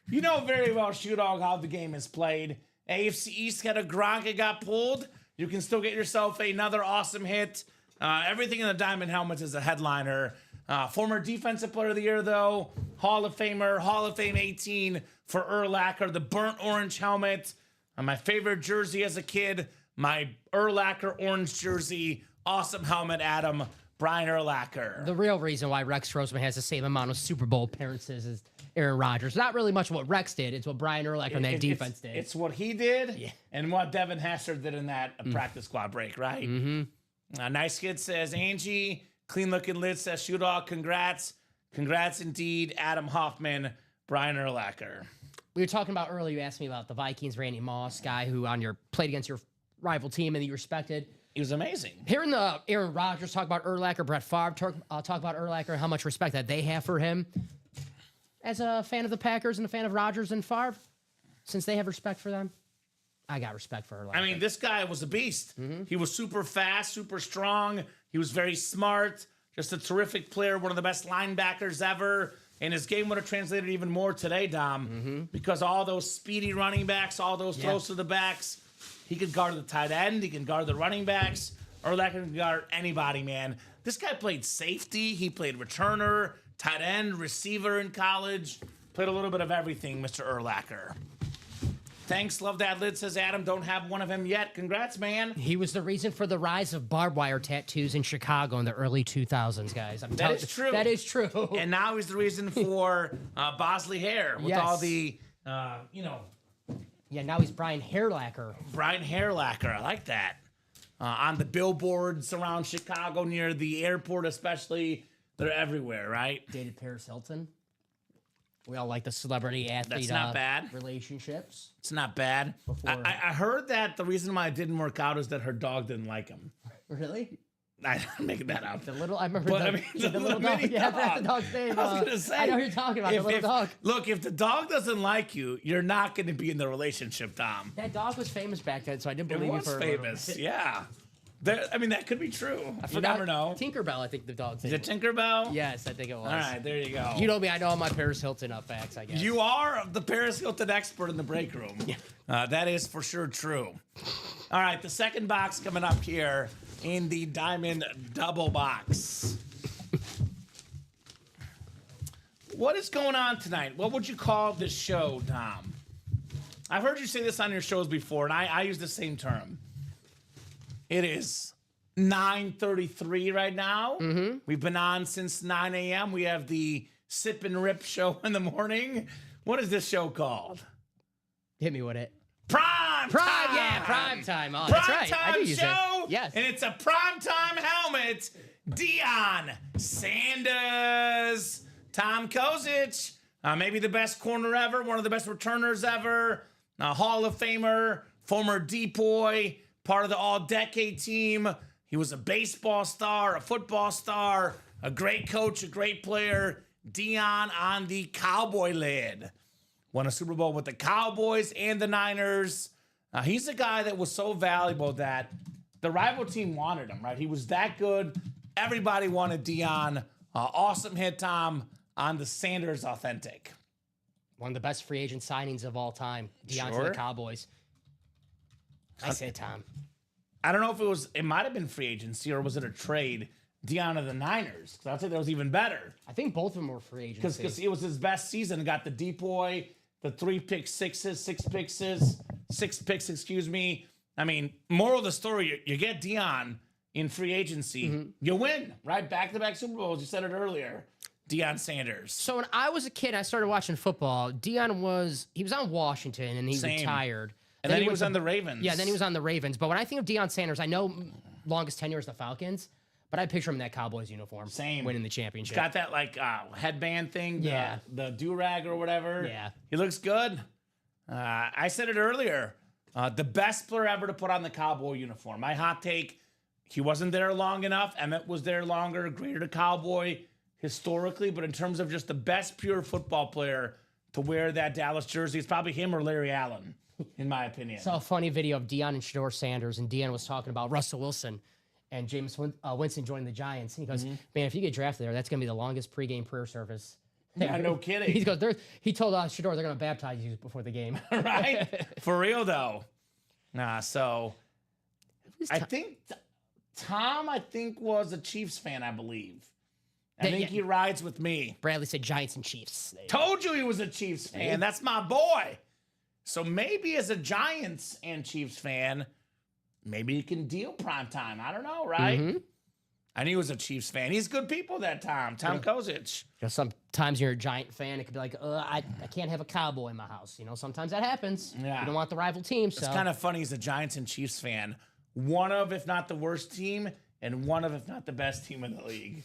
You know very well, Shoe Dog, how the game is played. AFC East got a Gronk and got pulled. You can still get yourself another awesome hit. Everything in the Diamond Helmets is a headliner. Former Defensive Player of the Year, though. Hall of Famer, Hall of Fame 18 for Urlacher. The burnt orange helmet. My favorite jersey as a kid. My Urlacher orange jersey. Awesome helmet, Adam. Brian Urlacher. The real reason why Rex Grossman has the same amount of Super Bowl appearances as Aaron Rodgers. Not really much what Rex did. It's what Brian Urlacher and that defense did. It's what he did and what Devin Hester did in that practice squad break, right? Mm-hmm. Nice Kid says, Angie. Clean looking lid says, Shoe Dog, congrats. Congrats indeed, Adam Hoffman, Brian Urlacher. We were talking about earlier, you asked me about the Vikings, Randy Moss, guy who played against your rival team and that you respected. He was amazing. Hearing the Aaron Rodgers talk about Urlacher, Brett Favre talk about Urlacher, how much respect that they have for him. As a fan of the Packers and a fan of Rodgers and Favre, since they have respect for them, I got respect for Urlacher. I mean, this guy was a beast. Mm-hmm. He was super fast, super strong. He was very smart, just a terrific player, one of the best linebackers ever. And his game would have translated even more today, Dom, because all those speedy running backs, all those throws to the backs, he could guard the tight end. He can guard the running backs. Urlacher can guard anybody, man. This guy played safety. He played returner, tight end, receiver in college. Played a little bit of everything, Mr. Urlacher. Thanks, Love That Lid, says Adam. Don't have one of him yet. Congrats, man. He was the reason for the rise of barbed wire tattoos in Chicago in the early 2000s, guys. That is true. That is true. And now he's the reason for Bosley hair with all the, Yeah, now he's Brian Hairlacher. Brian Hairlacher. I like that. On the billboards around Chicago, near the airport especially. They're everywhere, right? Dated Paris Hilton. We all like the celebrity-athlete That's not bad. Relationships. It's not bad. I heard that the reason why it didn't work out is that her dog didn't like him. Really? I'm making that up. The little, I remember the little dog. Yeah, that's the dog's name. I was going to say. I know who you're talking about, the little dog. Look, if the dog doesn't like you, you're not going to be in the relationship, Tom. That dog was famous back then, so I didn't believe you for famous, yeah. That could be true. You never know. Tinkerbell, I think the dog's name. Is it Tinkerbell? Yes, I think it was. All right, there you go. You know me, I know all my Paris Hilton facts, I guess. You are the Paris Hilton expert in the break room. Yeah. That is for sure true. All right, the second box coming up here in the Diamond Double Box. What is going on tonight? What would you call this show, Tom? I've heard you say this on your shows before, and I use the same term. It is 9:33 right now. Mm-hmm. We've been on since 9 a.m. We have the Sip and Rip show in the morning. What is this show called? Hit me with it. Prime time! Yeah, prime time. Oh, prime that's right. time I do use show. it. Yes. And it's a prime time helmet. Deion Sanders. Tom Kozic. Maybe the best corner ever. One of the best returners ever. A Hall of Famer. Former D-boy. Part of the all-decade team. He was a baseball star, a football star, a great coach, a great player. Dion on the Cowboy lid. Won a Super Bowl with the Cowboys and the Niners. He's a guy that was so valuable that the rival team wanted him, right? He was that good. Everybody wanted Dion. Awesome hit, Tom, on the Sanders Authentic. One of the best free agent signings of all time. Dion to Sure. the Cowboys. I say Tom. I don't know if it might have been free agency or was it a trade? Dion to the Niners. Because I'd say that was even better. I think both of them were free agents. Because it was his best season. Got the depoy, the 3 picks, six picks, excuse me. I mean, moral of the story, you get Dion in free agency, you win, right? Back-to-back Super Bowls. You said it earlier. Deion Sanders. So when I was a kid, I started watching football. Dion was on Washington and he retired. And then he went was to- on the Ravens. Yeah, then he was on the Ravens. But when I think of Deion Sanders, I know longest tenure is the Falcons, but I picture him in that Cowboys uniform. Same. Winning the championship. Got that like headband thing, Yeah. the do-rag or whatever. Yeah. He looks good. I said it earlier. The best player ever to put on the Cowboy uniform. My hot take, he wasn't there long enough. Emmett was there longer, greater to Cowboy historically, but in terms of just the best pure football player to wear that Dallas jersey, it's probably him or Larry Allen, in my opinion. Saw a funny video of Deion and Shador Sanders, and Deion was talking about Russell Wilson and James Winston joining the Giants. And he goes, "Man, if you get drafted there, that's going to be the longest pregame prayer service." Yeah, no kidding. He goes, he told Shador they're going to baptize you before the game. Right? For real, though. So I think Tom, was a Chiefs fan, I believe. I think he rides with me. Bradley said Giants and Chiefs. Told you he was a Chiefs fan. That's my boy. So maybe as a Giants and Chiefs fan, maybe he can deal prime time. I don't know, right? I knew he was a Chiefs fan. He's good people that time. Tom Kozich. You know, sometimes you're a Giant fan. It could be like, I can't have a Cowboy in my house. You know, sometimes that happens. Yeah. You don't want the rival team. So It's kind of funny. He's a Giants and Chiefs fan. One of, if not the worst team, and one of, if not the best team in the league.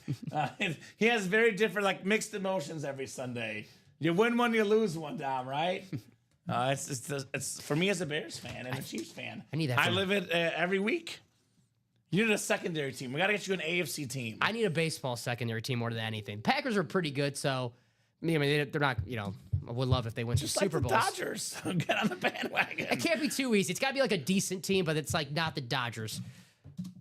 He has very different, like mixed emotions every Sunday. You win one, you lose one, Dom, right? It's for me as a Bears fan and a Chiefs fan. I need that I from- live it every week. You need a secondary team. We got to get you an AFC team. I need a baseball secondary team more than anything. Packers are pretty good, so I mean they're not. You know, I would love if they win some Just like Super the Bowls. Dodgers. Get on the bandwagon. It can't be too easy. It's got to be like a decent team, but it's like not the Dodgers.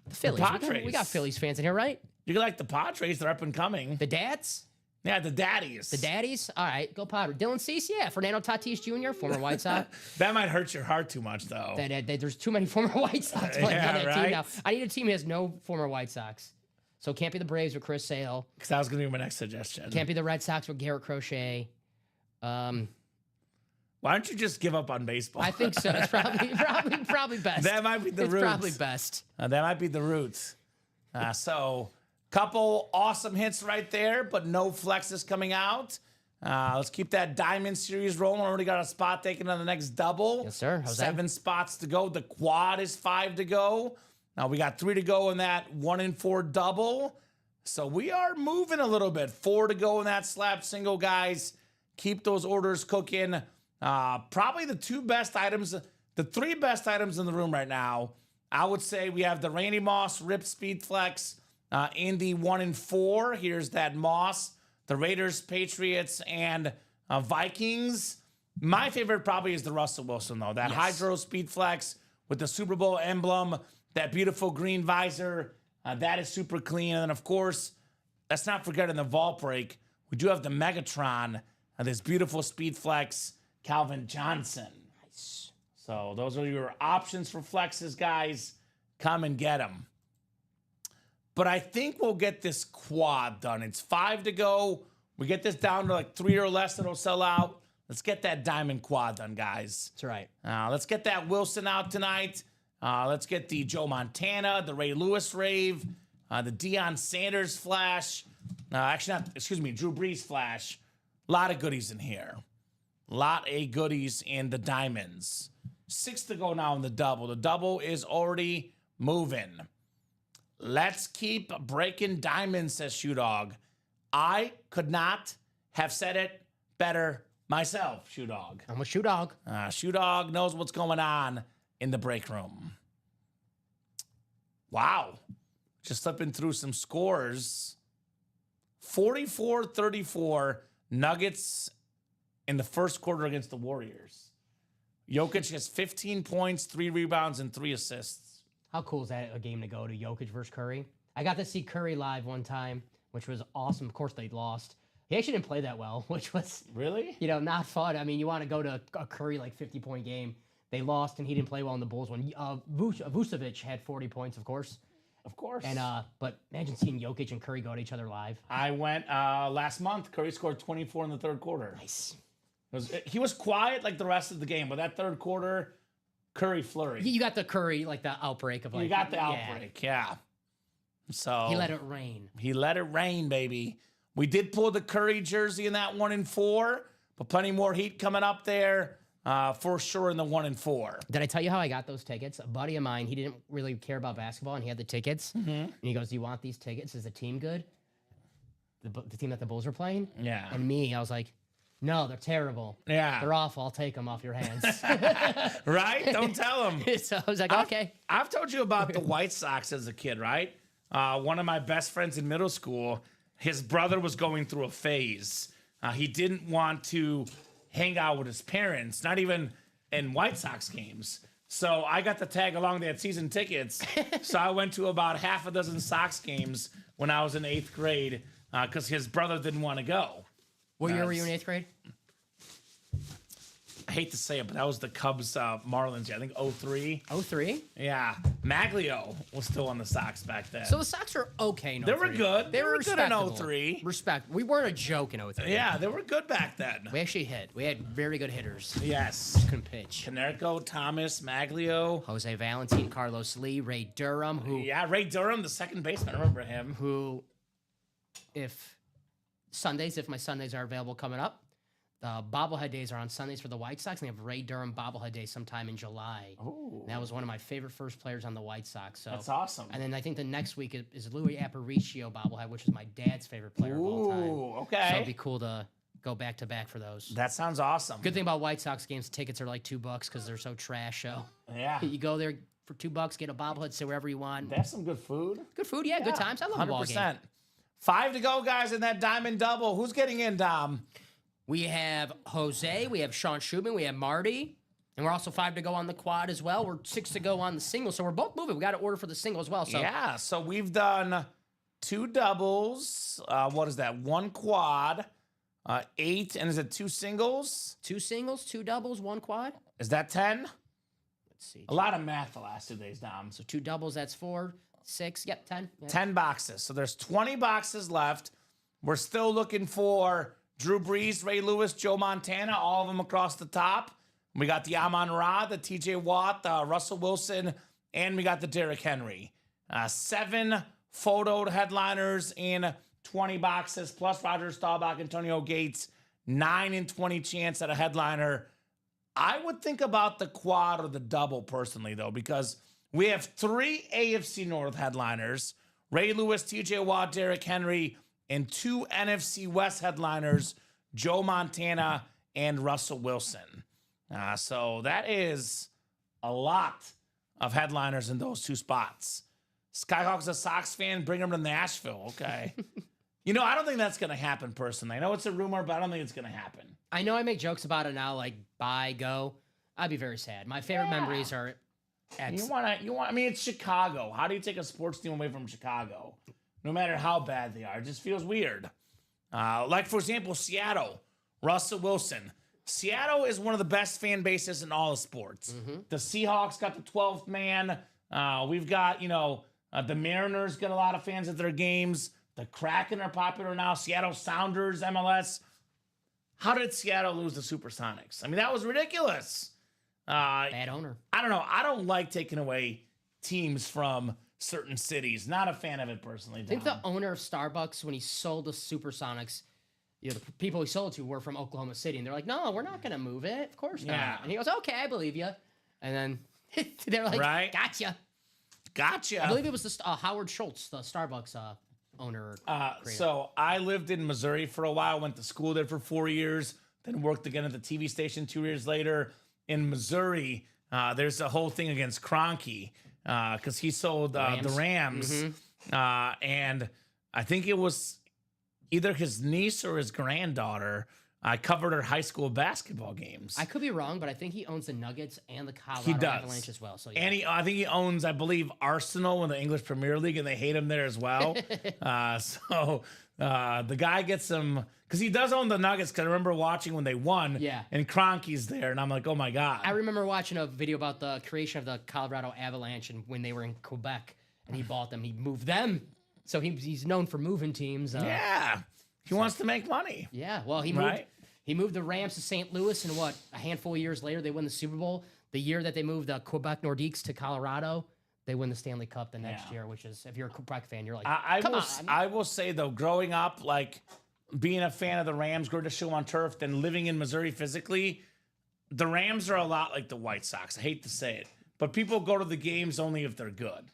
The Phillies. Padres. We got Phillies fans in here, right? You like the Padres. They're up and coming. The dads? Yeah, the daddies. The daddies? All right, go Padres. Dylan Cease? Yeah. Fernando Tatis Jr., former White Sox. That might hurt your heart too much, though. There's too many former White Sox playing Yeah, on that right? team now. I need a team that has no former White Sox. So it can't be the Braves with Chris Sale. Because that was going to be my next suggestion. Can't be the Red Sox with Garrett Crochet. Why don't you just give up on baseball? I think so. It's probably best. That might be the it's roots. probably best. That might be the roots. So, couple awesome hits right there, but no flexes coming out. Let's keep that Diamond Series rolling. Already got a spot taken on the next double. Yes, sir. How's that? 7 spots to go. The quad is 5 to go. Now we got 3 to go in that 1 in 4 double. So we are moving a little bit. 4 to go in that slab single, guys. Keep those orders cooking. Probably the 2 best items, the 3 best items in the room right now. I would say we have the Randy Moss Rip Speed Flex in the 1 in 4. Here's that Moss, the Raiders, Patriots, and Vikings. My favorite probably is the Russell Wilson, though. That Hydro Speed Flex with the Super Bowl emblem, that beautiful green visor. That is super clean. And then, of course, let's not forget in the vault break, we do have the Megatron, this beautiful Speed Flex, Calvin Johnson. Nice. So those are your options for flexes, guys. Come and get them. But I think we'll get this quad done. It's 5 to go. We get this down to like 3 or less, it'll sell out. Let's get that diamond quad done, guys. That's right. Let's get that Wilson out tonight. Let's get the Joe Montana, the Ray Lewis rave, the Deion Sanders flash. Drew Brees flash. A lot of goodies in here. Lot of goodies in the diamonds. 6 to go now in the double. The double is already moving. Let's keep breaking diamonds, says Shoe Dog. I could not have said it better myself, Shoe Dog. I'm a Shoe Dog. Shoe Dog knows what's going on in the break room. Wow. Just flipping through some scores. 44-34 Nuggets in the first quarter against the Warriors. Jokic has 15 points, 3 rebounds, and 3 assists. How cool is that a game to go to Jokic versus Curry? I got to see Curry live one time, which was awesome. Of course, they lost. He actually didn't play that well, which was, Really? not fun. I mean, you want to go to a Curry 50-point game. They lost, and he didn't play well in the Bulls one. Vucevic had 40 points, of course. Of course. And but imagine seeing Jokic and Curry go at each other live. I went last month. Curry scored 24 in the third quarter. Nice. He was quiet like the rest of the game, but that third quarter, Curry flurry. You got the Curry, the outbreak of You got the outbreak, yeah. So He let it rain. He let it rain, baby. We did pull the Curry jersey in that 1 and 4, but plenty more heat coming up there for sure in the 1 and 4. Did I tell you how I got those tickets? A buddy of mine, he didn't really care about basketball, and he had the tickets. Mm-hmm. And he goes, "Do you want these tickets? Is the team good? The team that the Bulls were playing?" Yeah. And me, I was like, "No, they're terrible. Yeah. They're awful. I'll take them off your hands." Right? Don't tell him. So I was like, "Okay." I've told you about the White Sox as a kid, right? One of my best friends in middle school, his brother was going through a phase. He didn't want to hang out with his parents, not even in White Sox games. So I got to tag along. They had season tickets. So I went to about half a dozen Sox games when I was in 8th grade because his brother didn't want to go. What year were you in 8th grade? I hate to say it, but that was the Cubs Marlins. Yeah, I think 03. 03? Yeah. Maglio was still on the Sox back then. So the Sox were okay in 03. They were good. They were good in respectable. 03. Respect. We weren't a joke in 03. Yeah, they were good back then. We actually hit. We had very good hitters. Yes. Couldn't pitch. Canerco, Thomas, Maglio. Jose Valentin, Carlos Lee, Ray Durham, Yeah, Ray Durham, the second baseman. I remember him. who, if my Sundays are available coming up, the bobblehead days are on Sundays for the White Sox, and they have Ray Durham bobblehead day sometime in July. Ooh. That was one of my favorite first players on the White Sox. So That's awesome. And then I think the next week is Louis Aparicio bobblehead, which is my dad's favorite player of all time. Ooh, So okay. it'd be cool to go back to back for those. That sounds awesome. Good thing about White Sox games, tickets are like $2 because they're so trash. So Yeah. you go there for $2, get a bobblehead, sit wherever you want. They have some good food. Good food, yeah, good times. I love a ball game. 100%. 5 to go, guys, in that diamond double. Who's getting in, Dom? We have Jose, we have Sean Schubin, we have Marty, and we're also 5 to go on the quad as well. We're 6 to go on the single, so we're both moving. We got to order for the single as well. So Yeah, so we've done 2 doubles. What is that? 1 quad, 8, and is it 2 singles? 2 singles, 2 doubles, 1 quad. Is that 10? Let's see. A lot of math the last 2 days, Dom. So 2 doubles, that's 4, 6, yep, 10. Yeah. 10 boxes. So there's 20 boxes left. We're still looking for Drew Brees, Ray Lewis, Joe Montana, all of them across the top. We got the Amon Ra, the TJ Watt, the Russell Wilson, and we got the Derrick Henry. 7 photoed headliners in 20 boxes, plus Roger Staubach, Antonio Gates, 9 in 20 chance at a headliner. I would think about the quad or the double personally, though, because we have 3 AFC North headliners, Ray Lewis, TJ Watt, Derrick Henry, and 2 NFC West headliners, Joe Montana and Russell Wilson. So that is a lot of headliners in those 2 spots. Skyhawk's a Sox fan, bring him to Nashville. Okay. I don't think that's going to happen personally. I know it's a rumor, but I don't think it's going to happen. I know I make jokes about it now, like bye, go. I'd be very sad. My favorite memories are at It's Chicago. How do you take a sports team away from Chicago? No matter how bad they are, it just feels weird. Like, for example, Seattle, Russell Wilson. Seattle is one of the best fan bases in all of sports. The Seahawks got the 12th man. We've got, the Mariners get a lot of fans at their games. The Kraken are popular now. Seattle Sounders, MLS. How did Seattle lose the Supersonics? I mean, that was ridiculous. bad owner. I don't know. I don't like taking away teams from certain cities. Not a fan of it personally. I think the owner of Starbucks, when he sold the Supersonics, the people he sold to were from Oklahoma City, and they're like, "No, we're not going to move it. Of course Yeah. not." And he goes, "Okay, I believe you." And then they're like, Right. "Gotcha." Gotcha. I believe it was the Howard Schultz, the Starbucks owner. creator. So I lived in Missouri for a while, went to school there for 4 years, then worked again at the TV station 2 years later. In Missouri, there's a whole thing against Kroenke because he sold the Rams. And I think it was either his niece or his granddaughter covered her high school basketball games. I could be wrong, but I think he owns the Nuggets and the He Colorado does. Avalanche as well. So yeah. And I think he owns, I believe, Arsenal in the English Premier League, and they hate him there as well. The guy gets some, because he does own the Nuggets, because I remember watching when they won. Yeah. And Kroenke's there, and I'm like, oh my God. I remember watching a video about the creation of the Colorado Avalanche and when they were in Quebec and he bought them, he moved them. So he's known for moving teams. Yeah. He wants to make money. Yeah. Well, Right. he moved the Rams to St. Louis, and a handful of years later, they win the Super Bowl. The year that they moved the Quebec Nordiques to Colorado, they win the Stanley Cup the next year, which is, if you're a Quebec fan, you're like, come on. I will say, though, growing up, like being a fan of the Rams, going to show on turf, then living in Missouri physically, the Rams are a lot like the White Sox. I hate to say it, but people go to the games only if they're good.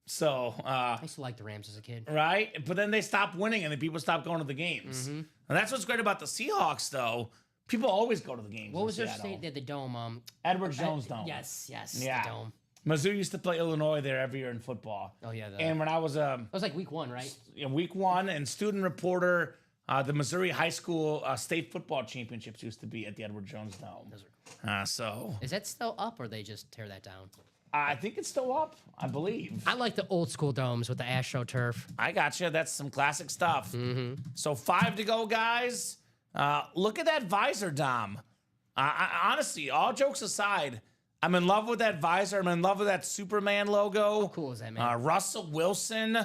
So, I used to like the Rams as a kid. right? But then they stop winning and then people stop going to the games. And that's what's great about the Seahawks, though. People always go to the games. What in was their Seattle. state? The dome. Edward Jones Dome. Yes, Yeah. the dome. Mizzou used to play Illinois there every year in football. Oh, yeah. And when I was That was like week 1, right? in week 1 and student reporter, the Missouri High School State Football Championships used to be at the Edward Jones Dome. So Is that still up or they just tear that down? I think it's still up, I believe. I like the old school domes with the AstroTurf. I got you. That's some classic stuff. So 5 to go, guys. Look at that visor, Dom. Honestly, all jokes aside, I'm in love with that visor. I'm in love with that Superman logo. How cool is that, man? Russell Wilson,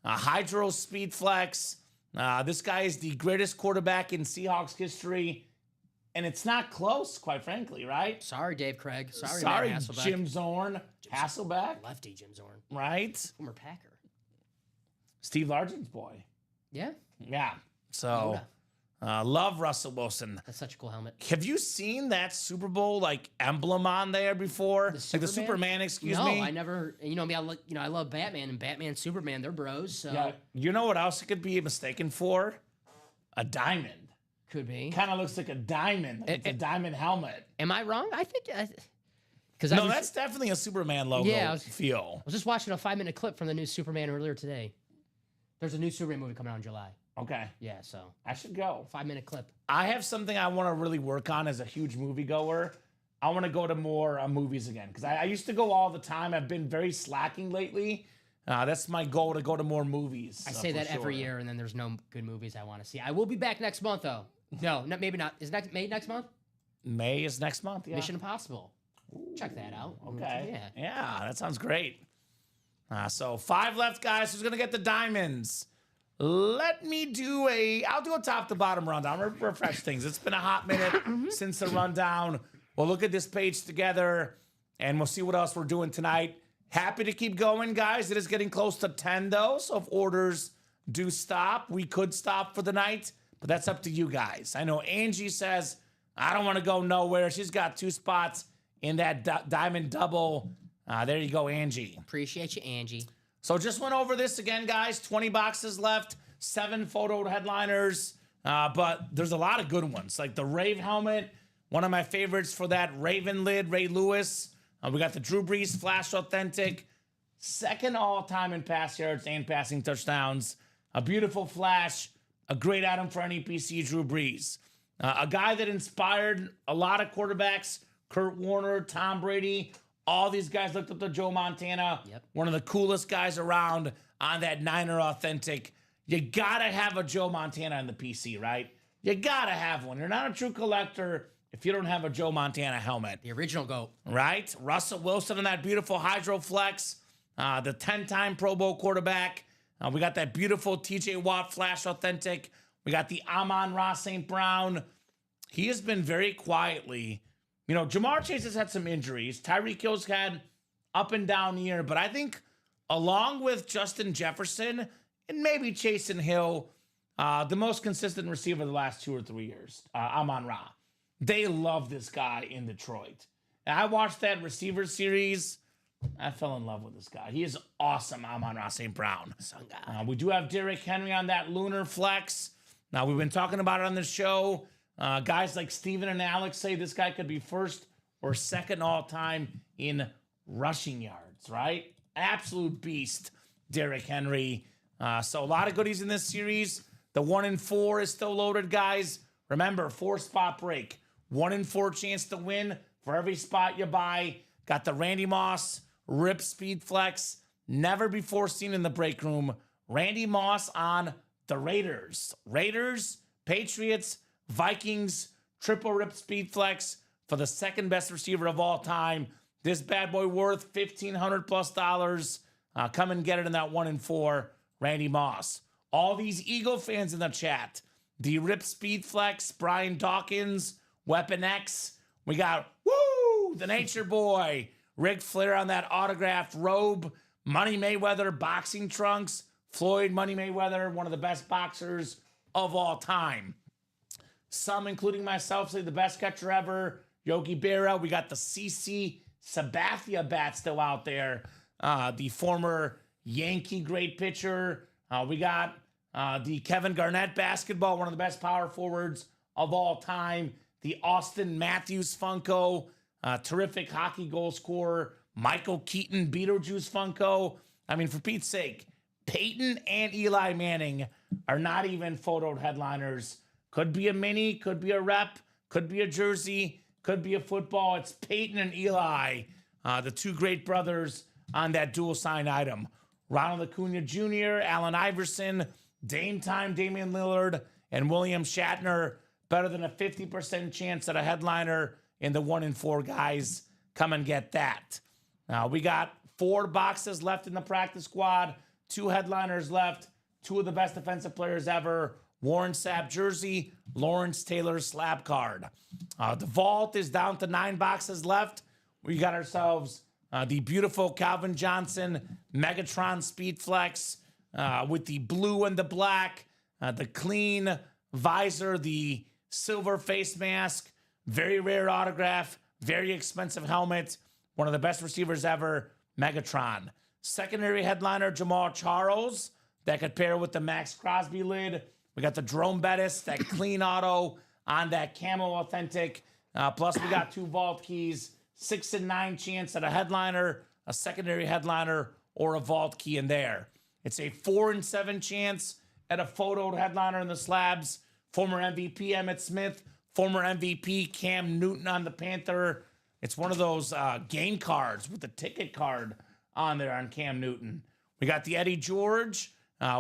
Hydro Speed Flex. This guy is the greatest quarterback in Seahawks history. And it's not close, quite frankly, right? Sorry, Dave Craig. Sorry, Sorry, Matt Hasselbeck. Jim Zorn. Hasselbeck, Lefty Jim Zorn. right? Former Packer. Steve Largent's boy. Yeah, Yeah. So, love Russell Wilson. that's such a cool helmet. Have you seen that Super Bowl like emblem on there before? The Like the Superman, excuse no, me. I never. You know me. I love Batman and Batman, Superman. They're bros. So Yeah. You know what else it could be mistaken for? A diamond. could be. Kind of looks like a diamond. Like it's a diamond helmet. Am I wrong? I think because No, that's definitely a Superman logo Yeah, I feel. was just watching a 5-minute clip from the new Superman earlier today. There's a new Superman movie coming out in July. Okay. Yeah, so I should go. 5-minute clip. I have something I want to really work on as a huge moviegoer. I want to go to more movies again because I used to go all the time. I've been very slacking lately. That's my goal, to go to more movies. I say that every year, and then there's no good movies I want to see. I will be back next month, though. No, maybe not. Is May next month? May is next month. Yeah. Mission Impossible. Check that out. Okay. Yeah. That sounds great. So 5 left, guys. Who's gonna get the diamonds? I'll do a top to bottom rundown. Refresh things. It's been a hot minute since the rundown. We'll look at this page together, and we'll see what else we're doing tonight. Happy to keep going, guys. It is getting close to 10, though. So if orders do stop, we could stop for the night, but that's up to you guys. I know Angie says, I don't want to go nowhere. She's got 2 spots in that diamond double. There you go, Angie. Appreciate you, Angie. So just went over this again, guys. 20 boxes left, 7 photo headliners, but there's a lot of good ones. Like the Rave helmet, one of my favorites for that Raven lid, Ray Lewis. We got the Drew Brees Flash Authentic, 2nd all-time in pass yards and passing touchdowns. A beautiful flash, a great item for any PC, Drew Brees. A guy that inspired a lot of quarterbacks, Kurt Warner, Tom Brady. All these guys looked up to Joe Montana. Yep. One of the coolest guys around on that Niner Authentic. You gotta have a Joe Montana in the PC, right? You gotta have one. You're not a true collector if you don't have a Joe Montana helmet. The original GOAT. Right? Russell Wilson and that beautiful Hydro Flex, the 10-time Pro Bowl quarterback. We got that beautiful TJ Watt Flash Authentic. We got the Amon-Ra St. Brown. He has been very quietly. You know, Jamar Chase has had some injuries. Tyreek Hill's had up and down year, but I think along with Justin Jefferson and maybe Chase and Hill, the most consistent receiver the last 2 or 3 years, Amon-Ra. They love this guy in Detroit. And I watched that receiver series. I fell in love with this guy. He is awesome, Amon-Ra St. Brown. We do have Derrick Henry on that Lunar Flex. Now, we've been talking about it on the show. Guys like Steven and Alex say this guy could be 1st or 2nd all-time in rushing yards, right? Absolute beast, Derrick Henry. So a lot of goodies in this series. The 1 in 4 is still loaded, guys. Remember, 4-spot break. 1 in 4 chance to win for every spot you buy. Got the Randy Moss Rip Speed Flex. Never before seen in the break room. Randy Moss on the Raiders. Raiders, Patriots, Vikings, triple Rip Speed Flex for the second best receiver of all time. This bad boy worth $1,500+. Come and get it in that 1 in 4. Randy Moss. All these Eagle fans in the chat. The Rip Speed Flex, Brian Dawkins, Weapon X. We got, the Nature Boy, Ric Flair on that autographed robe, Money Mayweather boxing trunks, Floyd Money Mayweather, one of the best boxers of all time. Some, including myself, say the best catcher ever, Yogi Berra. We got the CC Sabathia bat still out there, the former Yankee great pitcher. We got the Kevin Garnett basketball, one of the best power forwards of all time. The Austin Matthews Funko, terrific hockey goal scorer. Michael Keaton Beetlejuice Funko. I mean, for Pete's sake, Peyton and Eli Manning are not even photoed headliners. Could be a mini, could be a rep, could be a jersey, could be a football. It's Peyton and Eli, the two great brothers on that dual sign item. Ronald Acuna Jr., Allen Iverson, Dame Time, Damian Lillard, and William Shatner. Better than a 50% chance at a headliner in the 1 in 4, guys. Come and get that. Now, we got 4 boxes left in the practice squad, 2 headliners left, 2 of the best defensive players ever. Warren Sapp jersey, Lawrence Taylor slab card. The vault is down to 9 boxes left. We got ourselves the beautiful Calvin Johnson Megatron Speed Flex with the blue and the black, the clean visor, the silver face mask, very rare autograph, very expensive helmet, one of the best receivers ever, Megatron. Secondary headliner, Jamal Charles, that could pair with the Max Crosby lid. We got the Jerome Bettis, that clean auto on that camo authentic. Plus, we got 2 vault keys, 6 and 9 chance at a headliner, a secondary headliner, or a vault key in there. It's a 4 and 7 chance at a photoed headliner in the slabs. Former MVP Emmitt Smith, former MVP Cam Newton on the Panther. It's one of those game cards with the ticket card on there on Cam Newton. We got the Eddie George.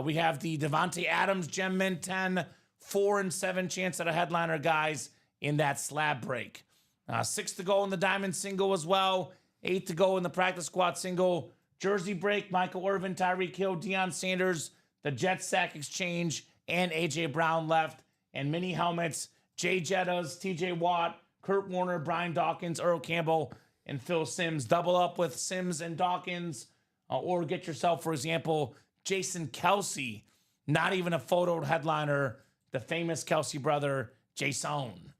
We have the Devontae Adams Gem Mint 10, 4 and 7 chance at a headliner, guys, in that slab break. 6 to go in the Diamond single as well. 8 to go in the practice squad single. Jersey break, Michael Irvin, Tyreek Hill, Deion Sanders, the Jet Sack Exchange, and A.J. Brown left. And mini helmets, Jay Jettas, T.J. Watt, Kurt Warner, Brian Dawkins, Earl Campbell, and Phil Simms. Double up with Simms and Dawkins. Or get yourself, for example, Jason Kelsey, not even a photoed headliner, the famous Kelsey brother, Jason.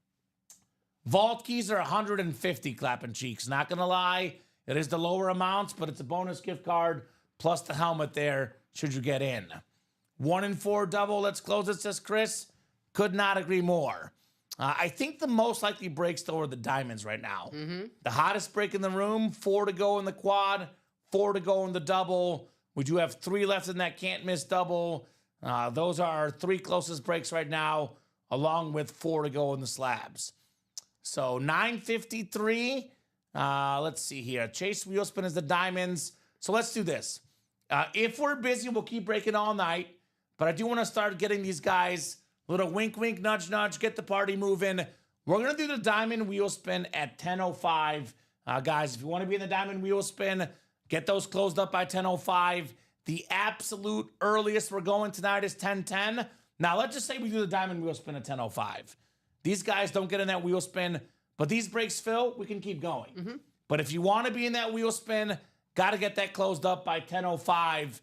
Vault keys are 150, clapping cheeks. Not going to lie, it is the lower amounts, but it's a bonus gift card plus the helmet there should you get in. 1 in 4 double. Let's close it, says Chris. Could not agree more. I think the most likely breaks, though, are the diamonds right now. The hottest break in the room, 4 to go in the quad, 4 to go in the double. We do have 3 left in that can't miss double. Those are our 3 closest breaks right now, along with 4 to go in the slabs. So 953. Let's see here. Chase Wheelspin is the diamonds. So let's do this. If we're busy, we'll keep breaking all night. But I do want to start getting these guys a little wink, wink, nudge, nudge, get the party moving. We're going to do the diamond wheel spin at 10:05. Guys, if you want to be in the diamond wheel spin, get those closed up by 10:05. The absolute earliest we're going tonight is 10:10. Now, let's just say we do the diamond wheel spin at 10:05. These guys don't get in that wheel spin, but these breaks fill, we can keep going. But if you want to be in that wheel spin, got to get that closed up by 10:05.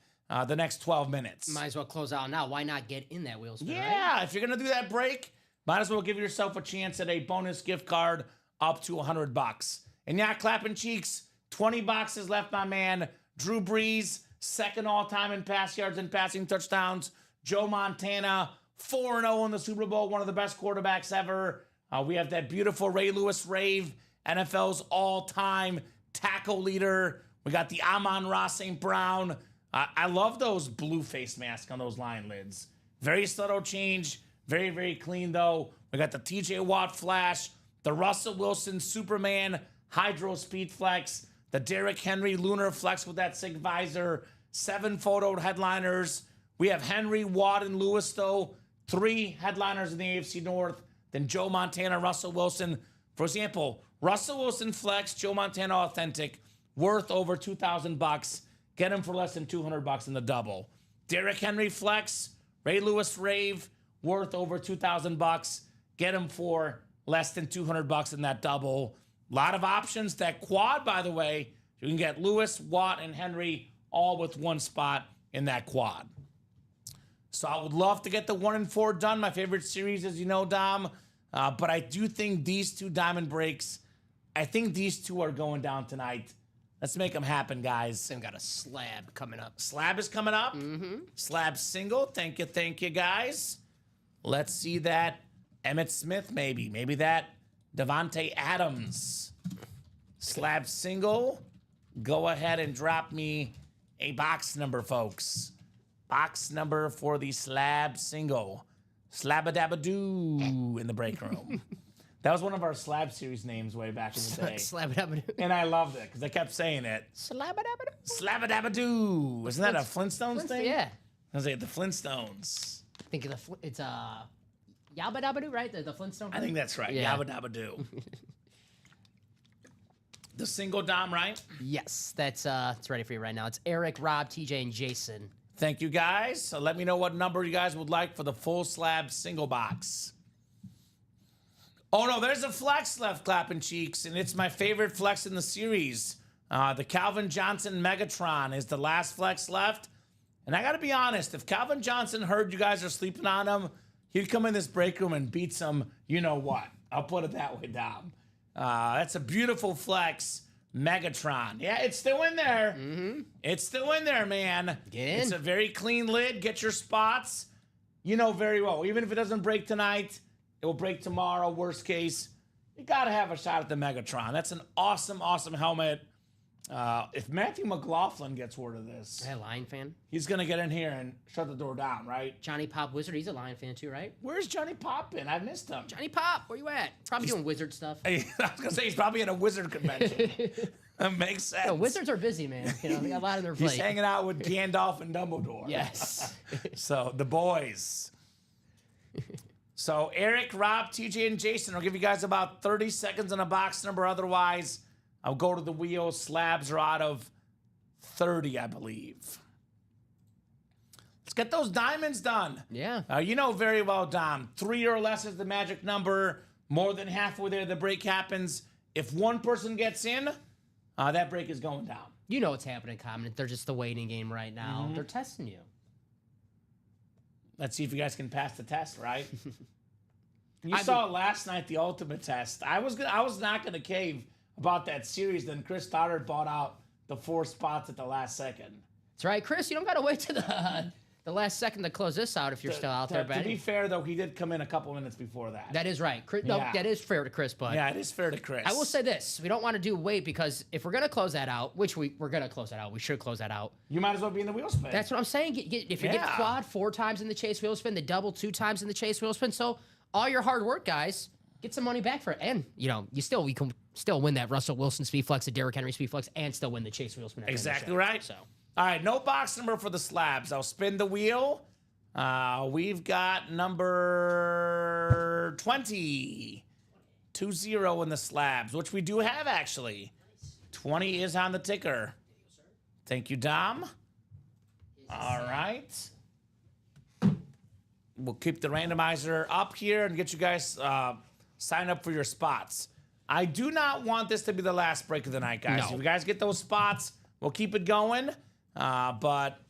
The next 12 minutes. Might as well close out now. Why not get in that wheel spin? Yeah, right? If you're going to do that break, might as well give yourself a chance at a bonus gift card up to $100. And yeah, clapping cheeks, 20 boxes left, my man. Drew Brees, second all-time in pass yards and passing touchdowns. Joe Montana, 4-0 in the Super Bowl, one of the best quarterbacks ever. We have that beautiful Ray Lewis rave, NFL's all-time tackle leader. We got the Amon-Ra St. Brown. I love those blue face masks on those lion lids. Very subtle change. Very, very clean, though. We got the TJ Watt Flash, the Russell Wilson Superman Hydro Speed Flex, the Derrick Henry Lunar Flex with that SIG visor, 7 photo headliners. We have Henry, Watt, and Lewis, though. 3 headliners in the AFC North. Then Joe Montana, Russell Wilson. For example, Russell Wilson Flex, Joe Montana Authentic, worth over $2,000. Get him for less than $200 in the double. Derrick Henry Flex, Ray Lewis Rave, worth over $2,000. Get him for less than $200 in that double. A lot of options. That quad, by the way, you can get Lewis, Watt, and Henry all with one spot in that quad. So I would love to get the 1 and 4 done. My favorite series, as you know, Dom. But I do think these 2 diamond breaks, I think these 2 are going down tonight. Let's make them happen, guys. And got a slab coming up. Slab is coming up. Slab single. Thank you, guys. Let's see that Emmitt Smith, maybe. Maybe that Devontae Adams. Slab single. Go ahead and drop me a box number, folks. Box number for the slab single. Slabadabadoo in the break room. That was one of our slab series names way back in the day. Slabadabadoo. And I loved it because I kept saying it. Slabadabadoo. Slabadabadoo. Isn't that a Flintstones thing? Yeah. I was like, the Flintstones. I think it's Yabba-dabba-doo, right? The Flintstone. I think that's right. Yeah. Yabba Dabba Doo. The single Dom, right? Yes, that's it's ready for you right now. It's Eric, Rob, TJ, and Jason. Thank you, guys. So let me know what number you guys would like for the full slab single box. Oh, no, there's a flex left, clapping cheeks, and it's my favorite flex in the series. The Calvin Johnson Megatron is the last flex left. And I got to be honest, if Calvin Johnson heard you guys are sleeping on him, he'd come in this break room and beat some you-know-what. I'll put it that way, Dom. That's a beautiful flex. Megatron. Yeah, it's still in there. It's still in there, man. Get in. It's a very clean lid. Get your spots. You know very well. Even if it doesn't break tonight, it will break tomorrow, worst case. You got to have a shot at the Megatron. That's an awesome, awesome helmet. If Matthew McLaughlin gets word of this, Hey, Lion fan. he's going to get in here and shut the door down, right? Johnny Pop Wizard, he's a Lion fan too, right? Where's Johnny Pop been? I missed him. Johnny Pop, where you at? Probably doing wizard stuff. I was going to say he's probably at a wizard convention. That makes sense. No, wizards are busy, man. You know, they got a lot on their plate. He's hanging out with Gandalf and Dumbledore. Yes. So, the boys. So, Eric, Rob, TJ, and Jason, I'll give you guys about 30 seconds on a box number. Otherwise, I'll go to the wheel. Slabs are out of 30, I believe. Let's get those diamonds done. Yeah. You know very well, Dom. 3 or less is the magic number. More than halfway there, the break happens. If one person gets in, that break is going down. You know what's happening, Common. They're just the waiting game right now. They're testing you. Let's see if you guys can pass the test, right? You saw it last night, the ultimate test. I was not gonna cave about that series. Then Chris Stoddard bought out the 4 spots at the last second. That's right, Chris. You don't got to wait to the last second to close this out if you're still out there To be betting. fair, though, he did come in a couple minutes before that. That is right. Chris, no, Yeah. that is fair to Chris, but Yeah, it is fair to Chris. I will say this. We don't want to do wait because if we're going to close that out, which we're going to close that out. We should close that out. You might as well be in the wheel spin. That's what I'm saying. If you get Yeah. quad 4 times in the chase wheel spin, the double 2 times in the chase wheel spin. So all your hard work, guys, get some money back for it. And, you know, we can still win that Russell Wilson speed flex, the Derrick Henry speed flex, and still win the chase wheel spin. at the end of the Exactly show. right. So All right, no box number for the slabs. I'll spin the wheel. We've got number 20. 20 in the slabs, which we do have, actually. 20 is on the ticker. Thank you, Dom. All right. We'll keep the randomizer up here and get you guys signed up for your spots. I do not want this to be the last break of the night, guys. No. If you guys get those spots, we'll keep it going. But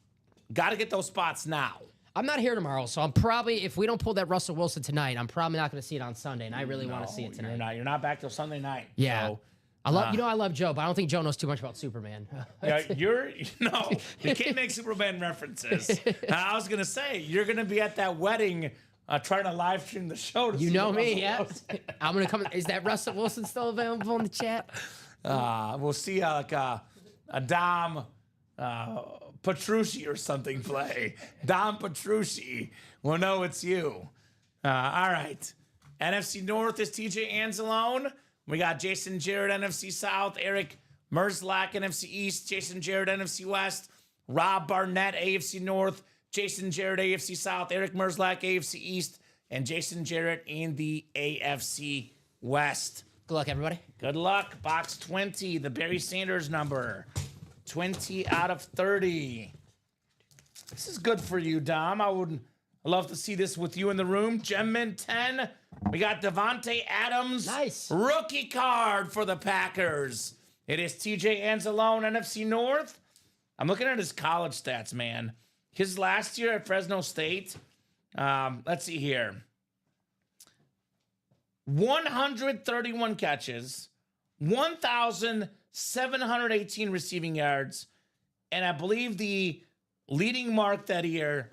got to get those spots now. I'm not here tomorrow, so I'm probably, if we don't pull that Russell Wilson tonight, I'm probably not going to see it on Sunday, and I really want to see it tonight. You're not back till Sunday night. Yeah. So, I love Joe, but I don't think Joe knows too much about Superman. yeah, you can't make Superman references. And I was gonna say you're gonna be at that wedding, trying to live stream the show. To You see know what me, Russell yeah. Wilson- I'm gonna come. Is that Russell Wilson still available in the chat? We'll see like a Dom Petrucci or something play. Dom Petrucci we'll know it's you. All right. NFC North is TJ Anzalone. We got Jason Jarrett, NFC South. Eric Merzlak, NFC East. Jason Jarrett, NFC West. Rob Barnett, AFC North. Jason Jarrett, AFC South. Eric Merzlak, AFC East. And Jason Jarrett in the AFC West. Good luck, everybody. Good luck. Box 20, the Barry Sanders number. 20 out of 30. This is good for you, Dom. I would love to see this with you in the room. Gemmin 10. We got Devontae Adams. Nice. Rookie card for the Packers. It is TJ Anzalone, NFC North. I'm looking at his college stats, man. His last year at Fresno State. Let's see here. 131 catches, 1,718 receiving yards, and I believe the leading mark that year,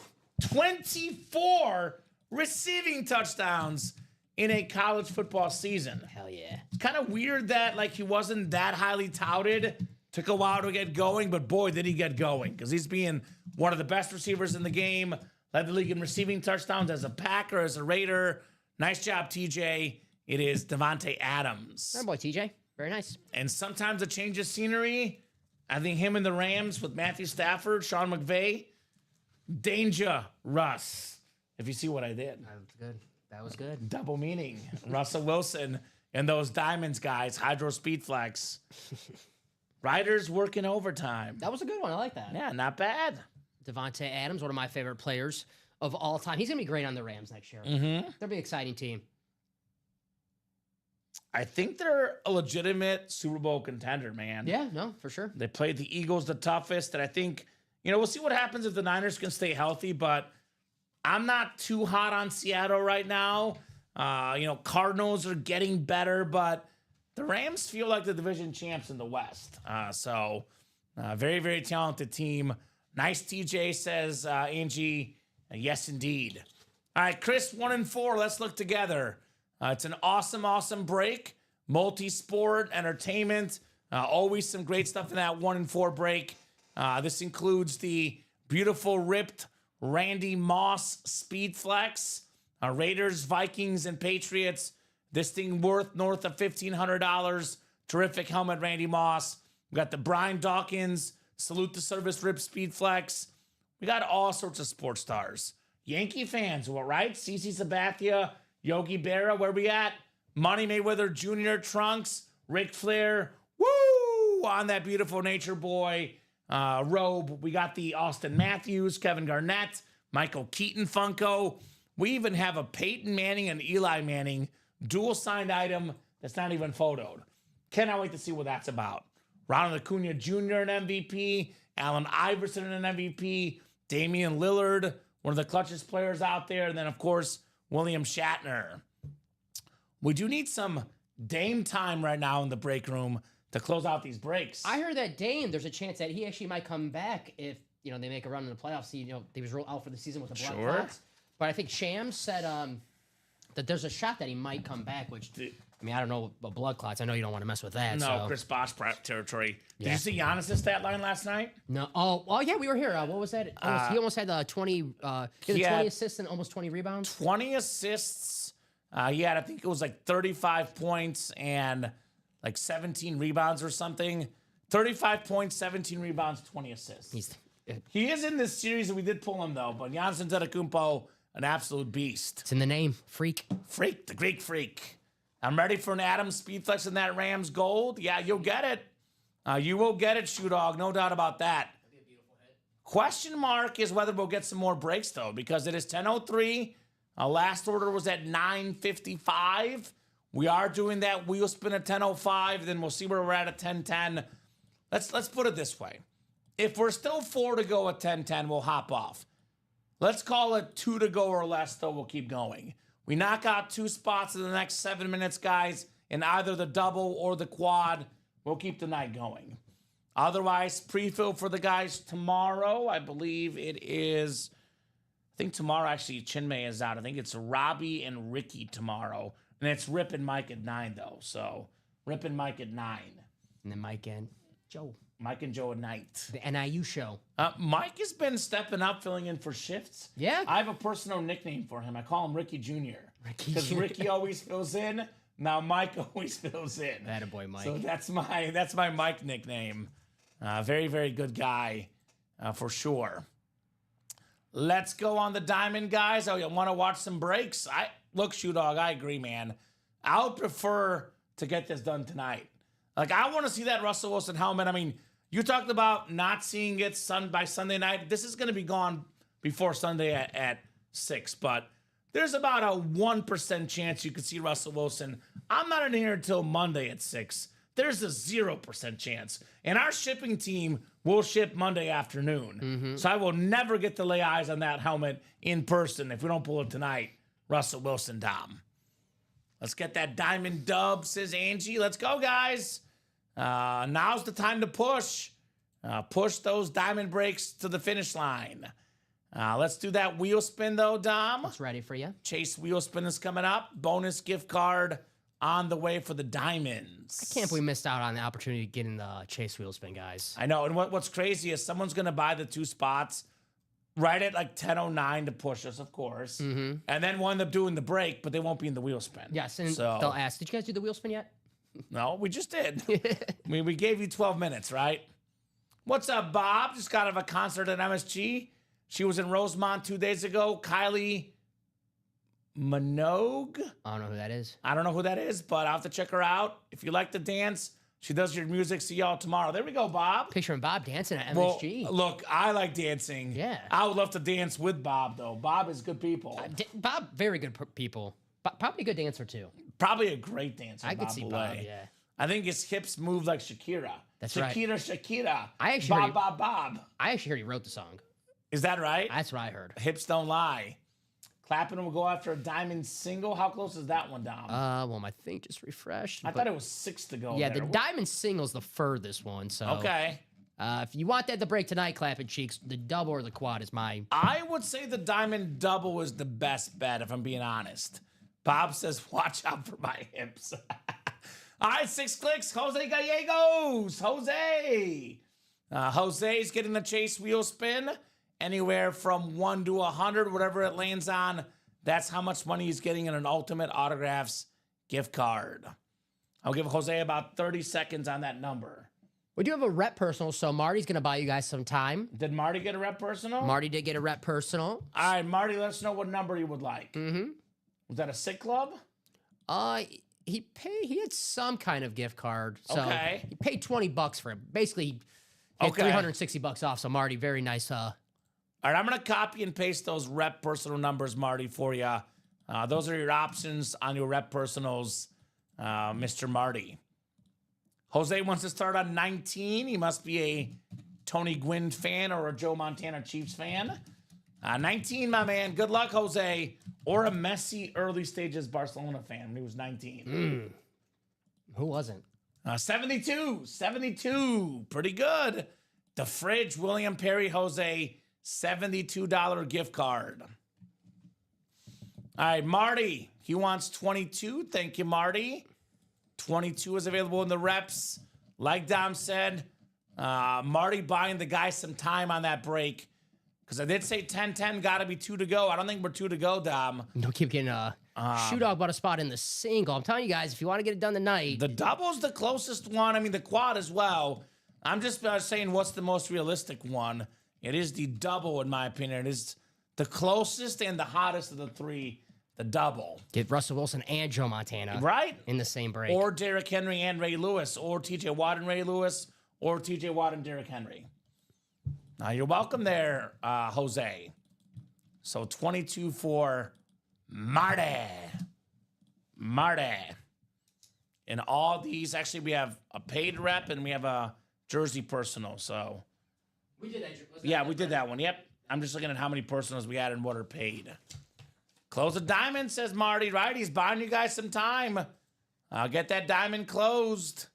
24 receiving touchdowns in a college football season. Hell yeah. It's kind of weird that like he wasn't that highly touted. Took a while to get going, but boy, did he get going, because he's being one of the best receivers in the game. Led the league in receiving touchdowns as a Packer, as a Raider. Nice job, TJ. It is Devontae Adams. Our boy TJ. Very nice. And sometimes a change of scenery. I think him and the Rams with Matthew Stafford, Sean McVay. Danger, Russ. If you see what I did. That was good. That was good. Double meaning. Russell Wilson and those Diamonds guys, Hydro Speed Flex. Riders working overtime. That was a good one. I like that. Yeah, not bad. Devontae Adams, one of my favorite players of all time. He's going to be great on the Rams next year. Mm-hmm. They'll be an exciting team. I think they're a legitimate Super Bowl contender, man. Yeah, no, for sure. They played the Eagles the toughest, and I think, we'll see what happens if the Niners can stay healthy, but I'm not too hot on Seattle right now. Cardinals are getting better, but the Rams feel like the division champs in the West. Very, very talented team. Nice TJ, says Angie. Yes, indeed. All right, Chris, 1 and 4. Let's look together. It's an awesome, awesome break. Multi-sport, entertainment. Always some great stuff in that 1 and 4 break. This includes the beautiful ripped Randy Moss Speed Flex. Raiders, Vikings, and Patriots. This thing worth north of $1,500. Terrific helmet, Randy Moss. We got the Brian Dawkins Salute the Service Rip Speed Flex. We got all sorts of sports stars. Yankee fans, well, right? CeCe Sabathia, Yogi Berra, where we at? Money Mayweather Jr. Trunks, Ric Flair, woo! On that beautiful Nature Boy robe. We got the Austin Matthews, Kevin Garnett, Michael Keaton Funko. We even have a Peyton Manning and Eli Manning dual signed item that's not even photoed. Cannot wait to see what that's about. Ronald Acuna Jr. an MVP, Allen Iverson an MVP, Damian Lillard, one of the clutchest players out there, and then, of course, William Shatner. We do need some Dame time right now in the break room to close out these breaks. I heard that Dame, there's a chance that he actually might come back if, they make a run in the playoffs. He was ruled out for the season with the blood clots. But I think Shams said that there's a shot that he might come back, which, I don't know about blood clots. I know you don't want to mess with that. No, so. Chris Bosh territory. Did Yeah. you see Giannis' stat line last night? No. Oh, yeah, we were here. What was that? He almost had 20, he had 20 assists and almost 20 rebounds. 20 assists. He had, I think it was like 35 points and like 17 rebounds or something. 35 points, 17 rebounds, 20 assists. He is in this series, and we did pull him, though. But Giannis Antetokounmpo, an absolute beast. It's in the name. Freak. Freak, the Greek freak. I'm ready for an Adams Speed Flex in that Rams gold. Yeah, you'll get it. You will get it, Shoe Dog. No doubt about that. That'd be a beautiful hit. Question mark is whether we'll get some more breaks, though, because it is 10:03. Last order was at 9:55. We are doing that wheel spin at 10:05. Then we'll see where we're at 10:10. Let's put it this way. If we're still 4 to go at 10:10, we'll hop off. Let's call it 2 to go or less, though. We'll keep going. We knock out 2 spots in the next 7 minutes, guys, in either the double or the quad. We'll keep the night going. Otherwise, pre-fill for the guys tomorrow. I believe it is, I think tomorrow actually Chinmay is out. I think it's Robbie and Ricky tomorrow. And it's Rip and Mike at 9, though. So Rip and Mike at 9. And then Mike and Joe. Mike and Joe at night. The NIU show. Mike has been stepping up, filling in for shifts. Yeah. I have a personal nickname for him. I call him Ricky Jr. Ricky Because Jr. Ricky always fills in. Now Mike always fills in. Attaboy, Mike. So that's my Mike nickname. Very, very good guy, for sure. Let's go on the diamond, guys. Oh, you want to watch some breaks? Look, Shoe Dog, I agree, man. I would prefer to get this done tonight. Like, I want to see that Russell Wilson helmet. I mean, you talked about not seeing it by Sunday night. This is going to be gone before Sunday at 6, but there's about a 1% chance you could see Russell Wilson. I'm not in here until Monday at 6. There's a 0% chance. And our shipping team will ship Monday afternoon. So I will never get to lay eyes on that helmet in person if we don't pull it tonight. Russell Wilson, Dom. Let's get that diamond dub, says Angie. Let's go, guys. Now's the time to push. Push those diamond breaks to the finish line. Let's do that wheel spin, though, Dom. It's ready for you. Chase wheel spin is coming up. Bonus gift card on the way for the diamonds. I can't believe we missed out on the opportunity to get in the Chase wheel spin, guys. I know. And what's crazy is someone's going to buy the 2 spots right at like 10:09 to push us, of course. And then we'll end up doing the break, but they won't be in the wheel spin. Yes, and so, they'll ask, did you guys do the wheel spin yet? No, we just did. I mean, we gave you 12 minutes, right? What's up, Bob? Just got out of a concert at MSG. She was in Rosemont 2 days ago. Kylie Minogue. I don't know who that is. I don't know who that is, but I'll have to check her out. If you like to dance, she does your music. See y'all tomorrow. There we go, Bob. Picturing Bob dancing at Well, MSG. look, I like dancing. Yeah. I would love to dance with Bob, though. Bob is good people. Bob, very good people. Probably a good dancer, too. Probably a great dancer, I could Bob see Boulay. Bob, yeah. I think his hips move like Shakira. That's right. Shakira. I actually Bob. I actually heard he wrote the song. Is that right? That's what I heard. Hips don't lie. Clapping will go after a diamond single. How close is that one, Dom? Well, my thing just refreshed. I thought it was 6 to go. Yeah, there. the diamond single's the furthest one. So Okay. if you want that to break tonight, clapping cheeks, the double or the quad is my. I would say the diamond double is the best bet, if I'm being honest. Bob says, watch out for my hips. All right, 6 clicks. Jose Gallegos. Jose's getting the Chase wheel spin. Anywhere from 1 to 100, whatever it lands on, that's how much money he's getting in an Ultimate Autographs gift card. I'll give Jose about 30 seconds on that number. We do have a rep personal, so Marty's going to buy you guys some time. Did Marty get a rep personal? Marty did get a rep personal. All right, Marty, let us know what number you would like. Was that a sick club? He had some kind of gift card. So Okay. he paid $20 for it. Basically, he had Okay. $360 off. So Marty, very nice. All right, I'm going to copy and paste those rep personal numbers, Marty, for you. Those are your options on your rep personals, Mr. Marty. Jose wants to start on 19. He must be a Tony Gwynn fan or a Joe Montana Chiefs fan. 19, my man. Good luck, Jose. Or a Messi early stages Barcelona fan when he was 19. Who wasn't? 72. Pretty good. The Fridge, William Perry, Jose, $72 gift card. All right, Marty. He wants 22. Thank you, Marty. 22 is available in the reps. Like Dom said, Marty buying the guy some time on that break. Because I did say 10-10, got to be 2 to go. I don't think we're 2 to go, Dom. Don't keep getting Shoe Dog bought a spot in the single. I'm telling you guys, if you want to get it done tonight. The double's the closest one. I mean, the quad as well. I'm just saying what's the most realistic one. It is the double, in my opinion. It is the closest and the hottest of the 3, the double. Get Russell Wilson and Joe Montana. Right? In the same break. Or Derrick Henry and Ray Lewis, or TJ Watt and Ray Lewis, or TJ Watt and Derrick Henry. You're welcome there, Jose. So 22 for Marty. And all these, actually, we have a paid rep and we have a jersey personal. So we did that. yeah, we did that one. Yep. I'm just looking at how many personals we had and what are paid. Close a diamond, says Marty, right? He's buying you guys some time. Get that diamond closed.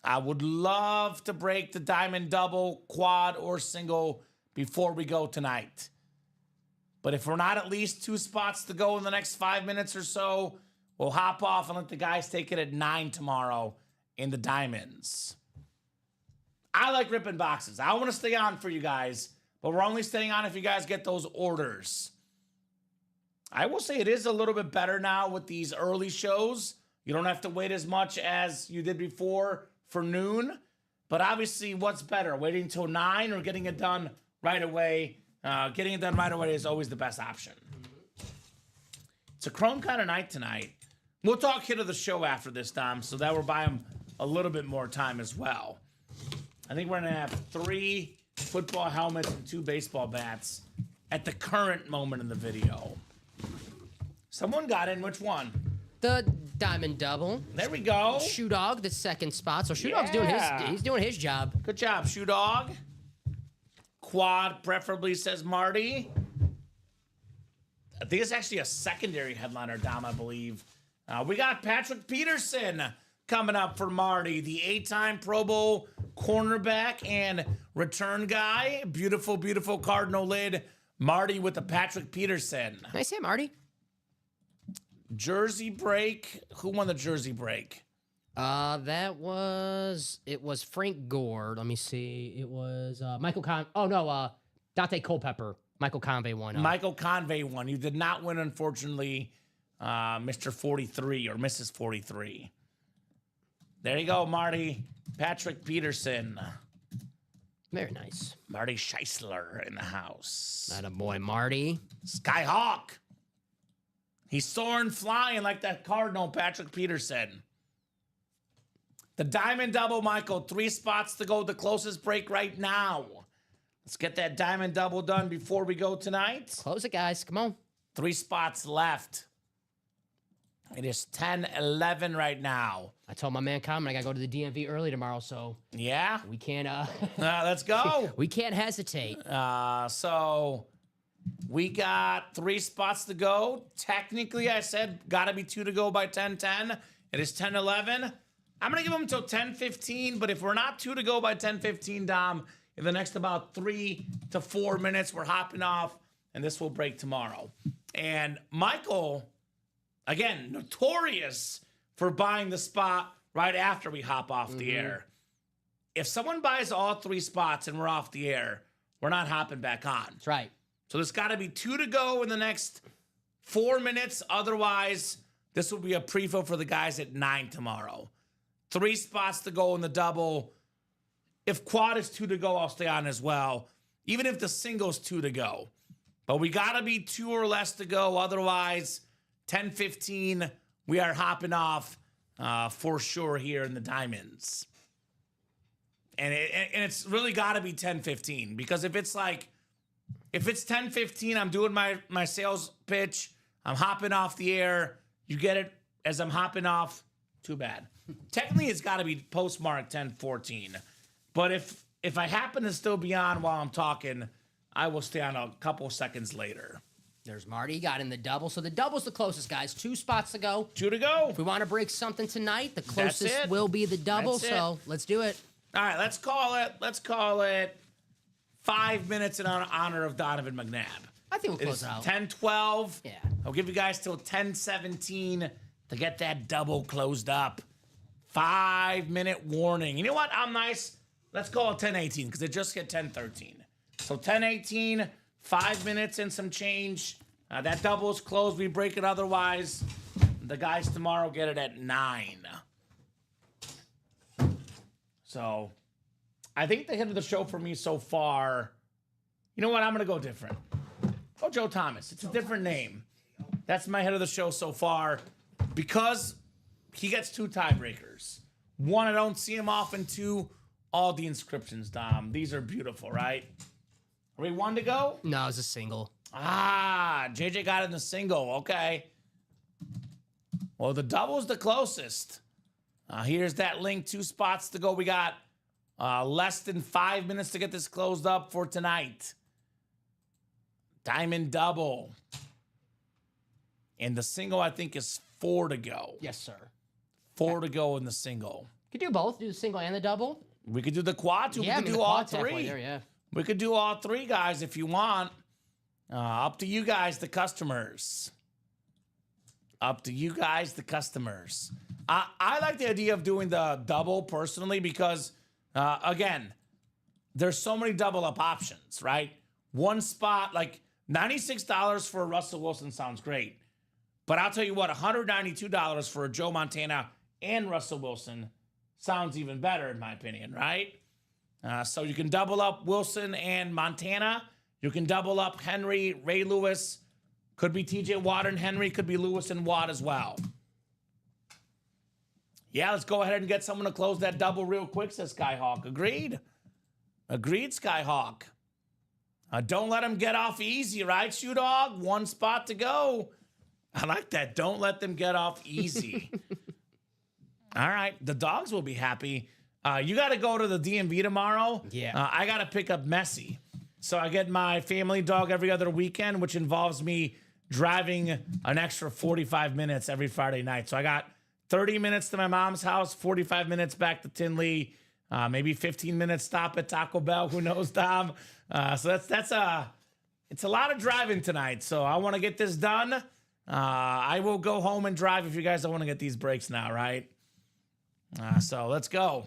I would love to break the diamond double, quad, or single before we go tonight. But if we're not at least 2 spots to go in the next 5 minutes or so, We'll hop off and let the guys take it at 9 tomorrow in the Diamonds. I like ripping boxes. I want to stay on for you guys, but we're only staying on if you guys get those orders. I will say it is a little bit better now with these early shows. You don't have to wait as much as you did before for noon. But obviously, what's better, waiting till 9 or getting it done right away? Getting it done right away is always the best option. It's a chrome kind of night tonight. We'll talk hit of the show after this, Dom, so that we'll buy him a little bit more time as well. I think we're going to have 3 football helmets and 2 baseball bats at the current moment in the video. Someone got in. Which one? The Diamond Double. There we go. Shoe Dog, the second spot. So Shoe Dog's doing his job. Good job, Shoe Dog. Quad, preferably, says Marty. I think it's actually a secondary headliner, Dom, I believe. We got Patrick Peterson coming up for Marty, the 8-time Pro Bowl cornerback and return guy. Beautiful, beautiful Cardinal lid. Marty with the Patrick Peterson. Nice hit, Marty. Jersey break. Who won the jersey break? It was Frank Gore. Let me see. It was Michael Dante Culpepper. Michael Convey won. Michael Convey won. You did not win, unfortunately, Mr. 43 or Mrs. 43. There you go, Marty. Patrick Peterson. Very nice. Marty Scheisler in the house. That a boy, Marty. Skyhawk. He's soaring, flying like that Cardinal, Patrick Peterson. The Diamond Double, Michael. 3 spots to go. The closest break right now. Let's get that Diamond Double done before we go tonight. Close it, guys. Come on. 3 spots left. It is 10-11 right now. I told my man Common I gotta go to the DMV early tomorrow, so Yeah? we can't Let's go. we can't hesitate. So we got 3 spots to go. Technically, I said gotta be 2 to go by 10:10. It is 10:11. I'm gonna give them until 10:15, but if we're not 2 to go by 10:15, Dom, in the next about 3 to 4 minutes, we're hopping off, and this will break tomorrow. And Michael, again, notorious for buying the spot right after we hop off the air. If someone buys all 3 spots and we're off the air, we're not hopping back on. That's right. So there's got to be 2 to go in the next 4 minutes. Otherwise, this will be a preview for the guys at 9 tomorrow. 3 spots to go in the double. If quad is 2 to go, I'll stay on as well. Even if the single's 2 to go. But we got to be 2 or less to go. Otherwise, 10:15, we are hopping off for sure here in the Diamonds. And it's really got to be 10:15, because if it's 10:15, I'm doing my sales pitch, I'm hopping off the air, you get it as I'm hopping off, too bad. Technically, it's got to be postmark 10:14. But if I happen to still be on while I'm talking, I will stay on a couple seconds later. There's Marty. Got in the double. So the double's the closest, guys. 2 spots to go. 2 to go. If we want to break something tonight, the That's closest it. will be the double. That's So let's do it. All right, let's call it 5 minutes in honor of Donovan McNabb. I think we'll It close is it out. 10:12. Yeah. I'll give you guys till 10:17 to get that double closed up. 5-minute warning. You know what? I'm nice. Let's call it 10:18 because it just hit 10:13. So 10:18, 5 minutes and some change. That double is closed. We break it otherwise. The guys tomorrow get it at 9. So I think the hit of the show for me so far, you know what? I'm going to go different. Oh, Joe Thomas. It's a different name. That's my hit of the show so far because he gets 2 tiebreakers. 1, I don't see him often. 2, all the inscriptions, Dom. These are beautiful, right? Are we 1 to go? No, it's a single. JJ got in the single. Okay. Well, the double's the closest. Here's that link. 2 spots to go. We got less than 5 minutes to get this closed up for tonight. Diamond double. And the single, I think, is 4 to go. Yes, sir. 4 to go in the single. Could do both. Do the single and the double. We could do the quad, too. Yeah, We could I mean, do the all quad's halfway 3. there, yeah. We could do all 3, guys, if you want. Up to you guys, the customers. Up to you guys, the customers. I like the idea of doing the double personally because, again, there's so many double up options, right? One spot, like $96 for a Russell Wilson sounds great. But I'll tell you what, $192 for a Joe Montana and Russell Wilson sounds even better, in my opinion, right? So you can double up Wilson and Montana. You can double up Henry, Ray Lewis. Could be TJ Watt and Henry. Could be Lewis and Watt as well. Yeah, let's go ahead and get someone to close that double real quick, says Skyhawk. Agreed. Agreed, Skyhawk. Don't let them get off easy, right, Shoe Dog? One spot to go. I like that. Don't let them get off easy. All right. The dogs will be happy. You got to go to the DMV tomorrow. Yeah. I got to pick up Messi. So I get my family dog every other weekend, which involves me driving an extra 45 minutes every Friday night. So I got 30 minutes to my mom's house, 45 minutes back to Tinley, maybe 15 minutes stop at Taco Bell. Who knows, Tom? So it's a lot of driving tonight. So I want to get this done. I will go home and drive if you guys don't want to get these breaks now, right? So let's go.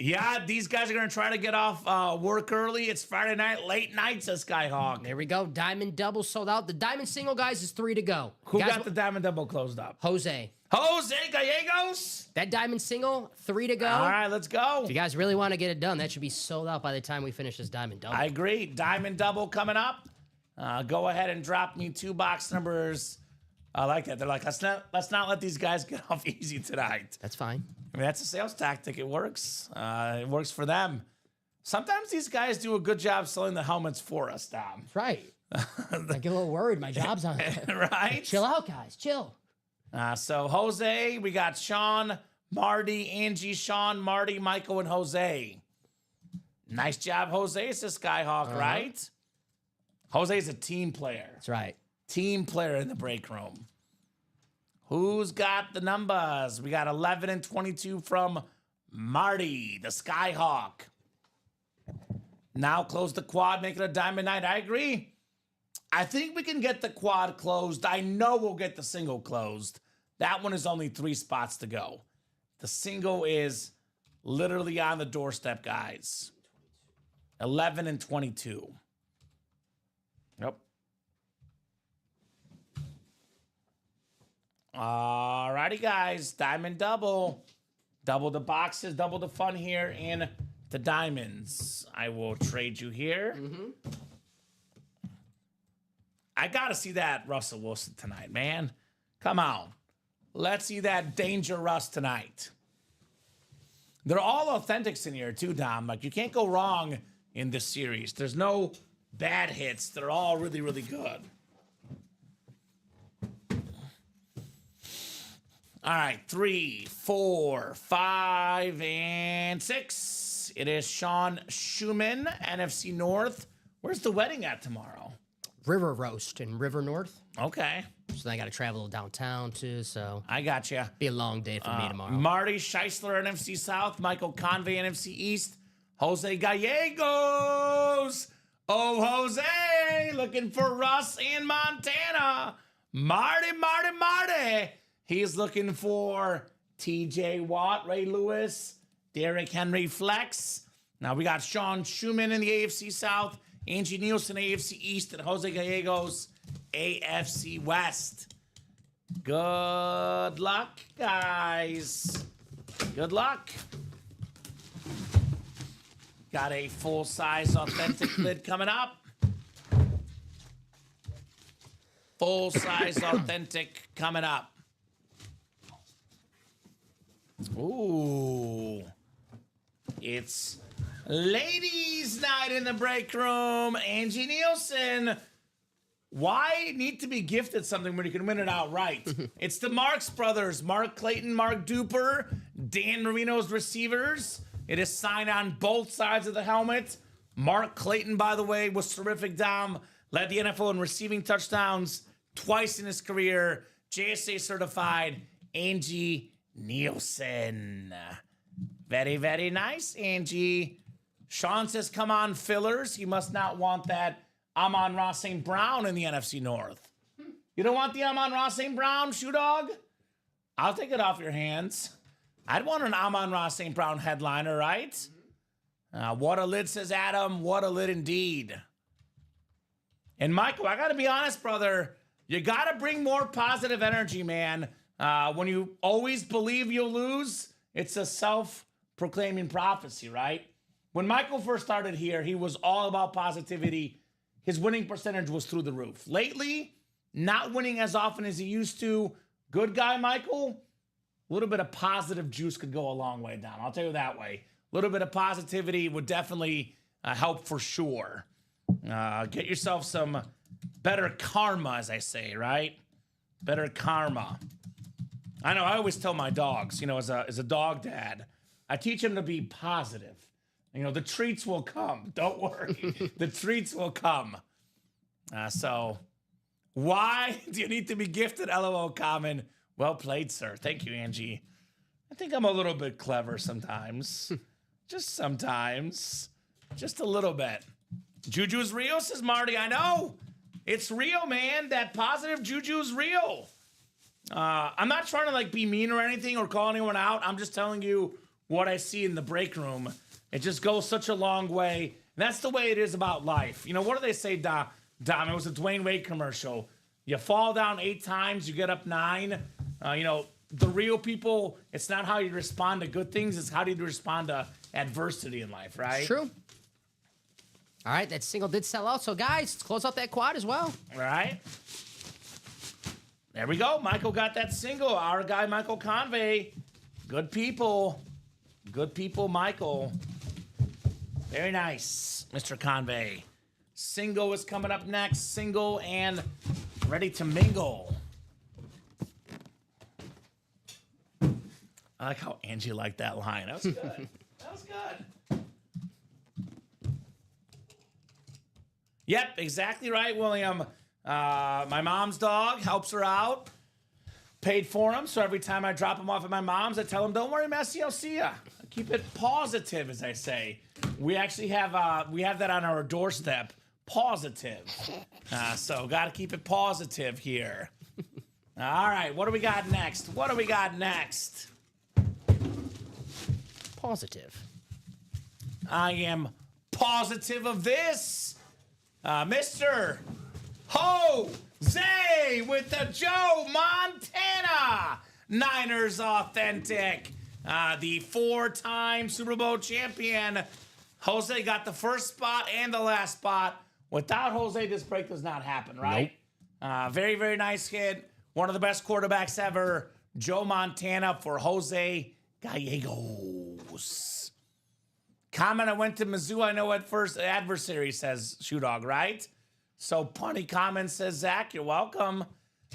Yeah, these guys are going to try to get off work early. It's Friday night, late night, says Skyhawk. There we go. Diamond double sold out. The diamond single, guys, is 3 to go. Who guys, got the diamond double closed up? Jose. Jose Gallegos. That diamond single, 3 to go. All right, let's go. If you guys really want to get it done, that should be sold out by the time we finish this diamond double. I agree. Diamond double coming up. Go ahead and drop me 2 box numbers. I like that. They're like, let's not let these guys get off easy tonight. That's fine. I mean, that's a sales tactic. It works. It works for them. Sometimes these guys do a good job selling the helmets for us, Dom. That's right. I get a little worried. My job's on it. Right? Chill out, guys. Chill. So Jose, we got Sean, Marty, Angie, Sean, Marty, Michael, and Jose. Nice job, Jose, says Skyhawk, right? Jose's a team player. That's right. Team player in the break room. Who's got the numbers? We got 11 and 22 from Marty, the Skyhawk. Now close the quad, make it a diamond night. I agree. I think we can get the quad closed. I know we'll get the single closed. That one is only 3 spots to go. The single is literally on the doorstep, guys. 11 and 22. Yep. All righty, guys. Diamond double. Double the boxes, double the fun here in the diamonds. I will trade you here. I got to see that Russell Wilson tonight, man. Come on. Let's see that Danger Russ tonight. They're all authentics in here, too, Dom. Like, you can't go wrong in this series. There's no bad hits. They're all really, really good. All right, 3, 4, 5, and 6. It is Sean Schumann, NFC North. Where's the wedding at tomorrow? River Roast in River North. Okay. So I got to travel downtown, too, so I got you. be a long day for me tomorrow. Marty Scheisler, NFC South. Michael Convey, NFC East. Jose Gallegos. Oh, Jose, looking for Russ in Montana. Marty. He's looking for TJ Watt, Ray Lewis, Derrick Henry Flex. Now we got Sean Schumann in the AFC South, Angie Nielsen, AFC East, and Jose Gallegos, AFC West. Good luck, guys. Good luck. Got a full-size authentic lid coming up. Full-size authentic coming up. Ooh. It's ladies' night in the break room. Angie Nielsen. Why need to be gifted something when you can win it outright? It's the Marks brothers. Mark Clayton, Mark Duper, Dan Marino's receivers. It is signed on both sides of the helmet. Mark Clayton, by the way, was terrific, Dom. Led the NFL in receiving touchdowns twice in his career. JSA certified. Angie Nielsen. Very, very nice, Angie. Sean says, come on, fillers. You must not want that Amon-Ra St. Brown in the NFC North. You don't want the Amon-Ra St. Brown, Shoe Dog? I'll take it off your hands. I'd want an Amon-Ra St. Brown headliner, right? What a lid, says Adam. What a lid indeed. And Michael, I got to be honest, brother. You got to bring more positive energy, man. When you always believe you'll lose, it's a self-proclaiming prophecy, right? When Michael first started here, he was all about positivity. His winning percentage was through the roof. Lately, not winning as often as he used to. Good guy, Michael. A little bit of positive juice could go a long way down. I'll tell you that way. A little bit of positivity would definitely help for sure. Get yourself some better karma, as I say, right? Better karma. I know, I always tell my dogs, as a dog dad, I teach them to be positive. The treats will come. Don't worry. The treats will come. So, why do you need to be gifted? LOL Common. Well played, sir. Thank you, Angie. I think I'm a little bit clever sometimes. Just sometimes. Just a little bit. Juju's real, says Marty. I know. It's real, man. That positive juju's real. I'm not trying to be mean or anything or call anyone out. I'm just telling you what I see in the break room. It just goes such a long way. And that's the way it is about life. What do they say, Dom? It was a Dwayne Wade commercial. You fall down 8 times, you get up 9. The real people, it's not how you respond to good things, it's how do you respond to adversity in life, right? It's true. All right, that single did sell out. So, guys, let's close out that quad as well. All right. There we go. Michael got that single. Our guy, Michael Convey. Good people. Good people, Michael. Very nice, Mr. Convey. Single is coming up next. Single and ready to mingle. I like how Angie liked that line. That was good. That was good. Yep, exactly right, William. My mom's dog helps her out. Paid for him, so every time I drop him off at my mom's, I tell him, "Don't worry, Messi, I'll see ya." Keep it positive, as I say. We actually have that on our doorstep. Positive. So got to keep it positive here. All right, what do we got next? What do we got next? Positive. I am positive of this. Mr. Jose with the Joe Montana Niners Authentic. The 4-time Super Bowl champion. Jose got the first spot and the last spot. Without Jose, this break does not happen, right? Nope. Very, very nice hit. One of the best quarterbacks ever. Joe Montana for Jose Gallegos. Comment, I went to Mizzou. I know what first adversary, says Shoe Dog, right? So punny comment, says Zach. You're welcome.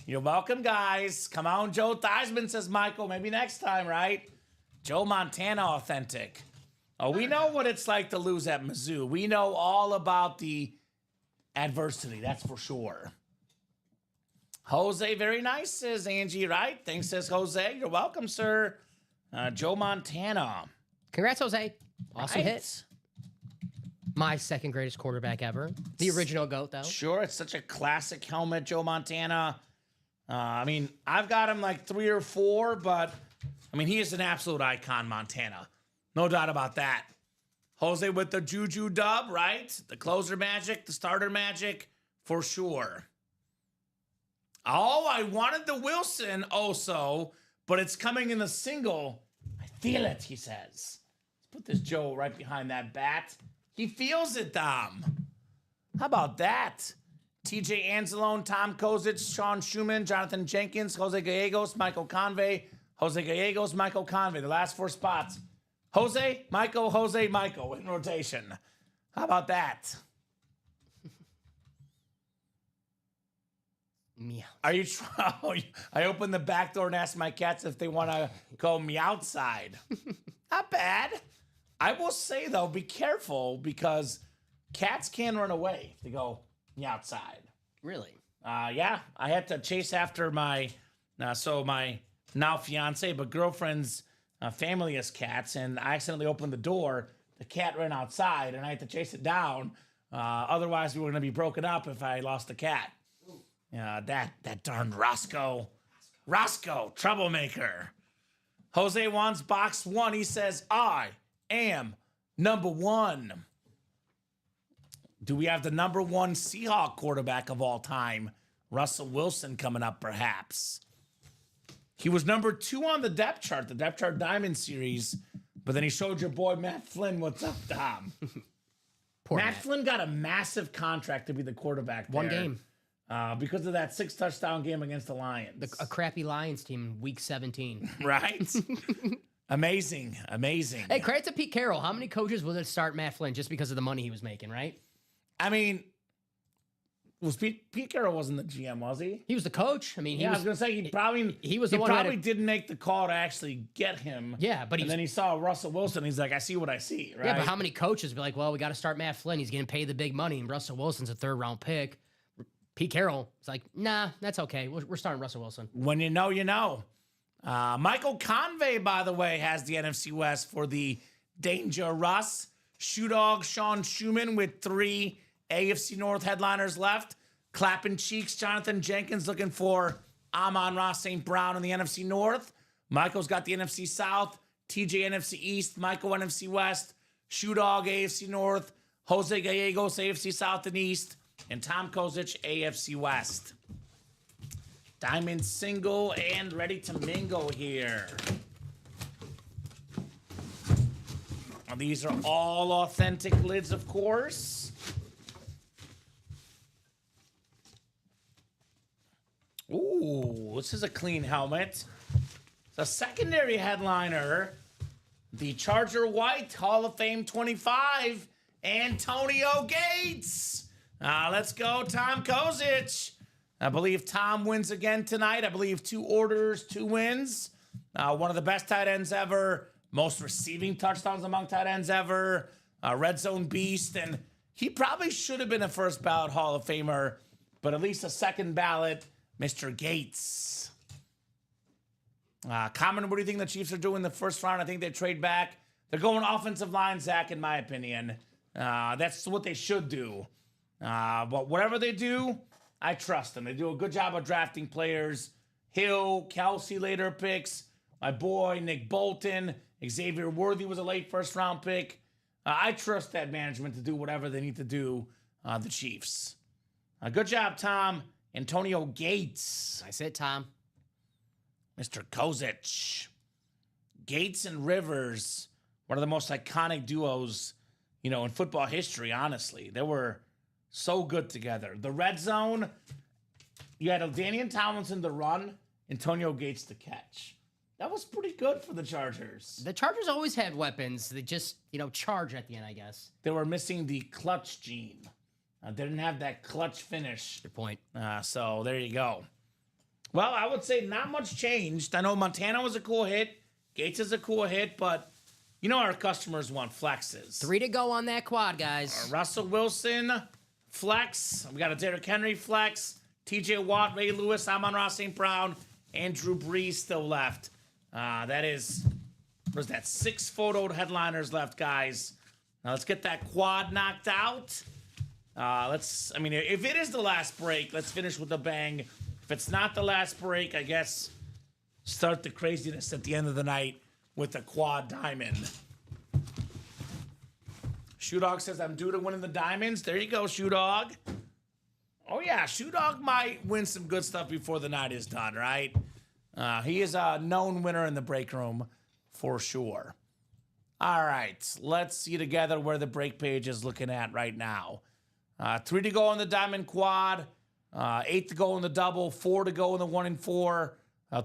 You're welcome, guys. Come on, Joe Theismann, says Michael. Maybe next time, right? Joe Montana Authentic. Oh, we know what it's like to lose at Mizzou. We know all about the adversity, that's for sure. Jose, very nice, says Angie, right? Thanks, says Jose. You're welcome, sir. Joe Montana. Congrats, Jose. Awesome Right. hit. My second greatest quarterback ever. The original GOAT, though. Sure, it's such a classic helmet, Joe Montana. I've got him 3 or 4, but, he is an absolute icon, Montana. No doubt about that. Jose with the Juju dub, right? The closer magic, the starter magic, for sure. Oh, I wanted the Wilson also, but it's coming in the single. I feel it, he says. Let's put this Joe right behind that bat. He feels it, Dom. How about that? TJ Anzalone, Tom Kozich, Sean Schumann, Jonathan Jenkins, Jose Gallegos, Michael Convey, Jose Gallegos, Michael Convey. The last 4 spots. Jose, Michael in rotation. How about that? Meow. Are you trying? I open the back door and ask my cats if they want to go me outside. Not bad. I will say, though, be careful because cats can run away if they go me outside. Really? Yeah. I had to chase after my now fiance, but girlfriend's family has cats, and I accidentally opened the door. The cat ran outside, and I had to chase it down. Otherwise, we were going to be broken up if I lost the cat. That darn Roscoe. Roscoe, troublemaker. Jose wants box 1. He says, I am number 1. Do we have the number 1 Seahawk quarterback of all time? Russell Wilson coming up, perhaps. He was number 2 on the depth chart Diamond Series, but then he showed your boy Matt Flynn what's up, Dom. Matt Flynn got a massive contract to be the quarterback there. One game. Because of that 6-touchdown game against the Lions. A crappy Lions team, week 17. Right? Amazing. Hey, credit to Pete Carroll. How many coaches will it start Matt Flynn just because of the money he was making, right? I mean, was Pete Carroll wasn't the GM, was he? He was the coach. I mean, I was gonna say he was the one who probably didn't make the call to actually get him. Yeah, but and then he saw Russell Wilson. He's like, I see what I see, right? Yeah, but how many coaches be like, well, we got to start Matt Flynn. He's getting paid the big money, and Russell Wilson's a 3rd-round pick. Pete Carroll is like, nah, that's okay. We're starting Russell Wilson. When you know, you know. Michael Convey, by the way, has the NFC West for the Danger Russ. Shoe Dog Sean Schumann with 3 AFC North headliners left. Clapping cheeks, Jonathan Jenkins looking for Amon-Ra St. Brown in the NFC North. Michael's got the NFC South. TJ NFC East. Michael NFC West. Shoe Dog AFC North. Jose Gallegos AFC South and East. And Tom Kozic, AFC West. Diamond single and ready to mingle here. Now, these are all authentic lids, of course. Ooh, this is a clean helmet. The secondary headliner, the Charger White Hall of Fame 25, Antonio Gates. Let's go, Tom Kozic. I believe Tom wins again tonight. I believe 2 orders, 2 wins. One of the best tight ends ever. Most receiving touchdowns among tight ends ever. Red zone beast. And he probably should have been a first ballot Hall of Famer, but at least a second ballot, Mr. Gates. Common, what do you think the Chiefs are doing in the first round? I think they trade back. They're going offensive line, Zach, in my opinion. That's what they should do. But whatever they do, I trust them. They do a good job of drafting players. Hill, Kelsey later picks. My boy, Nick Bolton. Xavier Worthy was a late first-round pick. I trust that management to do whatever they need to do, the Chiefs. Good job, Tom. Antonio Gates. Nice hit, Tom. Mr. Kozic. Gates and Rivers, one of the most iconic duos, in football history, honestly. They were so good together. The red zone, you had Danian Tomlinson to run, Antonio Gates to catch. That was pretty good for the Chargers. The Chargers always had weapons. They just, charge at the end, I guess. They were missing the clutch gene. They didn't have that clutch finish. Good point. So there you go. Well, I would say not much changed. I know Montana was a cool hit. Gates is a cool hit, but our customers want flexes. 3 to go on that quad, guys. Russell Wilson, flex. We got a Derrick Henry flex. TJ Watt, Ray Lewis, Amon-Ra St. Brown, and Drew Brees still left. That is, what is that? 6 photoed headliners left, guys. Now let's get that quad knocked out. If it is the last break, let's finish with a bang. If it's not the last break, I guess start the craziness at the end of the night with the quad diamond. Shoe Dog says, I'm due to winning the diamonds. There you go, Shoe Dog. Oh, yeah, Shoe Dog might win some good stuff before the night is done, right? He is a known winner in the break room for sure. All right, let's see together where the break page is looking at right now. 3 to go on the diamond quad, 8 to go in the double, 4 to go in the 1 and 4,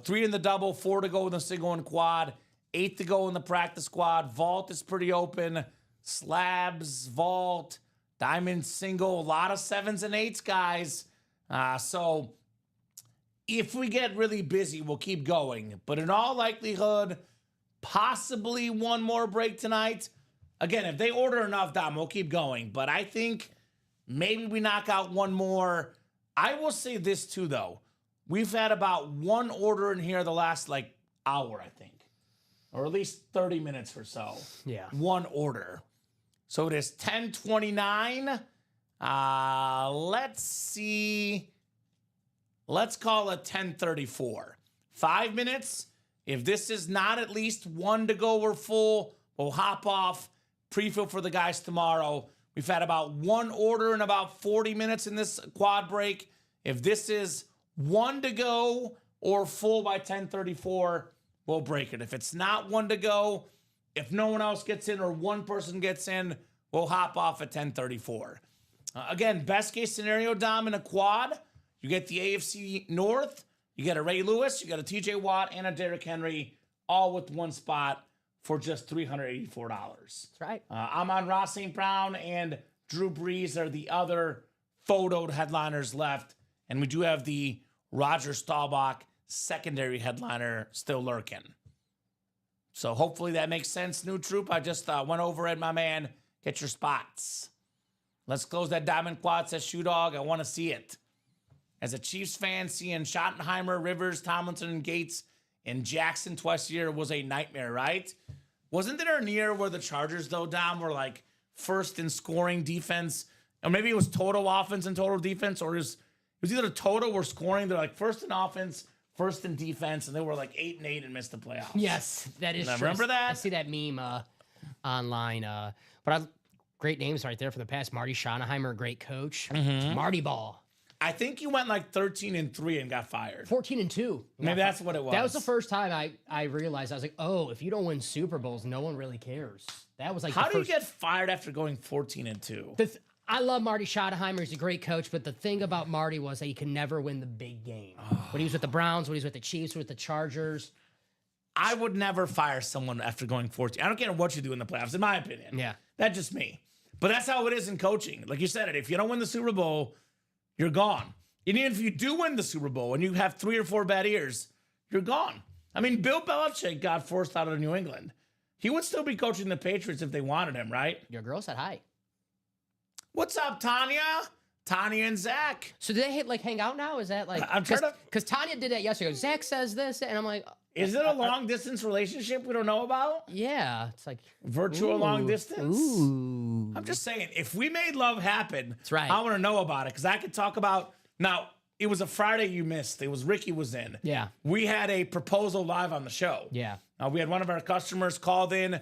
3 in the double, 4 to go in the single and quad, 8 to go in the practice squad. Vault is pretty open. Slabs, vault, diamond single, a lot of 7s and 8s, guys. So if we get really busy, we'll keep going. But in all likelihood, possibly one more break tonight. Again, if they order enough, Dom, we'll keep going. But I think maybe we knock out one more. I will say this too, though. We've had about 1 order in here the last hour, I think. Or at least 30 minutes or so. Yeah. 1 order. So it is 10:29. Let's see. Let's call it 10:34. 5 minutes. If this is not at least one to go, we're full. We'll hop off. Pre-fill for the guys tomorrow. We've had about one order in about 40 minutes in this quad break. If this is one to go or full by 10:34, we'll break it. If it's not one to go, if no one else gets in or one person gets in, we'll hop off at 10:34. Again, best case scenario, Dom, in a quad, you get the AFC North, you get a Ray Lewis, you got a TJ Watt, and a Derrick Henry, all with one spot for just $384. That's right. Amon-Ra St. Brown and Drew Brees are the other photoed headliners left. And we do have the Roger Staubach secondary headliner still lurking. So hopefully that makes sense, new troop. I just went over it, my man. Get your spots. Let's close that diamond quad, says Shoe Dog. I want to see it. As a Chiefs fan, seeing Schottenheimer, Rivers, Tomlinson, and Gates and Jackson twice a year was a nightmare, right? Wasn't there a year where the Chargers, though, Dom, were like first in scoring defense? Or maybe it was total offense and total defense, or it was either a total or scoring. They're like first in offense, first in defense, and they were like 8-8 and missed the playoffs. Yes, that is true. Remember that? I see that meme online. Great names right there for the past. Marty Schottenheimer, great coach. Marty Ball. I think you went like 13-3 and got fired. 14-2. Maybe that's what it was. That was the first time I realized. I was like, oh, if you don't win Super Bowls, no one really cares. That was like How do you get fired after going 14-2? I love Marty Schottenheimer. He's a great coach, but the thing about Marty was that he could never win the big game. When he was with the Browns, when he was with the Chiefs, with the Chargers. I would never fire someone after going 14. I don't care what you do in the playoffs, in my opinion. Yeah. That's just me. But that's how it is in coaching. Like you said it, if you don't win the Super Bowl, you're gone. And even if you do win the Super Bowl and you have 3 or 4 bad years, you're gone. I mean, Bill Belichick got forced out of New England. He would still be coaching the Patriots if they wanted him, right? Your girl said hi. What's up, Tanya? Tanya and Zach. So do they hang out now? Is that like... I'm trying to... Because Tanya did that yesterday. Zach says this, and I'm like... Is it a long-distance relationship we don't know about? Yeah. It's like... Virtual long distance? Ooh. I'm just saying, if we made love happen, that's right. I want to know about it because I could talk about... Now, it was a Friday you missed. It was Ricky was in. Yeah. We had a proposal live on the show. Yeah. We had one of our customers called in,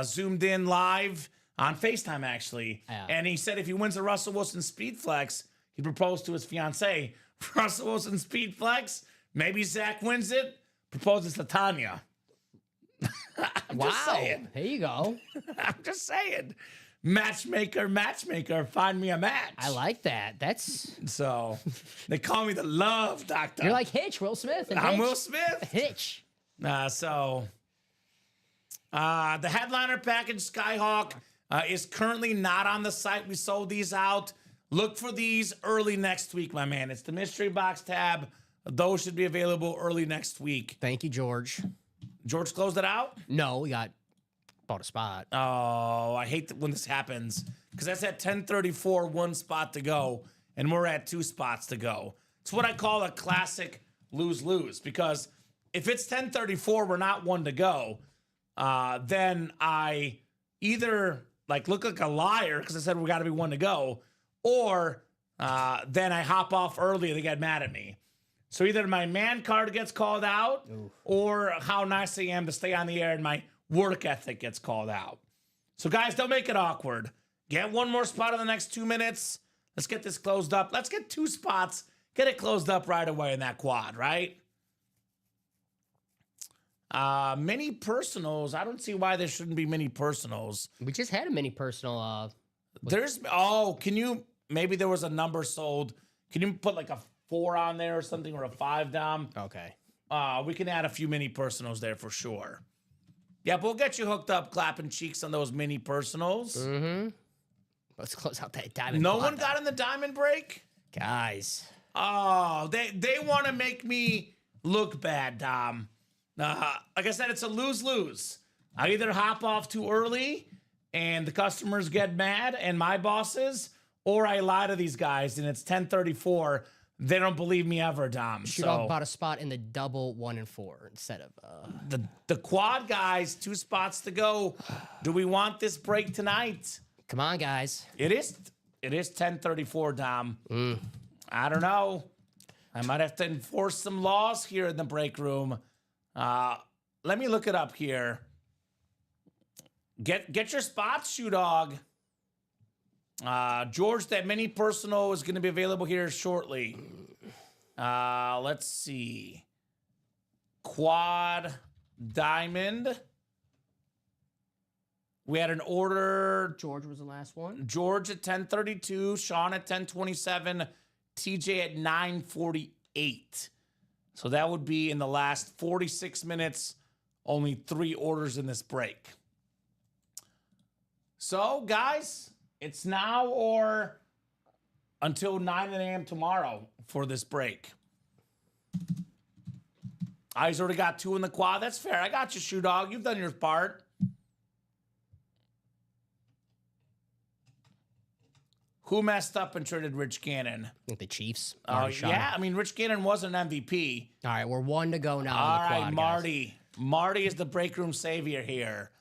zoomed in live on FaceTime, actually. Yeah. And he said if he wins a Russell Wilson Speed Flex, he'd propose to his fiancée. Russell Wilson Speed Flex, maybe Zach wins it, proposes to Tanya. I'm just saying. There you go. I'm just saying. Matchmaker, find me a match. I like that. That's... So, they call me the love doctor. You're like Hitch, Will Smith. And I'm Hitch. Will Smith. Hitch. The headliner package, Skyhawk, is currently not on the site. We sold these out. Look for these early next week, my man. It's the mystery box tab. Those should be available early next week. Thank you, George. George closed it out? No, we bought a spot. Oh, I hate when this happens because that's at 10:34, 1 spot to go, and we're at 2 spots to go. It's what I call a classic lose-lose because if it's 10:34, we're not 1 to go, then I either look like a liar because I said we got to be 1 to go, or then I hop off early and they get mad at me. So either my man card gets called out, or how nice I am to stay on the air and my work ethic gets called out. So guys, don't make it awkward. Get one more spot in the next 2 minutes. Let's get this closed up. Let's get 2 spots. Get it closed up right away in that quad, right? Mini personals. I don't see why there shouldn't be mini personals. We just had a mini personal. Can you, maybe there was a number sold. Can you put like a 4 on there or something, or a 5, Dom? Okay. We can add a few mini personals there for sure. Yeah, but we'll get you hooked up, clapping cheeks on those mini personals. Mm-hmm. Let's close out that diamond. No one got in the diamond break? Guys. Oh, they want to make me look bad, Dom. Like I said, it's a lose-lose. I either hop off too early and the customers get mad and my bosses, or I lie to these guys and it's 10:34. They don't believe me ever, Dom. Should have bought a spot in the double 1 and 4 instead of the quad guys. 2 spots to go. Do we want this break tonight? Come on, guys. It is 10:34, Dom. I don't know. I might have to enforce some laws here in the break room. Let me look it up here. Get your spots, Shoe Dog. George, that mini personal is going to be available here shortly. Let's see. Quad Diamond. We had an order. George was the last one. George at 10:32, Sean at 10:27, TJ at 9:48. So that would be in the last 46 minutes, only 3 orders in this break. So, guys, it's now or until 9 a.m. tomorrow for this break. He's already got 2 in the quad. That's fair. I got you, Shoe Dog. You've done your part. Who messed up and traded Rich Gannon? I think the Chiefs. Oh, yeah. I mean, Rich Gannon was an MVP. All right, we're 1 to go now. All on the right, quad, Marty. Guys. Marty is the break room savior here.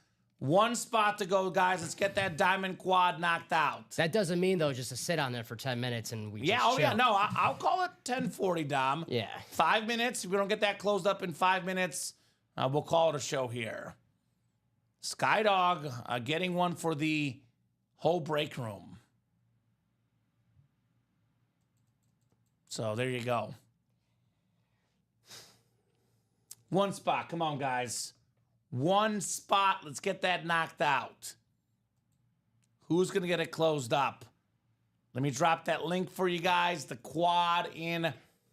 1 spot to go, guys. Let's get that diamond quad knocked out. That doesn't mean, though, just to sit on there for 10 minutes and we Yeah, just oh, yeah. chill. No, I'll call it 10:40, Dom. Yeah. 5 minutes. If we don't get that closed up in 5 minutes, we'll call it a show here. Skydog getting one for the whole break room. So there you go. 1 spot. Come on, guys. 1 spot. Let's get that knocked out. Who's going to get it closed up? Let me drop that link for you guys. The quad in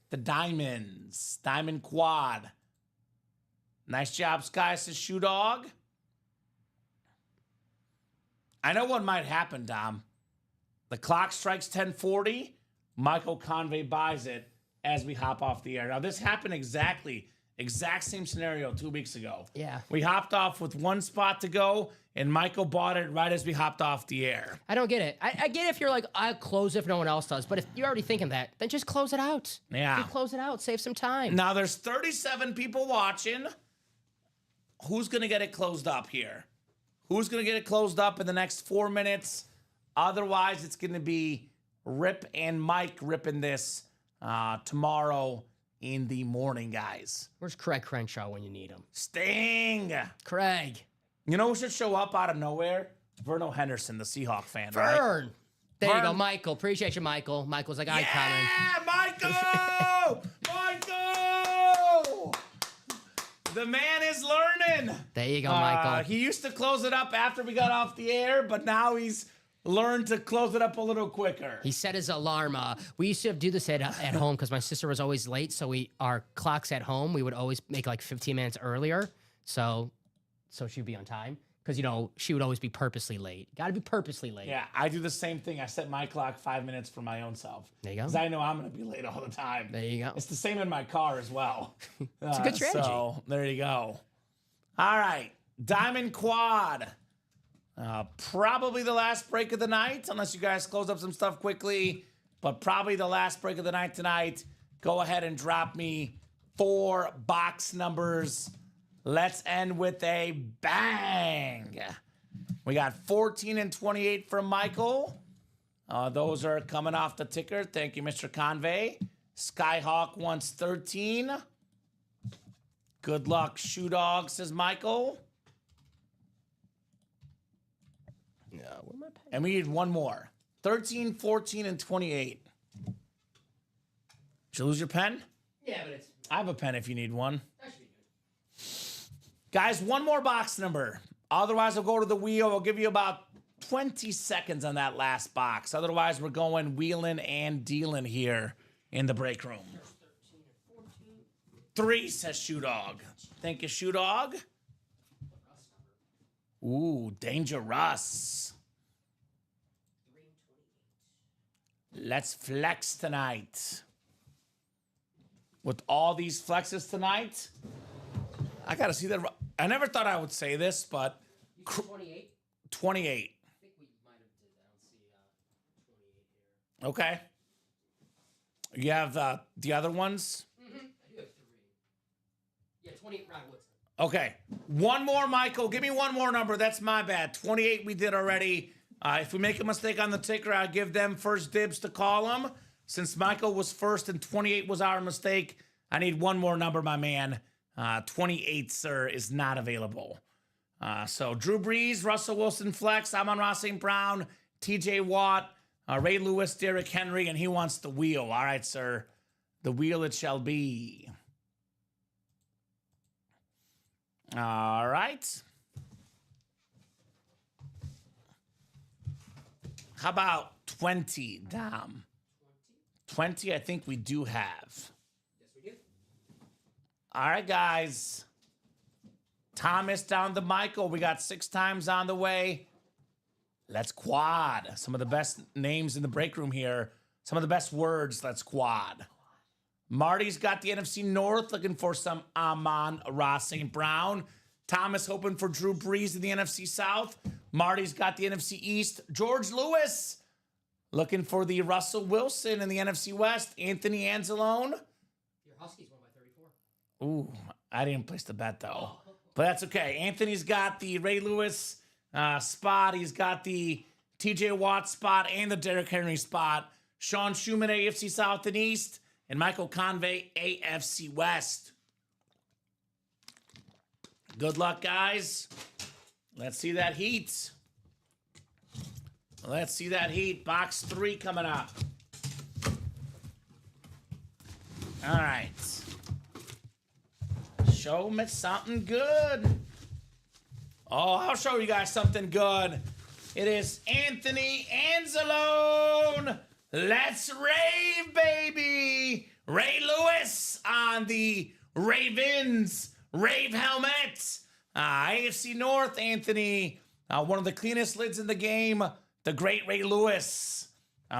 the diamonds. Diamond quad. Nice job, Sky, says Shoe Dog. I know what might happen, Dom. The clock strikes 10:40. Michael Convey buys it as we hop off the air. Now, this happened exact same scenario 2 weeks ago. Yeah. We hopped off with 1 spot to go, and Michael bought it right as we hopped off the air. I don't get it. I get if you're like, I'll close if no one else does. But if you're already thinking that, then just close it out. Yeah. You close it out. Save some time. Now, there's 37 people watching. Who's going to get it closed up here? Who's going to get it closed up in the next 4 minutes? Otherwise, it's going to be Rip and Mike ripping this tomorrow in the morning, guys. Where's Craig Crenshaw when you need him? Sting. Craig. You know who should show up out of nowhere? Verno Henderson, the Seahawk fan, right? Vern. There you go, Vern. Michael. Appreciate you, Michael. Michael's like, I coming. Yeah, Michael! Michael! The man is learning. There you go, Michael. He used to close it up after we got off the air, but now he's learned to close it up a little quicker. He set his alarm. We used to do this at home because my sister was always late. So our clocks at home, we would always make like 15 minutes earlier. So she'd be on time. Because, she would always be purposely late. Got to be purposely late. Yeah, I do the same thing. I set my clock 5 minutes for my own self. There you go. Because I know I'm going to be late all the time. There you go. It's the same in my car as well. It's a good strategy. So there you go. All right, Diamond Quad. Probably the last break of the night, unless you guys close up some stuff quickly. But probably the last break of the night tonight. Go ahead and drop me 4 box numbers. Let's end with a bang. We got 14 and 28 from Michael. Those are coming off the ticker. Thank you, Mr. Convey. Skyhawk wants 13. Good luck, Shoe Dog, says Michael. No, where am I paying? And we need one more. 13, 14, and 28. Did you lose your pen? Yeah, but it's... I have a pen if you need one. That should be good. Guys, one more box number. Otherwise, I'll go to the wheel. I'll give you about 20 seconds on that last box. Otherwise, we're going wheeling and dealing here in the break room. 3, says Shoe Dog. Thank you, Shoe Dog. Ooh, dangerous. Let's flex tonight. With all these flexes tonight, I got to see that. I never thought I would say this, but 28? 28. I think we might have did that. I don't see 28 here. Okay. You have the other ones? I do have 3. Yeah, 28 Ryan Woodson. Okay. One more, Michael. Give me one more number. That's my bad. 28 we did already. If we make a mistake on the ticker, I'll give them first dibs to call them. Since Michael was first and 28 was our mistake, I need one more number, my man. 28, sir, is not available. So Drew Brees, Russell Wilson flex, Amon-Ra St. Brown, TJ Watt, Ray Lewis, Derrick Henry, and he wants the wheel. All right, sir. The wheel it shall be. All right. How about 20, Dom? 20, I think we do have. Yes, we do. All right, guys. Thomas down to Michael. We got 6 times on the way. Let's quad. Some of the best names in the break room here. Some of the best words. Let's quad. Marty's got the NFC North, looking for some Amon-Ra St. Brown. Thomas hoping for Drew Brees in the NFC South. Marty's got the NFC East. George Lewis looking for the Russell Wilson in the NFC West. Anthony Anzalone. Your Huskies won by 34. Ooh, I didn't place the bet though. But that's okay. Anthony's got the Ray Lewis spot. He's got the TJ Watt spot and the Derrick Henry spot. Sean Schumann, AFC South and East. And Michael Convey, AFC West. Good luck, guys. Let's see that heat. Let's see that heat. Box 3 coming up. All right. Show me something good. Oh, I'll show you guys something good. It is Anthony Anzalone. Let's rave, baby. Ray Lewis on the Ravens rave helmet. AFC North, Anthony. One of the cleanest lids in the game. The great Ray Lewis.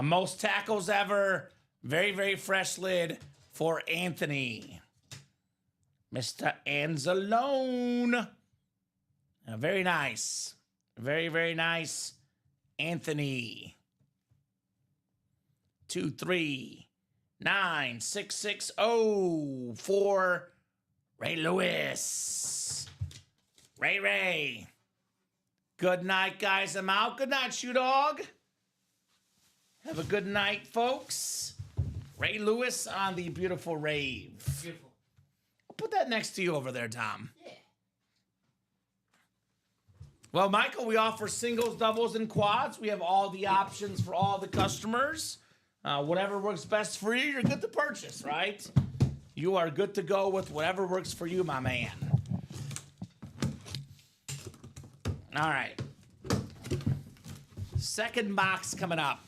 Most tackles ever. Very, very fresh lid for Anthony. Mr. Anzalone. Very nice. Very, very nice. Anthony. 2396660 for Ray Lewis. Ray. Good night, guys. I'm out. Good night, Shoe Dog. Have a good night, folks. Ray Lewis on the beautiful rave. Beautiful. I'll put that next to you over there, Tom. Yeah. Well, Michael, we offer singles, doubles, and quads. We have all the options for all the customers. Whatever works best for you, you're good to purchase, right? You are good to go with whatever works for you, my man. All right. Second box coming up.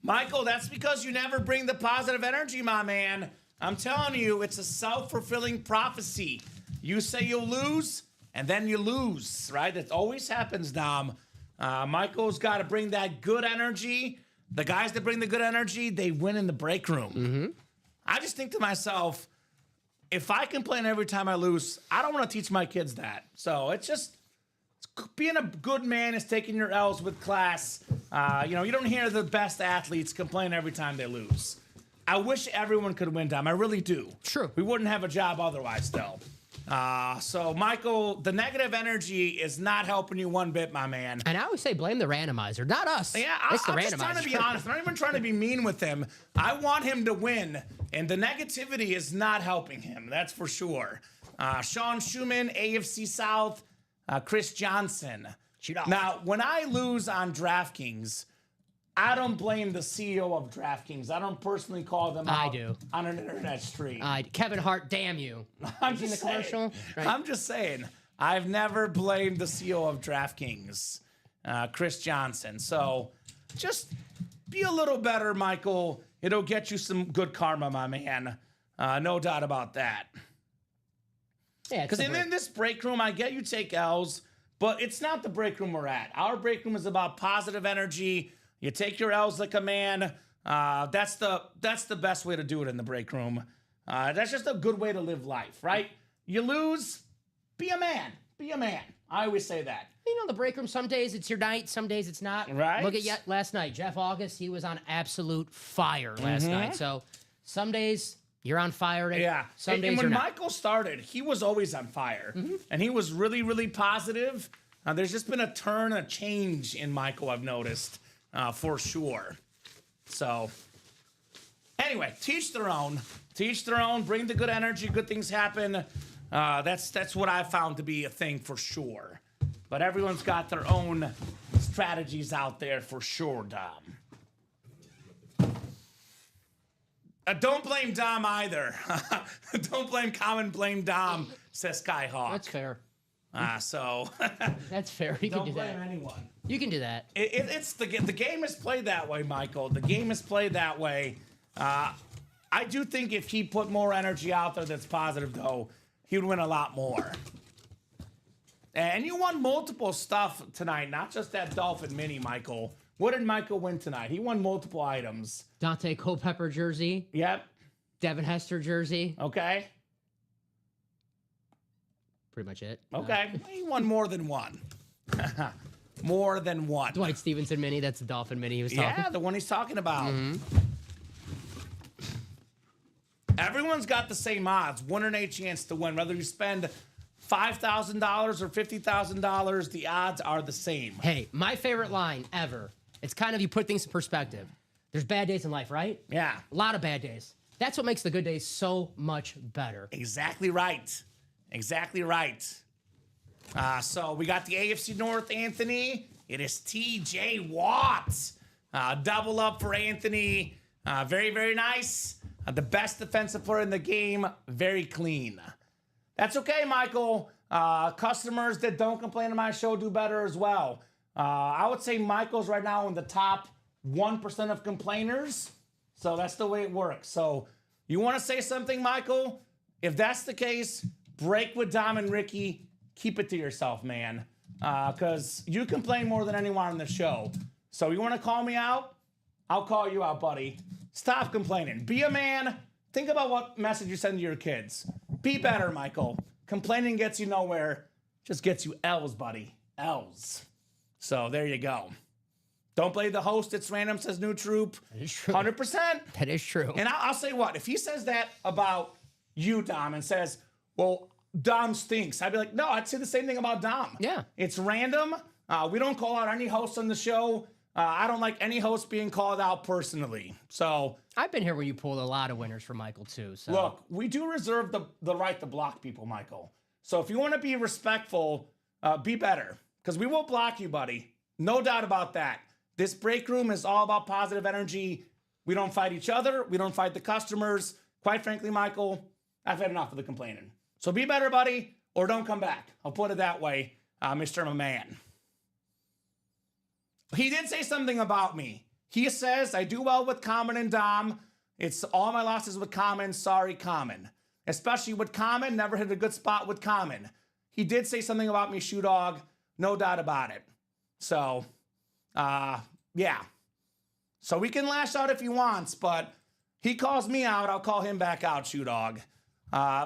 Michael, that's because you never bring the positive energy, my man. I'm telling you, it's a self-fulfilling prophecy. You say you'll lose, and then you lose, right? That always happens, Dom. Michael's got to bring that good energy. The guys that bring the good energy, they win in the break room. Mm-hmm. I just think to myself, if I complain every time I lose, I don't want to teach my kids that. So it's just being a good man is taking your L's with class. You don't hear the best athletes complain every time they lose. I wish everyone could win, Dom. I really do. True. We wouldn't have a job otherwise, though. So, Michael, the negative energy is not helping you one bit, my man. And I always say blame the randomizer, not us. Yeah, it's the I'm randomizer. just trying to be honest. I'm not even trying to be mean with him. I want him to win, and the negativity is not helping him. That's for sure. Sean Schumann, AFC South, Chris Johnson. Shoot off. Now, when I lose on DraftKings, I don't blame the CEO of DraftKings. I don't personally call them out do. on an internet stream. Kevin Hart, damn you. I'm Seen just the commercial? saying. Right. I'm just saying. I've never blamed the CEO of DraftKings, Chris Johnson. So just be a little better, Michael. It'll get you some good karma, my man. No doubt about that. Yeah, Because in this break room, I get you take L's, but it's not the break room we're at. Our break room is about positive energy. You take your L's like a man. That's the best way to do it in the break room. That's just a good way to live life, right? You lose, be a man. Be a man. I always say that. the break room, some days it's your night, some days it's not. Right. Look at last night. Jeff August, he was on absolute fire last night. So some days you're on fire. Yeah. Some days and when you're not. Michael started, he was always on fire. And he was really, really positive. There's just been a turn, a change in Michael, I've noticed, for sure. So, anyway, teach their own. Teach their own. Bring the good energy. Good things happen. That's what I found to be a thing for sure. But everyone's got their own strategies out there for sure, Dom. Don't blame Dom either. Don't blame Common, blame Dom, says Skyhawk. That's fair. So That's fair. You can don't do blame that. anyone. You can do that. It's the game is played that way, Michael. The game is played that way. I do think if he put more energy out there that's positive, though, he would win a lot more. And you won multiple stuff tonight, not just that Dolphin Mini, Michael. What did Michael win tonight? He won multiple items. Dante Culpepper jersey. Yep. Devin Hester jersey. Okay. Pretty much it. Okay. He won more than one. More than one. Dwight Stevenson mini. That's the Dolphin mini he was talking. Yeah, the one he's talking about. Everyone's got the same odds. 1 in 8 chance to win. Whether you spend $5,000 or $50,000, the odds are the same. Hey, my favorite line ever. It's kind of you put things in perspective. There's bad days in life, right? Yeah. A lot of bad days. That's what makes the good days so much better. Exactly right. Exactly right. So we got the AFC North, Anthony. It is TJ Watt. Double up for Anthony. Very, very nice. The best defensive player in the game. Very clean. That's okay, Michael. Customers that don't complain on my show do better as well. I would say Michael's right now in the top 1% of complainers. So that's the way it works. So you want to say something, Michael? If that's the case, break with Dom and Ricky. Keep it to yourself, man. Because you complain more than anyone on the show. So you want to call me out? I'll call you out, buddy. Stop complaining. Be a man. Think about what message you send to your kids. Be better, Michael. Complaining gets you nowhere. Just gets you L's, buddy. L's. So there you go. Don't blame the host. It's random, says New Troop. That is true. 100%. That is true. And I'll say what? If he says that about you, Dom, and says, well, Dom stinks, I'd be like, no, I'd say the same thing about Dom. Yeah. It's random. We don't call out any hosts on the show. I don't like any host being called out personally. So I've been here when you pulled a lot of winners for Michael, too. So look, we do reserve the right to block people, Michael. So if you want to be respectful, be better. Because we will block you, buddy. No doubt about that. This break room is all about positive energy. We don't fight each other. We don't fight the customers. Quite frankly, Michael, I've had enough of the complaining. So be better, buddy, or don't come back. I'll put it that way, Mr. Man. He did say something about me. He says, I do well with Common and Dom. It's all my losses with Common. Sorry, Common. Especially with Common. Never hit a good spot with Common. He did say something about me, Shoe Dog. No doubt about it. So, yeah. So we can lash out if he wants, but he calls me out. I'll call him back out, Shoe Dog.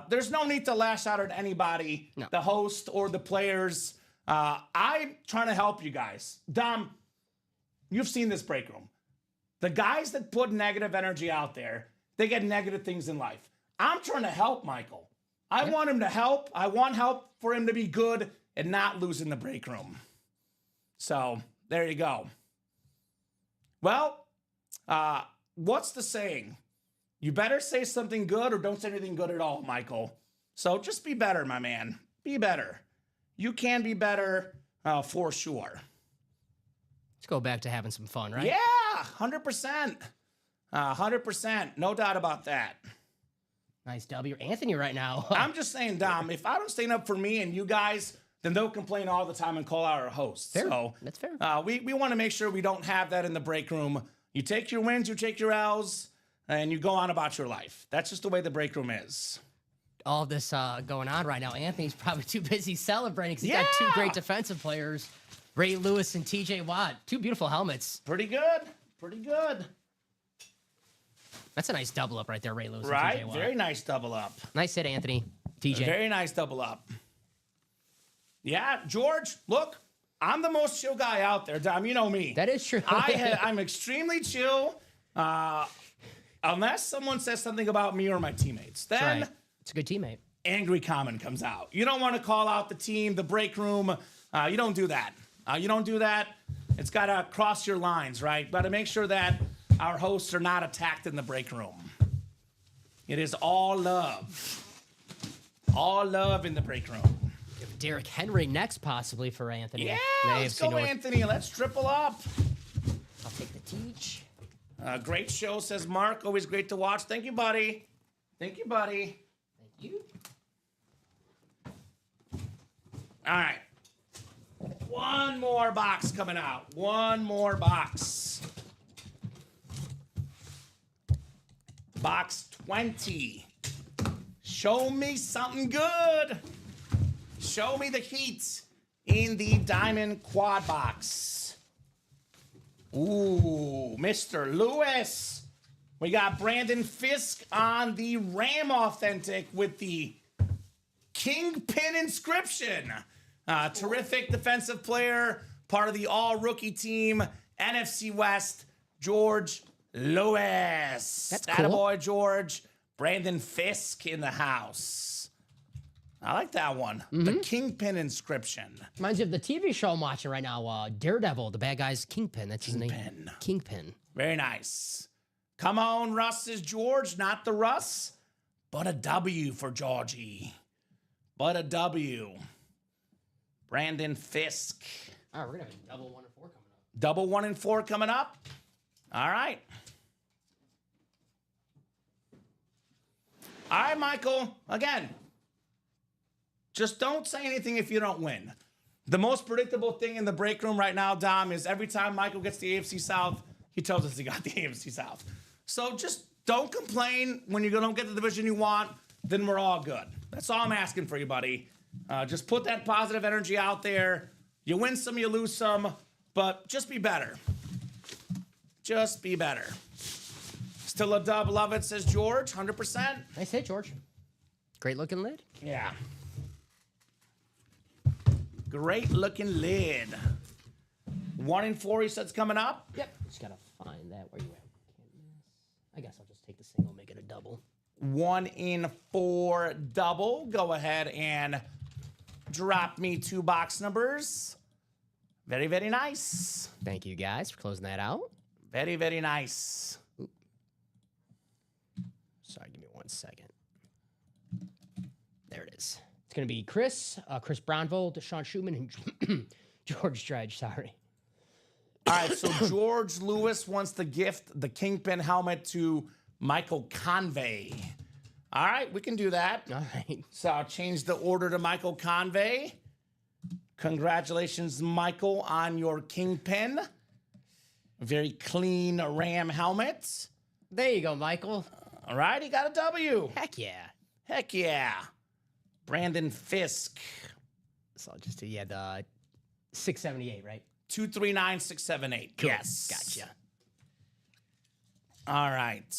There's no need to lash out at anybody, No. the host or the players. I'm trying to help you guys. Dom, you've seen this break room. The guys that put negative energy out there, they get negative things in life. I'm trying to help Michael. I want him to help. I want help for him to be good and not lose in the break room. So there you go. Well, what's the saying? You better say something good or don't say anything good at all, Michael. So just be better, my man. Be better. You can be better for sure. let's go back to having some fun, right? Yeah, 100%. 100%. No doubt about that. Nice W. Anthony right now. I'm just saying, Dom, if I don't stand up for me and you guys, then they'll complain all the time and call out our hosts. Fair. So That's fair. we want to make sure we don't have that in the break room. You take your wins, you take your L's, and you go on about your life. That's just the way the break room is. All of this going on right now. Anthony's probably too busy celebrating because he's got two Yeah. great defensive players, Ray Lewis and TJ Watt. Two beautiful helmets. Pretty good. Pretty good. That's a nice double up right there, Ray Lewis Right? and TJ Watt. Very nice double up. Nice hit, Anthony. TJ. Very nice double up. Yeah, George, look, I'm the most chill guy out there, Dom. You know me. That is true. I'm extremely chill, unless someone says something about me or my teammates. Then Right. It's a good teammate. angry comment comes out. You don't want to call out the team, the break room. You don't do that. You don't do that. It's got to cross your lines, right? Got to make sure that Our hosts are not attacked in the break room. It is all love. All love in the break room. Derrick Henry next, possibly for Anthony. Yeah, The let's AFC go, North. Anthony. Let's triple up. I'll take the teach. Great show, says Mark. Always great to watch. Thank you, buddy. Thank you, buddy. Thank you. All right. One more box coming out. One more box. Box 20. Show me something good. Show me the heat in the Diamond Quad Box. Ooh, Mr. Lewis. We got Brandon Fisk on the Ram Authentic with the Kingpin inscription. Terrific defensive player, part of the all-rookie team, NFC West, George Lewis. That's cool. Attaboy, George. Brandon Fisk in the house. I like that one. The Kingpin inscription. Reminds me of the TV show I'm watching right now, Daredevil, the bad guy's Kingpin. That's his name. Kingpin. Very nice. Come on, Russ, is George, not the Russ, but a W for Georgie. But a W. Brandon Fisk. All right, we're going to have a double 1 and 4 coming up. Double 1 and 4 coming up. All right. All right, Michael. Again, just don't say anything if you don't win. The most predictable thing in the break room right now, Dom, is every time Michael gets the AFC South, he tells us he got the AFC South. So just don't complain when you don't get the division you want, then we're all good. That's all I'm asking for you, buddy. Just put that positive energy out there. You win some, you lose some, but just be better. Just be better. Still a dub, love it, says George, 100%. Nice hit, George. Great looking lid. Yeah. Great looking lid. 1 and 4, he says, coming up. Yep. Just got to find that where you at. Can't miss. I guess I'll just take the single, make it a double. 1 in 4 double. Go ahead and drop me 2 box numbers. Very, very nice. Thank you guys for closing that out. Very, very nice. Sorry, give me 1 second. There it is. It's going to be Chris Brownvold, Deshaun Schumann, and George Dredge. Sorry. All right, so George Lewis wants to gift the Kingpin helmet to Michael Convey. All right, we can do that. All right. So I'll change the order to Michael Convey. Congratulations, Michael, on your Kingpin. Very clean Ram helmet. There you go, Michael. All right, he got a W. Heck yeah. Heck yeah. Brandon Fisk. So I'll just do, the 678, right? 239678. Cool. Yes. Gotcha. All right.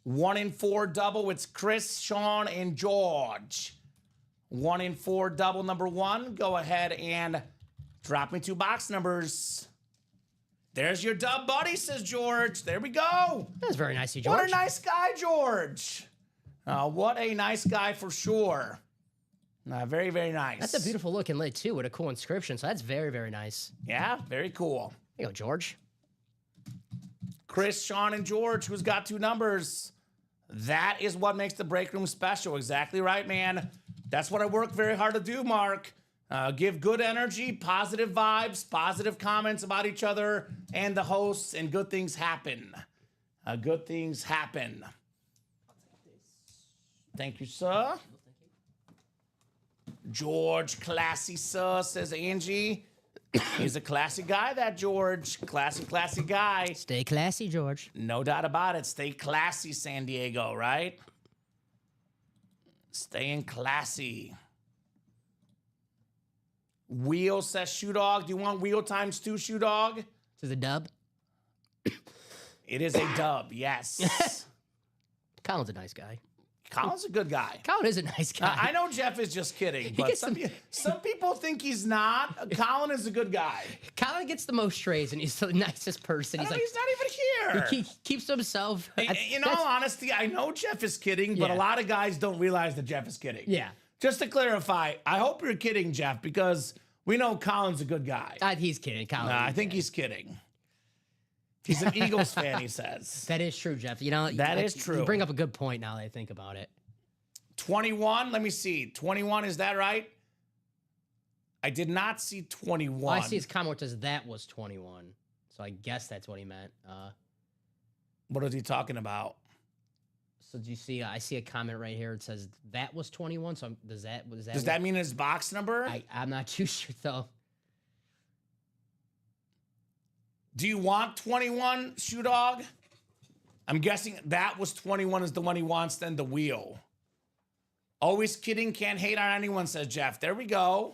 1 in 4 double. It's Chris, Sean, and George. 1 in 4 double number 1. Go ahead and drop me 2 box numbers. There's your dub, buddy, says George. There we go. That's very nice of you, George. What a nice guy, George. What a nice guy for sure. Very, very nice. That's a beautiful looking lid, too, with a cool inscription. So that's very, very nice. Yeah, very cool. There you go, George. Chris, Sean, and George, who's got 2 numbers. That is what makes the break room special. Exactly right, man. That's what I work very hard to do, Mark. Give good energy, positive vibes, positive comments about each other and the hosts, and good things happen. Good things happen. Thank you, sir. George, classy, sir, says Angie. He's a classy guy, that George. Classy, classy guy. Stay classy, George. No doubt about it. Stay classy, San Diego, right? Staying classy. Wheel says Shoe Dog. Do you want Wheel times 2, Shoe Dog? This is a dub. It is a dub, yes. Colin's a nice guy. Colin's a good guy. Colin is a nice guy. I know Jeff is just kidding, but gets some people think he's not. Colin is a good guy. Colin gets the most trays, and he's the nicest person. He's like, He's not even here. he keeps to himself. In all honesty, I know Jeff is kidding, but a Yeah. lot of guys don't realize that Jeff is kidding. Yeah. Just to clarify, I hope you're kidding, Jeff, because we know Colin's a good guy. He's kidding. Colin. I think he's kidding. He's an Eagles fan, he says. That is true, Jeff. You know, That is true. You bring up a good point now that I think about it. 21, let me see. 21, is that right? I did not see 21. Well, I see his comment where it says that was 21. So I guess that's what he meant. What is he talking about? So do you see? I see a comment right here. It says that was 21. So does Does that mean his box number? I'm not too sure though. Do you want 21, Shoe Dog? I'm guessing that was 21 is the one he wants, then the wheel. Always kidding, can't hate on anyone, says Jeff. There we go.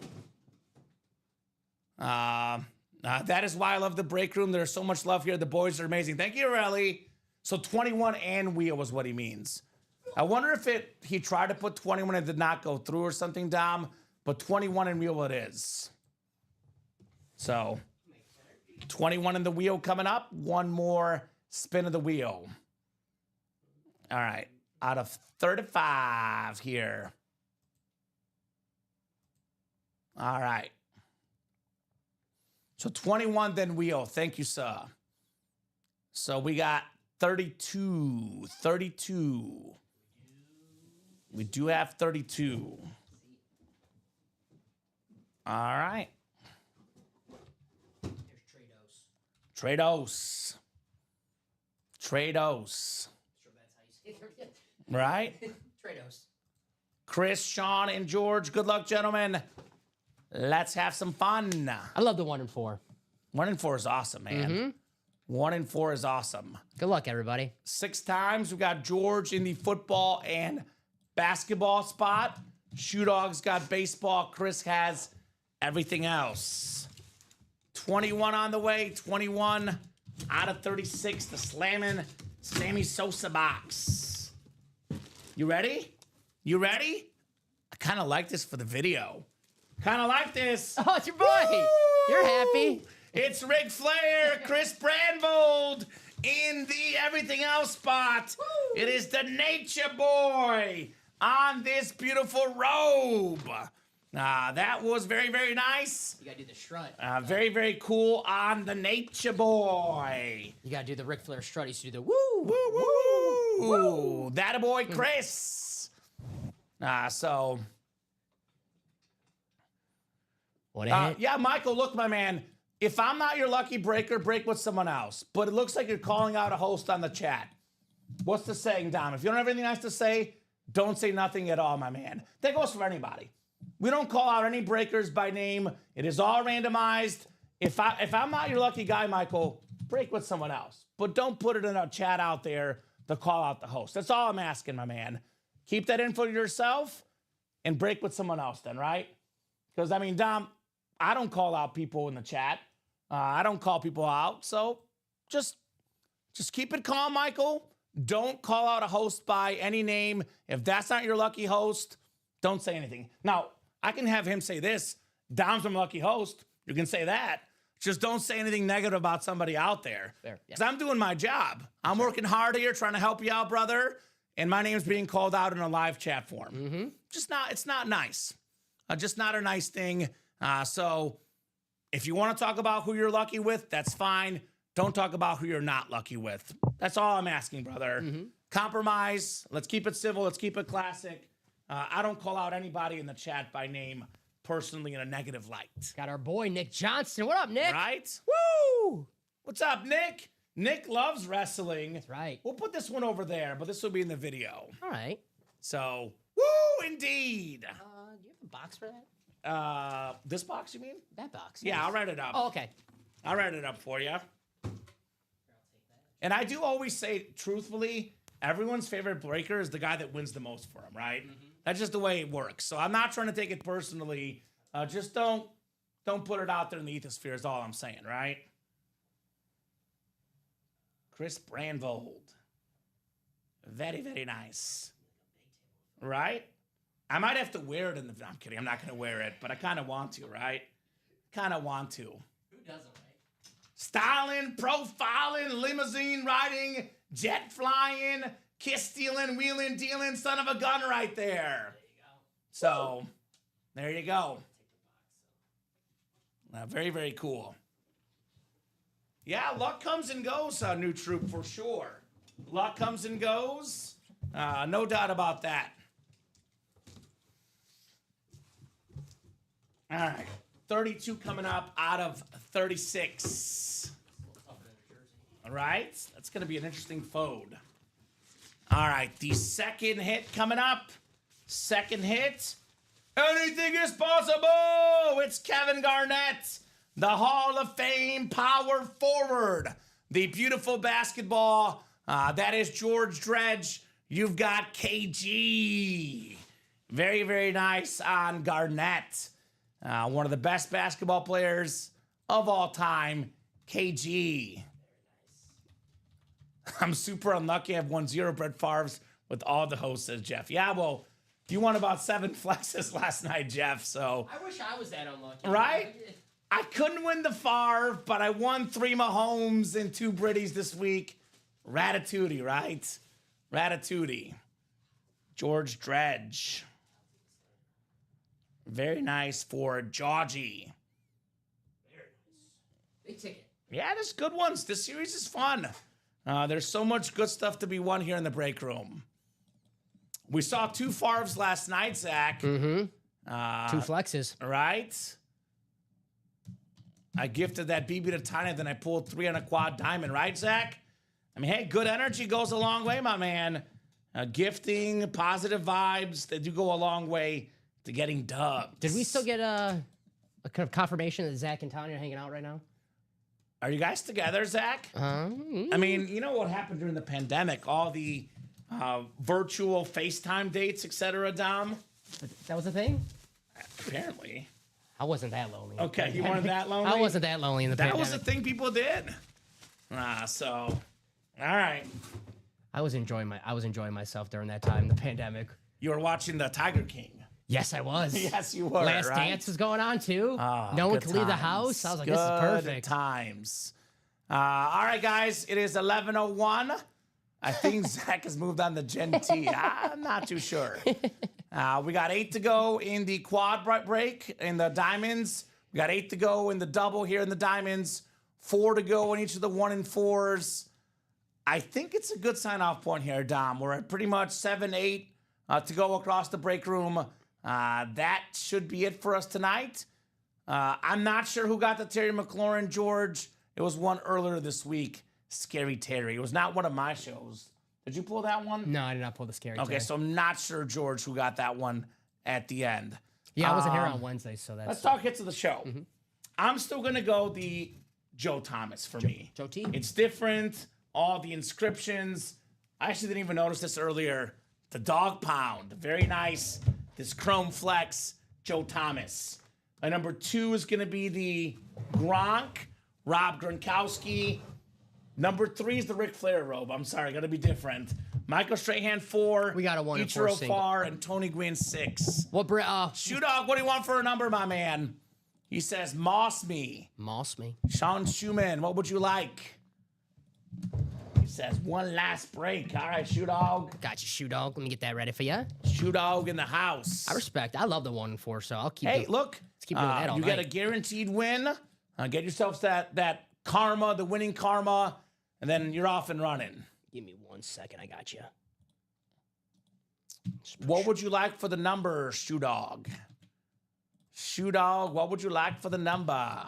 That is why I love the break room. There's so much love here. The boys are amazing. Thank you, Relly. So 21 and wheel was what he means. I wonder if he tried to put 21 and did not go through or something, Dom. But 21 and wheel it is. So 21 in the wheel coming up. One more spin of the wheel. All right. Out of 35 here. All right. So 21, then wheel. Thank you, sir. So we got 32. 32. We do have 32. All right. There's Trados. Trados. Sure, that's how you say it. Right? Trados. Chris, Sean, and George. Good luck, gentlemen. Let's have some fun. I love the 1 and 4. 1 and 4 is awesome, man. 1 and 4 is awesome. Good luck, everybody. 6 times. We got George in the football and basketball spot. Shoe Dog's got baseball. Chris has everything else. 21 on the way. 21 out of 36. The slamming Sammy Sosa box. You ready? You ready? I kind of like this for the video. Kind of like this. Oh, it's your boy. Woo! You're happy. It's Ric Flair, Chris Brandvold in the everything else spot. Woo! It is the Nature Boy on this beautiful robe. That was very, very nice. You gotta do the strut. Very, very cool on the Nature Boy. You gotta do the Ric Flair strut. You used to do the woo, Woo, woo, woo. Woo. That a boy, Chris. So... What a yeah, Michael, look, my man, if I'm not your lucky breaker, break with someone else. But it looks like you're calling out a host on the chat. What's the saying, Dom? If you don't have anything nice to say, don't say nothing at all, my man. That goes for anybody. We don't call out any breakers by name. It is all randomized. If I'm not your lucky guy, Michael, break with someone else. But don't put it in a chat out there to call out the host. That's all I'm asking, my man. Keep that info to yourself and break with someone else then, right? Because, I mean, Dom... I don't call out people in the chat. I don't call people out. So just keep it calm, Michael. Don't call out a host by any name. If that's not your lucky host, don't say anything. Now, I can have him say this. Dom's my lucky host. You can say that. Just don't say anything negative about somebody out there. Fair, yeah. Because I'm doing my job. I'm working hard here trying to help you out, brother. And my name's being called out in a live chat form. It's not nice. Just not a nice thing. So if you want to talk about who you're lucky with, that's fine. Don't talk about who you're not lucky with. That's all I'm asking, brother. Compromise. Let's keep it civil. Let's keep it classic. I don't call out anybody in the chat by name personally in a negative light. Got our boy Nick Johnson. What up, Nick? Right? Woo! What's up, Nick? Nick loves wrestling. That's right. We'll put this one over there, but this will be in the video. All right. So, woo, indeed. Do you have a box for that? This box, you mean? That box. Yeah, yes. I'll write it up. Oh, okay. I'll write it up for you. And I do always say, truthfully, everyone's favorite breaker is the guy that wins the most for him, right? That's just the way it works. So I'm not trying to take it personally. Just don't put it out there in the ethosphere is all I'm saying, right? Chris Brandvold. Very, very nice. Right? I might have to wear it in the... I'm kidding. I'm not going to wear it, but I kind of want to, right? Kind of want to. Who doesn't, right? Styling, profiling, limousine riding, jet flying, kiss stealing, wheeling, dealing, son of a gun right there. There you go. So, there you go. Very, very cool. Yeah, luck comes and goes, New Troop, for sure. Luck comes and goes. No doubt about that. All right. 32 coming up out of 36. All right. That's going to be an interesting fold. All right. The second hit coming up. Second hit. Anything is possible. It's Kevin Garnett, the Hall of Fame power forward. The beautiful basketball. That is George Dredge. You've got KG. Very, very nice on Garnett. One of the best basketball players of all time, KG. I'm super unlucky. I've won 0 Brett Favre's with all the hosts, says Jeff. Yeah, well, you won about 7 flexes last night, Jeff, so. I wish I was that unlucky. Right? I couldn't win the Favre, but I won 3 Mahomes and 2 Britties this week. Ratatouille, right? Ratatouille. George Dredge. Very nice for Georgie. Big ticket. Yeah, there's good ones. This series is fun. There's so much good stuff to be won here in the break room. We saw 2 Favres last night, Zach. Mm-hmm. 2 flexes. Right? I gifted that BB to Tiny, then I pulled 3 on a quad diamond, right, Zach? I mean, hey, good energy goes a long way, my man. Gifting, positive vibes, they do go a long way to getting dubbed. Did we still get a kind of confirmation that Zach and Tanya are hanging out right now? Are you guys together, Zach? I mean, you know what happened during the pandemic? All the virtual FaceTime dates, etc., Dom? That was a thing? Apparently. I wasn't that lonely. Okay, you weren't that lonely? I wasn't that lonely in the pandemic. That was the thing people did. So, all right. I was enjoying myself during that time, the pandemic. You were watching the Tiger King. Yes, I was. Yes, you were. Last right? Dance was going on too. Oh, no one good could leave the times. house. I was like, Good this is perfect. times. All right, guys. It is 11:01. I think Zach has moved on to Gen T. I'm not too sure. We got 8 to go in the quad break in the diamonds. We got 8 to go in the double here in the diamonds. 4 to go in each of the 1 and 4s. I think it's a good sign-off point here, Dom. We're at pretty much 7, 8 to go across the break room. That should be it for us tonight. I'm not sure who got the Terry McLaurin, George. It was one earlier this week. Scary Terry. It was not one of my shows. Did you pull that one? No, I did not pull the scary. Okay, so I'm not sure, George, who got that one at the end. Yeah, I wasn't here on Wednesday, so that's. Let's talk hits of the show. I'm still going to go the Joe Thomas for me. Joe T. It's different. All the inscriptions. I actually didn't even notice this earlier. The dog pound. Very nice. This chrome flex, Joe Thomas. My number 2 is going to be the Gronk, Rob Gronkowski. Number 3 is the Ric Flair robe. I'm sorry, got to be different. Michael Strahan 4. We got a 1 and 4 Ichiro single. Farr and Tony Gwynn 6. What? Shoe Dog, what do you want for a number, my man? He says, Moss me. Moss me. Sean Schumann, what would you like? He says, one last break. All right, Shoe Dog. Got you, shoe dog. Let me get that ready for you. Shoe Dog in the house. I respect. I love the 1 and 4, so I'll keep. Hey, look. Let's keep doing that all you get a night. guaranteed win. Get yourself that karma, the winning karma, and then you're off and running. Give me 1 second. I got you. What would you like for the number, Shoe Dog? Shoe Dog, what would you like for the number?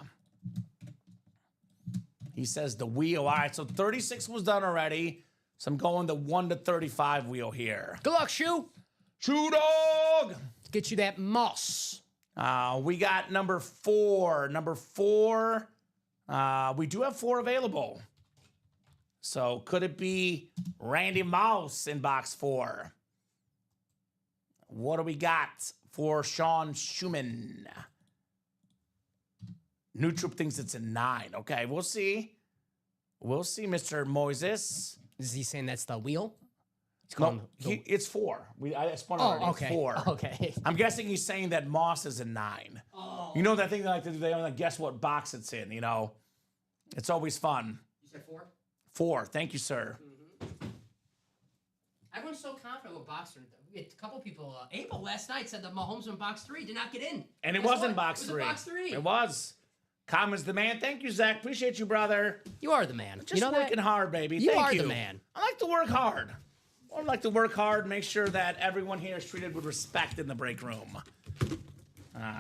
He says the wheel. All right, so 36 was done already. So I'm going the 1 to 35 wheel here. Good luck, shoe. Shoe Dog! Get you that moss. We got number 4. Number 4, we do have 4 available. So could it be Randy Mouse in box 4? What do we got for Sean Schumann? New Troop thinks it's a 9. Okay, we'll see. We'll see, Mr. Moises. Is he saying that's the wheel? No, it's 4. I spun already. Oh, It's okay. 4. Okay. I'm guessing he's saying that Moss is a 9. Oh. You know that thing they like to do? They want to guess what box it's in, you know? It's always fun. You said 4? 4. Thank you, sir. Everyone's so confident with box 3. We had a couple people. Abel last night said that Mahomes in box 3 did not get in. And it Guess was in what? box It was 3. in box 3. It was. Common's the man. Thank you, Zach. Appreciate you, brother. You are the man. Just you know working that? hard, baby. You Thank are you. the man. I like to work hard. I like to work hard, make sure that everyone here is treated with respect in the break room.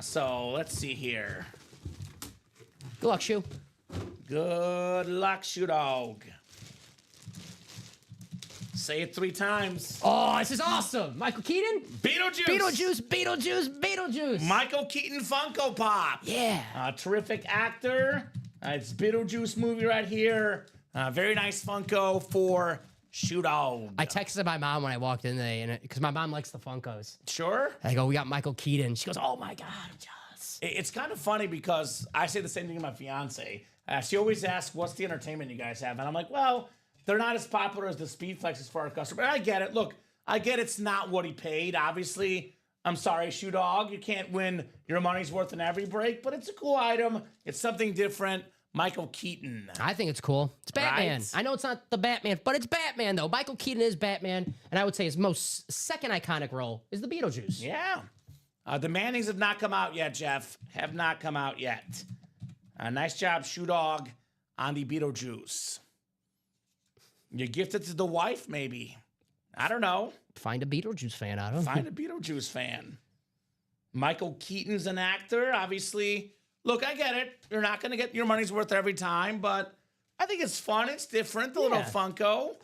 So let's see here. Good luck, Shoe. Good luck, Shoe Dog. Say it 3 times. Oh, this is awesome. Michael Keaton? Beetlejuice. Beetlejuice, Beetlejuice, Beetlejuice. Michael Keaton Funko Pop. Yeah. Terrific actor. It's Beetlejuice movie right here. Very nice Funko for Shoe Dog. I texted my mom when I walked in today, and because my mom likes the Funkos. Sure. I go, we got Michael Keaton. She goes, oh my God, just. It's kind of funny because I say the same thing to my fiance. She always asks, what's the entertainment you guys have? And I'm like, well, they're not as popular as the Speed Flexes for our customer. I get it. Look, I get it's not what he paid. Obviously, I'm sorry, Shoe Dog. You can't win your money's worth in every break, but it's a cool item. It's something different. Michael Keaton. I think it's cool. It's Batman. Right? I know it's not the Batman, but it's Batman, though. Michael Keaton is Batman, and I would say his most second iconic role is the Beetlejuice. Yeah. The Mannings have not come out yet, Jeff. Have not come out yet. Nice job, Shoe Dog, on the Beetlejuice. You gift it to the wife, maybe. I don't know. Find a Beetlejuice fan. I don't know. Find a Beetlejuice fan. Michael Keaton's an actor, obviously. Look, I get it. You're not going to get your money's worth every time, but I think it's fun. It's different. The little Funko.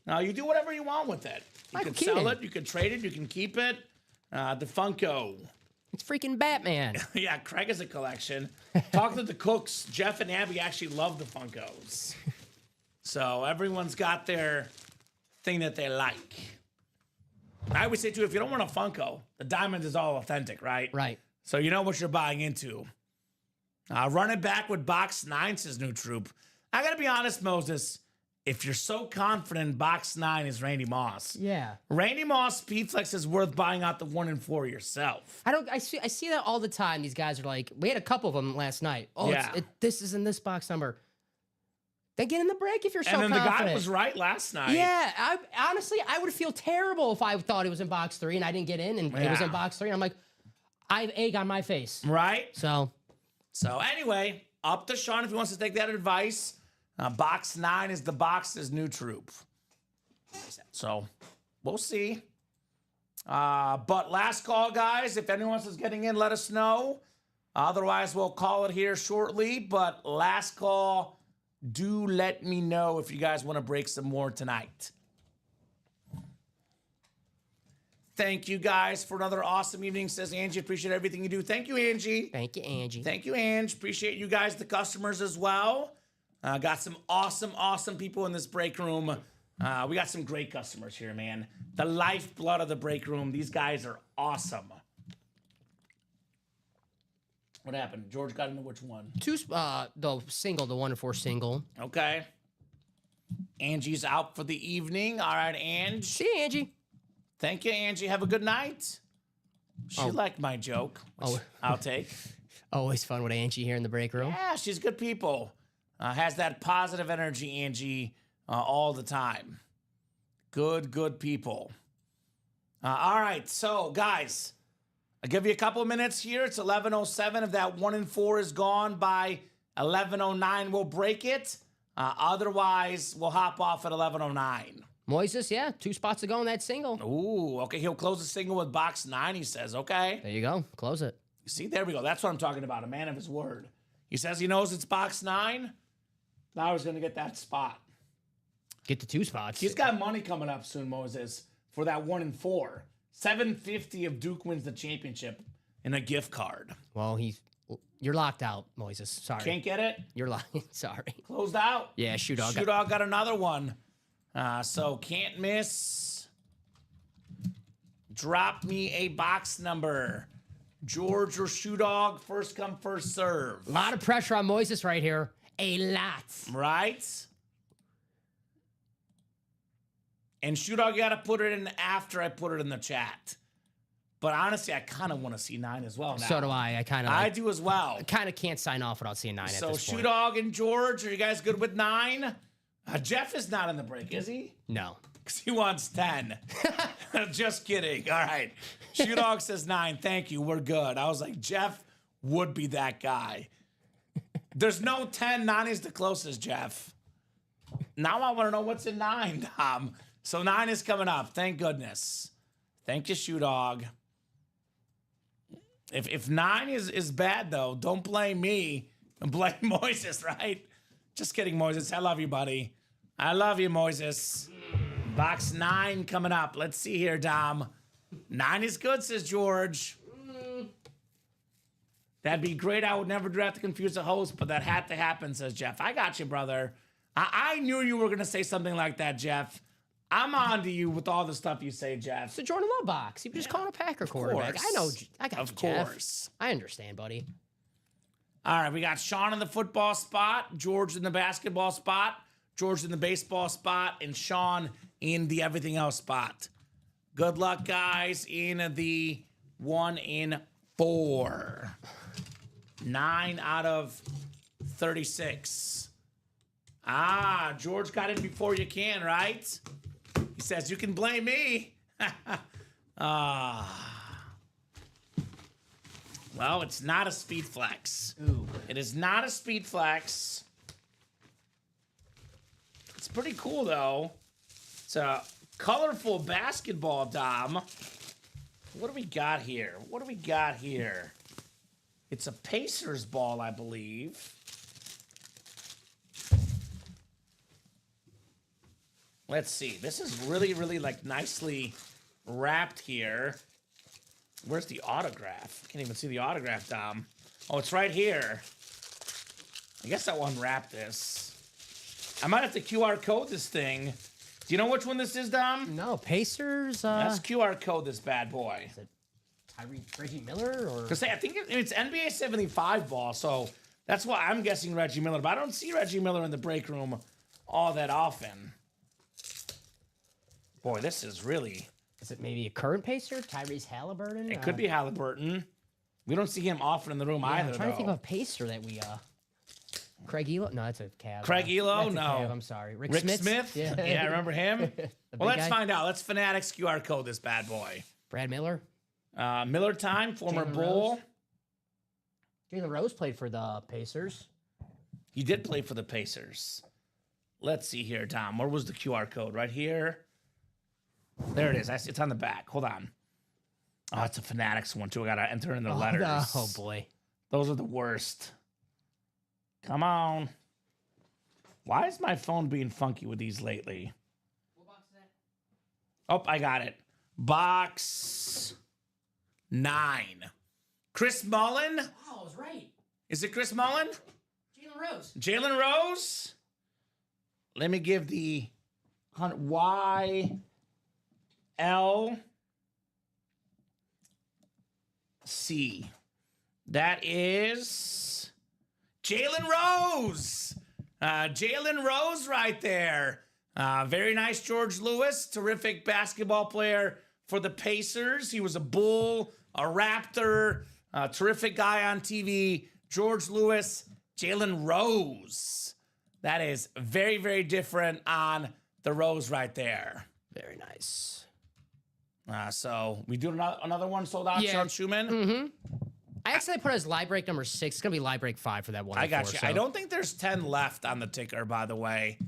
Now, you do whatever you want with it. You Michael can sell Keaton. it. You can trade it. You can keep it. The Funko. It's freaking Batman. Yeah, Craig has a collection. Talk to the cooks. Jeff and Abby actually love the Funkos. So everyone's got their thing that they like. I always say, too, if you don't want a Funko, the diamond is all authentic, right? Right. So you know what you're buying into. Run it back with Box 9, says New Troop. I got to be honest, Moses. If you're so confident Box 9 is Randy Moss. Yeah. Randy Moss Speedflex is worth buying out the 1 and 4 yourself. I see that all the time. These guys are like, we had a couple of them last night. Oh, Yeah. this is in this box number. They get in the break if you're so And then confident. the guy was right last night. Yeah, honestly, I would feel terrible if I thought it was in box 3 and I didn't get in and it was in box 3. And I'm like, I have egg on my face. Right? So anyway, up to Sean if he wants to take that advice. Box 9 is the box is New Troop. So we'll see. But last call, guys. If anyone else is getting in, let us know. Otherwise, we'll call it here shortly. But last call, do let me know if you guys want to break some more tonight. Thank you guys for another awesome evening, says Angie. Appreciate everything you do. Thank you, Angie. thank you, Angie. Thank you, Ange. Appreciate you guys, the customers as well. Got some awesome people in this break room. We got some great customers here, man. The lifeblood of the break room. These guys are awesome. What happened? George got into which one? The single, the 1 and 4 single. Okay. Angie's out for the evening. All right, Ange. See you, Angie. Thank you, Angie. Have a good night. She liked my joke, which I'll take. Always fun with Angie here in the break room. Yeah, she's good people. Has that positive energy, Angie, all the time. Good people. All right, so guys, I'll give you a couple of minutes here. It's 11:07. If that 1 and 4 is gone by 11:09, we'll break it. Otherwise, we'll hop off at 11:09. Moises, yeah, 2 spots to go in that single. Ooh, okay. He'll close the single with box 9, he says. Okay. There you go. Close it. See, there we go. That's what I'm talking about. A man of his word. He says he knows it's box 9. Now he's going to get that spot. Get the 2 spots. He's got money coming up soon, Moses, for that 1 and 4. $750 if Duke wins the championship in a gift card. Well, you're locked out, Moises. Sorry. Can't get it? You're locked. Sorry. Closed out? Yeah, Shoe Dog. Shoe Dog got another one. So can't miss. Drop me a box number. George or Shoe Dog, first come, first serve. A lot of pressure on Moises right here. A lot. Right? And Shoe Dog, you got to put it in after I put it in the chat. But honestly, I kind of want to see 9 as well now. So do I. I do as well. I kind of can't sign off without seeing 9 at So this Shoe point. Dog and George, are you guys good with 9? Jeff is not in the break, is he? No. Because he wants 10. Just kidding. All right. Shoe Dog says 9. Thank you. We're good. I was like, Jeff would be that guy. There's no 10. 9 is the closest, Jeff. Now I want to know what's in 9, Dom. So 9 is coming up. Thank goodness. Thank you, Shoe Dog. If 9 is bad, though, don't blame me. Blame Moises, right? Just kidding, Moises. I love you, buddy. I love you, Moises. Box 9 coming up. Let's see here, Dom. 9 is good, says George. That'd be great. I would never do that to confuse the host, but that had to happen, says Jeff. I got you, brother. I knew you were going to say something like that, Jeff. I'm on to you with all the stuff you say, Jeff. It's the Jordan Love box. You just call a Packer quarterback. course. I know. I got Of you, Jeff. course. I understand, buddy. All right, we got Sean in the football spot, George in the basketball spot, George in the baseball spot, and Sean in the everything else spot. Good luck, guys, in the 1 in 4. 9 out of 36. Ah, George got in before you can, right? He says, you can blame me. Well, it's not a speed flex. Ooh. It is not a speed flex. It's pretty cool, though. It's a colorful basketball, Dom. What do we got here? What do we got here? It's a Pacers ball, I believe. Let's see. This is really, really, like, nicely wrapped here. Where's the autograph? Can't even see the autograph, Dom. Oh, it's right here. I guess I'll unwrap this. I might have to QR code this thing. Do you know which one this is, Dom? No, Pacers. Let's QR code this bad boy. Is it Reggie Miller or? Because I think it's NBA 75 ball, so that's why I'm guessing Reggie Miller. But I don't see Reggie Miller in the break room all that often. Boy, this is really... Is it maybe a current Pacer? Tyrese Halliburton? It could be Halliburton. We don't see him often in the room either, I'm trying though. to think of a Pacer that we. Craig Elo? No, that's a Cavs. Craig Elo? That's a No. Cavs, I'm sorry. Rick Smith? Yeah. Yeah, remember him? The Well, big let's guy. find out. Let's Fanatics QR code this bad boy. Brad Miller. Miller time, former Jalen Bull. Rose. Jalen Rose played for the Pacers. He did play for the Pacers. Let's see here, Tom. Where was the QR code? Right here. There it is. It's on the back. Hold on. Oh, it's a Fanatics one, too. I got to enter in the letters. Oh, boy. Those are the worst. Come on. Why is my phone being funky with these lately? What box is that? Oh, I got it. Box 9. Chris Mullen? Oh, I was right. Is it Chris Mullen? Jalen Rose. Jalen Rose? Let me give the YLC. That is Jalen Rose. Jalen Rose right there. Very nice, George Lewis. Terrific basketball player for the Pacers. He was a Bull, a Raptor, a terrific guy on TV. George Lewis, Jalen Rose. That is very, very different on the Rose right there. Very nice. So we do another one sold out, Yeah. Sean Schumann. Mm-hmm. I actually put it as live break number 6. It's going to be live break 5 for that one. I got you. I don't think there's 10 left on the ticker, by the way.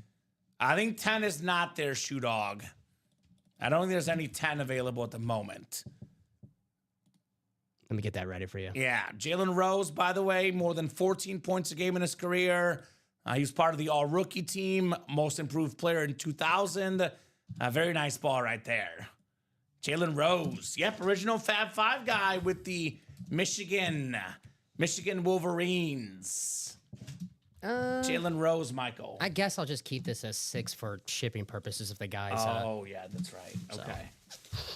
I think 10 is not their Shoe Dog. I don't think there's any 10 available at the moment. Let me get that ready for you. Yeah. Jalen Rose, by the way, more than 14 points a game in his career. He was part of the all-rookie team, most improved player in 2000. Very nice ball right there. Jalen Rose. Yep, original Fab 5 guy with the Michigan Wolverines. Jalen Rose, Michael. I guess I'll just keep this as 6 for shipping purposes if the guys. Oh, yeah, that's right. Okay.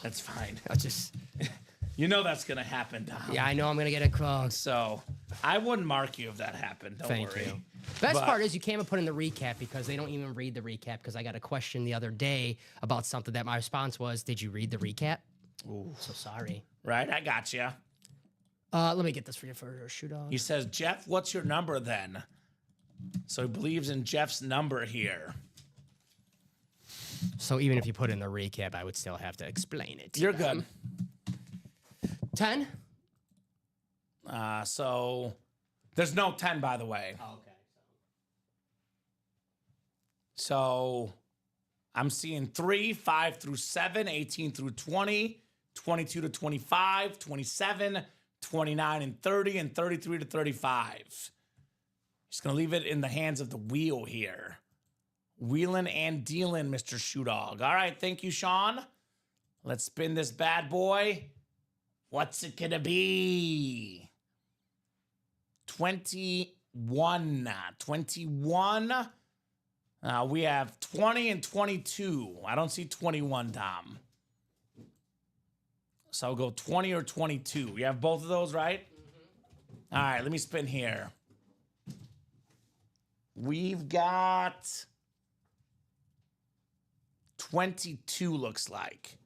That's fine. I'll just. You know that's going to happen, Dom. Yeah, I know I'm going to get a cross. So I wouldn't mark you if that happened. Don't Thank worry. you. Best But- part is you can't even put in the recap because they don't even read the recap because I got a question the other day about something that my response was, did you read the recap? Ooh. So sorry. Right? I got you. Let me get this for you for a shoot off. He says, Jeff, what's your number then? So he believes in Jeff's number here. So even if you put in the recap, I would still have to explain it. You're good. 10? So There's no 10, by the way. Oh, okay. So I'm seeing 3, 5 through 7, 18 through 20, 22 to 25, 27, 29 and 30, and 33 to 35. Just going to leave it in the hands of the wheel here. Wheeling and dealing, Mr. Shoe Dog. All right, thank you, Sean. Let's spin this bad boy. What's it going to be? 21. 21. We have 20 and 22. I don't see 21, Dom. So I'll go 20 or 22. You have both of those, right? Mm-hmm. All right, let me spin here. We've got 22, looks like.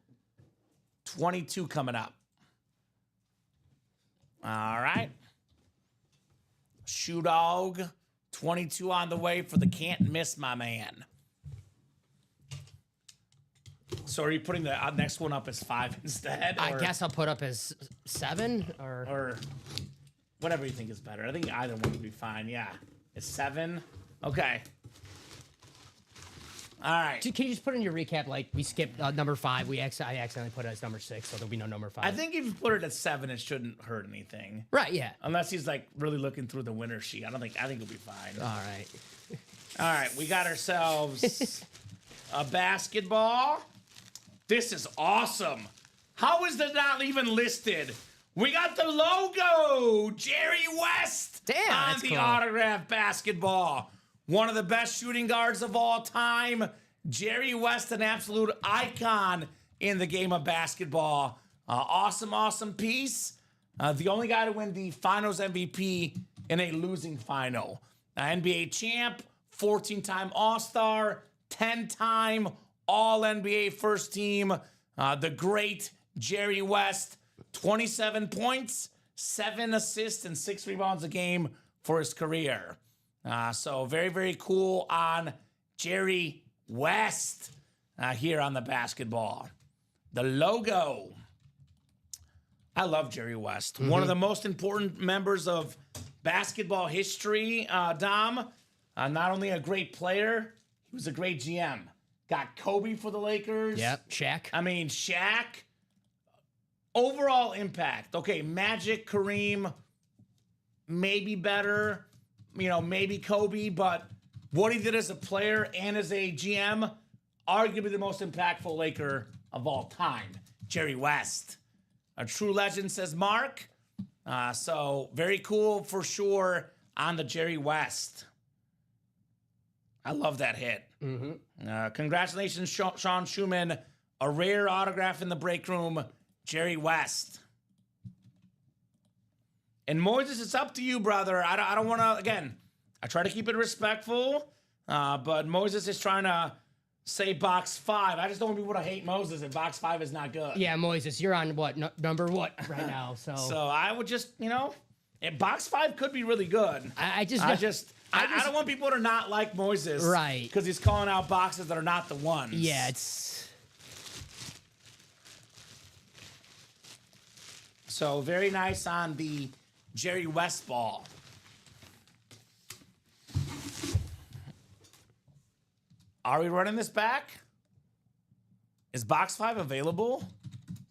22 coming up. All right. Shoe Dog. 22 on the way for the can't miss, my man. So are you putting the next one up as 5 instead? I guess I'll put up as 7 or whatever you think is better. I think either one would be fine. Yeah. It's 7. Okay. All right. Can you just put in your recap, like, we skipped number 5. I accidentally put it as number 6, so there'll be no number 5. I think if you put it at 7, it shouldn't hurt anything. Right, yeah. Unless he's, like, really looking through the winner sheet. I think it'll be fine. All right. All right. We got ourselves a basketball. This is awesome. How is that not even listed? We got the logo, Jerry West, Damn, on that's the cool. autograph basketball. One of the best shooting guards of all time. Jerry West, an absolute icon in the game of basketball. Awesome piece. The only guy to win the Finals MVP in a losing final. NBA champ, 14-time All-Star, 10-time All-NBA first team. The great Jerry West, 27 points, 7 assists, and 6 rebounds a game for his career. So very cool on Jerry West here on the basketball. The logo. I love Jerry West. Mm-hmm. One of the most important members of basketball history, Dom. Not only a great player, he was a great GM. Got Kobe for the Lakers. Yep, Shaq. I mean, Shaq. Overall impact. Okay, Magic, Kareem, maybe better. Maybe Kobe, but what he did as a player and as a GM, arguably the most impactful Laker of all time, Jerry West. A true legend, says Mark. So very cool for sure on the Jerry West. I love that hit. Mm-hmm. Congratulations, Sean Schumann. A rare autograph in the break room, Jerry West. And Moises, it's up to you, brother. I don't want to, again, I try to keep it respectful, but Moises is trying to say box 5. I just don't want people to hate Moses if box 5 is not good. Yeah, Moises, you're on what, number what right now? So I would just, box 5 could be really good. I don't want people to not like Moises. Right. Because he's calling out boxes that are not the ones. Yeah, it's... So very nice on the Jerry West ball. Are we running this back? Is box 5 available?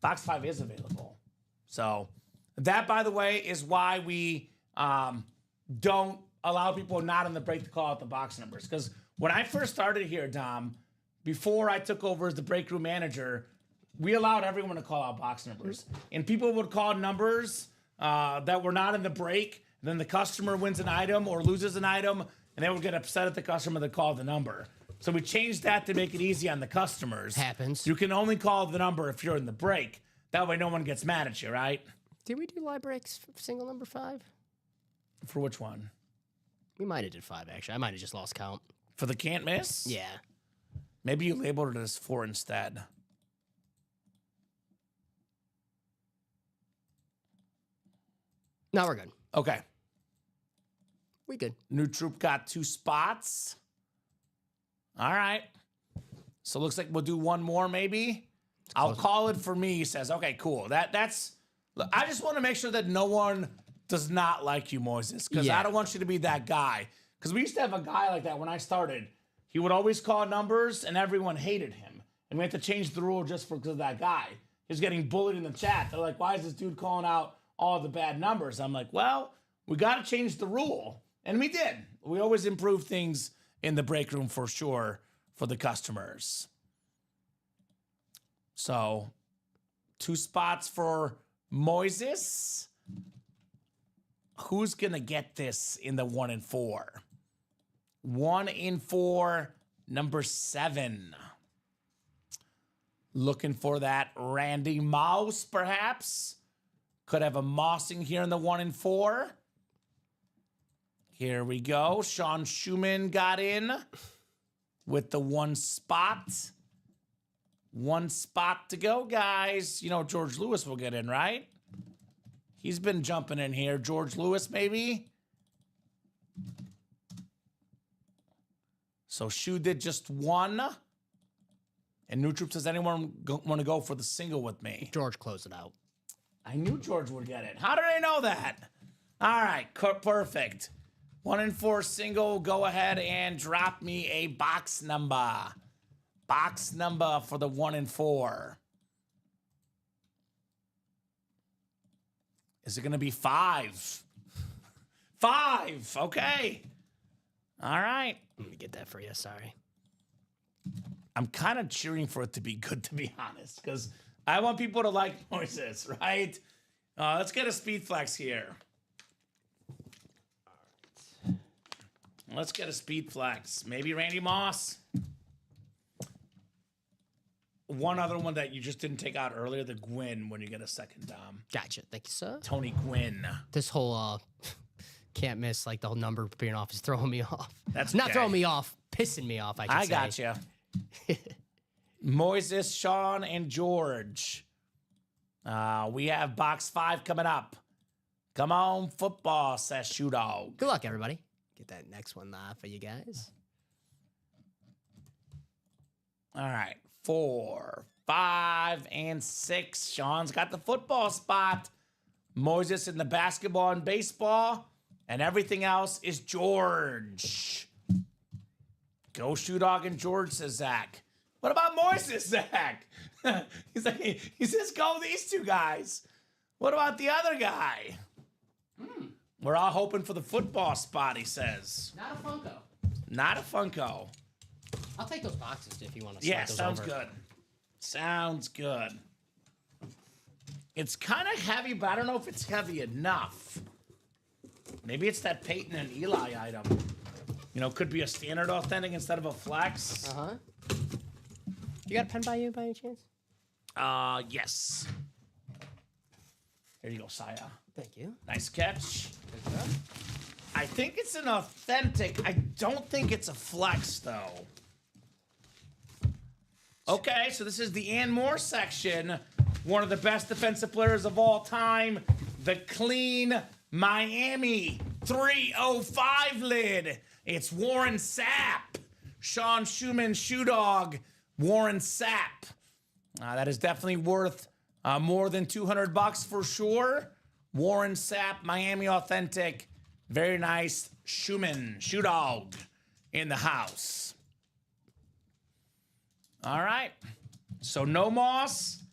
Box 5 is available. So that, by the way, is why we don't allow people not in the break to call out the box numbers. Because when I first started here, Dom, before I took over as the break room manager, we allowed everyone to call out box numbers. And people would call numbers that were not in the break. Then the customer wins an item or loses an item, and they would get upset at the customer that called the number. So we changed that to make it easy on the customers. Happens. You can only call the number if you're in the break. That way no one gets mad at you, right? Did we do live breaks for single number 5? For which one? We might have did 5, actually. I might have just lost count. For the can't miss? Yeah. Maybe you labeled it as 4 instead. No, we're good. Okay. We good. New troop got 2 spots. All right. So looks like we'll do one more maybe. I'll call it for me, he says. Okay, cool. That's look, I just want to make sure that no one does not like you, Moises, because Yeah. I don't want you to be that guy. Because we used to have a guy like that when I started. He would always call numbers, and everyone hated him. And we had to change the rule just because of that guy. He was getting bullied in the chat. They're like, why is this dude calling out all the bad numbers? I'm like, well, we got to change the rule. And we did. We always improve things in the break room for sure for the customers. So, 2 spots for Moises. Who's going to get this in the 1 and 4? 1 in 4, number 7. Looking for that Randy Mouse, perhaps. Could have a Mossing here in the 1 and 4. Here we go. Sean Schumann got in with the 1 spot. 1 spot to go, guys. You know, George Lewis will get in, right? He's been jumping in here. George Lewis, maybe? So Shu did just 1. And New Troop says, anyone want to go for the single with me? George, close it out. I knew George would get it. How did I know that? All right, perfect. 1 and 4 single. Go ahead and drop me a box number. Box number for the 1 and 4. Is it going to be 5? 5. Okay. All right. Let me get that for you. Sorry. I'm kind of cheering for it to be good, to be honest, because I want people to like Moises, right? Let's get a speed flex here. Let's get a speed flex. Maybe Randy Moss. One other one that you just didn't take out earlier, the Gwyn, when you get a second Dom. Gotcha. Thank you, sir. Tony Gwyn. This whole can't miss, like the whole number being off is throwing me off. That's not okay. throwing me off, pissing me off. I say. Gotcha. Moises, Sean, and George. We have box 5 coming up. Come on, football, says Shoe Dog. Good luck, everybody. Get that next one for you guys. All right, 4, 5, and 6. Sean's got the football spot. Moises in the basketball and baseball. And everything else is George. Go Shoe Dog and George, says Zach. What about Moises, Zach? He says go these 2 guys. What about the other guy? We're all hoping for the football spot, he says. Not a Funko. Not a Funko. I'll take those boxes if you want to. Yeah, those sounds over. good. Sounds good. It's kind of heavy, but I don't know if it's heavy enough. Maybe it's that Peyton and Eli item. You know, could be a standard authentic instead of a flex. Uh-huh. You got a pen by you by any chance? Yes. Here you go, Saya. Thank you. Nice catch. I think it's an authentic. I don't think it's a flex, though. Okay, so this is the Ann Moore section. One of the best defensive players of all time. The clean Miami 305 lid. It's Warren Sapp. Sean Schumann, Shoe Dog, Warren Sapp. That is definitely worth more than $200 for sure. Warren Sapp, Miami Authentic. Very nice. Schumann, Shoe Dog in the house. All right. So no Moss,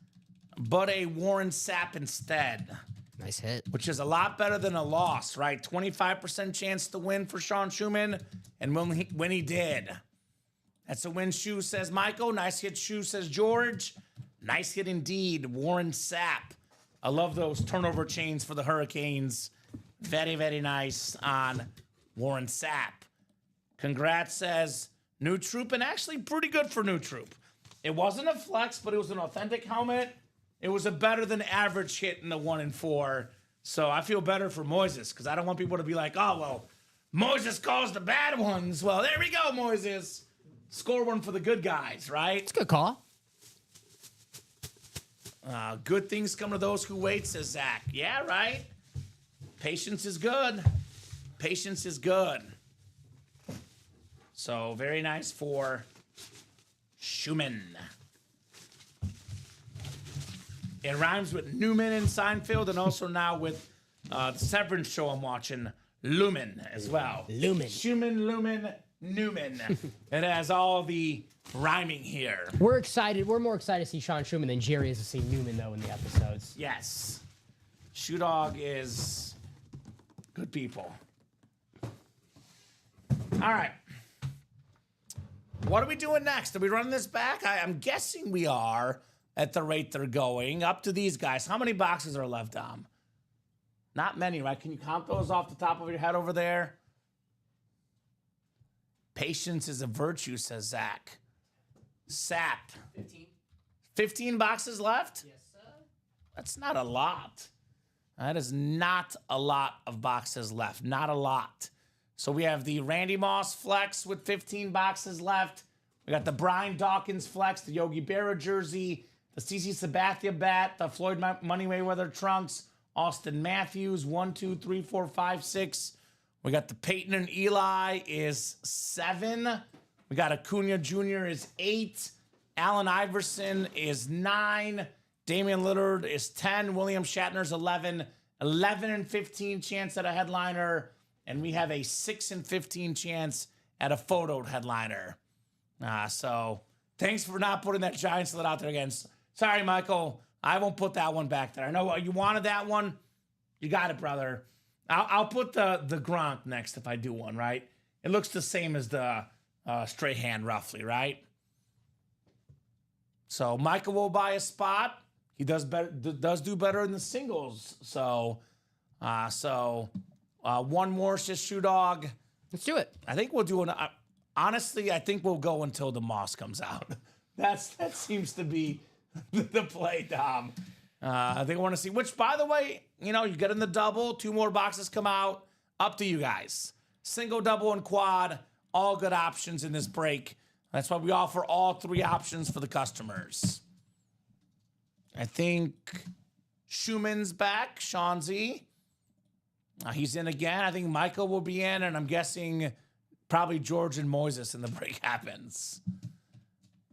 but a Warren Sapp instead. Nice hit. Which is a lot better than a loss, right? 25% chance to win for Sean Schumann, and when he did. That's a win, Shu, says Michael. Nice hit, Shu, says George. Nice hit indeed, Warren Sapp. I love those turnover chains for the Hurricanes. Very, very nice on Warren Sapp. Congrats, says New Troop, and actually pretty good for New Troop. It wasn't a flex, but it was an authentic helmet. It was a better than average hit in the 1 and 4. So I feel better for Moises because I don't want people to be like, oh, well, Moises calls the bad ones. Well, there we go, Moises. Score one for the good guys, right? It's a good call. Good things come to those who wait, says Zach. Yeah, right? Patience is good. Patience is good. So very nice for Schumann. It rhymes with Newman and Seinfeld, and also now with The Severance show I'm watching, Lumen as well. Lumen. Schumann, Lumen, Newman. It has all the rhyming here. We're excited. We're more excited to see Sean Schumann than Jerry is to see Newman, though, in the episodes. Yes. Shoe Dog is good people. All right. What are we doing next? Are we running this back? I'm guessing we are at the rate they're going. Up to these guys. How many boxes are left, Dom? Not many, right? Can you count those off the top of your head over there? Patience is a virtue, says Zach. Sap. 15. 15 boxes left? Yes, sir. That's not a lot. That is not a lot of boxes left. Not a lot. So we have the Randy Moss flex with 15 boxes left. We got the Brian Dawkins flex, the Yogi Berra jersey, the CC Sabathia bat, the Floyd Money Mayweather trunks, Austin Matthews, 1, 2, 3, 4, 5, 6. We got the Peyton and Eli is 7. We got Acuna Jr. is 8. Allen Iverson is 9. Damian Lillard is 10. William Shatner's 11. 11 and 15 chance at a headliner. And we have a 6 and 15 chance at a photoed headliner. So thanks for not putting that giant slit out there again. Sorry, Michael. I won't put that one back there. I know you wanted that one. You got it, brother. I'll put the Gronk next if I do one, right? It looks the same as the Strahan, roughly, right? So Michael will buy a spot. He does do better in the singles. So one more just Shoe Dog. Let's do it. I think we'll do an. Honestly, I think we'll go until the Moss comes out. That seems to be the play, Dom. They want to see, which, by the way, you get in the double, 2 more boxes come out. Up to you guys. Single, double, and quad, all good options in this break. That's why we offer all 3 options for the customers. I think Schumann's back, Sean Z. He's in again. I think Michael will be in, and I'm guessing probably George and Moises in the break happens.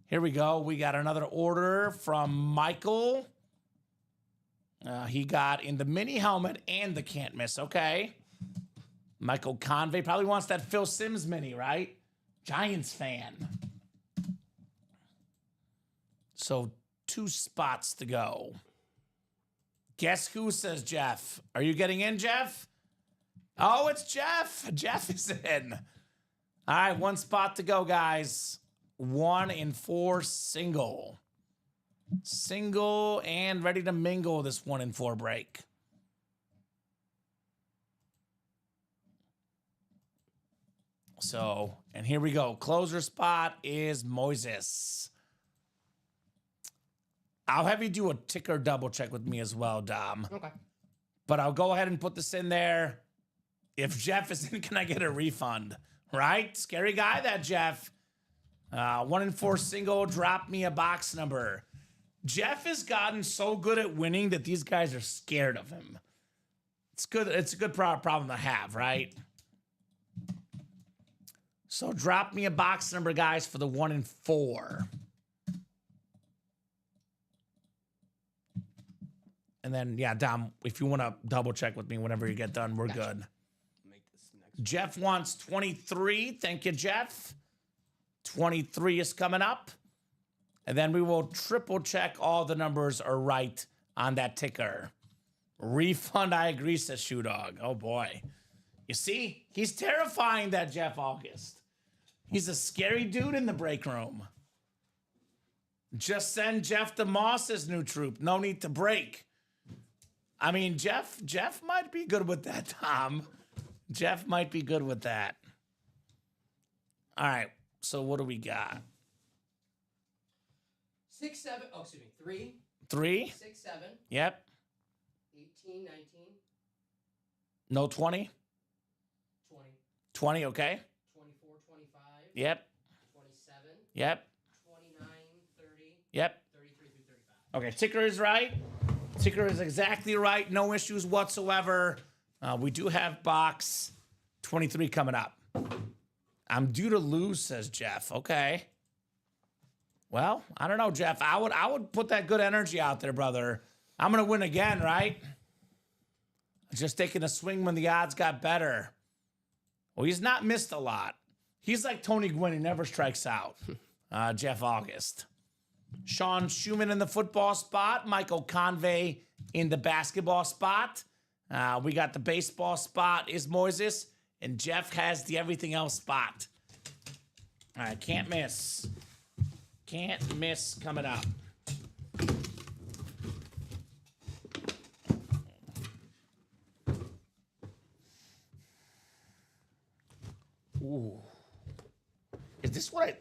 Here we go. We got another order from Michael. He got in the mini helmet and the can't miss. Okay. Michael Convey probably wants that Phil Simms mini, right? Giants fan. So 2 spots to go. Guess who, says Jeff. Are you getting in, Jeff? Oh, it's Jeff. Jeff is in. All right, 1 spot to go, guys. 1 in 4 single. Single and ready to mingle this 1 in 4 break. So, and here we go. Closer spot is Moises. I'll have you do a ticker double check with me as well, Dom. Okay. But I'll go ahead and put this in there. If Jeff is in, can I get a refund? Right? Scary guy, that Jeff. 1 in 4 single, drop me a box number. Jeff has gotten so good at winning that these guys are scared of him. It's good. It's a good problem to have, right? So drop me a box number, guys, for the 1 in 4. And then, yeah, Dom, if you want to double check with me whenever you get done, we're good. Make this next. Jeff wants 23. Thank you, Jeff. 23 is coming up. And then we will triple check all the numbers are right on that ticker. Refund, I agree, says Shoe Dog. Oh, boy. You see? He's terrifying, that Jeff August. He's a scary dude in the break room. Just send Jeff to Moss's new troop. No need to break. I mean, Jeff might be good with that, Tom. Jeff might be good with that. All right. So what do we got? 6, 7. Oh, excuse me. 3. 3? 6, 7. Yep. 18, 19. No 20? 20. 20, okay. 24, 25. Yep. 27. Yep. 29, 30. Yep. 33 through 35. Okay, ticker is right. Ticker is exactly right. No issues whatsoever. We do have box 23 coming up. I'm due to lose, says Jeff. Okay. Well, I don't know, Jeff. I would put that good energy out there, brother. I'm gonna win again, right? Just taking a swing when the odds got better. Well, he's not missed a lot. He's like Tony Gwynn. He never strikes out. Jeff August. Sean Schumann in the football spot. Michael Convey in the basketball spot. We got the baseball spot is Moises. And Jeff has the everything else spot. All right, can't miss. Can't miss coming up. Ooh. Is this what I...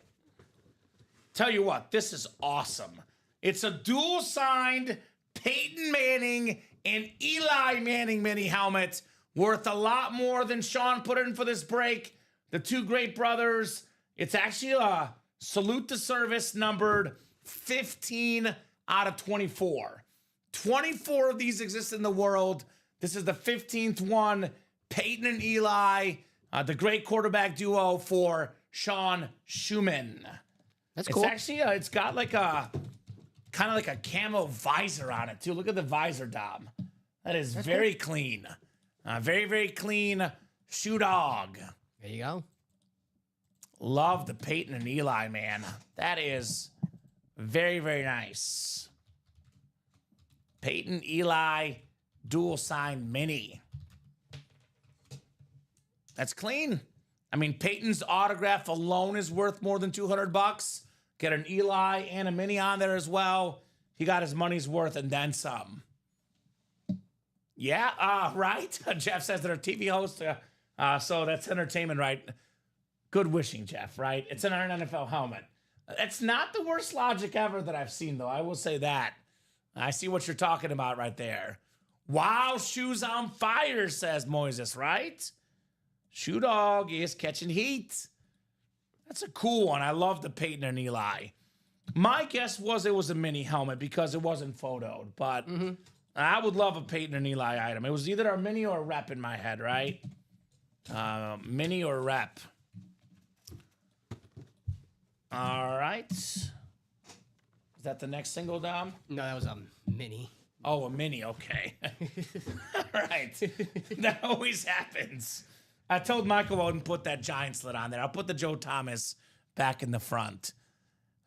Tell you what, this is awesome. It's a dual signed Peyton Manning and Eli Manning mini helmet worth a lot more than Sean put in for this break. The two great brothers. It's actually a salute to service numbered 15 out of 24. 24 of these exist in the world. This is the 15th one. Peyton and Eli, the great quarterback duo for Sean Schumann. That's cool. It's actually, it's got like a, kind of like a camo visor on it too. Look at the visor, Dom. That is very clean. Very, very clean shoe dog. There you go. Love the Peyton and Eli, man. That is very, very nice. Peyton, Eli, dual sign mini. That's clean. I mean, Peyton's autograph alone is worth more than $200. Get an Eli and a mini on there as well. He got his money's worth and then some. Yeah, right? Jeff says they're a TV host, so that's entertainment, right? Good wishing, Jeff, right? It's an NFL helmet. It's not the worst logic ever that I've seen, though. I will say that. I see what you're talking about right there. Wow, shoes on fire, says Moises, right? Shoe dog is catching heat. That's a cool one. I love the Peyton and Eli. My guess was it was a mini helmet because it wasn't photoed, but I would love a Peyton and Eli item. It was either a mini or a rep in my head, right? Mini or rep. All right. Is that the next single, Dom? No, that was a mini. Oh, a mini. Okay. All right. That always happens. I told Michael I wouldn't put that giant slit on there. I'll put the Joe Thomas back in the front.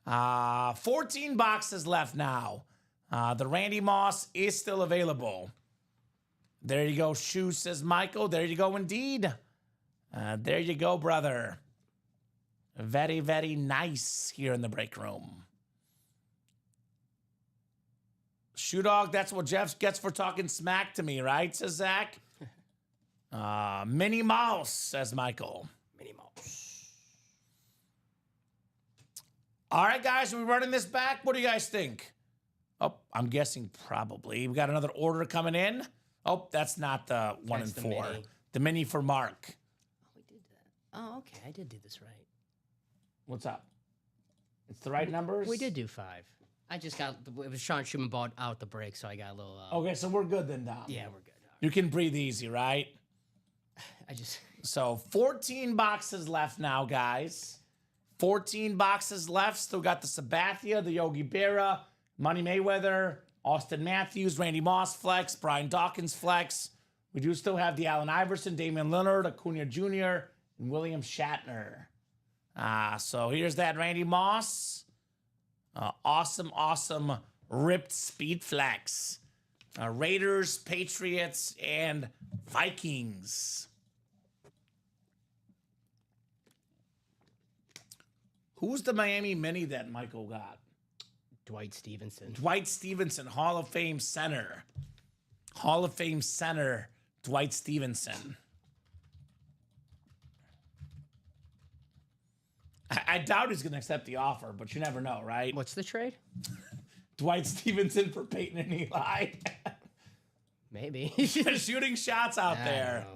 14 boxes left now. The Randy Moss is still available. There you go, shoe, says Michael. There you go, indeed. There you go, brother. Very, very nice here in the break room. Shoe dog, that's what Jeff gets for talking smack to me, right, says Zach? Minnie Mouse, says Michael. Minnie Mouse. All right, guys, are we running this back? What do you guys think? Oh, I'm guessing probably. We got another order coming in. Oh, that's not the one That's and the four. mini. The mini for Mark. Oh, we did that. Oh, okay. I did do this right. What's up? It's the right numbers? We did do 5. I just got, it was Sean Schumann bought out the break, so I got a little. Okay, so we're good then, Dom. Yeah, we're good. You can breathe easy, right? I just. So 14 boxes left now, guys. 14 boxes left. Still got the Sabathia, the Yogi Berra, Money Mayweather, Austin Matthews, Randy Moss flex, Brian Dawkins flex. We do still have the Allen Iverson, Damian Lillard, Acuna Jr., and William Shatner. So here's that Randy Moss. Awesome ripped speed flex. Raiders, Patriots, and Vikings. Who's the Miami mini that Michael got? Dwight Stevenson. Dwight Stevenson, Hall of Fame center. Hall of Fame center, Dwight Stevenson. I doubt he's going to accept the offer, but you never know, right? What's the trade? Dwight Stevenson for Peyton and Eli. Maybe. Shooting shots out I there.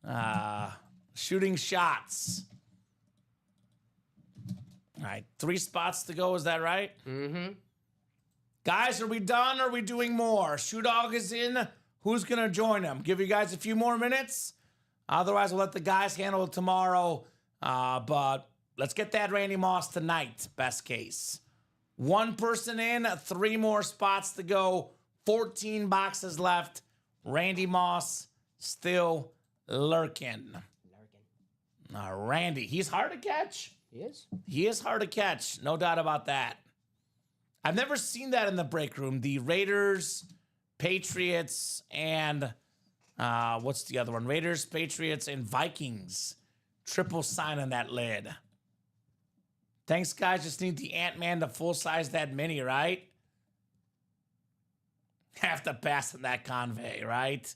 don't know. Shooting shots. All right, 3 spots to go. Is that right? Mm-hmm. Guys, are we done? Or are we doing more? Shoe Dog is in. Who's going to join him? Give you guys a few more minutes. Otherwise, we'll let the guys handle it tomorrow. But let's get that Randy Moss tonight, best case. 1 person in, 3 more spots to go. 14 boxes left. Randy Moss still lurking. Randy, he's hard to catch. He is. He is hard to catch, no doubt about that. I've never seen that in the break room. The Raiders, Patriots, and what's the other one? Raiders, Patriots, and Vikings. Triple sign on that lid. Thanks, guys. Just need the Ant-Man to full-size that mini, right? Have to pass on that Convey, right?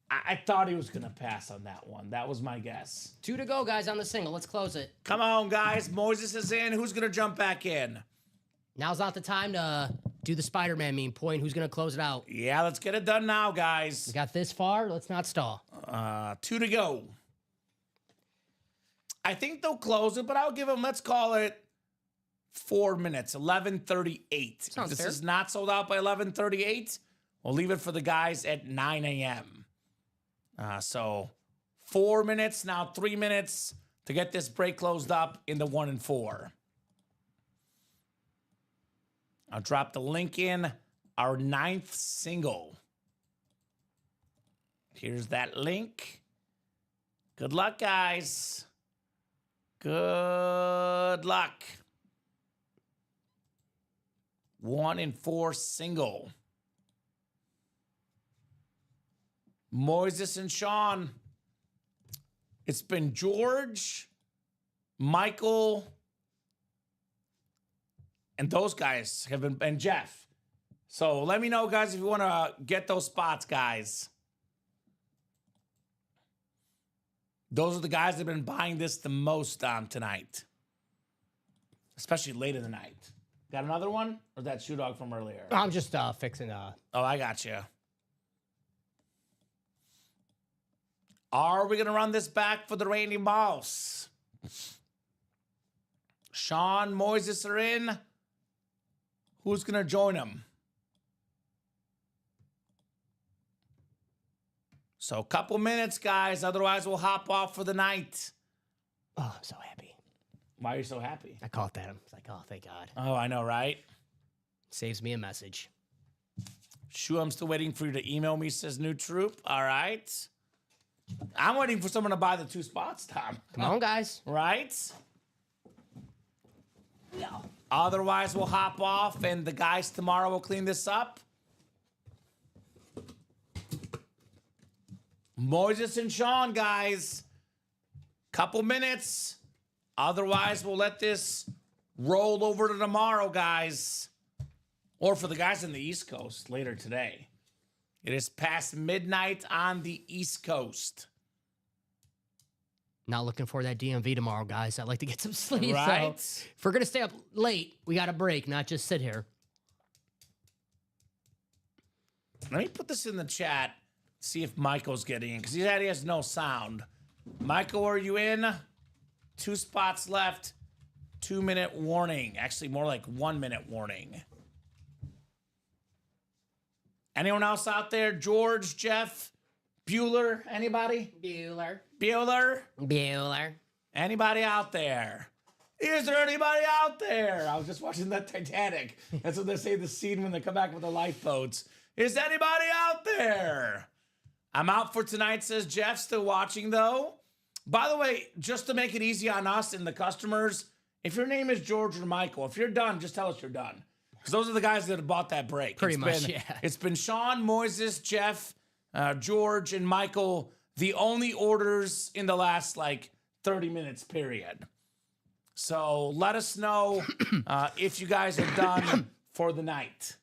I thought he was going to pass on that one. That was my guess. 2 to go, guys, on the single. Let's close it. Come on, guys. Moises is in. Who's going to jump back in? Now's not the time to do the Spider-Man meme point. Who's going to close it out? Yeah, let's get it done now, guys. We got this far. Let's not stall. 2 to go. I think they'll close it, but I'll give them, let's call it 4 minutes, 11:38. Sounds If this fair. is not sold out by 11:38, we'll leave it for the guys at 9 a.m. So 4 minutes, now 3 minutes to get this break closed up in the 1 and 4. I'll drop the link in our 9th single. Here's that link. Good luck, guys. Good luck. 1 and 4 single. Moises and Sean. It's been George, Michael, and those guys have been, and Jeff. So let me know, guys, if you want to get those spots, guys. Those are the guys that have been buying this the most tonight, especially late in the night. Got another one? Or that shoe dog from earlier? I'm just fixing. Oh, I got you. Are we going to run this back for the Randy Mouse? Sean, Moises are in. Who's going to join him? So a couple minutes, guys. Otherwise, we'll hop off for the night. Oh, I'm so happy. Why are you so happy? I caught that. I was like, oh, thank God. Oh, I know, right? Saves me a message. Shu, I'm still waiting for you to email me, says New Troop. All right. I'm waiting for someone to buy the 2 spots, Tom. Come on, guys. Right? Otherwise, we'll hop off, and the guys tomorrow will clean this up. Moises and Sean, guys. Couple minutes. Otherwise, we'll let this roll over to tomorrow, guys. Or for the guys on the East Coast later today. It is past midnight on the East Coast. Not looking for that DMV tomorrow, guys. I'd like to get some sleep. Right? So if we're going to stay up late, we got to break, not just sit here. Let me put this in the chat. See if Michael's getting in, because he said he has no sound. Michael, are you in? 2 spots left. 2-minute warning. Actually, more like 1-minute warning. Anyone else out there? George, Jeff, Bueller, anybody? Bueller. Bueller? Anybody out there? Is there anybody out there? I was just watching that Titanic. That's what they say the scene when they come back with the lifeboats. Is anybody out there? I'm out for tonight, says Jeff. Still watching, though. By the way, just to make it easy on us and the customers, if your name is George or Michael, if you're done, just tell us you're done. Because those are the guys that have bought that break. Pretty much, yeah. It's been Sean, Moises, Jeff, George, and Michael, the only orders in the last, 30 minutes, period. So let us know if you guys are done for the night.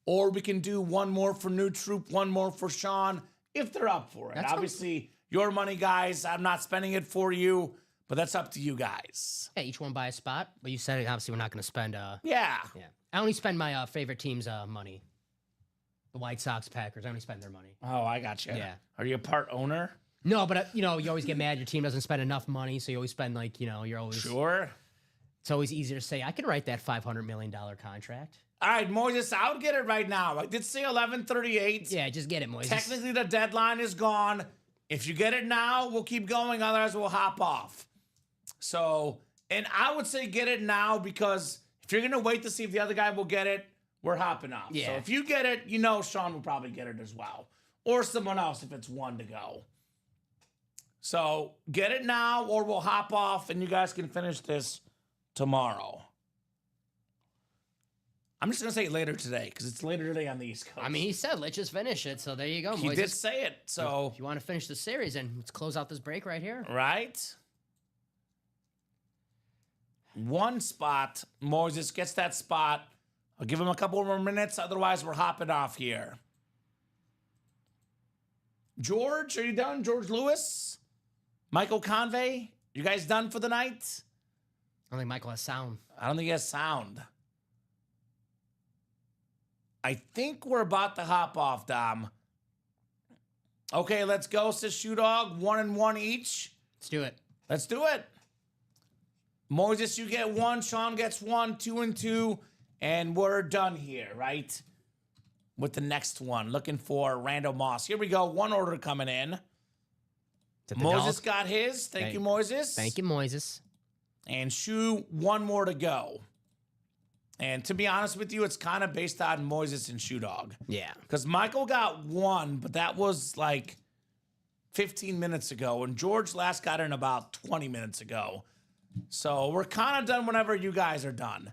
Or we can do one more for New Troop, one more for Sean, if they're up for it. That's Obviously, your money, guys. I'm not spending it for you, but that's up to you guys. Yeah, each one buy a spot. But you said, obviously, we're not going to spend... Yeah. Yeah. I only spend my favorite team's money. The White Sox, Packers. I only spend their money. Oh, I got you. Yeah. Are you a part owner? No, but, you always get mad your team doesn't spend enough money, so you always spend, you're always... Sure. It's always easier to say, I can write that $500 million contract. All right, Moises, I would get it right now. I did say 11:38. Yeah, just get it, Moises. Technically, the deadline is gone. If you get it now, we'll keep going. Otherwise, we'll hop off. So, and I would say get it now, because if you're going to wait to see if the other guy will get it, we're hopping off. Yeah. So if you get it, Sean will probably get it as well. or someone else if it's one to go. So get it now, or we'll hop off and you guys can finish this tomorrow. I'm just going to say later today because it's later today on the East Coast. I mean, he said, let's just finish it. So there you go. He Moises. did say it. So, If you want to finish the series, and let's close out this break right here. right? One spot. Moises gets that spot. I'll give him a couple more minutes. Otherwise, we're hopping off here. George, are you done? George Lewis? Michael Convey? You guys done for the night? I don't think Michael has sound. I don't think he has sound. I think we're about to hop off, Dom. Okay, let's go, says Shoe Dog. 1-1 each. Let's do it. Let's do it. Moses, you get 1. Sean gets 1, 2-2. And we're done here, right? With the next one. Looking for Randall Moss. Here we go. One order coming in. Moses got his. Thank you, Moses. Thank you, Moises. And Shoe, 1 more to go. And to be honest with you, it's kind of based on Moses and Shoe Dog. Yeah. Because Michael got 1, but that was like 15 minutes ago. And George last got in about 20 minutes ago. So we're kind of done whenever you guys are done.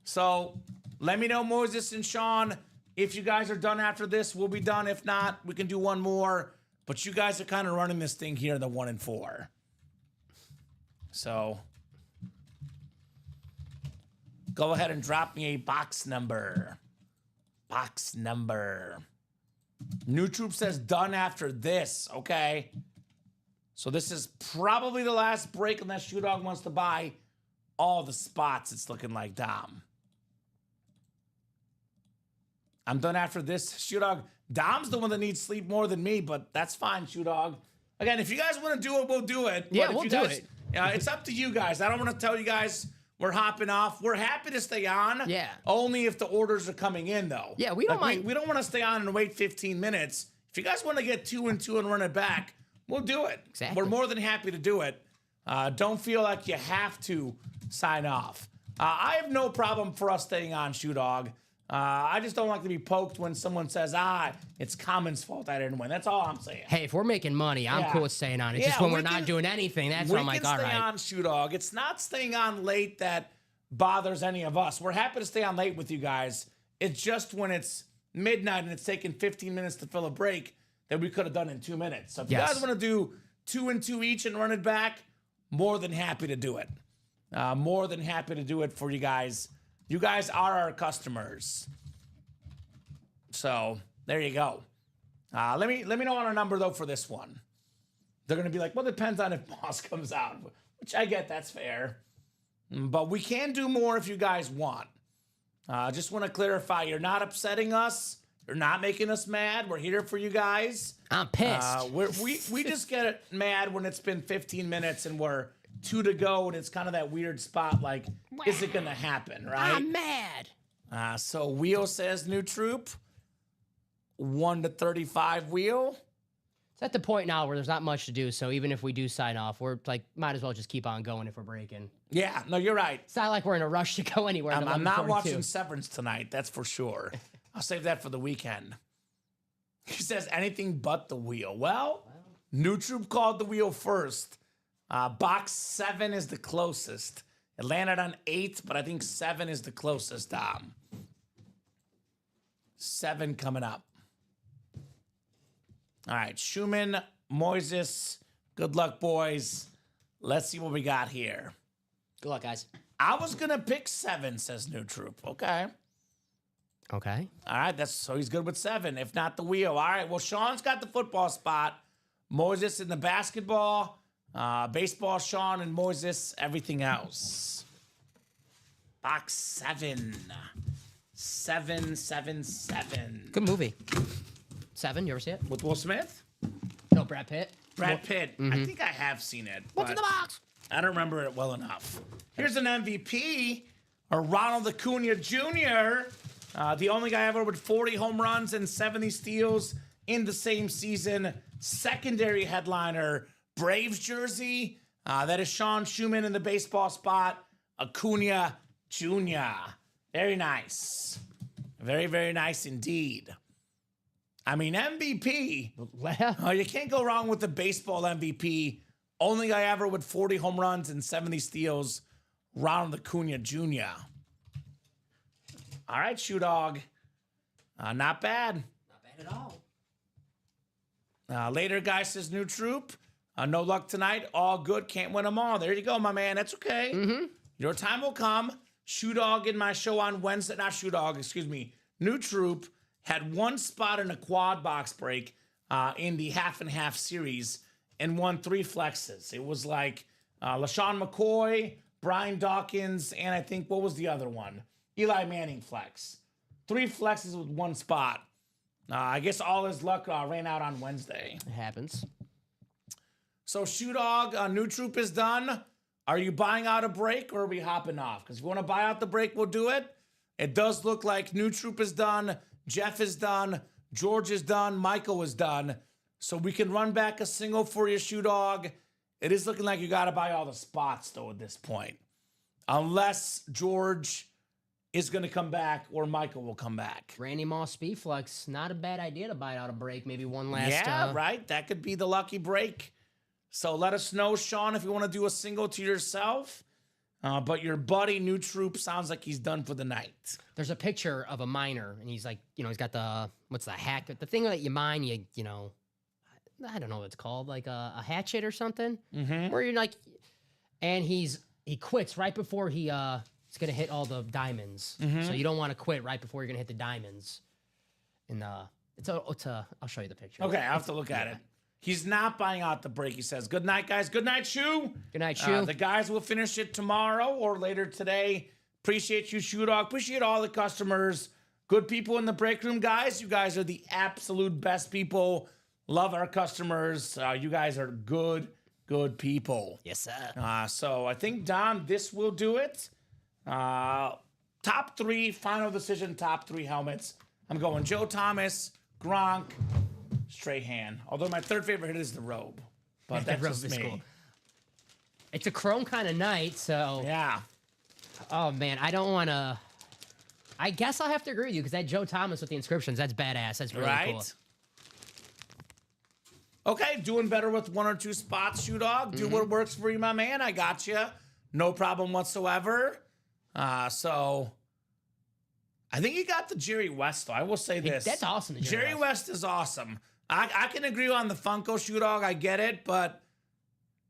So let me know, Moses and Sean, if you guys are done after this, we'll be done. If not, we can do one more. But you guys are kind of running this thing here, the 1-4. So go ahead and drop me a box number. Box number. New Troop says done after this. Okay. So this is probably the last break unless Shoe Dog wants to buy all the spots. It's looking like Dom. I'm done after this. Shoe Dog. Dom's the one that needs sleep more than me, but that's fine, Shoe Dog. Again, if you guys want to do it, we'll do it. Yeah, But if we'll you do guys, it. It's up to you guys. I don't want to tell you guys we're hopping off. We're happy to stay on. Yeah. Only if the orders are coming in, though. Yeah, we don't mind. We don't want to stay on and wait 15 minutes. If you guys want to get 2-2 and run it back, we'll do it. Exactly. We're more than happy to do it. Don't feel like you have to sign off. I have no problem for us staying on, Shoe Dog. I just don't like to be poked when someone says, it's Common's fault I didn't win. That's all I'm saying. Hey, if we're making money, I'm Yeah. cool with staying on. It's Yeah, just when we we're not can- doing anything, that's We when I'm like, can all stay right. on, Shoe Dog. It's not staying on late that bothers any of us. We're happy to stay on late with you guys. It's just when it's midnight and it's taking 15 minutes to fill a break that we could have done in 2 minutes. So if you Yes. guys want to do 2-2 each and run it back, more than happy to do it. More than happy to do it for you guys. You guys are our customers. So there you go. Let me know on a number though for this one. They're gonna be like, well, it depends on if Moss comes out, which I get, that's fair. But we can do more if you guys want. Just want to clarify, you're not upsetting us. You're not making us mad. We're here for you guys. I'm pissed. We just get mad when it's been 15 minutes and we're 2 to go and it's kind of that weird spot like, is it gonna happen, right? I'm mad. So Wheel says New Troop. 1-35 Wheel. It's at the point now where there's not much to do, so even if we do sign off, we're like, might as well just keep on going if we're breaking. Yeah, no, you're right. It's not like we're in a rush to go anywhere. at I'm not 11:42. watching Severance tonight, that's for sure. I'll save that for the weekend. He says anything but the Wheel. Well, New Troop called the Wheel first. Box 7 is the closest. It landed on 8, but I think 7 is the closest, Dom. 7 coming up. All right, Schumann, Moises, good luck, boys. Let's see what we got here. Good luck, guys. I was going to pick 7, says New Troop. Okay. Okay. All right, so he's good with 7, if not the Wheel. All right, well, Sean's got the football spot. Moses in the basketball. Baseball, Sean and Moses, everything else. Box 7. 777. Good movie. 7, you ever see it? With Will Smith? No, Brad Pitt. Brad Pitt. I think I have seen it. What's in but the box? I don't remember it well enough. Here's an MVP, or Ronald Acuna Jr., the only guy ever with 40 home runs and 70 steals in the same season. Secondary headliner, Braves jersey. That is Sean Schumann in the baseball spot. Acuna Jr. Very nice. Very, very nice indeed. I mean, MVP. Yeah. Oh, you can't go wrong with the baseball MVP. Only guy ever with 40 home runs and 70 steals, Ronald Acuna Jr. All right, Shoe Dog. Not bad. Not bad at all. Later, guy says new troop. No luck tonight. All good. Can't win them all. There you go, my man. That's okay. Your time will come. Shoe Dog in my show on Wednesday. Not Shoe Dog, excuse me. New troop had one spot in a quad box break in the half and half series and won 3 flexes. It was like LaShawn McCoy, Brian Dawkins, and I think, what was the other one? Eli Manning flex. 3 flexes with 1 spot. I guess all his luck ran out on Wednesday. It happens. So, Shoe Dog, new troop is done. Are you buying out a break or are we hopping off? Because if you want to buy out the break, we'll do it. It does look like new troop is done. Jeff is done. George is done. Michael is done. So we can run back a single for your Shoe Dog. It is looking like you got to buy all the spots, though, at this point. Unless George is going to come back or Michael will come back. Randy Moss Speedflex, not a bad idea to buy out a break. Maybe one last. Yeah, right. That could be the lucky break. So let us know, Sean, if you want to do a single to yourself. But your buddy, New Troop, sounds like he's done for the night. There's a picture of a miner, and he's like, he's got what's the hack? The thing that you mine, I don't know what it's called, like a hatchet or something, where you're like, and he quits right before he's gonna hit all the diamonds. So you don't want to quit right before you're gonna hit the diamonds. And I'll show you the picture. Okay, I'll have to look at it. He's not buying out the break, he says. Good night, guys. Good night, Shoe. Good night, Shoe. The guys will finish it tomorrow or later today. Appreciate you, Shoe Dog. Appreciate all the customers. Good people in the break room, guys. You guys are the absolute best people. Love our customers. You guys are good people. Yes, sir. So I think, Don, this will do it. Top 3, final decision, top 3 helmets. I'm going Joe Thomas, Gronk, Strahan. Although my third favorite hit is the robe. But that's Robe just is me. cool. It's a chrome kind of night, so. Yeah. Oh, man, I don't want to. I guess I'll have to agree with you because that Joe Thomas with the inscriptions, that's badass. That's really cool. Okay, doing better with 1 or 2 spots, Shoe Dog. Do what works for you, my man. I got you. No problem whatsoever. So I think you got the Jerry West, though. I will say this. That's awesome. the Jerry West is awesome. I can agree on the Funko, Shoe Dog. I get it, but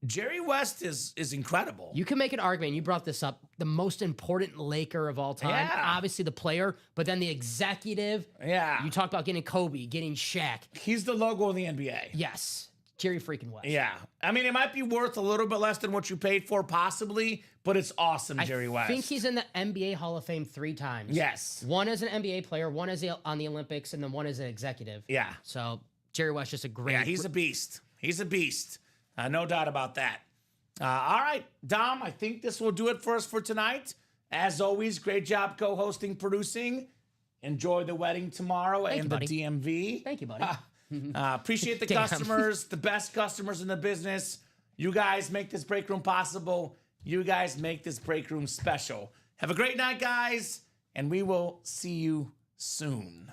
Jerry West is incredible. You can make an argument. You brought this up. The most important Laker of all time. Yeah. Obviously the player, but then the executive. Yeah. You talked about getting Kobe, getting Shaq. He's the logo of the NBA. Yes. Jerry freaking West. Yeah. I mean, it might be worth a little bit less than what you paid for, possibly, but it's awesome, Jerry West. I think he's in the NBA Hall of Fame 3 times. Yes. One as an NBA player, one as on the Olympics, and then one as an executive. Yeah. So Jerry West just a great. Yeah, he's a beast. He's a beast. No doubt about that. All right, Dom, I think this will do it for us for tonight. As always, great job co-hosting, producing. Enjoy the wedding tomorrow and the DMV. Thank you, buddy. Appreciate the customers, the best customers in the business. You guys make this break room possible. You guys make this break room special. Have a great night, guys, and we will see you soon.